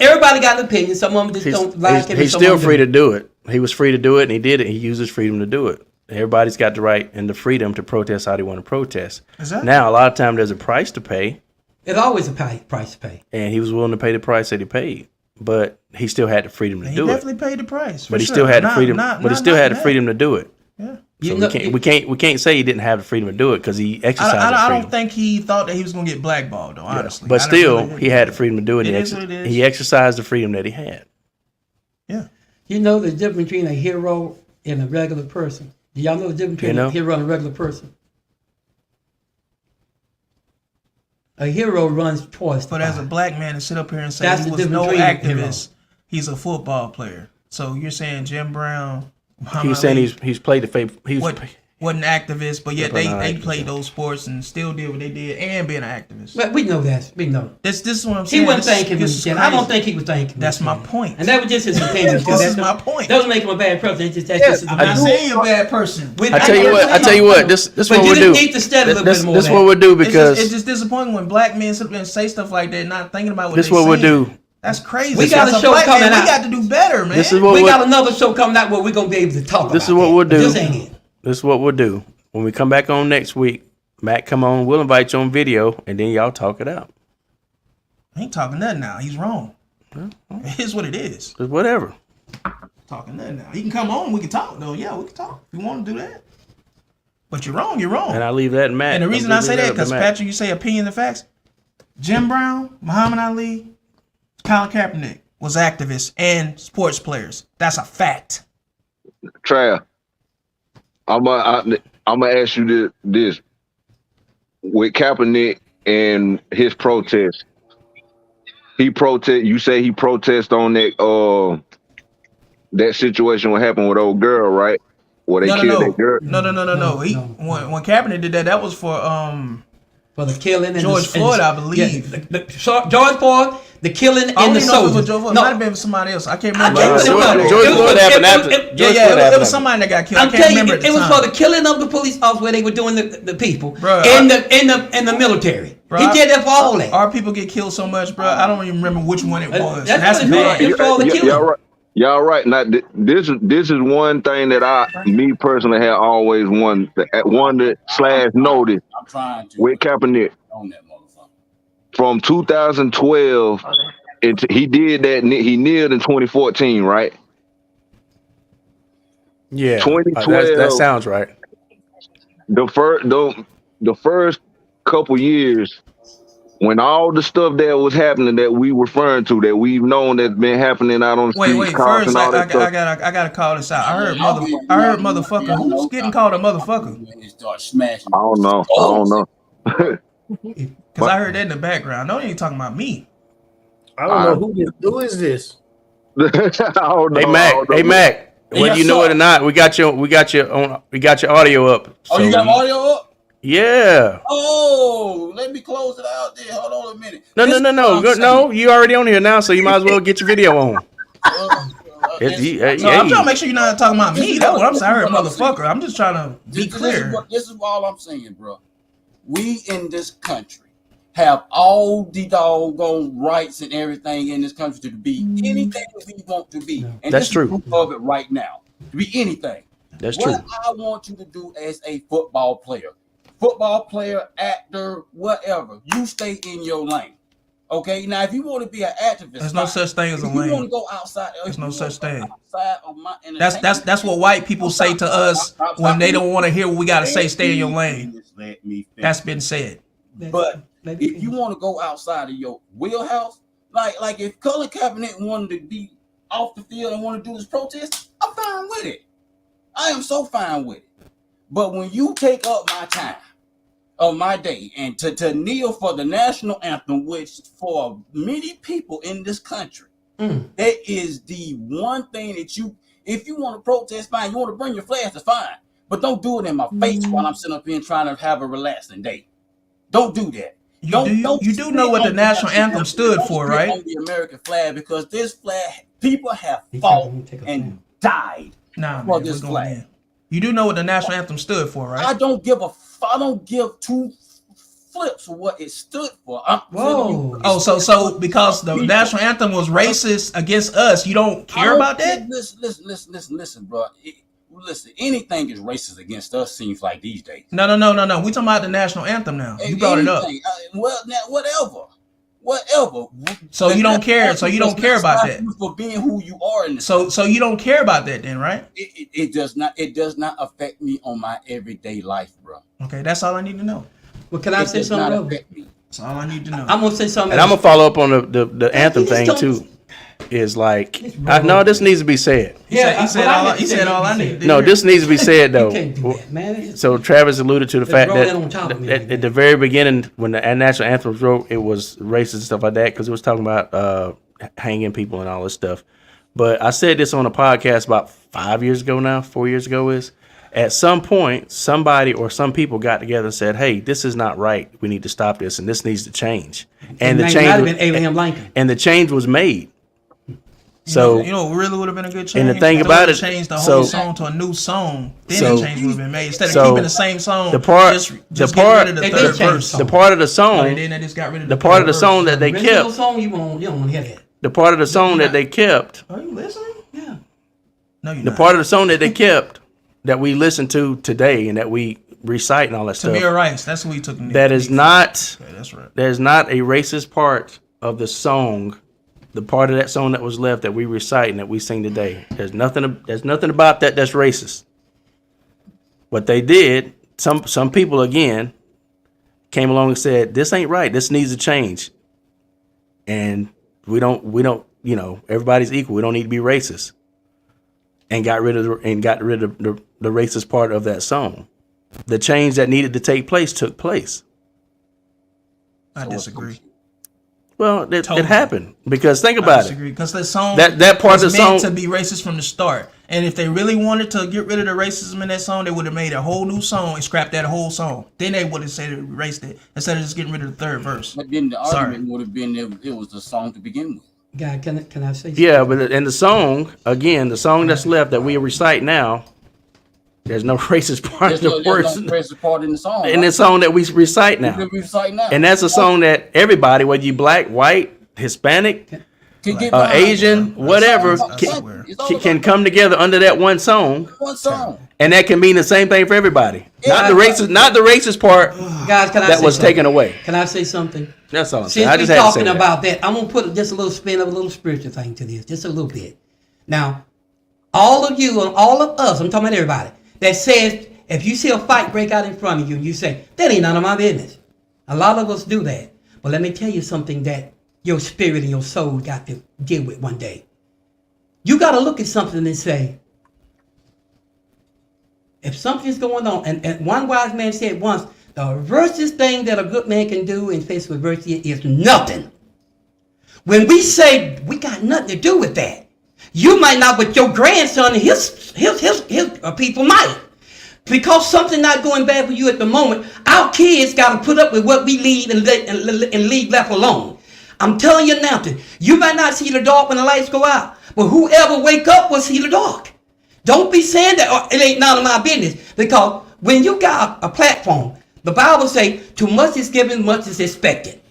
everybody got an opinion. Some of them just don't like it. He's still free to do it. He was free to do it, and he did it. He used his freedom to do it. Everybody's got the right and the freedom to protest how they want to protest. Exactly. Now, a lot of time there's a price to pay, It's always a price to pay. and he was willing to pay the price that he paid, but he still had the freedom to he do it. definitely paid the price. But he still had the freedom. But he still had the that. freedom to do it. Yeah. So we can't say he didn't have the freedom to do it because he exercised that I freedom. don't think he thought that he was gonna get blackballed though. Honestly, But I still, really he had the freedom to do it. It and is what it is. he exercised the freedom that he had. Yeah. You know the difference between a hero and a regular person. Do y'all know the difference between You know? a hero and a regular person? A hero runs twice. But as a black man to sit up here and say That's he the was no difference between activist, he's a football player. So you're saying Jim Brown, Muhammad He's saying Ali he's played the faith. wasn't activist, but yet They're they not activists, played yeah. those sports and still did what they did and being an activist. But we know that. We know. This is what I'm saying. He wasn't This- thinking. this is I don't crazy. think he was thinking. That's my point. And that was just his opinion. This is my point. Doesn't make him a bad person. It's just that's just his I'm opinion. not saying you're a bad person. I tell you what. This But what you we'll do. just need to study a little This bit more. this of what that. we'll do because It's just disappointing when black men sit there and say stuff like that, not thinking about what this they what we'll saying. do. That's crazy. We got As a a show black coming man, out. We got to do better, man. This is what We we'll, got another show coming out where we're gonna be able to talk. This is about what that. we'll do. This ain't it. This is what we'll do. When we come back on next week, Matt, come on. We'll invite you on video, and then y'all talk it out. He ain't talking nothing now. He's wrong. It is what it is. Just whatever. Talking nothing now. He can come on. We can talk though. Yeah, we can talk. If you want to do that. But you're wrong. You're wrong. And I leave that in Matt. And the reason I say that up to because Matt. Patrick, you say opinion and facts. Jim Brown, Muhammad Ali, Colin Kaepernick was activists and sports players. That's a fact. Trav, I'm gonna ask you this. With Kaepernick and his protest, you say he protest on that situation what happened with old girl, right? Where they killed that girl. No. When Kaepernick did that, that was for For the killing and George Floyd, I believe. George Floyd, the killing I and don't the even know if it was soldier. George Floyd. It No. might have been somebody else. I can't I remember. can't remember. George Floyd happened after. It was somebody that got killed. I'm I can't telling you, remember at the it was time. for the killing of the police officer where they were doing the people Bruh, in the military. Bruh, He did that for all that. Our people get killed so much, bro. I don't even remember which one it was. That's That's what it bad. was. It's for all the killing. Y'all right. Y'all right. Now this is one thing that me personally, have always wanted / noted I'm trying to with Kaepernick on that motherfucker. from 2012. He did that. He kneeled in 2014, right? Yeah, 2012. that sounds right. The first couple years, when all the stuff that was happening that we referring to, that we've known that's been happening out on the streets, Wait. cops First, and all I that stuff. gotta call this out. I heard motherfucker. Who's getting called a motherfucker? When they start smashing. I don't know. Because I heard that in the background. No, they ain't talking about me. I don't know who is this. I don't know. Hey Mac. Whether Yes, you know sir. it or not, we got your audio up. Oh, you got audio up? Yeah. Oh, let me close it out there. Hold on a minute. No. This is what I'm saying. No, you already on here now, so you might as well get your video on. This- So I'm trying to make sure you're not talking about me. That's what I'm saying. I heard motherfucker. I'm just trying to be clear. This is all I'm saying, bro. We in this country have all the doggone rights and everything in this country to be anything we want to be. And That's this true. is proof of it right now. To be anything. That's true. What I want you to do as a football player, actor, whatever, you stay in your lane. Okay. Now, if you want to be an activist, There's no such thing as a if you want to lane. go outside, There's no such thing. outside of my That's what white people say to us when they don't want to hear what we gotta say. Stay in your lane. Let me finish. That's been said. But if you want to go outside of your wheelhouse, like if Colin Kaepernick wanted to be off the field and want to do his protest, I'm fine with it. I am so fine with it. But when you take up my time of my day and to kneel for the national anthem, which for many people in this country, that is the one thing that if you want to protest, fine. You want to bring your flags, that's fine. But don't do it in my face while I'm sitting up here trying to have a relaxing day. Don't do that. You do know what the national anthem stood for, right? On the American flag, because this flag, people have fought and died Nah, for man, this we're going flag. in. You do know what the national anthem stood for, right? I don't give two flips for what it stood for. I'm telling you, Oh, so because the national anthem was racist against us, you don't care about that? Listen, bro. Listen, anything is racist against us seems like these days. No. We talking about the national anthem now. You brought it up. Well, now, whatever. So you don't care. So you don't care about that. For being who you are in this. So you don't care about that then, right? It does not. It does not affect me on my everyday life, bro. Okay, that's all I need to know. Well, can I say something else? That's all I need to know. I'm gonna say something. And I'm gonna follow up on the anthem thing too. is like, I know this needs to be said. He said all I need. No, this needs to be said though. can't do that, man. So Travis alluded to the fact roll that that on top of me. at the very beginning, when the national anthem was wrote, it was racist and stuff like that because it was talking about hanging people and all this stuff. But I said this on a podcast about 4 years ago is, at some point, somebody or some people got together and said, hey, this is not right. We need to stop this and this needs to change. And the change might have been Abraham Lincoln. And the change was made. So you know, it really would have been a good change. And the thing about it, change the whole song to a new song, then the change would have been made instead of keeping the same song. The part, just get rid of the third verse. The part of the song, they just got rid of the part of the song that they kept. Song you don't want to hear that. The part of the song that they kept. Are you listening? Yeah. No, you're the not. part of the song that they kept that we listen to today and that we recite and all that stuff. Tamir Rice, that's who we took. That is not. Okay, that's right. There's not a racist part of the song. The part of that song that was left that we recite and that we sing today. There's nothing about that that's racist. What they did, some people again came along and said, this ain't right. This needs to change. And we don't, you know, everybody's equal. We don't need to be racist. And got rid of the racist part of that song. The change that needed to take place took place. I disagree. Well, it happened because think about it. Because the song that part of the song meant to be racist from the start, and if they really wanted to get rid of the racism in that song, they would have made a whole new song and scrapped that whole song. Then they would have said it erased it instead of just getting rid of the third verse. But then the argument would have been it was the song to begin with. God, can I say something? Yeah, but in the song, again, the song that's left that we recite now, there's no racist part There's in the verse. no racist part in the song. In the song that we recite now. And that's a song that everybody, whether you black, white, Hispanic, Asian, whatever, can come together under that one song. One song. And that can mean the same thing for everybody. Not the racist part Guys, can I that say was something? taken away. Can I say something? That's all I'm Since saying. I just we're had to say talking that. about that, I'm gonna put just a little spin of a little spiritual thing to this, just a little bit. Now, all of you and all of us, I'm talking about everybody, that says if you see a fight break out in front of you and you say, that ain't none of my business. A lot of us do that. But let me tell you something that your spirit and your soul got to deal with one day. You got to look at something and say, if something's going on, and one wise man said once, the worstest thing that a good man can do in face of adversity is nothing. When we say we got nothing to do with that, you might not, but your grandson and his people might. Because something not going bad for you at the moment, our kids got to put up with what we leave and leave left alone. I'm telling you now, you might not see the dark when the lights go out, but whoever wake up will see the dark. Don't be saying that it ain't none of my business, because when you got a platform, the Bible say, too much is given, much is expected.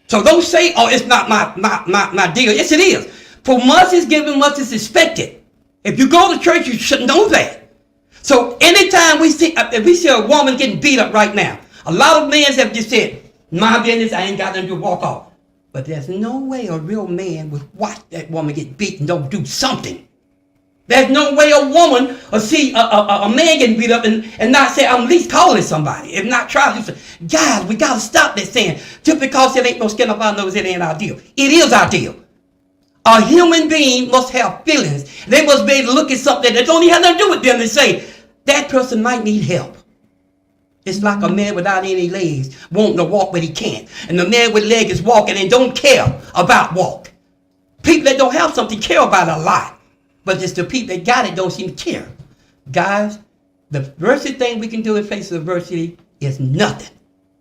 So don't say, oh, it's not my deal. Yes, it is. For much is given, much is expected. If you go to church, you should know that. So anytime if we see a woman getting beat up right now, a lot of men have just said, my business, I ain't got nothing to walk off. But there's no way a real man would watch that woman get beat and don't do something. There's no way a woman will see a man getting beat up and not say, I'm at least calling somebody. If not, try to say, guys, we got to stop that saying, just because it ain't no skin off our nose, it ain't our deal. It is our deal. A human being must have feelings. They must be able to look at something that don't even have nothing to do with them and say, that person might need help. It's like a man without any legs wanting to walk, but he can't. And the man with legs is walking and don't care about walk. People that don't have something care about it a lot. But it's the people that got it don't seem to care. Guys, the worst thing we can do in face of adversity is nothing.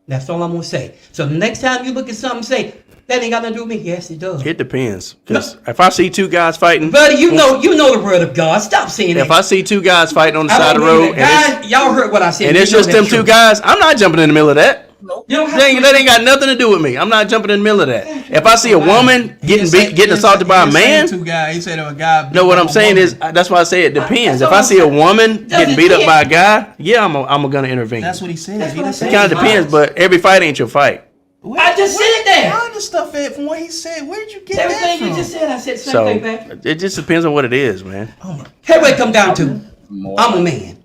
That's all I'm going to say. So the next time you look at something and say, that ain't got nothing to do with me. Yes, it does. It depends. Because if I see two guys fighting. Buddy, you know the word of God. Stop saying that. If I see two guys fighting on the side of the road. Guys, y'all heard what I said. And it's just them two guys. I'm not jumping in the middle of that. Nope. That ain't got nothing to do with me. I'm not jumping in the middle of that. If I see a woman getting assaulted by a man. Two guys. He said a guy. No, what I'm saying is, that's why I say it depends. If I see a woman getting beat up by a guy, yeah, I'm gonna intervene. That's what he said. It kind of depends, but every fight ain't your fight. I just said that. Where this stuff at from what he said? Where'd you get Everything that from? you just said, I said the same thing back. It just depends on what it is, man. Hey, what it come down to? I'm a man,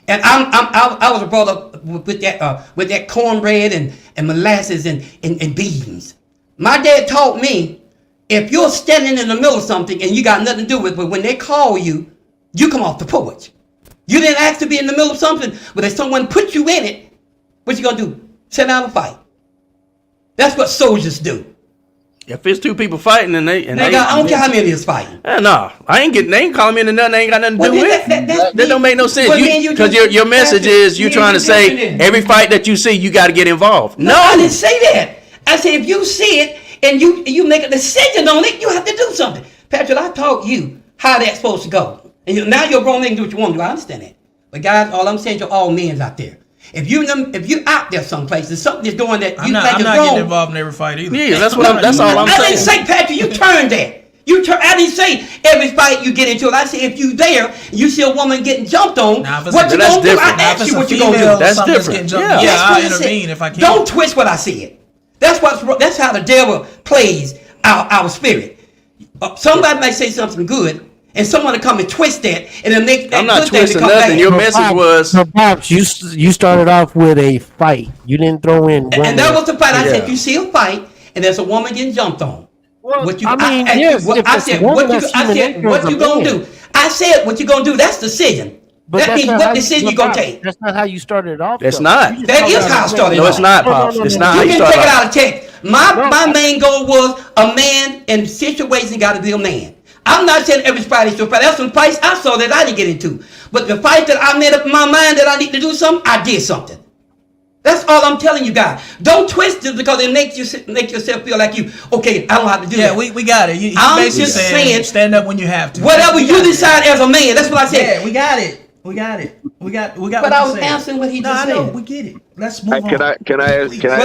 and I was brought up with that cornbread and molasses and beans. My dad taught me, if you're standing in the middle of something and you got nothing to do with it, but when they call you, you come off the porch. You didn't ask to be in the middle of something, but if someone put you in it, what you gonna do? Sit down and fight. That's what soldiers do. If it's two people fighting and they I don't care how many is fighting. No, they ain't calling me into nothing. They ain't got nothing to do with. That don't make no sense. Well, Because your message is you trying to say every fight that you see, you got to get involved. No, I didn't say that. I said if you see it and you make a decision on it, you have to do something. Patrick, I taught you how that's supposed to go. And now you're a grown man and do what you want to do. I understand that. But guys, all I'm saying to all men out there, if you out there someplace and something is doing that you think is wrong, I'm not getting involved in every fight either. Yeah, that's all I'm saying. I didn't say, Patrick, you turned that. I didn't say every fight you get into it. I said if you there and you see a woman getting jumped on, what you gonna do? I asked you what you gonna do. That's different. Yeah, I'll intervene if I can. Don't twist what I said. That's how the devil plays our spirit. Somebody might say something good, and someone will come and twist that, and then make that I'm not good thing twisting become nothing. bad. Your message was. So Pops, you started off with a fight. You didn't throw in. And that was the fight. I said, Yeah. if you see a fight and there's a woman getting jumped on, what you? I said, what you gonna do? I said, what you gonna do? That's decision. That means what decision you gonna take. That's not how you started off. That's though. not. That is how I started. No, it's not, Pops. It's not how You you can start take it off. out of text. My main goal was a man in situation got to be a man. I'm not saying every fight is your fight. There's some fights I saw that I didn't get into. But the fight that I made up in my mind that I need to do something, I did something. That's all I'm telling you guys. Don't twist it because it makes yourself feel like okay, I don't have to do that. Yeah, we got it. He's I'm basically just saying stand up when you have to. Whatever you decide as a man, that's what I said. Yeah, we got it. We got But what I was you said. answering what he No, just I know. said. We get it. Let's move on. Can I ask y'all?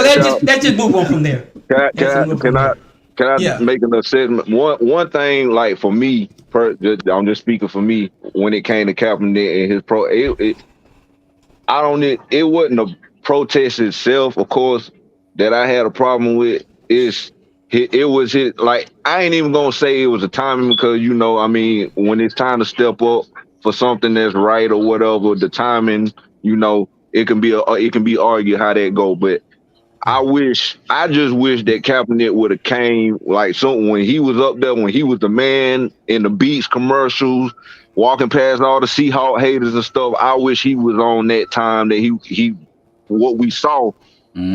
Let's just move on from there. Can I Yeah. make an assessment? One thing, like for me, I'm just speaking for me. When it came to Kaepernick and his it wasn't a protest itself, of course, that I had a problem with. It was like I ain't even gonna say it was a timing because when it's time to step up for something that's right or whatever, the timing, it can be argued how that go, but. I just wish that Kaepernick would have came like when he was up there, when he was the man in the Beats commercials, walking past all the Seahawk haters and stuff. I wish he was on that time that he what we saw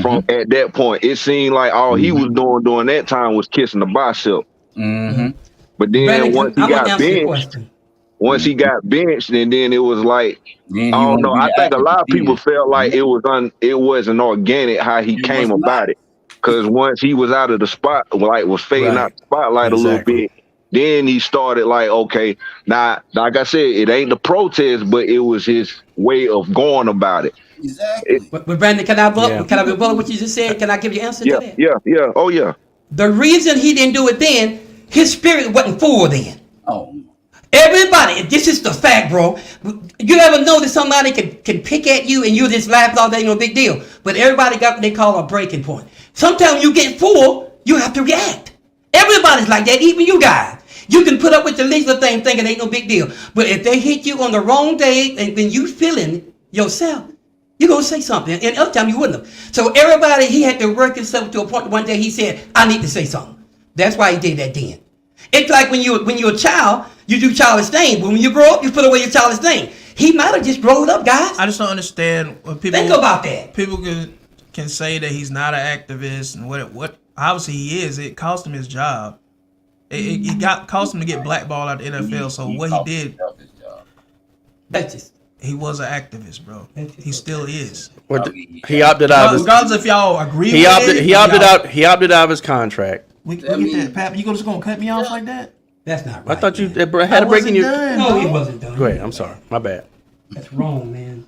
from at that point. It seemed like all he was doing during that time was kissing the bicep. But then Brandon, once he got benched, and then it was like, I don't know. I think a lot of people felt like it wasn't organic how he came about it. Because once he was out of the spot, like was fading out the spotlight a little bit, then he started like, okay, now, like I said, it ain't the protest, but it was his way of going about it. Exactly. But Brandon, can I rebuttal what you just said? Can I give you an answer to that? Yeah. Oh, yeah. The reason he didn't do it then, his spirit wasn't full then. Oh. Everybody, this is the fact, bro. You ever know that somebody can pick at you and you just laugh all day, no big deal. But everybody got what they call a breaking point. Sometimes you get full, you have to react. Everybody's like that, even you guys. You can put up with the least thing thinking ain't no big deal. But if they hit you on the wrong day and when you feeling yourself, you're going to say something. And other time you wouldn't have. So everybody, he had to work himself to a point one day he said, I need to say something. That's why he did that then. It's like when you're a child, you do childish things. But when you grow up, you put away your childish thing. He might have just grown up, guys. I just don't understand what people think about that. People can say that he's not an activist and what obviously he is. It cost him his job. It cost him to get blackballed out of the NFL. So what he did, he was an activist, bro. He still is. He opted out. Regardless if y'all agree with it. He opted out. He opted out of his contract. We get that, Pat. You just gonna cut me off like that? That's not right. I thought you had a break in your. No, he wasn't done. Go ahead. I'm sorry. My bad. That's wrong, man.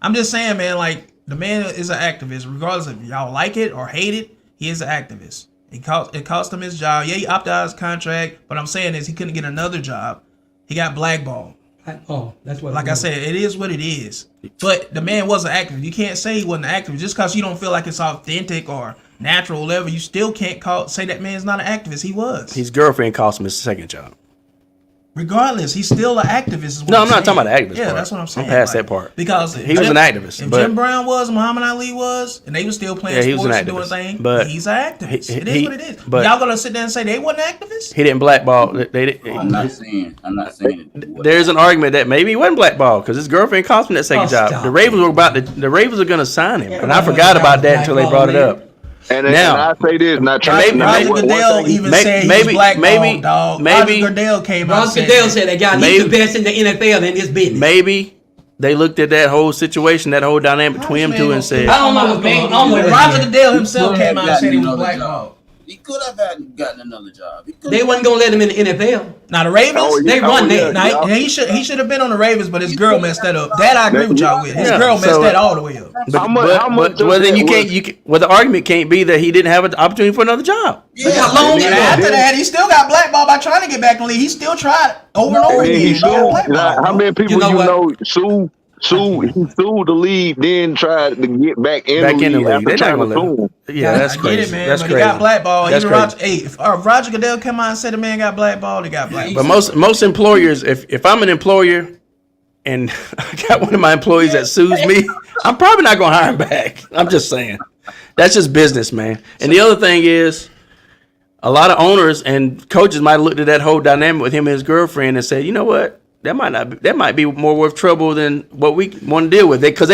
I'm just saying, man. Like the man is an activist, regardless if y'all like it or hate it. He is an activist. It cost him his job. Yeah, he opted out of his contract. But I'm saying is he couldn't get another job. He got blackballed. That's what. Like I said, it is what it is. But the man was an activist. You can't say he wasn't an activist just because you don't feel like it's authentic or natural level. You still can't say that man's not an activist. He was. His girlfriend cost him his second job. Regardless, he's still an activist. Is what No, I'm not saying. talking about the activist Yeah, part. that's what I'm saying. I'm past that part. Because he was an activist. If but Jim Brown was, Muhammad Ali was, and they were still playing he was sports an and doing activist. things, But he's an activist. It is he- what it is. but- Y'all gonna sit there and say they wasn't activists? he didn't blackball. I'm not saying it. There's an argument that maybe he wasn't blackballed because his girlfriend cost him that second job. stop The Ravens were the Ravens were going to sign him, and I Everybody forgot knows about that blackball, until they brought it man. up. And Now- I say this, not maybe- trying. Roger Goodell even said he was blackballed, dog. Roger Goodell came out and Roger said Goodell that. said that guy he's Maybe- the best in the NFL in his business. Maybe they looked at that whole situation, that whole dynamic between them two, and said, I don't know what's going on. I don't know When what Roger it is. Goodell himself Could came have out and said he was gotten another blackballed. He could have gotten another job. They wasn't gonna let him in the NFL. Now the Ravens, Oh, They run that. now, he should have been on the Ravens, but his girl messed that up. That I agree with y'all with. His Yeah, girl messed so- that all the way up. How much well, of then that you was- can't. Well, the argument can't be that he didn't have an opportunity for another job. Look how long And it after was. that, he still got blackballed by trying to get back in the league. He still tried over and over And again. he He got sued. blackballed, How bro. many people You know you what? know sued? He sued the league, then tried to get back in the league They're after not trying gonna to let sue him. him. Yeah, that's I get crazy. it, man. That's but crazy. he got blackballed. That's Even crazy. If Roger Goodell came out and said the man got blackballed, he got blackballed. But most employers, if I'm an employer and I got one of my employees that sues me, I'm probably not gonna hire him back. I'm just saying. That's just business, man. And the other thing is, a lot of owners and coaches might have looked at that whole dynamic with him and his girlfriend and said, you know what? That might be more worth trouble than what we want to deal with. Because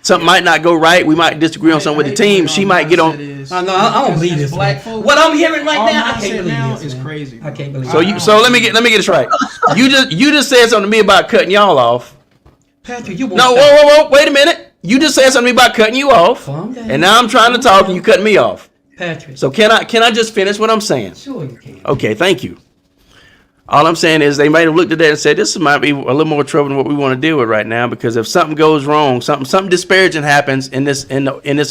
something might not go right. We might disagree on something with the team. She might get on. I don't believe this. Black Man. folks, What I'm hearing right all now, I mindset can't believe now this. is man. crazy, I can't believe. So let me get this right. You just said something to me about cutting y'all off. Patrick, you No, whoa, wait a minute. You just said something to me about cutting you off, Calm down. and now I'm trying to talk and you cutting me off. Patrick. So can I just finish what I'm saying? Sure you can. Okay, thank you. All I'm saying is they might have looked at that and said this might be a little more trouble than what we want to deal with right now, because if something goes wrong, something disparaging happens in this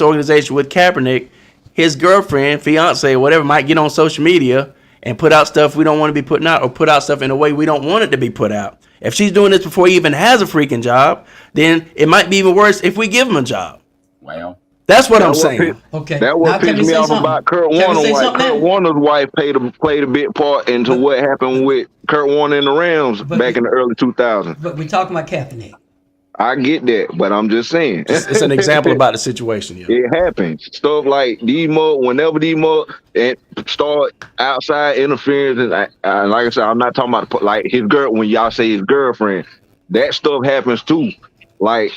organization with Kaepernick, his girlfriend, fiance, or whatever might get on social media and put out stuff we don't want to be putting out, or put out stuff in a way we don't want it to be put out. If she's doing this before he even has a freaking job, then it might be even worse if we give him a job. Well, That's what I'm That saying. was Okay. That Now, what can we pissed me say off something? about Kurt Can we Warner's say wife. something Kurt now? Warner's wife played a big part into what happened with Kurt Warner and the Rams But- back in the early 2000s. But we're talking about Kaepernick. I get that, but I'm just saying. It's an example about the situation. Yeah. It happens. Stuff like whenever these and start outside interference, and like I said, I'm not talking about like his girl. When y'all say his girlfriend, that stuff happens too. Like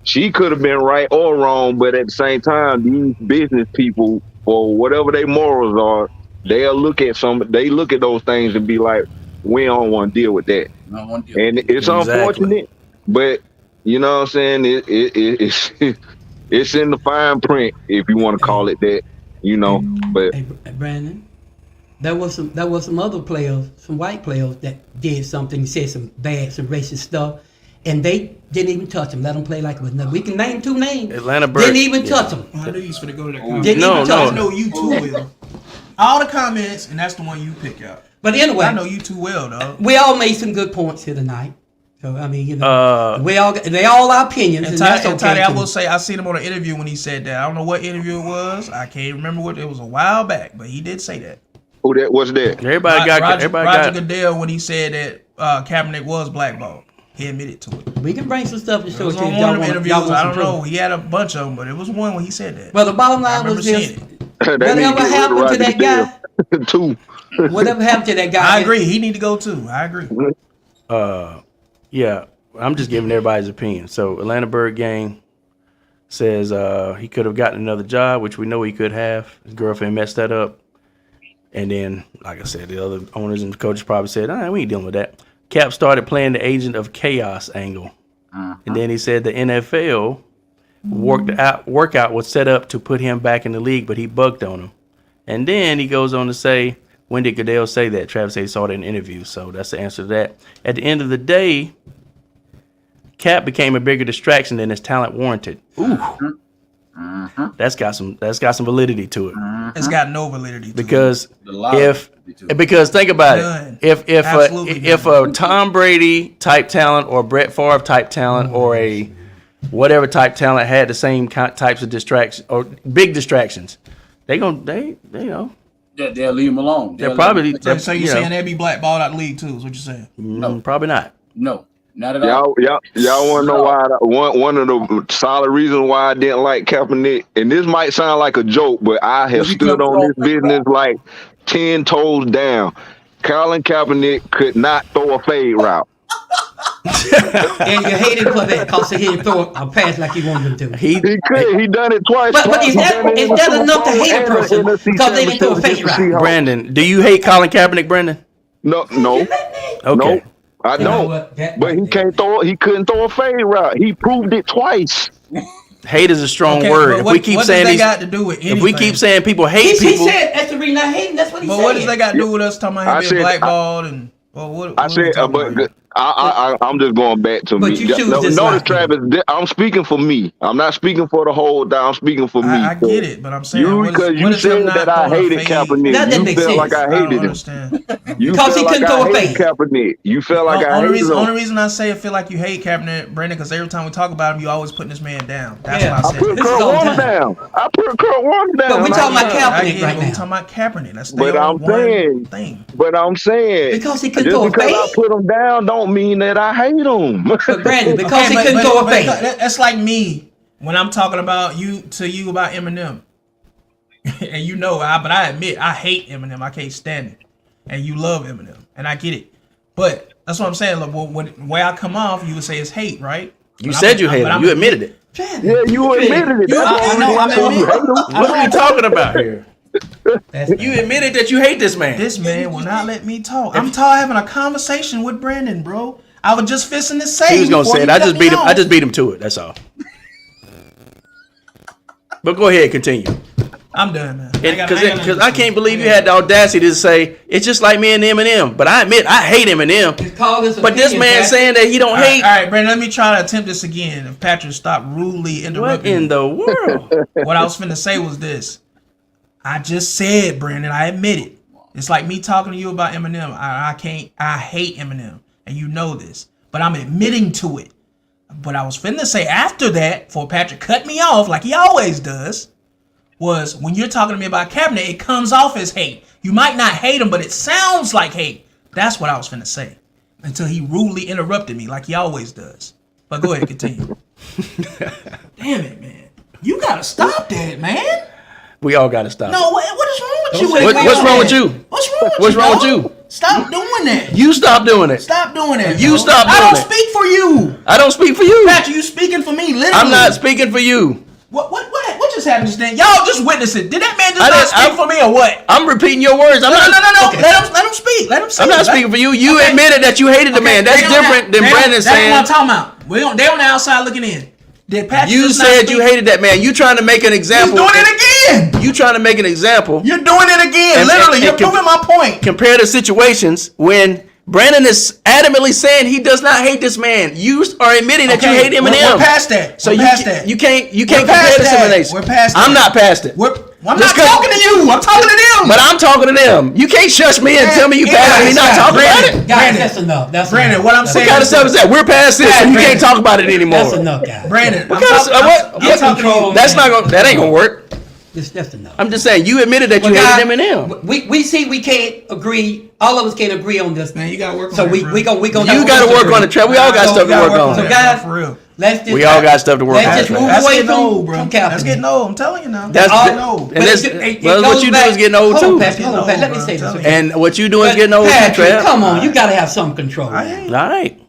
she could have been right or wrong, but at the same time, these business people, for whatever their morals are, they look at those things and be like, we don't want to deal with that. no one deal. And it's Exactly. unfortunate, but you know what I'm saying? It's it's in the fine print, if you want to call it that, you know. But Hey, Brandon, there was some other players, some white players that did something, said some racist stuff, and they didn't even touch him. Let them play like it was nothing. We can name 2 names. Atlanta Bird. Didn't even touch him. I knew you was gonna go to that Didn't comment. even touch I him. know you too well. All the comments, and that's the one you pick out. But I anyway, know you too well, dog. we all made some good points here tonight. So I mean, they all our opinions, and that's okay. Toddy, I too. will say I seen him on an interview when he said that. I don't know what interview it was. I can't remember what it was, a while back, but he did say that. who that was that? Everybody Roger got. Goodell, when he said that Kaepernick was blackballed, he admitted to it. We can bring some stuff to It show was it to you. on if one y'all of them want- interviews. y'all want I some don't know. proof. He had a bunch of them, but it was one when he said that. Well, the bottom I line was remember this: seeing it. whatever happened to that guy, Too. whatever happened to that guy, I agree. He need to go too. I agree. Yeah, I'm just giving everybody's opinion. So Atlanta Bird Gang says he could have gotten another job, which we know he could have. His girlfriend messed that up. And then, like I said, the other owners and coaches probably said, we ain't dealing with that. Cap started playing the agent of chaos angle. And then he said the NFL workout was set up to put him back in the league, but he bugged on him. And then he goes on to say, when did Goodell say that? Travis said he saw it in an interview. So that's the answer to that. At the end of the day, Cap became a bigger distraction than his talent warranted. Ooh. That's got some validity to it. It's got no validity to it. Because The lie because think about None. it. Absolutely If a Tom Brady type talent or Brett Favre type talent or a whatever type talent had the same types of distractions or big distractions, they They'll leave him alone. They're probably. So you're saying they'll be blackballed out of the league too? Is what you're saying? No, probably not. No, not at all. Y'all want to know why? One of the solid reasons why I didn't like Kaepernick, and this might sound like a joke, but I have stood on this business like 10 toes down. Colin Kaepernick could not throw a fade route. And you hate him for that because he didn't throw a pass like he wanted him to. He could. He done it twice. But is that enough to hate a person because they didn't throw a fade route? Brandon, do you hate Colin Kaepernick, Brandon? No. Okay. No, I don't. But he can't throw. He couldn't throw a fade route. He proved it twice. Hate is a strong word. If we keep saying they got to do with anything? If we keep saying people hate people, he said that's the reason I hate him. That's what he said. But what does they got to do with us talking about him being blackballed and? Well, what I said, but I'm just going back to but me. You choose Notice, Travis, I'm speaking for me. I'm not speaking for the whole. I'm speaking for me. I get it, but I'm saying because you said that I hated Kaepernick. You felt like I hated him. Because he couldn't throw a fade. Kaepernick. You felt like I hated him. Only reason I say I feel like you hate Kaepernick, Brandon, because every time we talk about him, you always putting this man down. That's what I said. I put Kurt Warner down. But we talking about Kaepernick right now. We talking about Kaepernick. That's but I'm saying thing. But I'm saying because he couldn't throw a fade. I put him down don't mean that I hate him. But Brandon, because he couldn't throw a fade. That's like me when I'm talking about you about Eminem. And you know, but I admit I hate Eminem. I can't stand it. And you love Eminem, and I get it. But that's what I'm saying. Look, when way I come off, you would say it's hate, right? You said you hate him. You admitted it. Yeah, you admitted it. What are you talking about here? You admitted that you hate this man. This man will not let me talk. I'm having a conversation with Brandon, bro. I was just fixing to say. He was gonna say it. I just beat him to it. That's all. But go ahead, continue. I'm done, man. Because I can't believe you had the audacity to say it's just like me and Eminem. But I admit I hate Eminem. But this man saying that he don't hate. All right, Brandon. Let me try to attempt this again. If Patrick stopped rudely interrupting. What in the world? What I was finna say was this. I just said, Brandon, I admit it. It's like me talking to you about Eminem. I hate Eminem. And you know this. But I'm admitting to it. But I was finna say after that, before Patrick cut me off like he always does, was when you're talking to me about Kaepernick, it comes off as hate. You might not hate him, but it sounds like hate. That's what I was finna say. Until he rudely interrupted me like he always does. But go ahead, continue. Damn it, man. You gotta stop that, man. We all gotta stop. No, what is wrong with you? What's wrong with you? What's wrong with you? Stop doing that. You stop doing it. Stop doing that. You stop doing it. I don't speak for you. I don't speak for you. Patrick, you speaking for me, literally. I'm not speaking for you. What just happened just then? Y'all just witness it. Did that man just not speak for me or what? I'm repeating your words. No. Okay. Let him speak. Let him speak. I'm not speaking for you. You admitted that you hated the man. That's different than Brandon saying. That's what I'm talking about. They on the outside looking in. You said you hated that man. You trying to make an example. You're doing it again. You trying to make an example. You're doing it again. Literally, you're proving my point. Compare the situations when Brandon is adamantly saying he does not hate this man. You are admitting that you hate Eminem. We're past that. So you can't compare the simulation. We're past that. I'm not past it. I'm not talking to you. I'm talking to them. But I'm talking to them. You can't shush me and tell me you passed it. You're not talking about it. Guys, that's enough. That's Brandon, what I'm saying. What kind of stuff is that? We're past this, and you can't talk about it anymore. That's enough, guys. Brandon, that's not gonna. That ain't gonna work. That's enough. I'm just saying you admitted that you hated Eminem. We see we can't agree. All of us can't agree on this. Man, you gotta work on so it. So we gonna. You gotta work on the track. We all got stuff to work on. So guys, for real. We all got stuff to work on. Let's just move away from old, bro. That's getting old. I'm telling you now. That's getting old. And what you do is getting old too. Hold on, Pat. Let me say this. Okay? And what you doing is getting old too, Trav. Come on, you gotta have some control. All right.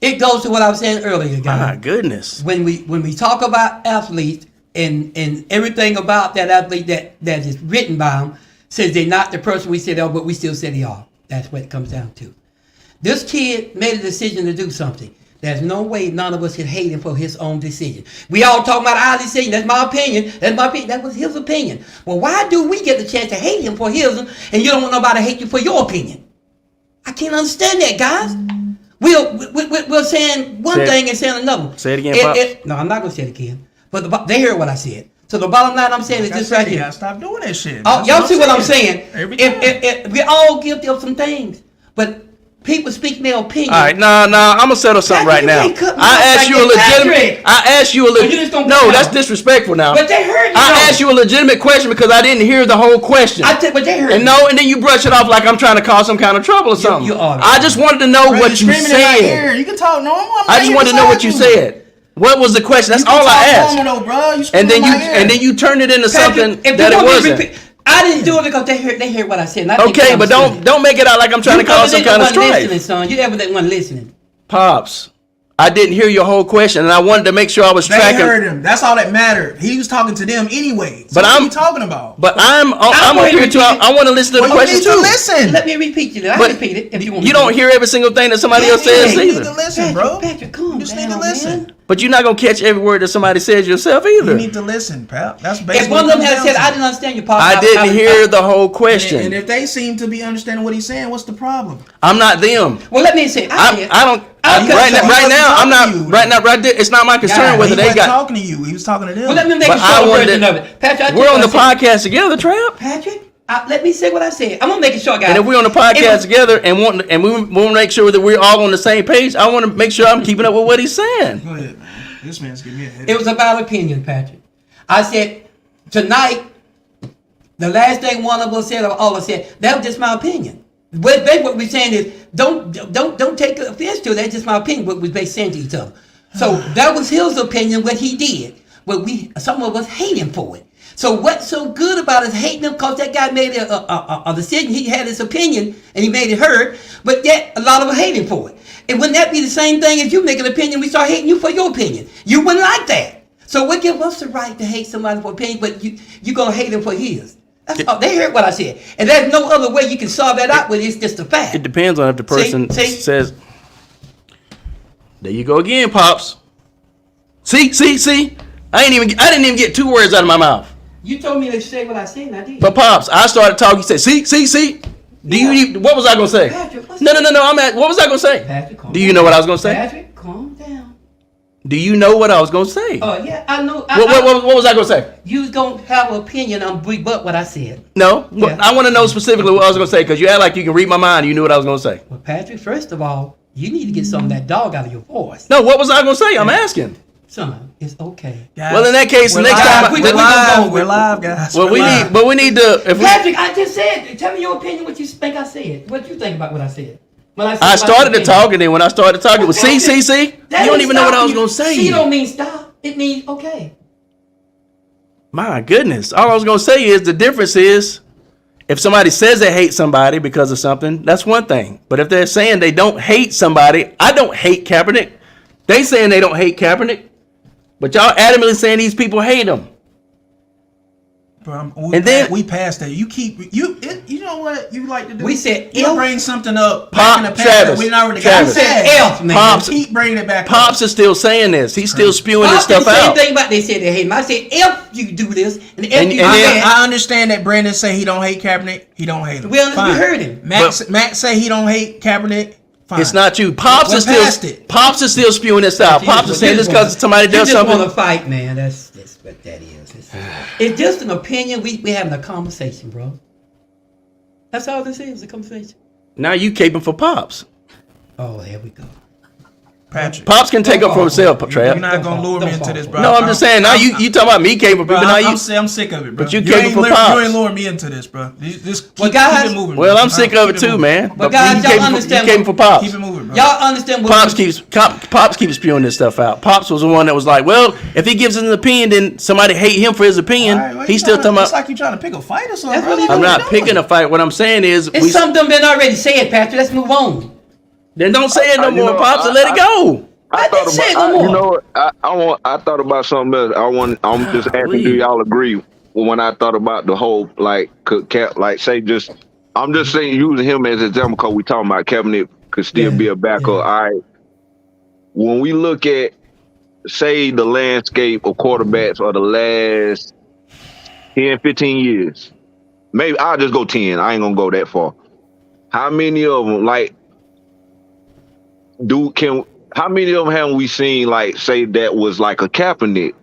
It goes to what I was saying earlier, guys. My goodness. When we talk about athletes and everything about that athlete that is written by them says they're not the person we said they are, but we still say they are. That's what it comes down to. This kid made a decision to do something. There's no way none of us can hate him for his own decision. We all talking about our decision. That's my opinion. That was his opinion. Well, why do we get the chance to hate him for his and you don't want nobody to hate you for your opinion? I can't understand that, guys. We're saying one thing and saying another. Say it again, Pops. No, I'm not going to say it again. But they heard what I said. So the bottom line I'm saying is this right here. You gotta stop doing that shit. Y'all see what I'm saying? If we're all guilty of some things, but People speak their opinion. All right, nah, I'm gonna settle something right now. I asked you a legitimate. No, that's disrespectful now. But they heard me. I asked you a legitimate question because I didn't hear the whole question. But they heard and no, and then you brush it off like I'm trying to cause some kind of trouble or something. I just wanted to know what you said. You can talk normal. I just wanted to know what you said. What was the question? That's all I asked. Normal, bro. And then you turned it into something that it wasn't. I didn't do it because they heard what I said. Okay, but don't make it out like I'm trying to cause some kind of strife. Listening, son. You ever that one listening? Pops, I didn't hear your whole question, and I wanted to make sure I was tracking. They heard him. That's all that mattered. He was talking to them anyway. So what are you talking about? But I'm up here too. I want to listen to the question too. Listen. Let me repeat it. I repeat it if you want. You don't hear every single thing that somebody else says either. You need to listen, bro. Patrick, calm just need to listen. But you're not gonna catch every word that somebody says yourself either. You need to listen, pal. That's basically. If one of them had said, "I didn't understand your part," I didn't hear the whole question. And if they seem to be understanding what he's saying, what's the problem? I'm not them. Well, let me say, I don't. Right now, I'm not. Right now, right there, it's not my concern whether they got. Talking to you, he was talking to them. Well, let me make a short version of it. Patrick, we're on the podcast together, Trap. Patrick. Let me say what I said. I'm gonna make it short, guys. And if we're on the podcast together and we want to make sure that we're all on the same page, I want to make sure I'm keeping up with what he's saying. Go ahead, man. This man's giving me a headache. It was about opinion, Patrick. I said tonight, the last thing one of us said, or all of us said, that was just my opinion. What we're saying is, don't take offense to it. That's just my opinion. What we're saying to each other. So that was his opinion, what he did. But some of us hate him for it. So what's so good about us hating him? Because that guy made a decision. He had his opinion and he made it heard. But yet a lot of us hate him for it. And wouldn't that be the same thing if you make an opinion, we start hating you for your opinion? You wouldn't like that. So what gives us the right to hate somebody for opinion, but you're going to hate him for his? That's all. They heard what I said. And there's no other way you can solve that out with it. It's just a fact. It depends on if the person says, there you go again, Pops. See? I didn't even get 2 words out of my mouth. You told me to say what I said, and I did. But Pops, I started talking. You said, see? What was I gonna say? Patrick, no. What was I gonna say? Patrick, do you know what I was gonna say? Patrick, calm down. Do you know what I was gonna say? Oh yeah, I know. What was I gonna say? You was gonna have an opinion on but what I said. No, yeah. I want to know specifically what I was gonna say because you act like you can read my mind. And you knew what I was gonna say. Well, Patrick, first of all, you need to get some of that dog out of your voice. No, what was I gonna say? I'm asking. Son, it's okay. Guys, well, in that case, next time we're live, guys. Well, we need to. Patrick, I just said. Tell me your opinion. What you think I said? What you think about what I said? I started to talk, and then when I started talking, it was see. You don't even know what I was gonna say. See don't mean stop. It means okay. My goodness, all I was gonna say is the difference is if somebody says they hate somebody because of something, that's one thing. But if they're saying they don't hate somebody, I don't hate Kaepernick. They saying they don't hate Kaepernick. But y'all adamantly saying these people hate him. Bro, we passed that. You know what you like to do? We said you bring something up back in the past. We already got said man. Pops, keep bringing it back. Pops is still saying this. He's still spewing this stuff out. Same thing about they said they hate him. I said if you do this, and I understand that Brandon say he don't hate Kaepernick. He don't hate him. We heard him. Matt say he don't hate Kaepernick. Fine. It's not you. Pops is still spewing this out. Pops is saying this because somebody does something. You just want to fight, man. That's what that is. It's just an opinion. We having a conversation, bro. That's all this is, a conversation. Now you caping for Pops. Oh, here we go. Patrick. Pops can take up for himself, Trap. You're not gonna lure me into this, bro. No, I'm just saying. Now you talking about me caping, but now I'm sick of it, bro. But you caping for Pops. You ain't luring me into this, bro. Just keep it moving. Well, I'm sick of it too, man. But guys, y'all understand. You caping for Pops. Keep it moving, bro. Y'all understand what Pops keeps spewing this stuff out. Pops was the one that was like, well, if he gives an opinion, then somebody hate him for his opinion. Right, he's still talking about. It's like you trying to pick a fight or something. I'm not picking a fight. What I'm saying is, it's something been already said, Patrick. Let's move on. Then don't say it no more, Pops, and let it go. I thought about something else. I'm just asking, do y'all agree when I thought about the whole I'm just saying using him as an example because we talking about Kaepernick could still be a backup. All right. When we look at say the landscape of quarterbacks of the last 10, 15 years, maybe I'll just go 10. I ain't gonna go that far. How many of them how many of them have we seen say that was like a Kaepernick,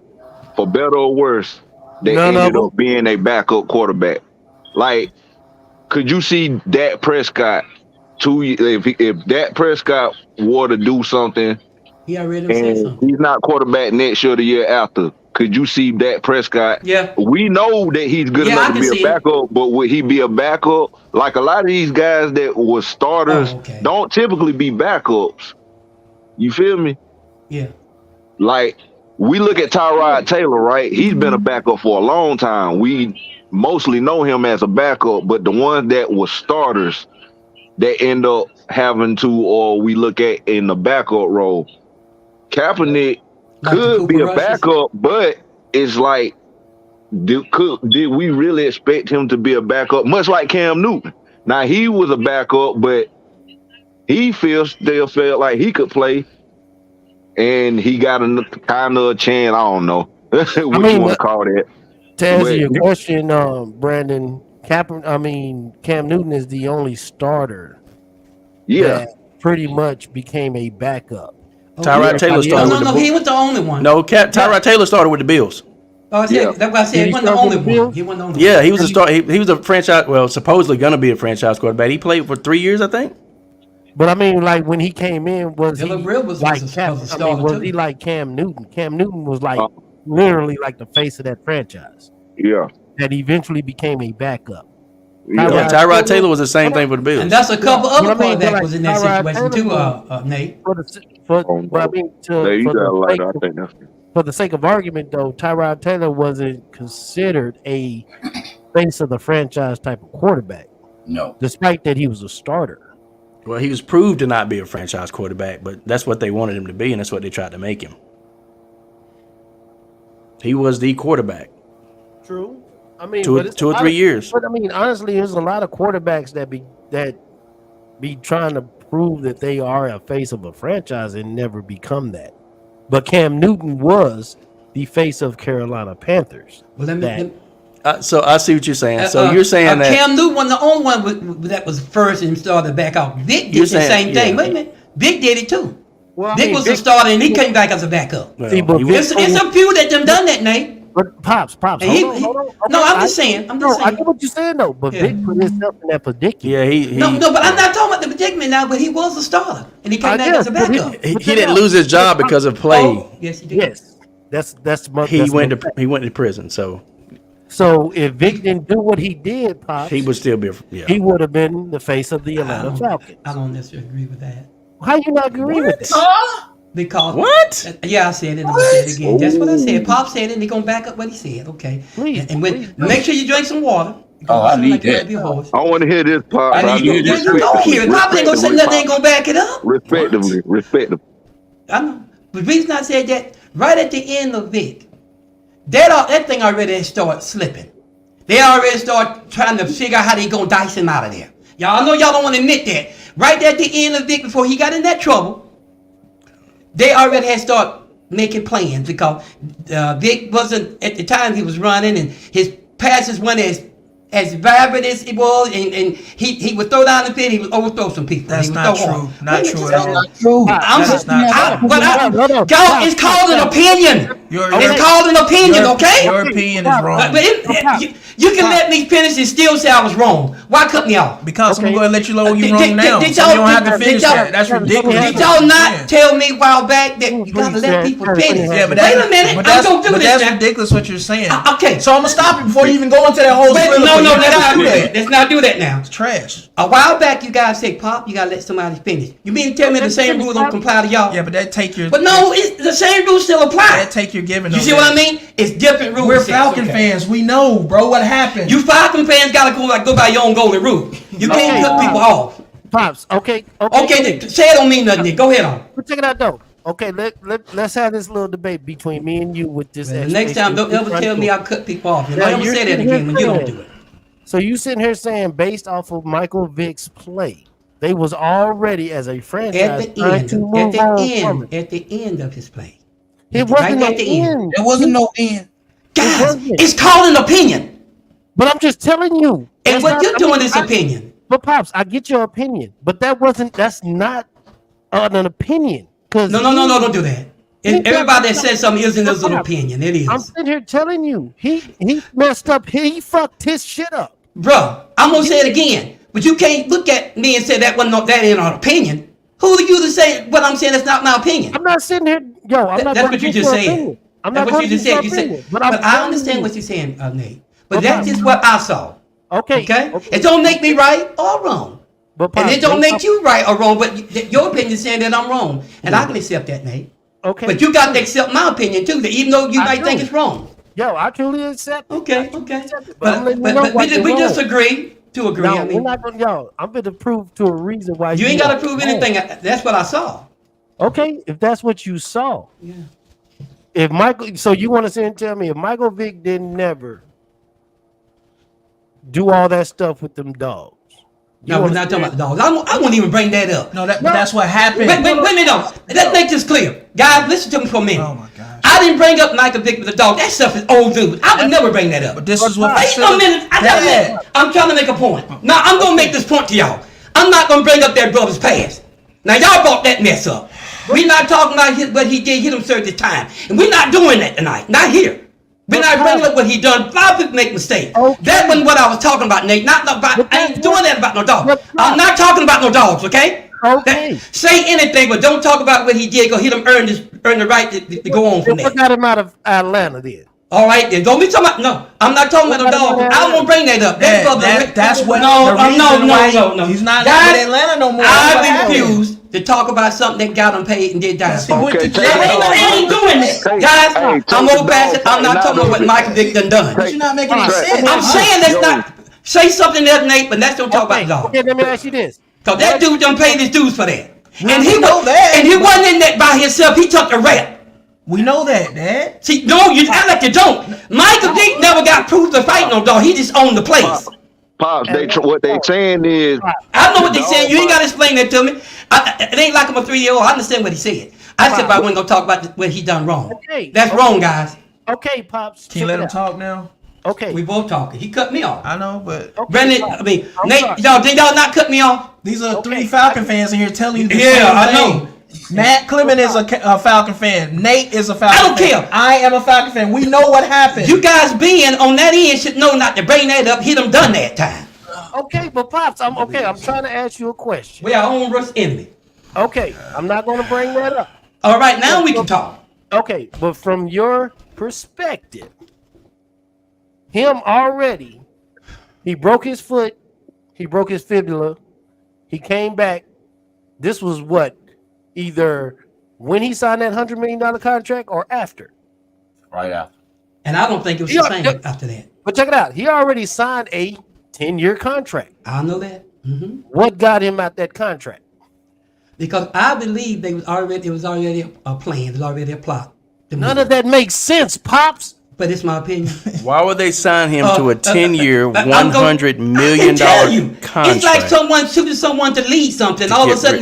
for better or worse, that ended up being a backup quarterback? Could you see Dak Prescott if Dak Prescott were to do something He already said and something. he's not quarterback next year, the year after, could you see Dak Prescott? Yeah. We know that he's good Yeah, I enough to can be see a it. backup, but would he be a backup? Like a lot of these guys that were starters Oh, okay. don't typically be backups. You feel me? Yeah. Like, we look at Tyrod Taylor, right? He's been a backup for a long time. We mostly know him as a backup, but the ones that were starters that end up having to, or we look at in the backup role, Kaepernick Like the could be Cooper a Rushes? backup, but it's like, did we really expect him to be a backup? Much like Cam Newton. Now, he was a backup, but he still felt like he could play, and he got a kind of a chance. I don't know what you want to call that. To answer But- your question, Brandon, Cam Newton is the only starter Yeah, that pretty much became a backup. Tyrod Taylor No, started with no, the he was the only one. No, Tyrod Taylor started with the Bills. Oh, I said, Yeah. that's what I said. Did He he wasn't the start only with the one. Bills? He wasn't the only Yeah, one. he was a star. He was a franchise. Well, supposedly gonna be a franchise quarterback. He played for 3 years, I think. But I mean, like when he came in, was he Dylan Brill was like a starter was too. he like Cam Newton? Cam Newton was like literally like the face of that franchise yeah. that eventually became a backup. Yeah. Yeah, Tyrod Taylor was the same thing for the Bills. And that's a couple other But I mean, quarterbacks like, was in that Tyrod situation too, Taylor Nate. But I mean, There you for got the like sake I of- think that's for the sake of argument, though, Tyrod Taylor wasn't considered a face of the franchise type of quarterback, No. despite that he was a starter. Well, he was proved to not be a franchise quarterback, but that's what they wanted him to be, and that's what they tried to make him. He was the quarterback. True. I mean, Two but it's or a lot 3 of- years. But I mean, honestly, there's a lot of quarterbacks that be trying to prove that they are a face of a franchise and never become that. But Cam Newton was the face of Carolina Panthers. Well, let That- me. So I see what you're saying. So you're saying that Cam Newton wasn't the only one that was first and started back out. Vic did You're the saying- same thing. yeah. Wait a minute, Vic did it too. Well, I Vic mean, was a starter and he came back as a backup. well, See, but he Vic- was- It's a few that done that, Nate. But Pops. And he- Hold on. no, I'm I- just saying. I'm No, just I saying. get what you're saying though. But Yeah. Vic put himself in that predicament. yeah, he No, but I'm not talking about the predicament now. But he was a starter and he came I back guess, as a but he- backup. he didn't lose his job because of play. Oh, yes, he did. Yes, that's He went to prison, so So if Vic didn't do what he did, Pops, he would still be. he would have been the face of the Atlanta Falcons. I don't necessarily agree with that. How you not agree with that? Huh? Because What? Yeah, I said it. I'm gonna say it again. That's what I said. Pop said it. And he gonna back up what he said. Okay. Please, And when please. make sure you drink some water. Oh, I You need like you that. wanna be a horse. I want to hear this part. I need to hear Yeah, this. you don't hear it. Pop ain't gonna say nothing. Ain't gonna back it up. Respectively. I know. But the reason I said that right at the end of Vic, that thing already started slipping. They already start trying to figure out how they gonna dice him out of there. Y'all know y'all don't want to admit that. Right at the end of Vic, before he got in that trouble, they already had started making plans because Vic wasn't at the time he was running, and his passes weren't as vibrant as it was, and he would throw down the pit, he would overthrow some people. That's He would not throw true. hard. Not Wait a true minute, at all. Not true. That's not true. Y'all, it's called an opinion. It's called an opinion, okay? Your opinion is wrong. But you can let me finish and still say I was wrong. Why cut me off? Because I'm Okay. going to let you know Did- you're wrong did- now. did So you don't have to y'all- finish did y'all- that. That's ridiculous. Did y'all not tell me a while back that you gotta let people finish? Yeah, but Wait that's, a minute, but I'm that's, gonna do but this that's now. ridiculous what you're saying. Okay. So I'm gonna stop you before you even go into that whole. Wait, soliloquy. no, You let's have not to do do that. Let's not do that now. It's trash. A while back, you guys said, "Pop, you gotta let somebody finish." You mean to tell me the same rule don't comply to y'all? Yeah, but that take your. But no, it's the same rules still apply. That take your giving. You on see that. what I mean? It's different rules. We're sets, Falcon okay. fans. We know, bro, what happened. You Falcon fans gotta go by your own golden rule. You can't cut people off. Pops, okay. Okay, say it don't mean nothing. Then. Go ahead on. But check it out though. Okay, let's have this little debate between me and you with this. The next time, don't ever tell me I cut people off. You Now, don't ever you're say that sitting again here when you don't saying- do it. So you sitting here saying based off of Michael Vick's play, they was already as a franchise At the trying end, to move on from it. at the end of his play. It wasn't Right no at the end. end. There wasn't no end. Guys, wasn't. it's called an opinion. But I'm just telling you. And that's what not- you're I doing mean, is opinion. But Pops, I get your opinion, but that's not an opinion. No, don't do that. Everybody that says something isn't his little opinion. It I'm is. sitting here telling you, he messed up. He fucked his shit up. Bruh, I'm going to say it again. But you can't look at me and say that ain't our opinion. Who are you to say what I'm saying? That's not my opinion. I'm not sitting here, yo. I'm not. That's going what you against just your said. opinion. I'm That's not what going you just against said. your You opinion. said, but but I telling understand you. what you're saying, Nate. But But that's Pops- just what I saw. Okay. Okay? It don't make me right or wrong. But And Pops, it don't based make you right or wrong, but your opinion is saying that I'm wrong. And I can accept that, Nate. Okay. But you got to accept my opinion too, that even though you I might think do. it's wrong. Yo, I truly accept it. Okay, I truly okay. accept it. But I'm letting you know But why we you're wrong. disagree to agree. No, I mean, we're not going. Yo, I'm going to prove to a reason why you ain't got are to prove wrong. anything. That's what I saw. Okay, if that's what you saw. Yeah. If Michael, so you want to sit and tell me if Michael Vick didn't never do all that stuff with them dogs? No, we're not talking about the dogs. I won't even bring that up. No, that's what happened. Wait a minute, no. Let's make this clear. Guys, listen to me for a minute. Oh my gosh. I didn't bring up Michael Vick with the dog. That stuff is old news. I would never bring that up. But this is what Wait a minute. I'm trying to make a point. Now, I'm going to make this point to y'all. I'm not going to bring up their brother's past. Now, y'all brought that mess up. We're not talking about what he did, hit him certain time. And we're not doing that tonight. Not here. We're not bringing up what he done. A lot of people make mistakes. Okay. That wasn't what I was talking about, Nate. Not about. I ain't doing that about no dog. I'm not talking about no dogs, okay? Okay. Say anything, but don't talk about what he did, because he done earned the right to go on from What there. got him out of Atlanta then? All right, then don't be talking about. No, I'm not talking about no dog. I won't bring that up. That's what. No, the reason why no. He's not Guys, in Atlanta no more. I refuse to talk about something that got him paid and did die. He went to Okay, jail. I ain't doing that. Guys, I'm gonna pass it. I'm not talking about what Michael Vick done. But you're not making any sense. I'm saying that's not. Say something else, Nate, but let's don't talk about dog. Okay, let me ask you this. Cause that dude done paid his dues for that. And We know that. And he wasn't in that by himself. He took the rap. We know that, Dad. See, no, you act like you don't. Michael Vick never got proof to fight no dog. He just owned the place. Pops, what they saying is I know what they saying. You ain't gotta explain that to me. It ain't like I'm a 3-year-old. I understand what he said. I said I wasn't gonna talk about what he done wrong. Okay. That's wrong, guys. Okay, Pops. Can you let him talk now? Okay. We both talking. He cut me off. I know, but Brendan, I mean, I'm Nate, sorry. did y'all not cut me off? these are Okay. 3 Falcon fans in here telling you the Yeah, same I thing. know. Matt Clement is a Falcon fan. Nate is a Falcon I don't fan. care. I am a Falcon fan. We know what happened. You guys being on that end should know not to bring that up. He done done that time. Okay, but Pops, I'm trying to ask you a question. We are own worst enemy. Okay, I'm not going to bring that up. All right, now we can talk. Okay, but from your perspective, him already, he broke his foot, he broke his fibula, he came back. This was what, either when he signed that $100 million contract or after. Right after. And I don't think it was the same after that. But check it out. He already signed a 10-year contract. I know that. Mm-hmm. What got him out that contract? Because I believe it was already a plan. It was already a plot. None of that makes sense, Pops. But it's my opinion. Why would they sign him to a 10-year, I'm gonna- $100 million I can tell you, contract? it's like someone shooting someone to lead something. To All of a get sudden,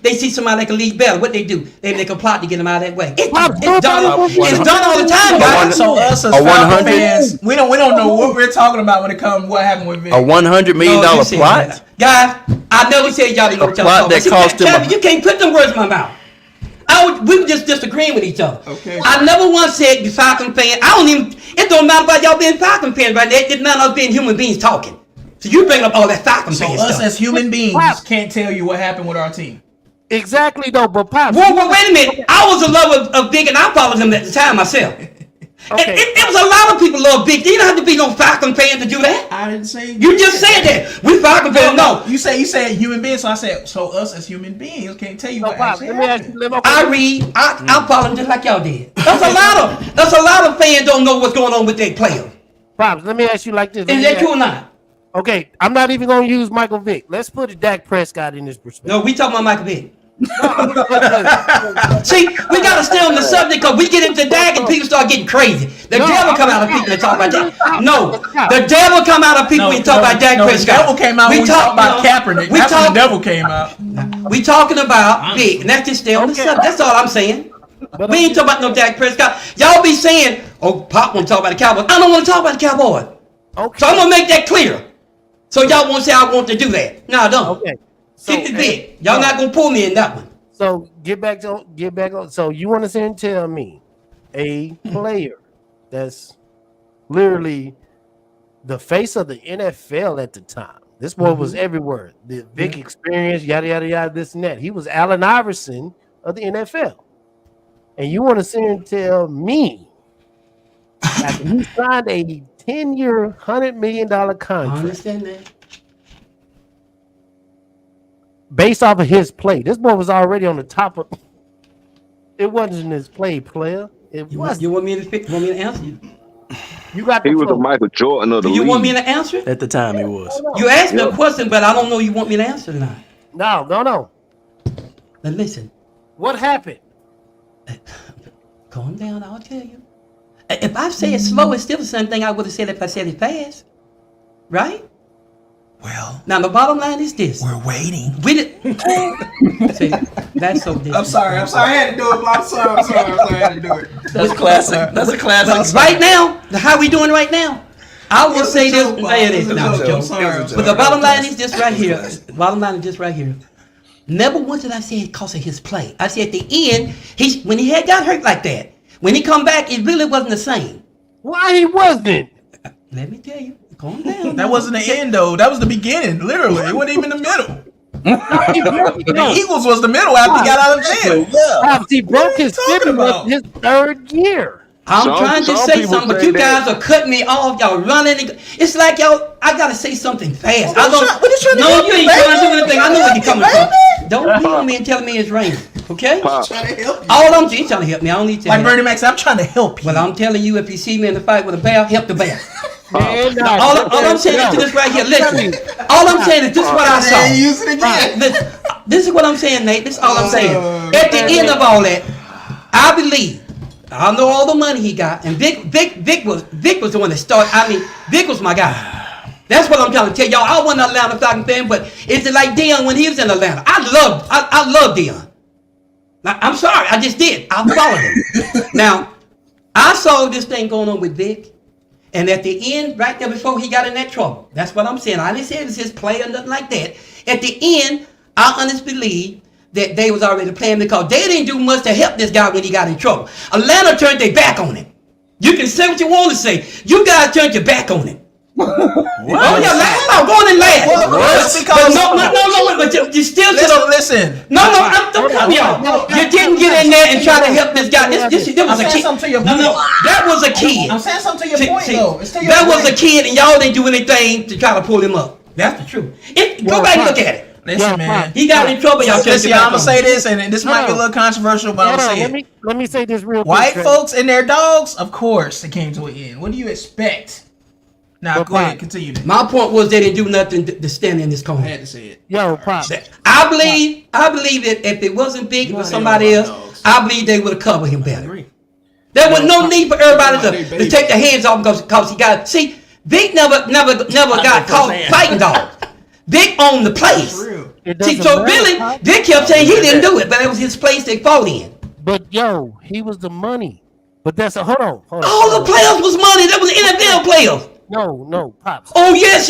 they see somebody that can lead better. What they do? They make a plot to get him out of that way. It's Nobody done. wants It's done all the time, guys. So us as A Falcon 100? fans, we don't know what we're talking about when it comes what happened with Vic. A $100 million No, you said plot? that. Guys, I never said y'all didn't know A what y'all plot talking that about. cost him Chapman, you can't put them words in my mouth. We were just disagreeing with each other. Okay. I never once said the Falcon fan. I don't even. It don't matter about y'all being Falcon fans right now. It didn't matter us being human beings talking. So you bring up all that Falcon So fan us stuff. as human beings Pops. can't tell you what happened with our team. Exactly, though, but Pops. Well, wait a minute. I was in love of Big, and I followed him at the time myself. Okay. It was a lot of people love Big. You don't have to be no Falcon fan to do that. I didn't say You just said that. We Falcon fans. No. You said human beings, so I said so us as human beings can't tell you No, what Pops, actually let me ask happened. you. I read. I follow them just like y'all did. That's a lot of fans don't know what's going on with their players. Pops, let me ask you like this. Is that true or not? Okay, I'm not even going to use Michael Vick. Let's put Dak Prescott in this perspective. No, we talking about Michael Vick. See, we gotta stay on the subject because we get into Dak and people start getting crazy. The devil come out of people that talk about that. No, the devil come out of people when you talk about Dak The Prescott. devil came out when we talk about Kaepernick. That's when the devil came out. We talking about Vick, and that's just stay on the subject. That's all I'm saying. We ain't talking about no Dak Prescott. Y'all be saying, "Oh, Pop want to talk about the Cowboys." I don't want to talk about the Cowboys. Okay. So I'm gonna make that clear. So y'all won't say I want to do that. No, I don't. Okay. Keep it big. Y'all not gonna pull me in that one. So get back on. So you want to sit and tell me a player that's literally the face of the NFL at the time, This boy was everywhere. The Vic experience, yada yada yada, this and that. He was Allen Iverson of the NFL. And you want to sit and tell me after he signed a 10-year, $100 million I contract understand that. based off of his play. This boy was already on the top of. It wasn't his play, player. It was. You want me to answer you? You got the He was the flow. Michael Jordan of the Do you league. want me to answer it? At the time, he was. You asked me a question, but I don't know you want me to answer it or not. No. Now listen, What happened? calm down. I'll tell you. If I say it slow, it's still the same thing I would have said if I said it fast, right? Well, Now the bottom line is this: we're waiting. we did. See, that's so different. I'm sorry. I had to do it. I'm sorry. I had to do it. That's classic. That's a classic. Right now, how we doing right now? I will say this. It is not a joke. But the bottom line is this right here. The bottom line is this right here. Never once did I say it because of his play. I said at the end, when he had got hurt like that, when he come back, it really wasn't the same. Why he wasn't? Let me tell you. Calm down. That wasn't the end, though. That was the beginning. Literally, it wasn't even the middle. The Eagles was the middle after he got out of jail. Yeah. He broke his talking his third year. I'm trying to say something, but you guys are cutting me off. Y'all running. It's like y'all. I gotta say something fast. We're just trying to No, help you you, ain't trying to do baby. anything. I know where you're coming Baby. from. Don't be on me and telling me it's raining. Okay? Pop, Trying to help you. All I'm doing, trying to help me. I don't need to. Like help. Bernie Mac said, I'm trying to help you. Well, I'm telling you, if you see me in the fight with a bear, help the bear. Man, All I'm saying is this right here. Listen. All I'm saying is this is what I saw. And use it again. Listen, this is what I'm saying, Nate. This is all I'm saying. At the end of all that, I believe. I know all the money he got, and Vic was the one that started. I mean, Vic was my guy. That's what I'm trying to tell y'all. I wasn't an Atlanta Falcons fan, but it's like Deion when he was in Atlanta. I love Deion. Now, I'm sorry, I just did. I followed him. Now, I saw this thing going on with Vic, and at the end, right there before he got in that trouble, that's what I'm saying. I didn't say it was his play or nothing like that. At the end, I honestly believe that they was already playing because they didn't do much to help this guy when he got in trouble. Atlanta turned their back on him. You can say what you want to say. You guys turned your back on him. What? Oh, yeah, laugh. Go on and laugh. What? Because But you still listen. No, you didn't get in there and try to help this guy. This was I'm a saying kid. something to your No, point. that was a kid. I'm saying something to your point, See, though. It's to your that point. was a kid, and y'all didn't do anything to try to pull him up. That's the truth. Go back and look at it. Listen, man. He got in trouble. Y'all turned Listen, your I'm back gonna on say him. this, and this might be a little controversial, but I'm gonna say it. Let me say this real quick. White Trey. folks and their dogs, of course, it came to an end. What do you expect? Now, go ahead, continue. My point was they didn't do nothing to stand in this corner. I had to say it. Yo, Pop. I believe that if it wasn't Big, it was somebody else. I believe they would have covered him better. There was no need for everybody to take their hands off because he got. See, Big never got caught fighting dogs. Big owned the place. See, so Billy, Big kept saying he didn't do it, but it was his place they fought in. But yo, he was the money. But that's a hold on. All the players was money. That was NFL players. No, Pops. Oh yes.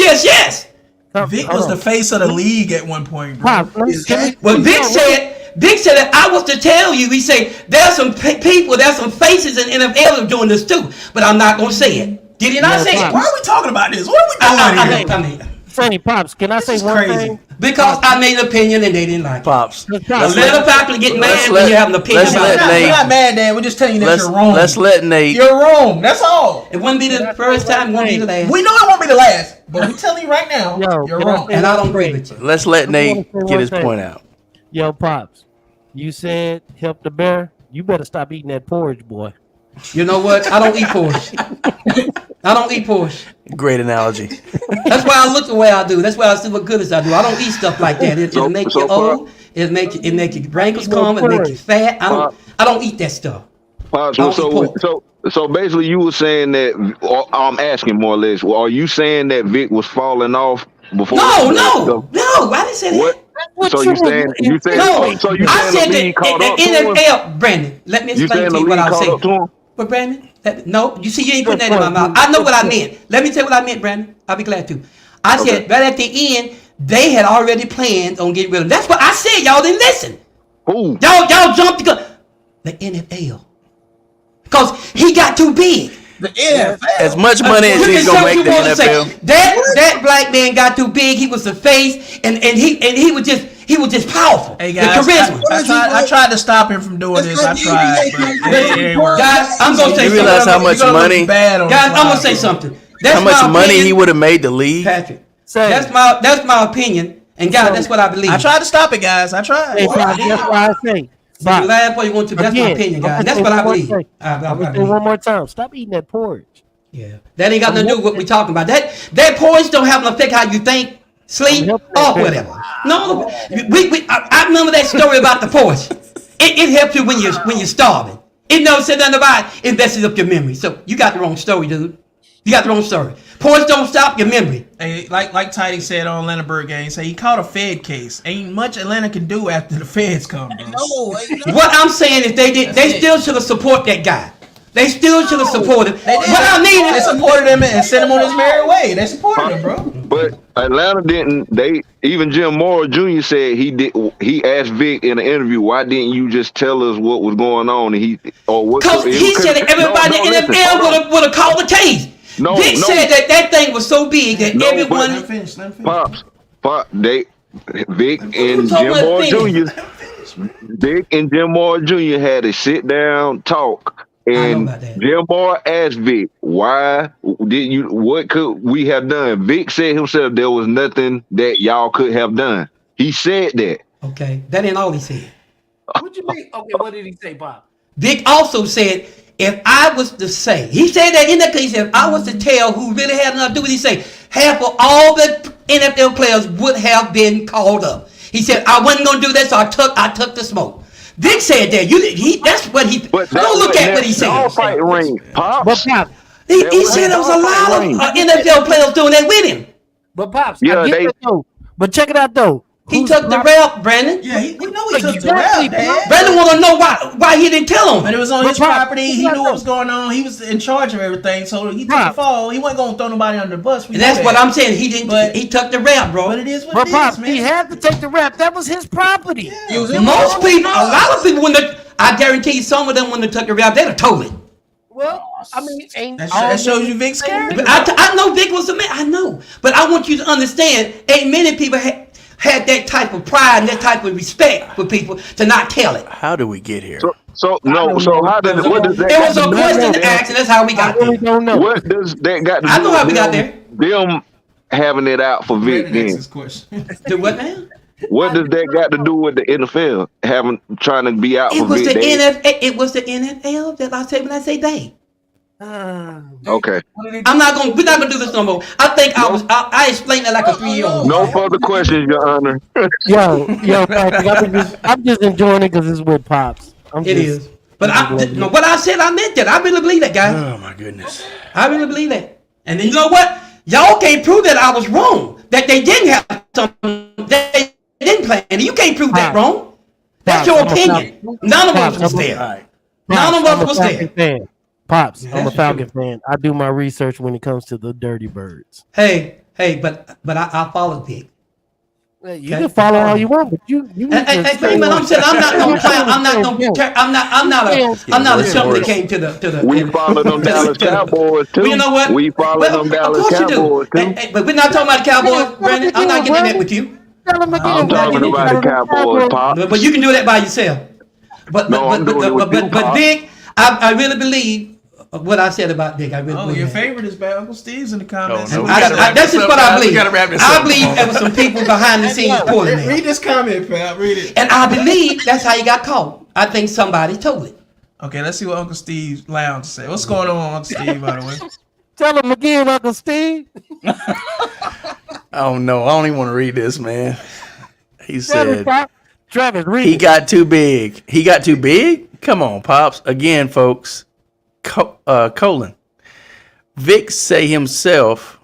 Vic was the face of the league at one point, bro. Pop, Well, Vic said if I was to tell you, he said there's some people, there's some faces in NFL doing this too, but I'm not gonna say it. Did he not say it? Why are we talking about this? What are we doing here? Say, Pops, can I say one crazy. thing? Because I made an opinion and they didn't like it. Pops. Atlanta Falcons get mad when you have an opinion about it. We're not mad, Dad. We're just telling you that you're wrong. Let's let Nate. You're wrong. That's all. It wouldn't be the first time, it won't be the last. We know it won't be the last, but we're telling you right now, you're wrong. And I don't agree with you. Let's let Nate get his point out. Yo, Pops, you said help the bear. You better stop eating that porridge, boy. You know what? I don't eat porridge. I don't eat porridge. Great analogy. That's why I look the way I do. That's why I still look good as I do. I don't eat stuff like that. It'll make you old. It'll make your wrinkles come. It'll make you fat. I don't eat that stuff. So basically, you were saying that. I'm asking more or less. Well, are you saying that Vic was falling off before? No. I didn't say that. What? So you saying no? So you I saying said the league caught up that to him? NFL, Brandon. Let me explain to you what I was saying. But Brandon, no, you see, you ain't putting that in my mouth. I know what I meant. Let me tell you what I meant, Brandon. I'll be glad to. I said right at the end, they had already planned on getting rid of him. That's what I said. Y'all didn't listen. Who? Y'all jumped the NFL because he got too big. The NFL. As much money as You he's can gonna say make what the you want to NFL. say. That black man got too big. He was the face, and he was just powerful. Hey guys, the charisma. I tried to stop him from doing this. I tried, but it ain't working. Guys, I'm gonna say You realize something. how much money? Guys, I'm gonna say something. That's How much my money opinion, he would have made the league? Patrick. Say, That's my opinion, and guys, that's what I believe. I tried to stop it, guys. I tried. hey, Bob, that's why I say. You Bob, laugh what you want to. That's my again, opinion, guys. I'm That's gonna what I say one believe. more thing. I'm gonna say one more time. Stop eating that porridge. Yeah, that ain't got nothing to do with what we're talking about. That porridge don't have an effect how you think, sleep, or whatever. No, I remember that story about the porridge. It helps you when you're starving. It never said nothing about it messes up your memory. So you got the wrong story, dude. You got the wrong story. Porridge don't stop your memory. Hey, like Tidy said on Atlanta Bird game, say he caught a Fed case. Ain't much Atlanta can do after the Feds come, bro. No, What I'm saying is they still should have support that guy. They still should have supported. What I mean They is supported him and sent him on his merry way. They supported him, bro. But Atlanta didn't. They even Jim Moore Jr. said he did. He asked Vic in an interview, "Why didn't you just tell us what was going on?" And because he said that everybody in the NFL would have called the case. Vic said that thing was so big that everyone. Let him finish. Pops, Vic and talking Jim about Moore finish? Jr. Vic and Jim Moore Jr. had a sit down talk. And Jim Moore asked Vic, "Why didn't you? What could we have done?" Vic said himself, "There was nothing that y'all could have done." He said that. Okay, that ain't all he said. What you mean? Okay, what did he say, Bob? Vic also said, if I was to say, he said that in the case, if I was to tell who really had nothing to do with it, he said, half of all the NFL players would have been called up. He said, I wasn't going to do that, so I took the smoke. Vic said that. That's what he. Go look at what he said. All fight ring, Pops. He said there was a lot of NFL players doing that with him. But Pops, Yeah, I get that though. But check it out though. He took the rap, Brandon. Yeah, we know he took the rap, man. Brandon want to know why he didn't tell him. But it was on his property. He knew what was going on. He was in charge of everything, so he took the fall. He wasn't going to throw nobody under the bus. And that's what I'm saying. He didn't. But he took the rap, bro. But it is what But it Pops, is, man. he had to take the rap. That was his property. Yeah. Most people, a lot of people, I guarantee you, some of them when they took the rap, they'd have told it. Well, I mean, That shows you Vic's character. But I know Vic was a man. I know, but I want you to understand, ain't many people had that type of pride and that type of respect for people to not tell it. How do we get here? So how did what does that? It was a question to ask, and that's how we got I really there. don't know. What does that got to do? I know how we with got them- there. Them having it out for Vic. Brandon Then asked this question. Do what now? what does that got to do with the NFL trying to be out It for was the Vic? NFL. It was the NFL that I say when I say they. Okay. We're not gonna do this no more. I think I explained that like a 3-year-old. No further questions, Your Honor. Yo, Patrick, I'm just enjoying it because it's with Pops. It is. But what I said, I meant that. I really believe that, guy. Oh my goodness. I really believe that. And then you know what? Y'all can't prove that I was wrong. That they didn't have something. They didn't plan. You can't prove that wrong. That's your opinion. None of us was there. None of us was there. Pops, I'm a Falcon fan. I do my research when it comes to the Dirty Birds. Hey, but I followed Vic. You can follow all you want, but you. I'm saying I'm not no clown. I'm not a chump that came to the. We follow them Dallas Cowboys too. Well, you know what? We follow them Dallas Cowboys too. But we're not talking about the Cowboys, Brandon. I'm not getting that with you. I'm talking about the Cowboys, Pop. But you can do that by yourself. But Vic, I really believe what I said about Vic. I really believe your that. favorite is bad Uncle Steve's in the comments. no. That's just what I believe. We gotta wrap this I up. believe there was some people behind the scenes pulling it. Read this comment, pal. Read it. And I believe that's how he got caught. I think somebody told it. Okay, let's see what Uncle Steve's lounge said. What's going on, Uncle Steve, by the way? Tell him again, Uncle Steve. Oh no, I don't even want to read this, man. He said Travis, read he it. got too big. He got too big? Come on, Pops. Again, folks. Colon. Vic say himself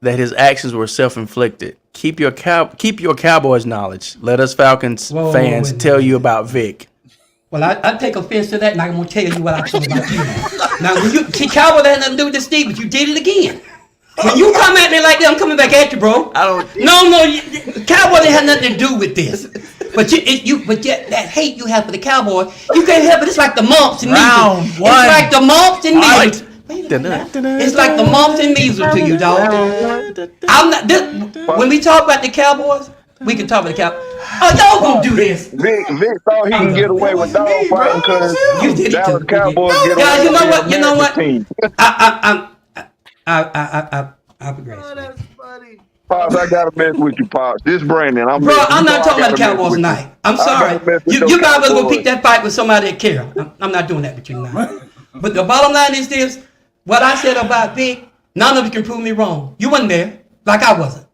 that his actions were self-inflicted. Keep your Cowboys knowledge. Let us Falcons fans tell you about Vic. Well, I take offense to that, and I'm going to tell you what I feel about you now. Now, when you see Cowboy had nothing to do with this, Steve, but you did it again. When you come at me like that, I'm coming back at you, bro. Cowboy didn't have nothing to do with this. But that hate you have for the Cowboys, you can't help it. It's like the mumps and measles. It's like the mumps and measles. It's like the mumps and measles to you, dog. I'm not. When we talk about the Cowboys, we can talk about the Cowboys. Oh, y'all gonna do this? Vic thought he can get away with dog fighting because You did it Dallas too. Cowboys get Guys, away you know with what? the You know what? American team. I progress. Pops, I gotta mess with you, Pops. This Brandon, Bro, I'm not talking about the Cowboys tonight. I'm sorry. You might as well go pick that fight with somebody that care. I'm not doing that with you tonight. But the bottom line is this: what I said about Vic, none of you can prove me wrong. You wasn't there, like I wasn't.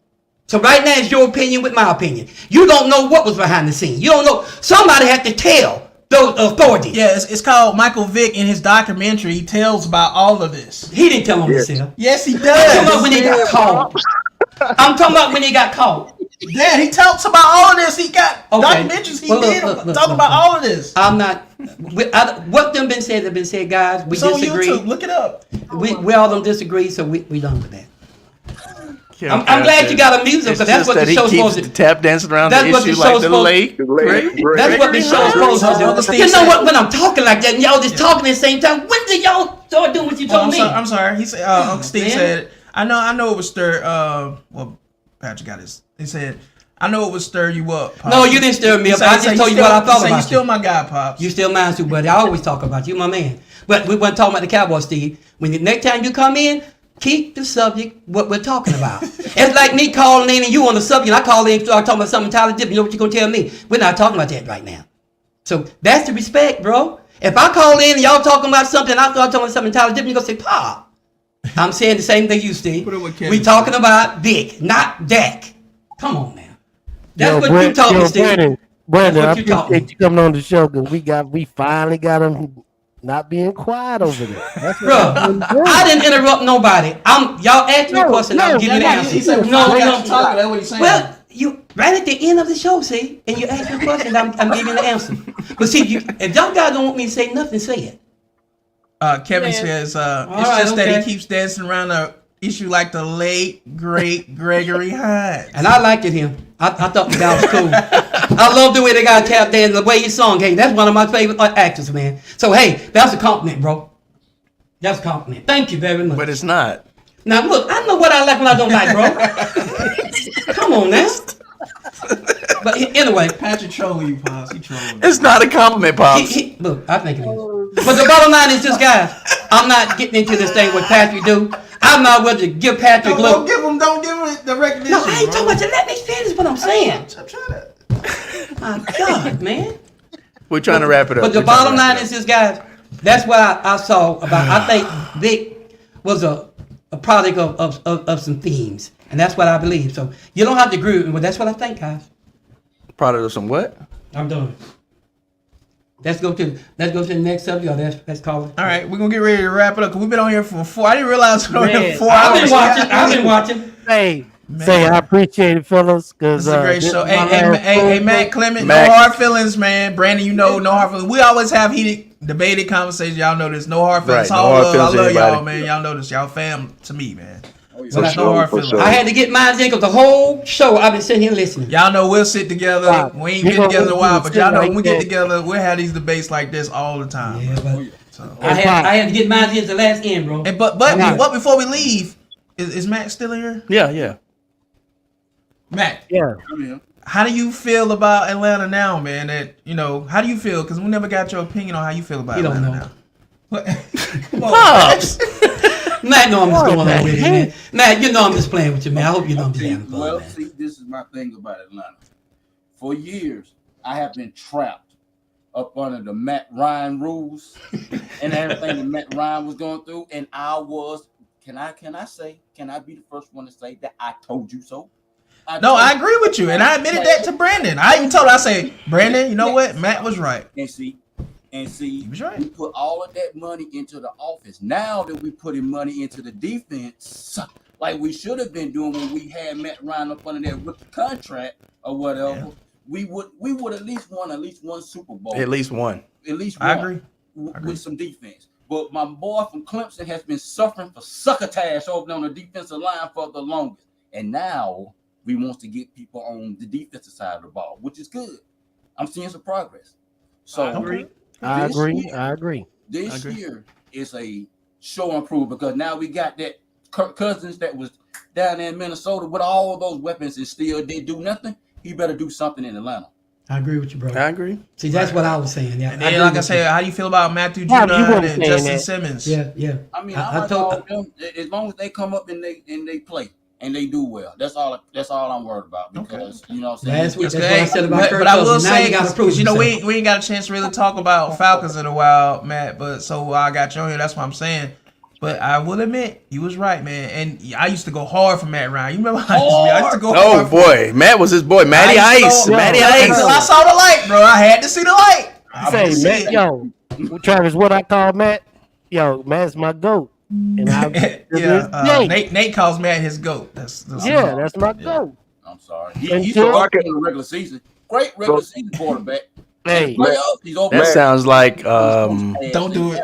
So right now it's your opinion with my opinion. You don't know what was behind the scene. You don't know. Somebody had to tell those authorities. Yeah, it's called Michael Vick in his documentary. He tells about all of this. He didn't tell them himself. Yes, he does. I'm talking about when he got caught. I'm talking about when he got caught. Dad, he talks about all of this. He got documentaries he did talking about all of this. I'm not. What them been said have been said, guys. We It's on disagree. YouTube. Look it up. We all don't disagree, so we done with that. I'm glad you got a music because that's what the show's supposed to do. Tap dancing around the issue like the lake. That's what the show's supposed to do. You know what? When I'm talking like that and y'all just talking at the same time, when did y'all start doing what you told me? I'm sorry. He said, Uncle Steve said, I know it would stir. Well, Patrick got his. He said, I know it would stir you up, Pops. No, you didn't stir me up. I just told you what I thought about you. You still my guy, Pops. You still mine too, buddy. I always talk about you, my man. But we weren't talking about the Cowboys, Steve. When the next time you come in, keep the subject what we're talking about. It's like me calling in and you on the subject. And I call in and start talking about something entirely different. You know what you're gonna tell me? We're not talking about that right now. So that's the respect, bro. If I call in and y'all talking about something, and I start talking about something entirely different, you're gonna say, "Pa." I'm saying the same thing you, Steve. We talking about Vic, not Dak. Come on now. That's what you taught me, Steve. Brandon, I appreciate you coming on the show because we finally got him not being quiet over there. That's bro, I didn't interrupt nobody. Y'all asked me a question, I'm giving you the answer. He said, no, that's what he's saying. Well, you right at the end of the show, see, and you asked me a question, I'm giving you the answer. But see, if y'all guys don't want me to say nothing, say it. Kevin says, it's just that he keeps dancing around the issue like the late, great Gregory Hines. And I liked him. I thought the guy was cool. I love the way the guy tapped dancing, the way he sung. Hey, that's one of my favorite actors, man. So, hey, that's a compliment, bro. That's a compliment. Thank you very much. But it's not. Now, look, I know what I like and I don't like, bro. Come on now. But anyway. Patrick trolling you, Pops. He trolling. It's not a compliment, Pops. Look, I think it is. But the bottom line is this, guys. I'm not getting into this thing with Patrick do. I'm not willing to give Patrick look. Don't give him the recognition. No, I ain't talking about you. Let me finish what I'm saying. I'm trying to. My God, man. We're trying to wrap it up. But the bottom line is this, guys. That's what I saw about. I think Vic was a product of some themes, and that's what I believe. So you don't have to agree with me, but that's what I think, guys. Product of some what? I'm done. Let's go to the next subject. Or let's call it. All right, we're gonna get ready to wrap it up because we've been on here for 4. I didn't realize we were on here for 4 hours. I've been watching. Hey, I appreciate it, fellas. Because it's a great show. Hey, Matt Clement, no hard feelings, man. Brandon, no hard feelings. We always have heated, debated conversations. Y'all know this. No hard feelings. Right, All love. I love y'all, man. Y'all know this. Y'all fam to me, man. So no hard feelings. I had to get mine in because the whole show I've been sitting here listening. Y'all know we'll sit together. We ain't been together in a while, but y'all know when we get together, we'll have these debates like this all the time. Yeah, but I had to get mine in the last end, bro. And but before we leave, is Matt still here? Yeah. Matt. Yeah. How do you feel about Atlanta now, man? How do you feel? Because we never got your opinion on how you feel about Atlanta now. Come on, Pops. Matt, know I'm just going on with you, man. Matt, you know I'm just playing with you, man. I hope you know I'm just having fun, Well, man. see, this is my thing about Atlanta. For years, I have been trapped up under the Matt Ryan rules and everything that Matt Ryan was going through, and I was. Can I be the first one to say that I told you so? I agree with you, and I admitted that to Brandon. I even told him, I say, Brandon, you know what? Matt was right. And see, He was right. we put all of that money into the offense. Now that we're putting money into the defense, like we should have been doing when we had Matt Ryan up under that rookie contract or whatever, we would at least won one Super Bowl. At least one. I agree. With some defense. But my boy from Clemson has been suffering for succotash over on the defensive line for the longest. And now we want to get people on the defensive side of the ball, which is good. I'm seeing some progress. So I agree. This year is a show and prove, because now we got that Kirk Cousins that was down there in Minnesota with all those weapons and still did do nothing. He better do something in Atlanta. I agree with you, bro. I agree. See, that's what I was saying. Yeah, And then, like I said, how do you feel about Matthew Yeah, you Judon weren't and saying Justin that. Simmons? Yeah. I mean, I I like told- all of them as long as they come up and they play and they do well. That's all I'm worried about, because you know what I'm saying. Last week, That's that's what I said about but, Kirk but I will Cousins. Now say, you gotta prove because you know yourself. we ain't got a chance to really talk about Falcons in a while, Matt. But so I got you on here. That's what I'm saying. But I will admit, you was right, man. And I used to go hard for Matt Ryan. You remember how I used to go Oh hard for boy, Matt was his boy. Matty I used to Ice. go- Matty until I Ice. saw the light, bro. I had to see the light. I had to Say, see Matt, it. yo, Travis, what I call Matt? Yo, Matt's my goat. And I Nate calls Matt his goat. That's that's my goat. I'm sorry. And He's Jill- so in the regular season. Great regular season quarterback. Hey, Playoffs, he's over. That sounds like Don't do it.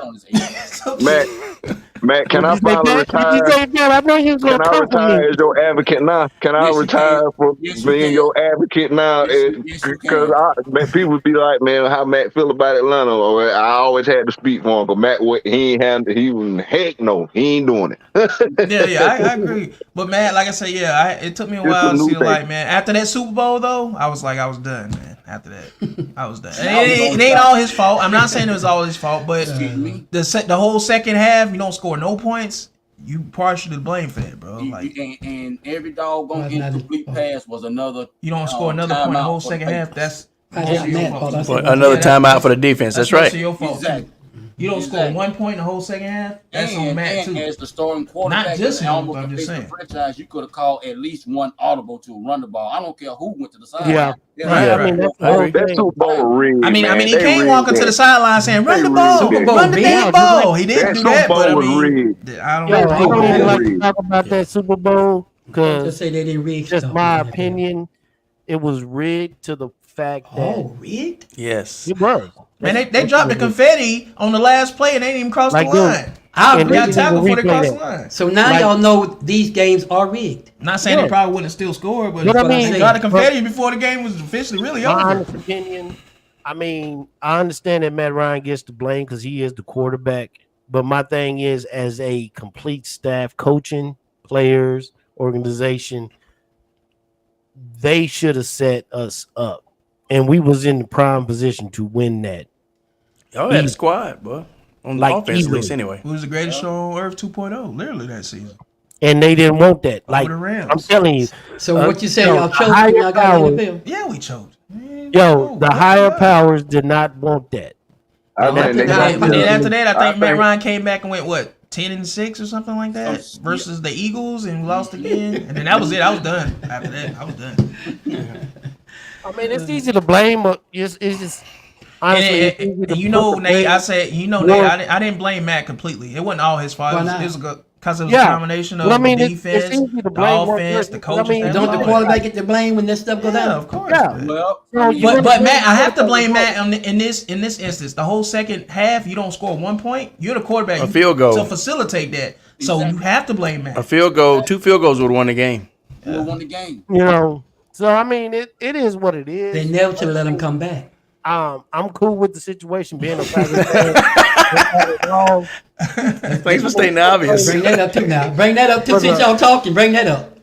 Matt, can I What you say, finally Matt? What you retire? say, Matt? I know you was Can gonna I come for retire me. as your advocate now? Can I Yes, you retire can. for Yes, you being can. your advocate now? Yes, you can. Because people be like, man, how Matt feel about Atlanta? Or I always had to speak for him, but Matt, he was heck no, he ain't doing it. Yeah, I agree. But man, like I said, it took me a It's while a to new see the thing. light, man. After that Super Bowl, though, I was done, man. After that, I was done. And it ain't all his fault. I'm not saying it was all his fault, but the whole second half, you don't score no points. You partially to blame for that, bro. Like And every doggone incomplete pass was another. you don't score another point in the whole second half. That's mostly your fault. another timeout for the defense. That's right. mostly your fault. Exactly. Too. You don't score 1 point in the whole second half. That's on Matt too. As the starting quarterback, Not just him, almost but I'm to just face the saying. franchise, you could have called at least one audible to run the ball. I don't care who went to the sideline. Yeah. Right, I mean, that's the whole That thing. Super Bowl rigged. I mean, man. he They came rigged walking to that. the sideline saying, "Run the They ball, rigged run the that. damn ball." He didn't That do Super that, but I Bowl was mean, rigged. I don't Yo, I know. don't even like to rigged. talk about that Super Bowl Just because say they didn't rig just stuff. my opinion, it was rigged to the fact that Oh, rigged? Yes. it was. Man, they dropped the confetti on the last play and they didn't even cross Like, the line. I And agree. they Got didn't tackled even before they replay crossed the that. line. So now Like- y'all know these games are rigged. I'm not saying Yeah. they probably wouldn't have still scored, but But I they mean- got the confetti before the game was officially really My over. honest opinion, I mean, I understand that Matt Ryan gets the blame because he is the quarterback. But my thing is, as a complete staff, coaching, players, organization, they should have set us up, and we was in the prime position to win that. Y'all had a squad, boy. On the Like, offense, at least, easily. anyway. It was the greatest show on earth 2.0, literally that season. And they didn't want that. Like, the Rams. I'm telling you. So what you saying? yo, Y'all the chose higher when y'all got powers- in the NFL? Yeah, we choked. Man, Yo, the higher yeah. powers did not want that. I And think after they that, got but then the- after that, I think Matt think- Ryan came back and went what 10-6 or something like that versus the Eagles and lost again. And then that was it. I was done. After that, I was done. I mean, it's easy to blame, but it's just honestly, it's easy to And you know, put the Nate, blame- I said, you know, Nate, I didn't blame Matt completely. It wasn't all his fault. Why It not? was because it was Yeah. a combination of But I mean, the it's defense, easy to the blame one offense, person. the I coaching mean, staff, Don't all the that. quarterback get the blame when this stuff go Yeah, down? of course. Yeah. Well, So you But really- Matt, I have to blame Matt in this instance. The whole second half, you don't score 1 point. You're the quarterback. A field goal. to facilitate that. So you have to blame Matt. A field goal, 2 field goals would have won the game. who won the game? You know, so I mean, it is what it is. They never should have let him come back. I'm cool with the situation being a Packers fan. Wrong. Thanks for stating the obvious. Bring that up too now. Bring that up too. Since y'all talking, bring that up.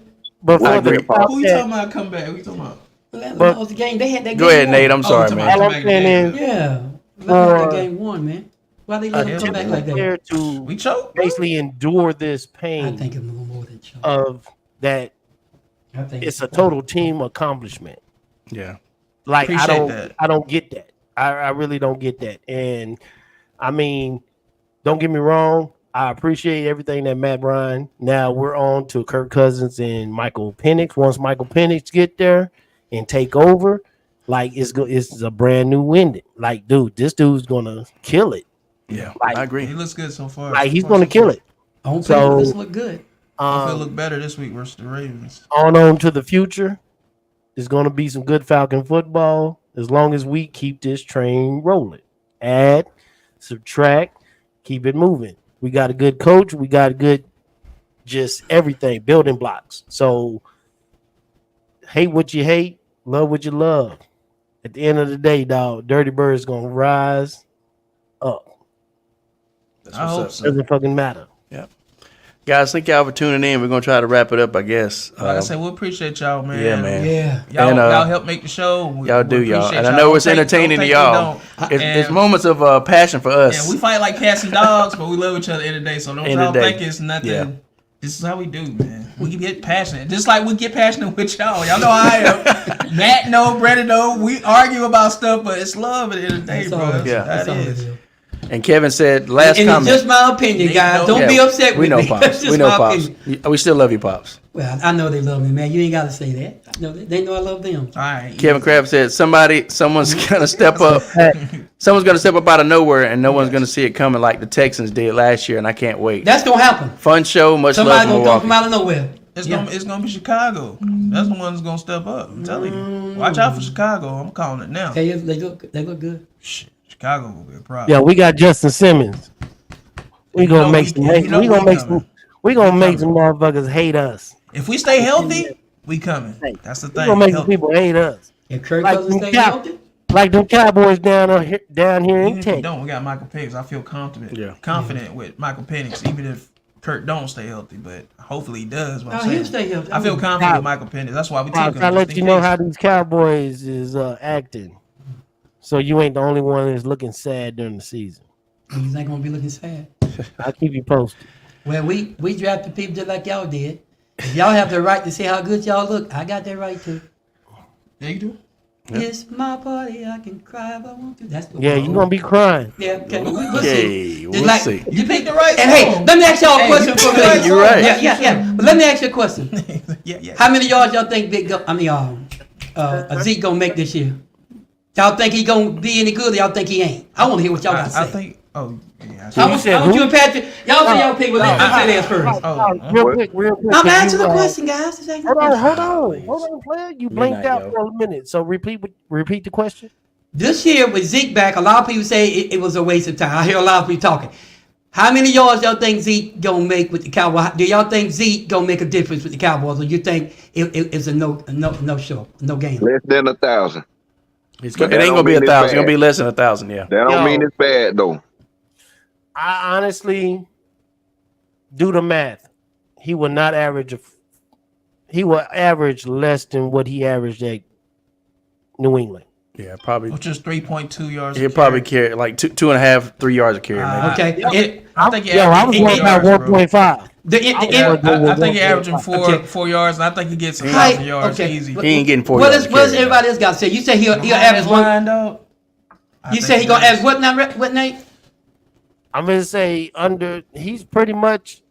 But I for agree, the Paul. Who you talking about? Come back. Who you talking about? That was the game. They had that. Go game ahead, won. Nate. I'm sorry, you man. talking all about I'm saying is, Yeah. Let For- the game won, man. Why they let him come back like that? there to We choked. bro. basically endure this I pain think it's more than choke. of that. I think It's a total team accomplishment. Yeah. Like Appreciate that. I don't get that. I really don't get that. And I mean, don't get me wrong. I appreciate everything that Matt Ryan. Now we're on to Kirk Cousins and Michael Penix. Once Michael Penix get there and take over, like it's a brand new ending. Like, dude, this dude's gonna kill it. Yeah. Like- I He agree. looks good so far. Like he's gonna kill it. On So- paper, this look good. Hopefully it look better this week versus the Ravens. On to the future. There's gonna be some good Falcon football as long as we keep this train rolling. Add, subtract, keep it moving. We got a good coach. We got good, just everything, building blocks. So hate what you hate, love what you love. At the end of the day, dog, Dirty Bird's gonna rise up. That's I what's hope up. so. Doesn't fucking matter. Yep. Guys, thank y'all for tuning in. We're gonna try to wrap it up, I guess. Like I said, we appreciate y'all, man. Yeah, man. Yeah. Y'all, And, y'all help make the show. Y'all do, y'all. appreciate And I know Don't it's think- entertaining don't to think we y'all. don't. It's And- moments of passion for us. Yeah, we fight like cats and dogs, but we love each other every day. So don't Every y'all day. think it's nothing. Yeah. This is how we do, man. We get passionate, just like we get passionate with y'all. Y'all know how I am. Matt know, Brandon know. We argue about stuff, but it's love at the end of the day, That's bro. all it is. Yeah. That's That all it is. is. And Kevin said, last And comment. it's just my opinion, guys. know- Don't be upset with we know me. Pops. It's just We know my Pops. opinion. We still love you, Pops. Well, I know they love me, man. You ain't got to say that. I know they know I love them. All right. Kevin Krabs said, someone's gonna step up. Someone's gonna step up out of nowhere, and no one's gonna see it coming like the Texans did last year, and I can't wait. That's gonna happen. Fun show, much Somebody love from gonna come from Milwaukee. out of nowhere. It's gonna be Chicago. That's the one that's gonna step up. I'm telling you. Watch out for Chicago. I'm calling it now. Tell you, they look good. Shit, Chicago will be a problem. Yeah, we got Justin Simmons. We You gonna know make we- some. you know We gonna we make coming. some. We gonna make some motherfuckers hate us. If we stay healthy, we coming. That's the We thing. gonna make some Healthy. people hate us. If Kirk Like Cousins them stay healthy, Like them Cowboys down here in Even if we Texas. don't, we got Michael Penix. I feel confident. Confident with Michael Penix, even if Kirk don't stay healthy, but hopefully he does. What I'm he'll saying. stay healthy. I feel confident with Michael Penix. That's why we took him. I let just you in know case. how these Cowboys is acting, so you ain't the only one that's looking sad during the season. He's not gonna be looking sad. I'll keep you posted. Well, we drafted people just like y'all did. If y'all have the right to say how good y'all look, I got that right too. Yeah, you do. It's my party, I can cry if I want to. That's the Yeah, you're gonna be crying. Yeah, okay. We'll Okay, see. we'll Like- see. You picked the right And song. hey, let me ask y'all a question for me. You're right. Yeah. But let me ask you a question. yeah. How many yards y'all think Zeke gonna make this year? Y'all think he gonna be any good or y'all think he ain't? I want to hear what y'all got to say. I think. Oh, yeah. I want you and Patrick. Y'all say y'all pick with let me say this first. Real quick. I'm can asking you, the question, guys. Just asking the Hold question. on, player. You blinked Midnight, out yo. for a minute. So repeat the question. This year with Zeke back, a lot of people say it was a waste of time. I hear a lot of people talking. How many yards y'all think Zeke gonna make with the Cowboys? Do y'all think Zeke gonna make a difference with the Cowboys, or you think it's a no show, no game? Less than 1,000. It ain't That gonna don't be mean it's 1,000. It's gonna bad. be less than 1,000. Yeah. That don't Yo. mean it's bad though. I honestly do the math. He will not average. He will average less than what he averaged at New England. Yeah, probably. Which is 3.2 yards. He'll probably carry like 2.5, 3 yards a carry. Maybe. Okay. I think he I was averaging worried 4 about yards, bro. 1.5. I think he averaging 4 yards, and I think he gets 1,000 yards easy. He ain't getting 4 What yards. does everybody else got to say? You say he'll average one. Dog. You say he gonna average what now? What Nate? I'm gonna say he's pretty much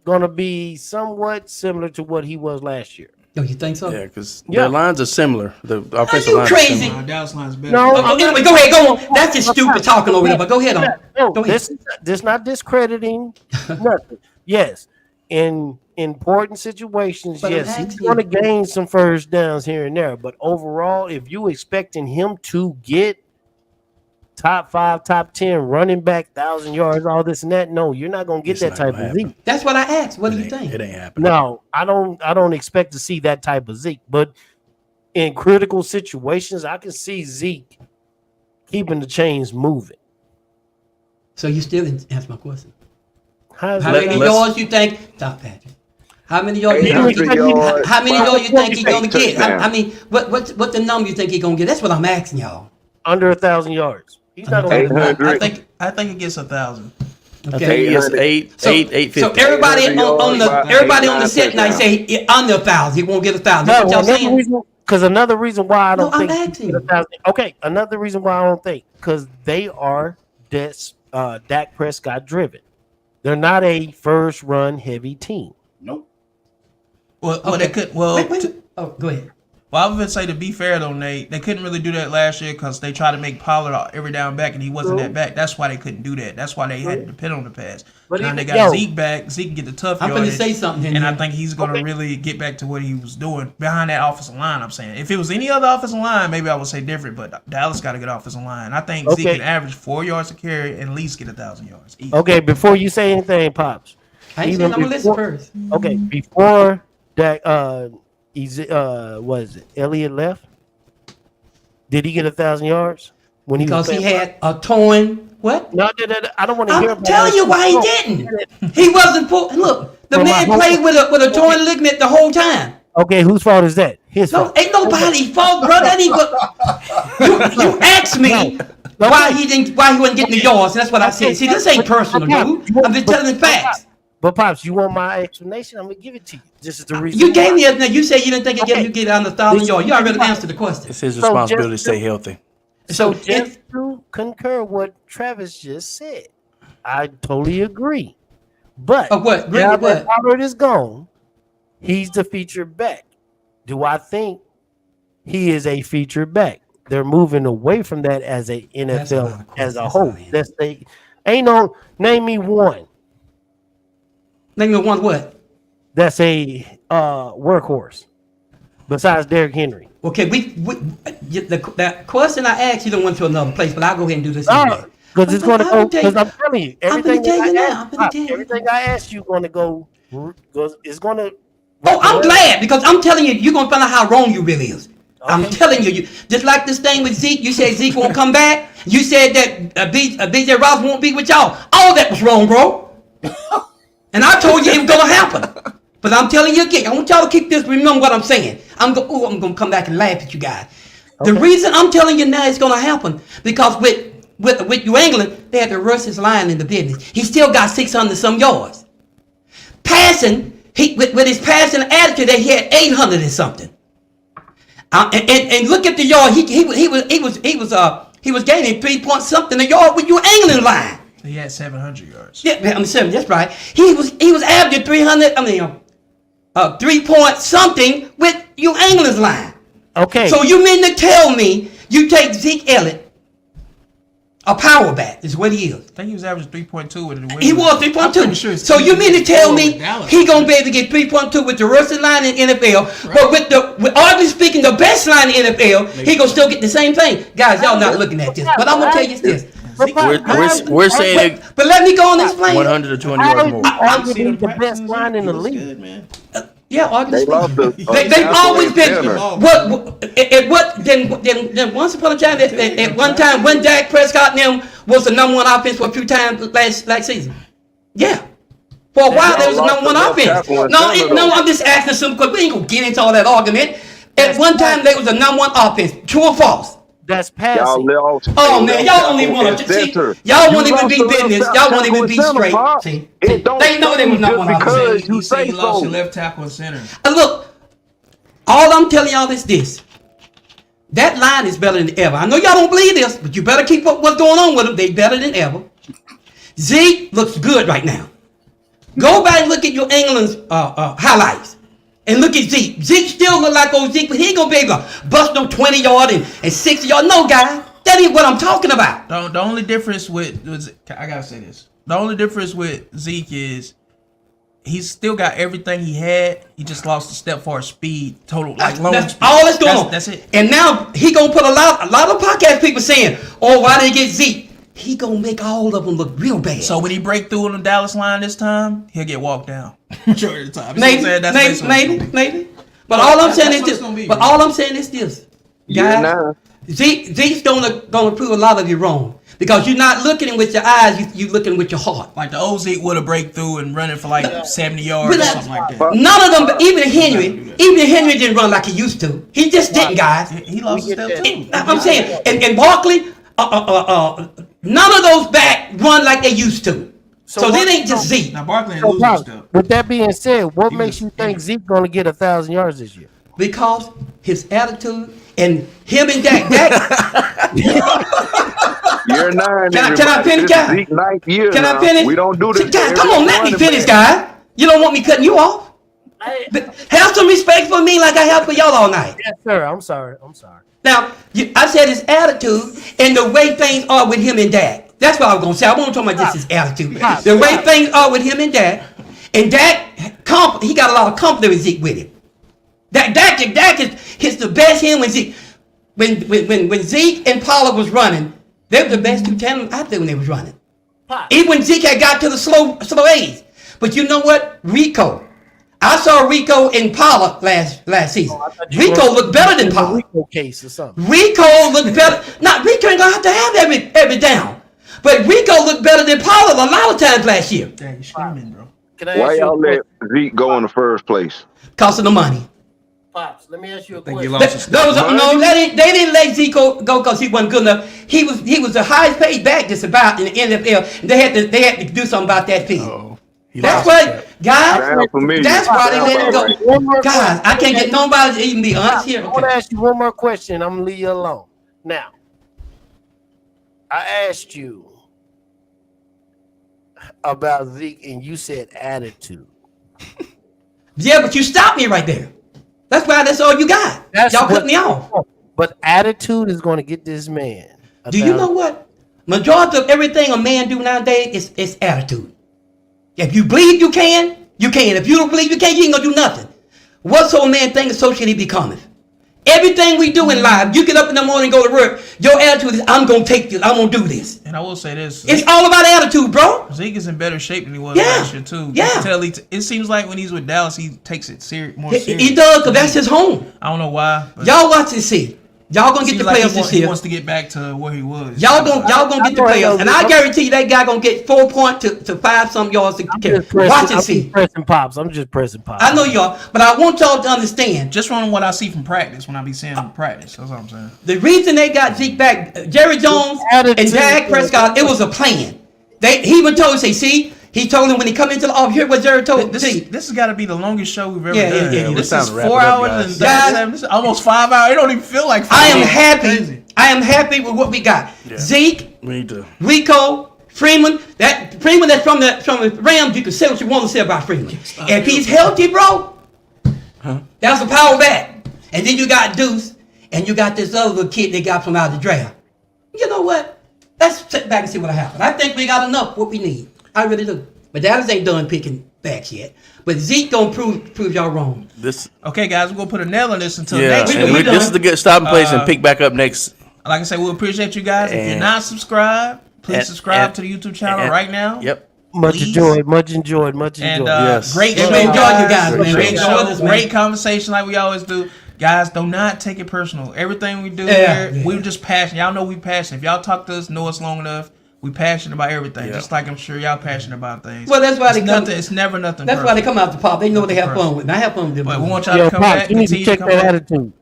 gonna be somewhat similar to what he was last year. Oh, you think so? Yeah, because their lines are similar. The offensive you lines crazy? are similar. Dallas line's better. No, Anyway, go ahead, go on. That's just stupid talking over there, but go ahead on. No, Go ahead. this not discrediting nothing. Yes, in important situations, But I'm yes, he's asking going to you- gain some first downs here and there. But overall, if you expecting him to get top 5, top 10 running back, 1,000 yards, all this and that, no, you're not going to get It's that not type gonna of happen. Zeke. That's what I asked. What do you It think? ain't happening. No, I don't expect to see that type of Zeke. But in critical situations, I can see Zeke keeping the chains moving. So you still didn't answer my question. How's How that? many yards you think? Stop, Patrick. How many yards you 800 think? yards, How many yards you think he's gonna 5 get? touchdowns. I mean, what the number you think he's gonna get? That's what I'm asking y'all. Under 1,000 yards. He's not going to 800. I think it gets 1,000. I think he gets 850. So everybody 800 on yards, the 9 set night touchdowns. say under 1,000. He won't get 1,000. That's what y'all saying. Because another reason why I don't No, I'm think asking. 1,000. Okay, another reason why I don't think because they are Dak Prescott driven. They're not a first run heavy team. Nope. Well, Okay. they could. Well, Wait. Oh, go ahead. Well, I was gonna say to be fair though, Nate, they couldn't really do that last year because they tried to make Pollard every down back and he wasn't that back. That's why they couldn't do that. That's why they had to depend on the pass. But now even- they got yo. Zeke back. Zeke can get the tough I'm yardage. finna say something and I here. think he's gonna really get back to what he was doing behind that offensive line. I'm saying if it was any other offensive line, maybe I would say different. But Dallas got a good offensive line. I think Zeke Okay. can average 4 yards a carry and at least get 1,000 yards. Easy. Okay, before you say anything, Pops. I ain't Even saying I'm gonna listen before- first. Okay, before Dak, what is it? Elliott left. Did he get 1,000 yards when Because he was playing? had a torn What? No, I don't want to hear I'm about telling that. you why he didn't. He wasn't pulled. Look, the Well, man my- played with a torn ligament the whole time. Okay, whose fault is that? His No, fault. ain't nobody's fault, bro. That ain't what you asked me No. why he wasn't getting the yards, and that's what I said. See, this ain't personal, dude. I'm just telling the facts. But Pops, you want my explanation? I'm gonna give it to you. This is the reason. You gave me a. You said you didn't think you get on the 1,000 yards. You already answered the question. It's his So responsibility to just- stay healthy. So Just to concur what Travis just said, I totally agree. But Of what? Agree now with that what? Pollard is gone, he's the featured back. Do I think he is a featured back? They're moving away from that as a That's a lot NFL of as a questions, whole. man. That's they ain't no name me one Name me one what? that's a workhorse besides Derrick Henry. Okay, that question I asked you don't went to another place, but I'll go ahead and do this anyway. Because it's going to go. I'm Because I'm telling you, I'm everything gonna tell you now. that I I'm asked, gonna tell you. everything I asked you going to go. Is going to. Oh, I'm glad because I'm telling you, you're gonna find out how wrong you really is. I'm telling you, just like this thing with Zeke. You said Zeke won't come back. You said that BJ Ross won't be with y'all. All that was wrong, bro. And I told you it was gonna happen. But I'm telling you again, I want y'all to keep this. Remember what I'm saying. I'm gonna come back and laugh at you guys. The reason I'm telling you now it's gonna happen because with New England, they had to rush his line in the business. He still got 600 some yards. Passing, with his passing attitude, that he had 800 and something. And look at the yard. He was gaining 3 point something a yard with New England line. He had 700 yards. Yeah, I'm 7. That's right. He was averaging 300. 3 point something with New England's line. Okay. So you mean to tell me you take Zeke Elliott, a power back, is what he is. I think he was averaging 3.2 with it. He was 3.2. I'm pretty sure So you mean to tell me Dallas. he gonna be able to get 3.2 with the rushing line in NFL, but with arguably speaking the best line in NFL, he gonna still get the same thing. Guys, y'all not looking at this, but I'm gonna tell you this. We're saying But let me go on and explain. 100 to 200 yards more. Arguably the best line in the league. Good, man. Yeah, arguably They speaking. lost the. They've always been Center. then once upon a time at one time when Dak Prescott and them was the number one offense for a few times last season. Yeah. For a while there was the lost number one the left offense. tackle and No, center, no, though. I'm just asking some because we ain't gonna get into all that argument. At one time they was the number one offense. True or false? That's Y'all passing. lost. Oh man, y'all don't even want to see. Y'all won't even be business. Y'all won't even be straight. See, It don't they know they was number one offense. because you He said say he lost so. your left tackle and center. Look, all I'm telling y'all is this. That line is better than ever. I know y'all don't believe this, but you better keep up what's going on with them. They better than ever. Zeke looks good right now. Go back and look at your England's highlights. And look at Zeke. Zeke still look like old Zeke, but he ain't gonna be able to bust no 20 yard and 60 yard. No, guy. That ain't what I'm talking about. The only difference I gotta say this. The only difference with Zeke is he's still got everything he had. He just lost a step for his speed, total like long That's speed. all that's going on. That's it. And now he gonna put a lot of podcast people saying, "Oh, why did he get Zeke?" He gonna make all of them look real bad. So when he break through on the Dallas line this time, he'll get walked down. Majority of the time. You maybe, know what I'm saying? That's basically what it's gonna be. maybe. But all I'm saying is that's what this. it's gonna be, But man. all I'm saying is this, Yeah, guys. nah. Zeke's gonna prove a lot of you wrong because you're not looking with your eyes. You looking with your heart. Like the old Zeke would have break through and running for like 70 yards or But something like that. None of them, but even Henry didn't run like he used to. He just didn't, guys. He lost a step too. I'm saying, and Barkley, none of those back run like they used to. So that ain't just Zeke. Now Barkley ain't So, losing Pops, step. with that being said, what He makes was you think Zeke gonna get 1,000 yards this year? Because his attitude and him and Dak. Year 9. Can I everybody. finish, This guys? is Zeke 9th year Can I now. finish? We don't do this. See, guys, to come every on, let me running finish, back. guys. You don't want me cutting you off. Have some respect for me like I have for y'all all night. Yes, sir. I'm sorry. Now, I said his attitude and the way things are with him and Dak. That's what I was going to say. I wasn't talking about just his attitude. The way things are with him and Dak. And Dak, he got a lot of confidence with Zeke with him. Dak is the best him when Zeke. When Zeke and Pollard was running, they were the best two tandems out there when they was running. Even when Zeke had got to the slow age. But you know what? Rico. I saw Rico and Pollard last season. Rico looked better than Pollard. Rico case or something. Rico looked better. Now Rico ain't gonna have to have every down. But Rico looked better than Pollard a lot of times last year. Dang, you screaming, bro. Can I Why ask you a y'all let question? Zeke go in the first place? Cost of the money. Pops, let me ask you a think you question. lost No, they didn't let Zeke go because he wasn't good enough. He was the highest paid back just about in the NFL. And they had to do something about that fee. That's why, guys. Sound familiar. That's why they let it go. Sound about right. One more Guys, I can't get nobody to even be honest here. I want to ask you one more question. I'm gonna leave you alone. Now, I asked you about Zeke, and you said attitude. Yeah, but you stopped me right there. That's why that's all you got. Y'all cut me off. But attitude is going to get this man. Do you know what? Majority of everything a man do nowadays is attitude. If you believe you can, you can. If you don't believe you can, you ain't gonna do nothing. Whatsoever man think so shall he becometh. Everything we do in life, you get up in the morning and go to work, your attitude is, I'm gonna take this, I'm gonna do this. And I will say this. It's all about attitude, bro. Zeke is in better shape than he was Yeah. last year, too. Yeah. You can tell it seems like when he's with Dallas, he takes it more serious. He does, because that's his home. I don't know why. But Y'all watch and see. Y'all gonna get seems the like playoffs this he year. wants to get back to where he was. Y'all gonna get the playoffs, and I guarantee you that guy gonna get 4 points to 5 some yards to carry. Watch and see. I'm just pressing pops. I know y'all, but I want y'all to understand. Just from what I see from practice, when I be seeing him practice, that's what I'm saying. The reason they got Zeke back, Jerry Jones and Dak Prescott, it was a plan. He even told us, see, he told him when he come into the office, here what Jerry told him. This has got to be the longest show we've ever Yeah, done. yeah, yeah. This It's is time to 4 wrap it up, hours guys. and 37. This is almost 5 hours. It don't even feel like 5 I am hours. happy. Crazy. I am happy with what we got. Yeah. Zeke, We need to. Rico, Freeman. That Freeman that's from the Rams. You can say what you want to say about Freeman. If he's healthy, bro, that's a power back. And then you got Deuce, and you got this other little kid they got from out of the draft. You know what? Let's sit back and see what happened. I think we got enough what we need. I really do. But Dallas ain't done picking backs yet. But Zeke gonna prove y'all wrong. Okay, guys, we're gonna put a nail on this until Yeah, next and week. this is the good stopping place and pick back up next. Like I said, we appreciate you guys. If you're And- not subscribed, please and- subscribe and- to the YouTube channel and- right now. Yep. Much Please. enjoyed, much enjoyed, much And enjoyed. Yes. great Yeah, show, we enjoyed you guys, guys. man. Great We show, enjoyed this, man. great conversation like we always do. Guys, do not take it personal. Everything we do Yeah, here, yeah. we're just passionate. Y'all know we passionate. If y'all talk to us, know us long enough, we passionate about everything. Yeah. Just like I'm sure y'all passionate about things. Well, that's why they it's come. nothing. It's never nothing. That's why they personal. come out to pop. They know they have Nothing fun with. And I have fun with them. But we want y'all Yo, to come Pops, back. you need to Continue check to come that back. attitude.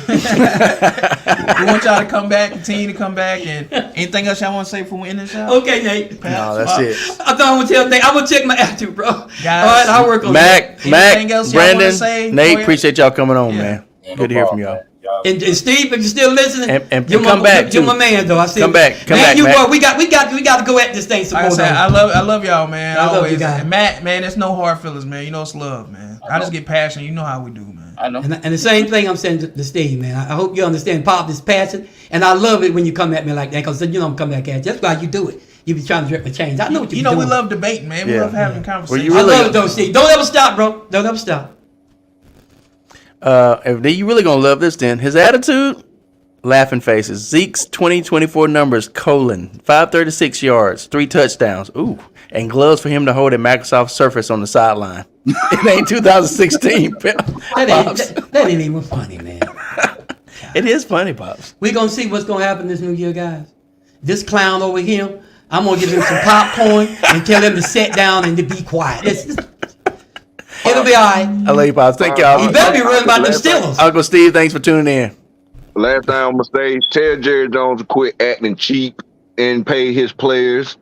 We want y'all to come back. Continue to come back. And anything else y'all want to say before we end this show? Okay, Nate. No, that's it. I thought I would tell Nate. I'm gonna check my attitude, bro. Guys, all right, I'll work on Mac, Anything else y'all wanna Brandon, say? Go Nate, ahead. appreciate y'all coming on, Yeah. man. Yeah, Good to no hear from problem, y'all. man. Y'all- And Steve, if you're still listening, And you're come back, You're too. my man, though. I see. Come back, man, you Mac. Boy, we got to go at this thing some Like I more. said, though. I love y'all, man. I love Always. you guys. And Matt, man, there's no hard feelings, man. You know it's love, man. I just get passionate. You know how we do, man. I know. And the same thing I'm saying to Steve, man. I hope you understand Pop is passion, and I love it when you come at me like that, because you know I'm coming back at you. That's why you do it. You be trying to direct my change. I know what you You be know we doing. love debating, man. We Yeah. love having Well, conversations. you I really- love it though, Steve. Don't ever stop, bro. Don't ever stop. If you really gonna love this, then his attitude, laughing faces. Zeke's 2024 numbers: 536 yards, 3 touchdowns. Ooh, and gloves for him to hold a Microsoft Surface on the sideline. It ain't 2016. That ain't even funny, man. It is funny, pops. We're going to see what's going to happen this new year, guys. This clown over here, I'm going to give him some popcorn and tell him to sit down and to be quiet. It'll be all right. I love you, pops. Thank y'all. He better be worried about them Steelers. Uncle Steve, thanks for tuning in. Last thing I'm gonna say, tell Jerry Jones to quit acting cheap and pay his players.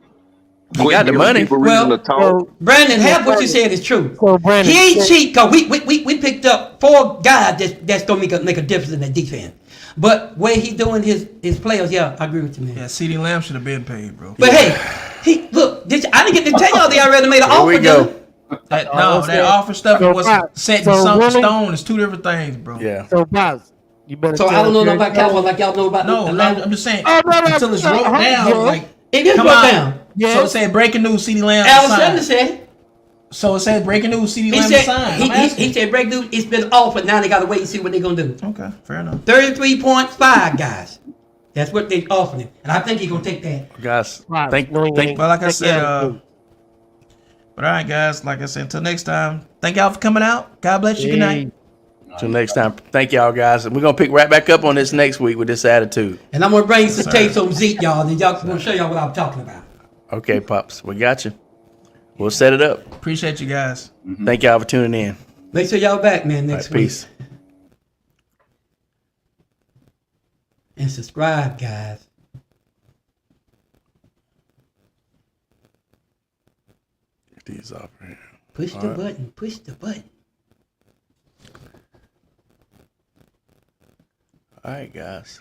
He got the giving money. people reason Well, to talk. Brandon, half what you said is true. So, Brandon, He ain't cheat, because we picked up 4 guys that's going to make a difference in that defense. But where he doing his players, yeah, I agree with you, man. Yeah, CD Lamb should have been paid, bro. But hey, I didn't get to tell y'all they already made an Here offer. we go. That okay. offer stuff So, was Pop, set in so some really- stone. It's 2 different things, bro. Yeah. So, Pops, you better. So I tell don't know Jerry nothing about Jones- Cowboys like y'all know about No, Atlanta. I'm just saying Oh, no, until it's wrote down. yeah. Like, It is come wrote on. down. Yeah. So it said breaking news: CD Lamb Alan Sandler signed. said it. So it said breaking news: CD He Lamb said signed. he, I'm he, asking. he said break news. It's been offered. Now they got to wait and see what they're gonna do. Okay, fair enough. 33.5 guys. That's what they offered him, and I think he's gonna take that. Guys, Wow, thank no, he ain't. But like I Thank said, you. but all right, guys. Like I said, until next time. Thank y'all for coming out. God bless you. Good night. Hey. Till next time. Thank y'all, guys. And we're gonna pick right back up on this next week with this attitude. And I'm gonna bring some tapes on Zeke, y'all, and y'all gonna show y'all what I'm talking about. Okay, Pops. We got you. We'll set it up. Appreciate you guys. Thank y'all for tuning in. Make sure y'all back, man, next week. Peace. And subscribe, guys. Get these off here. Push the button. Push the button. All right, guys.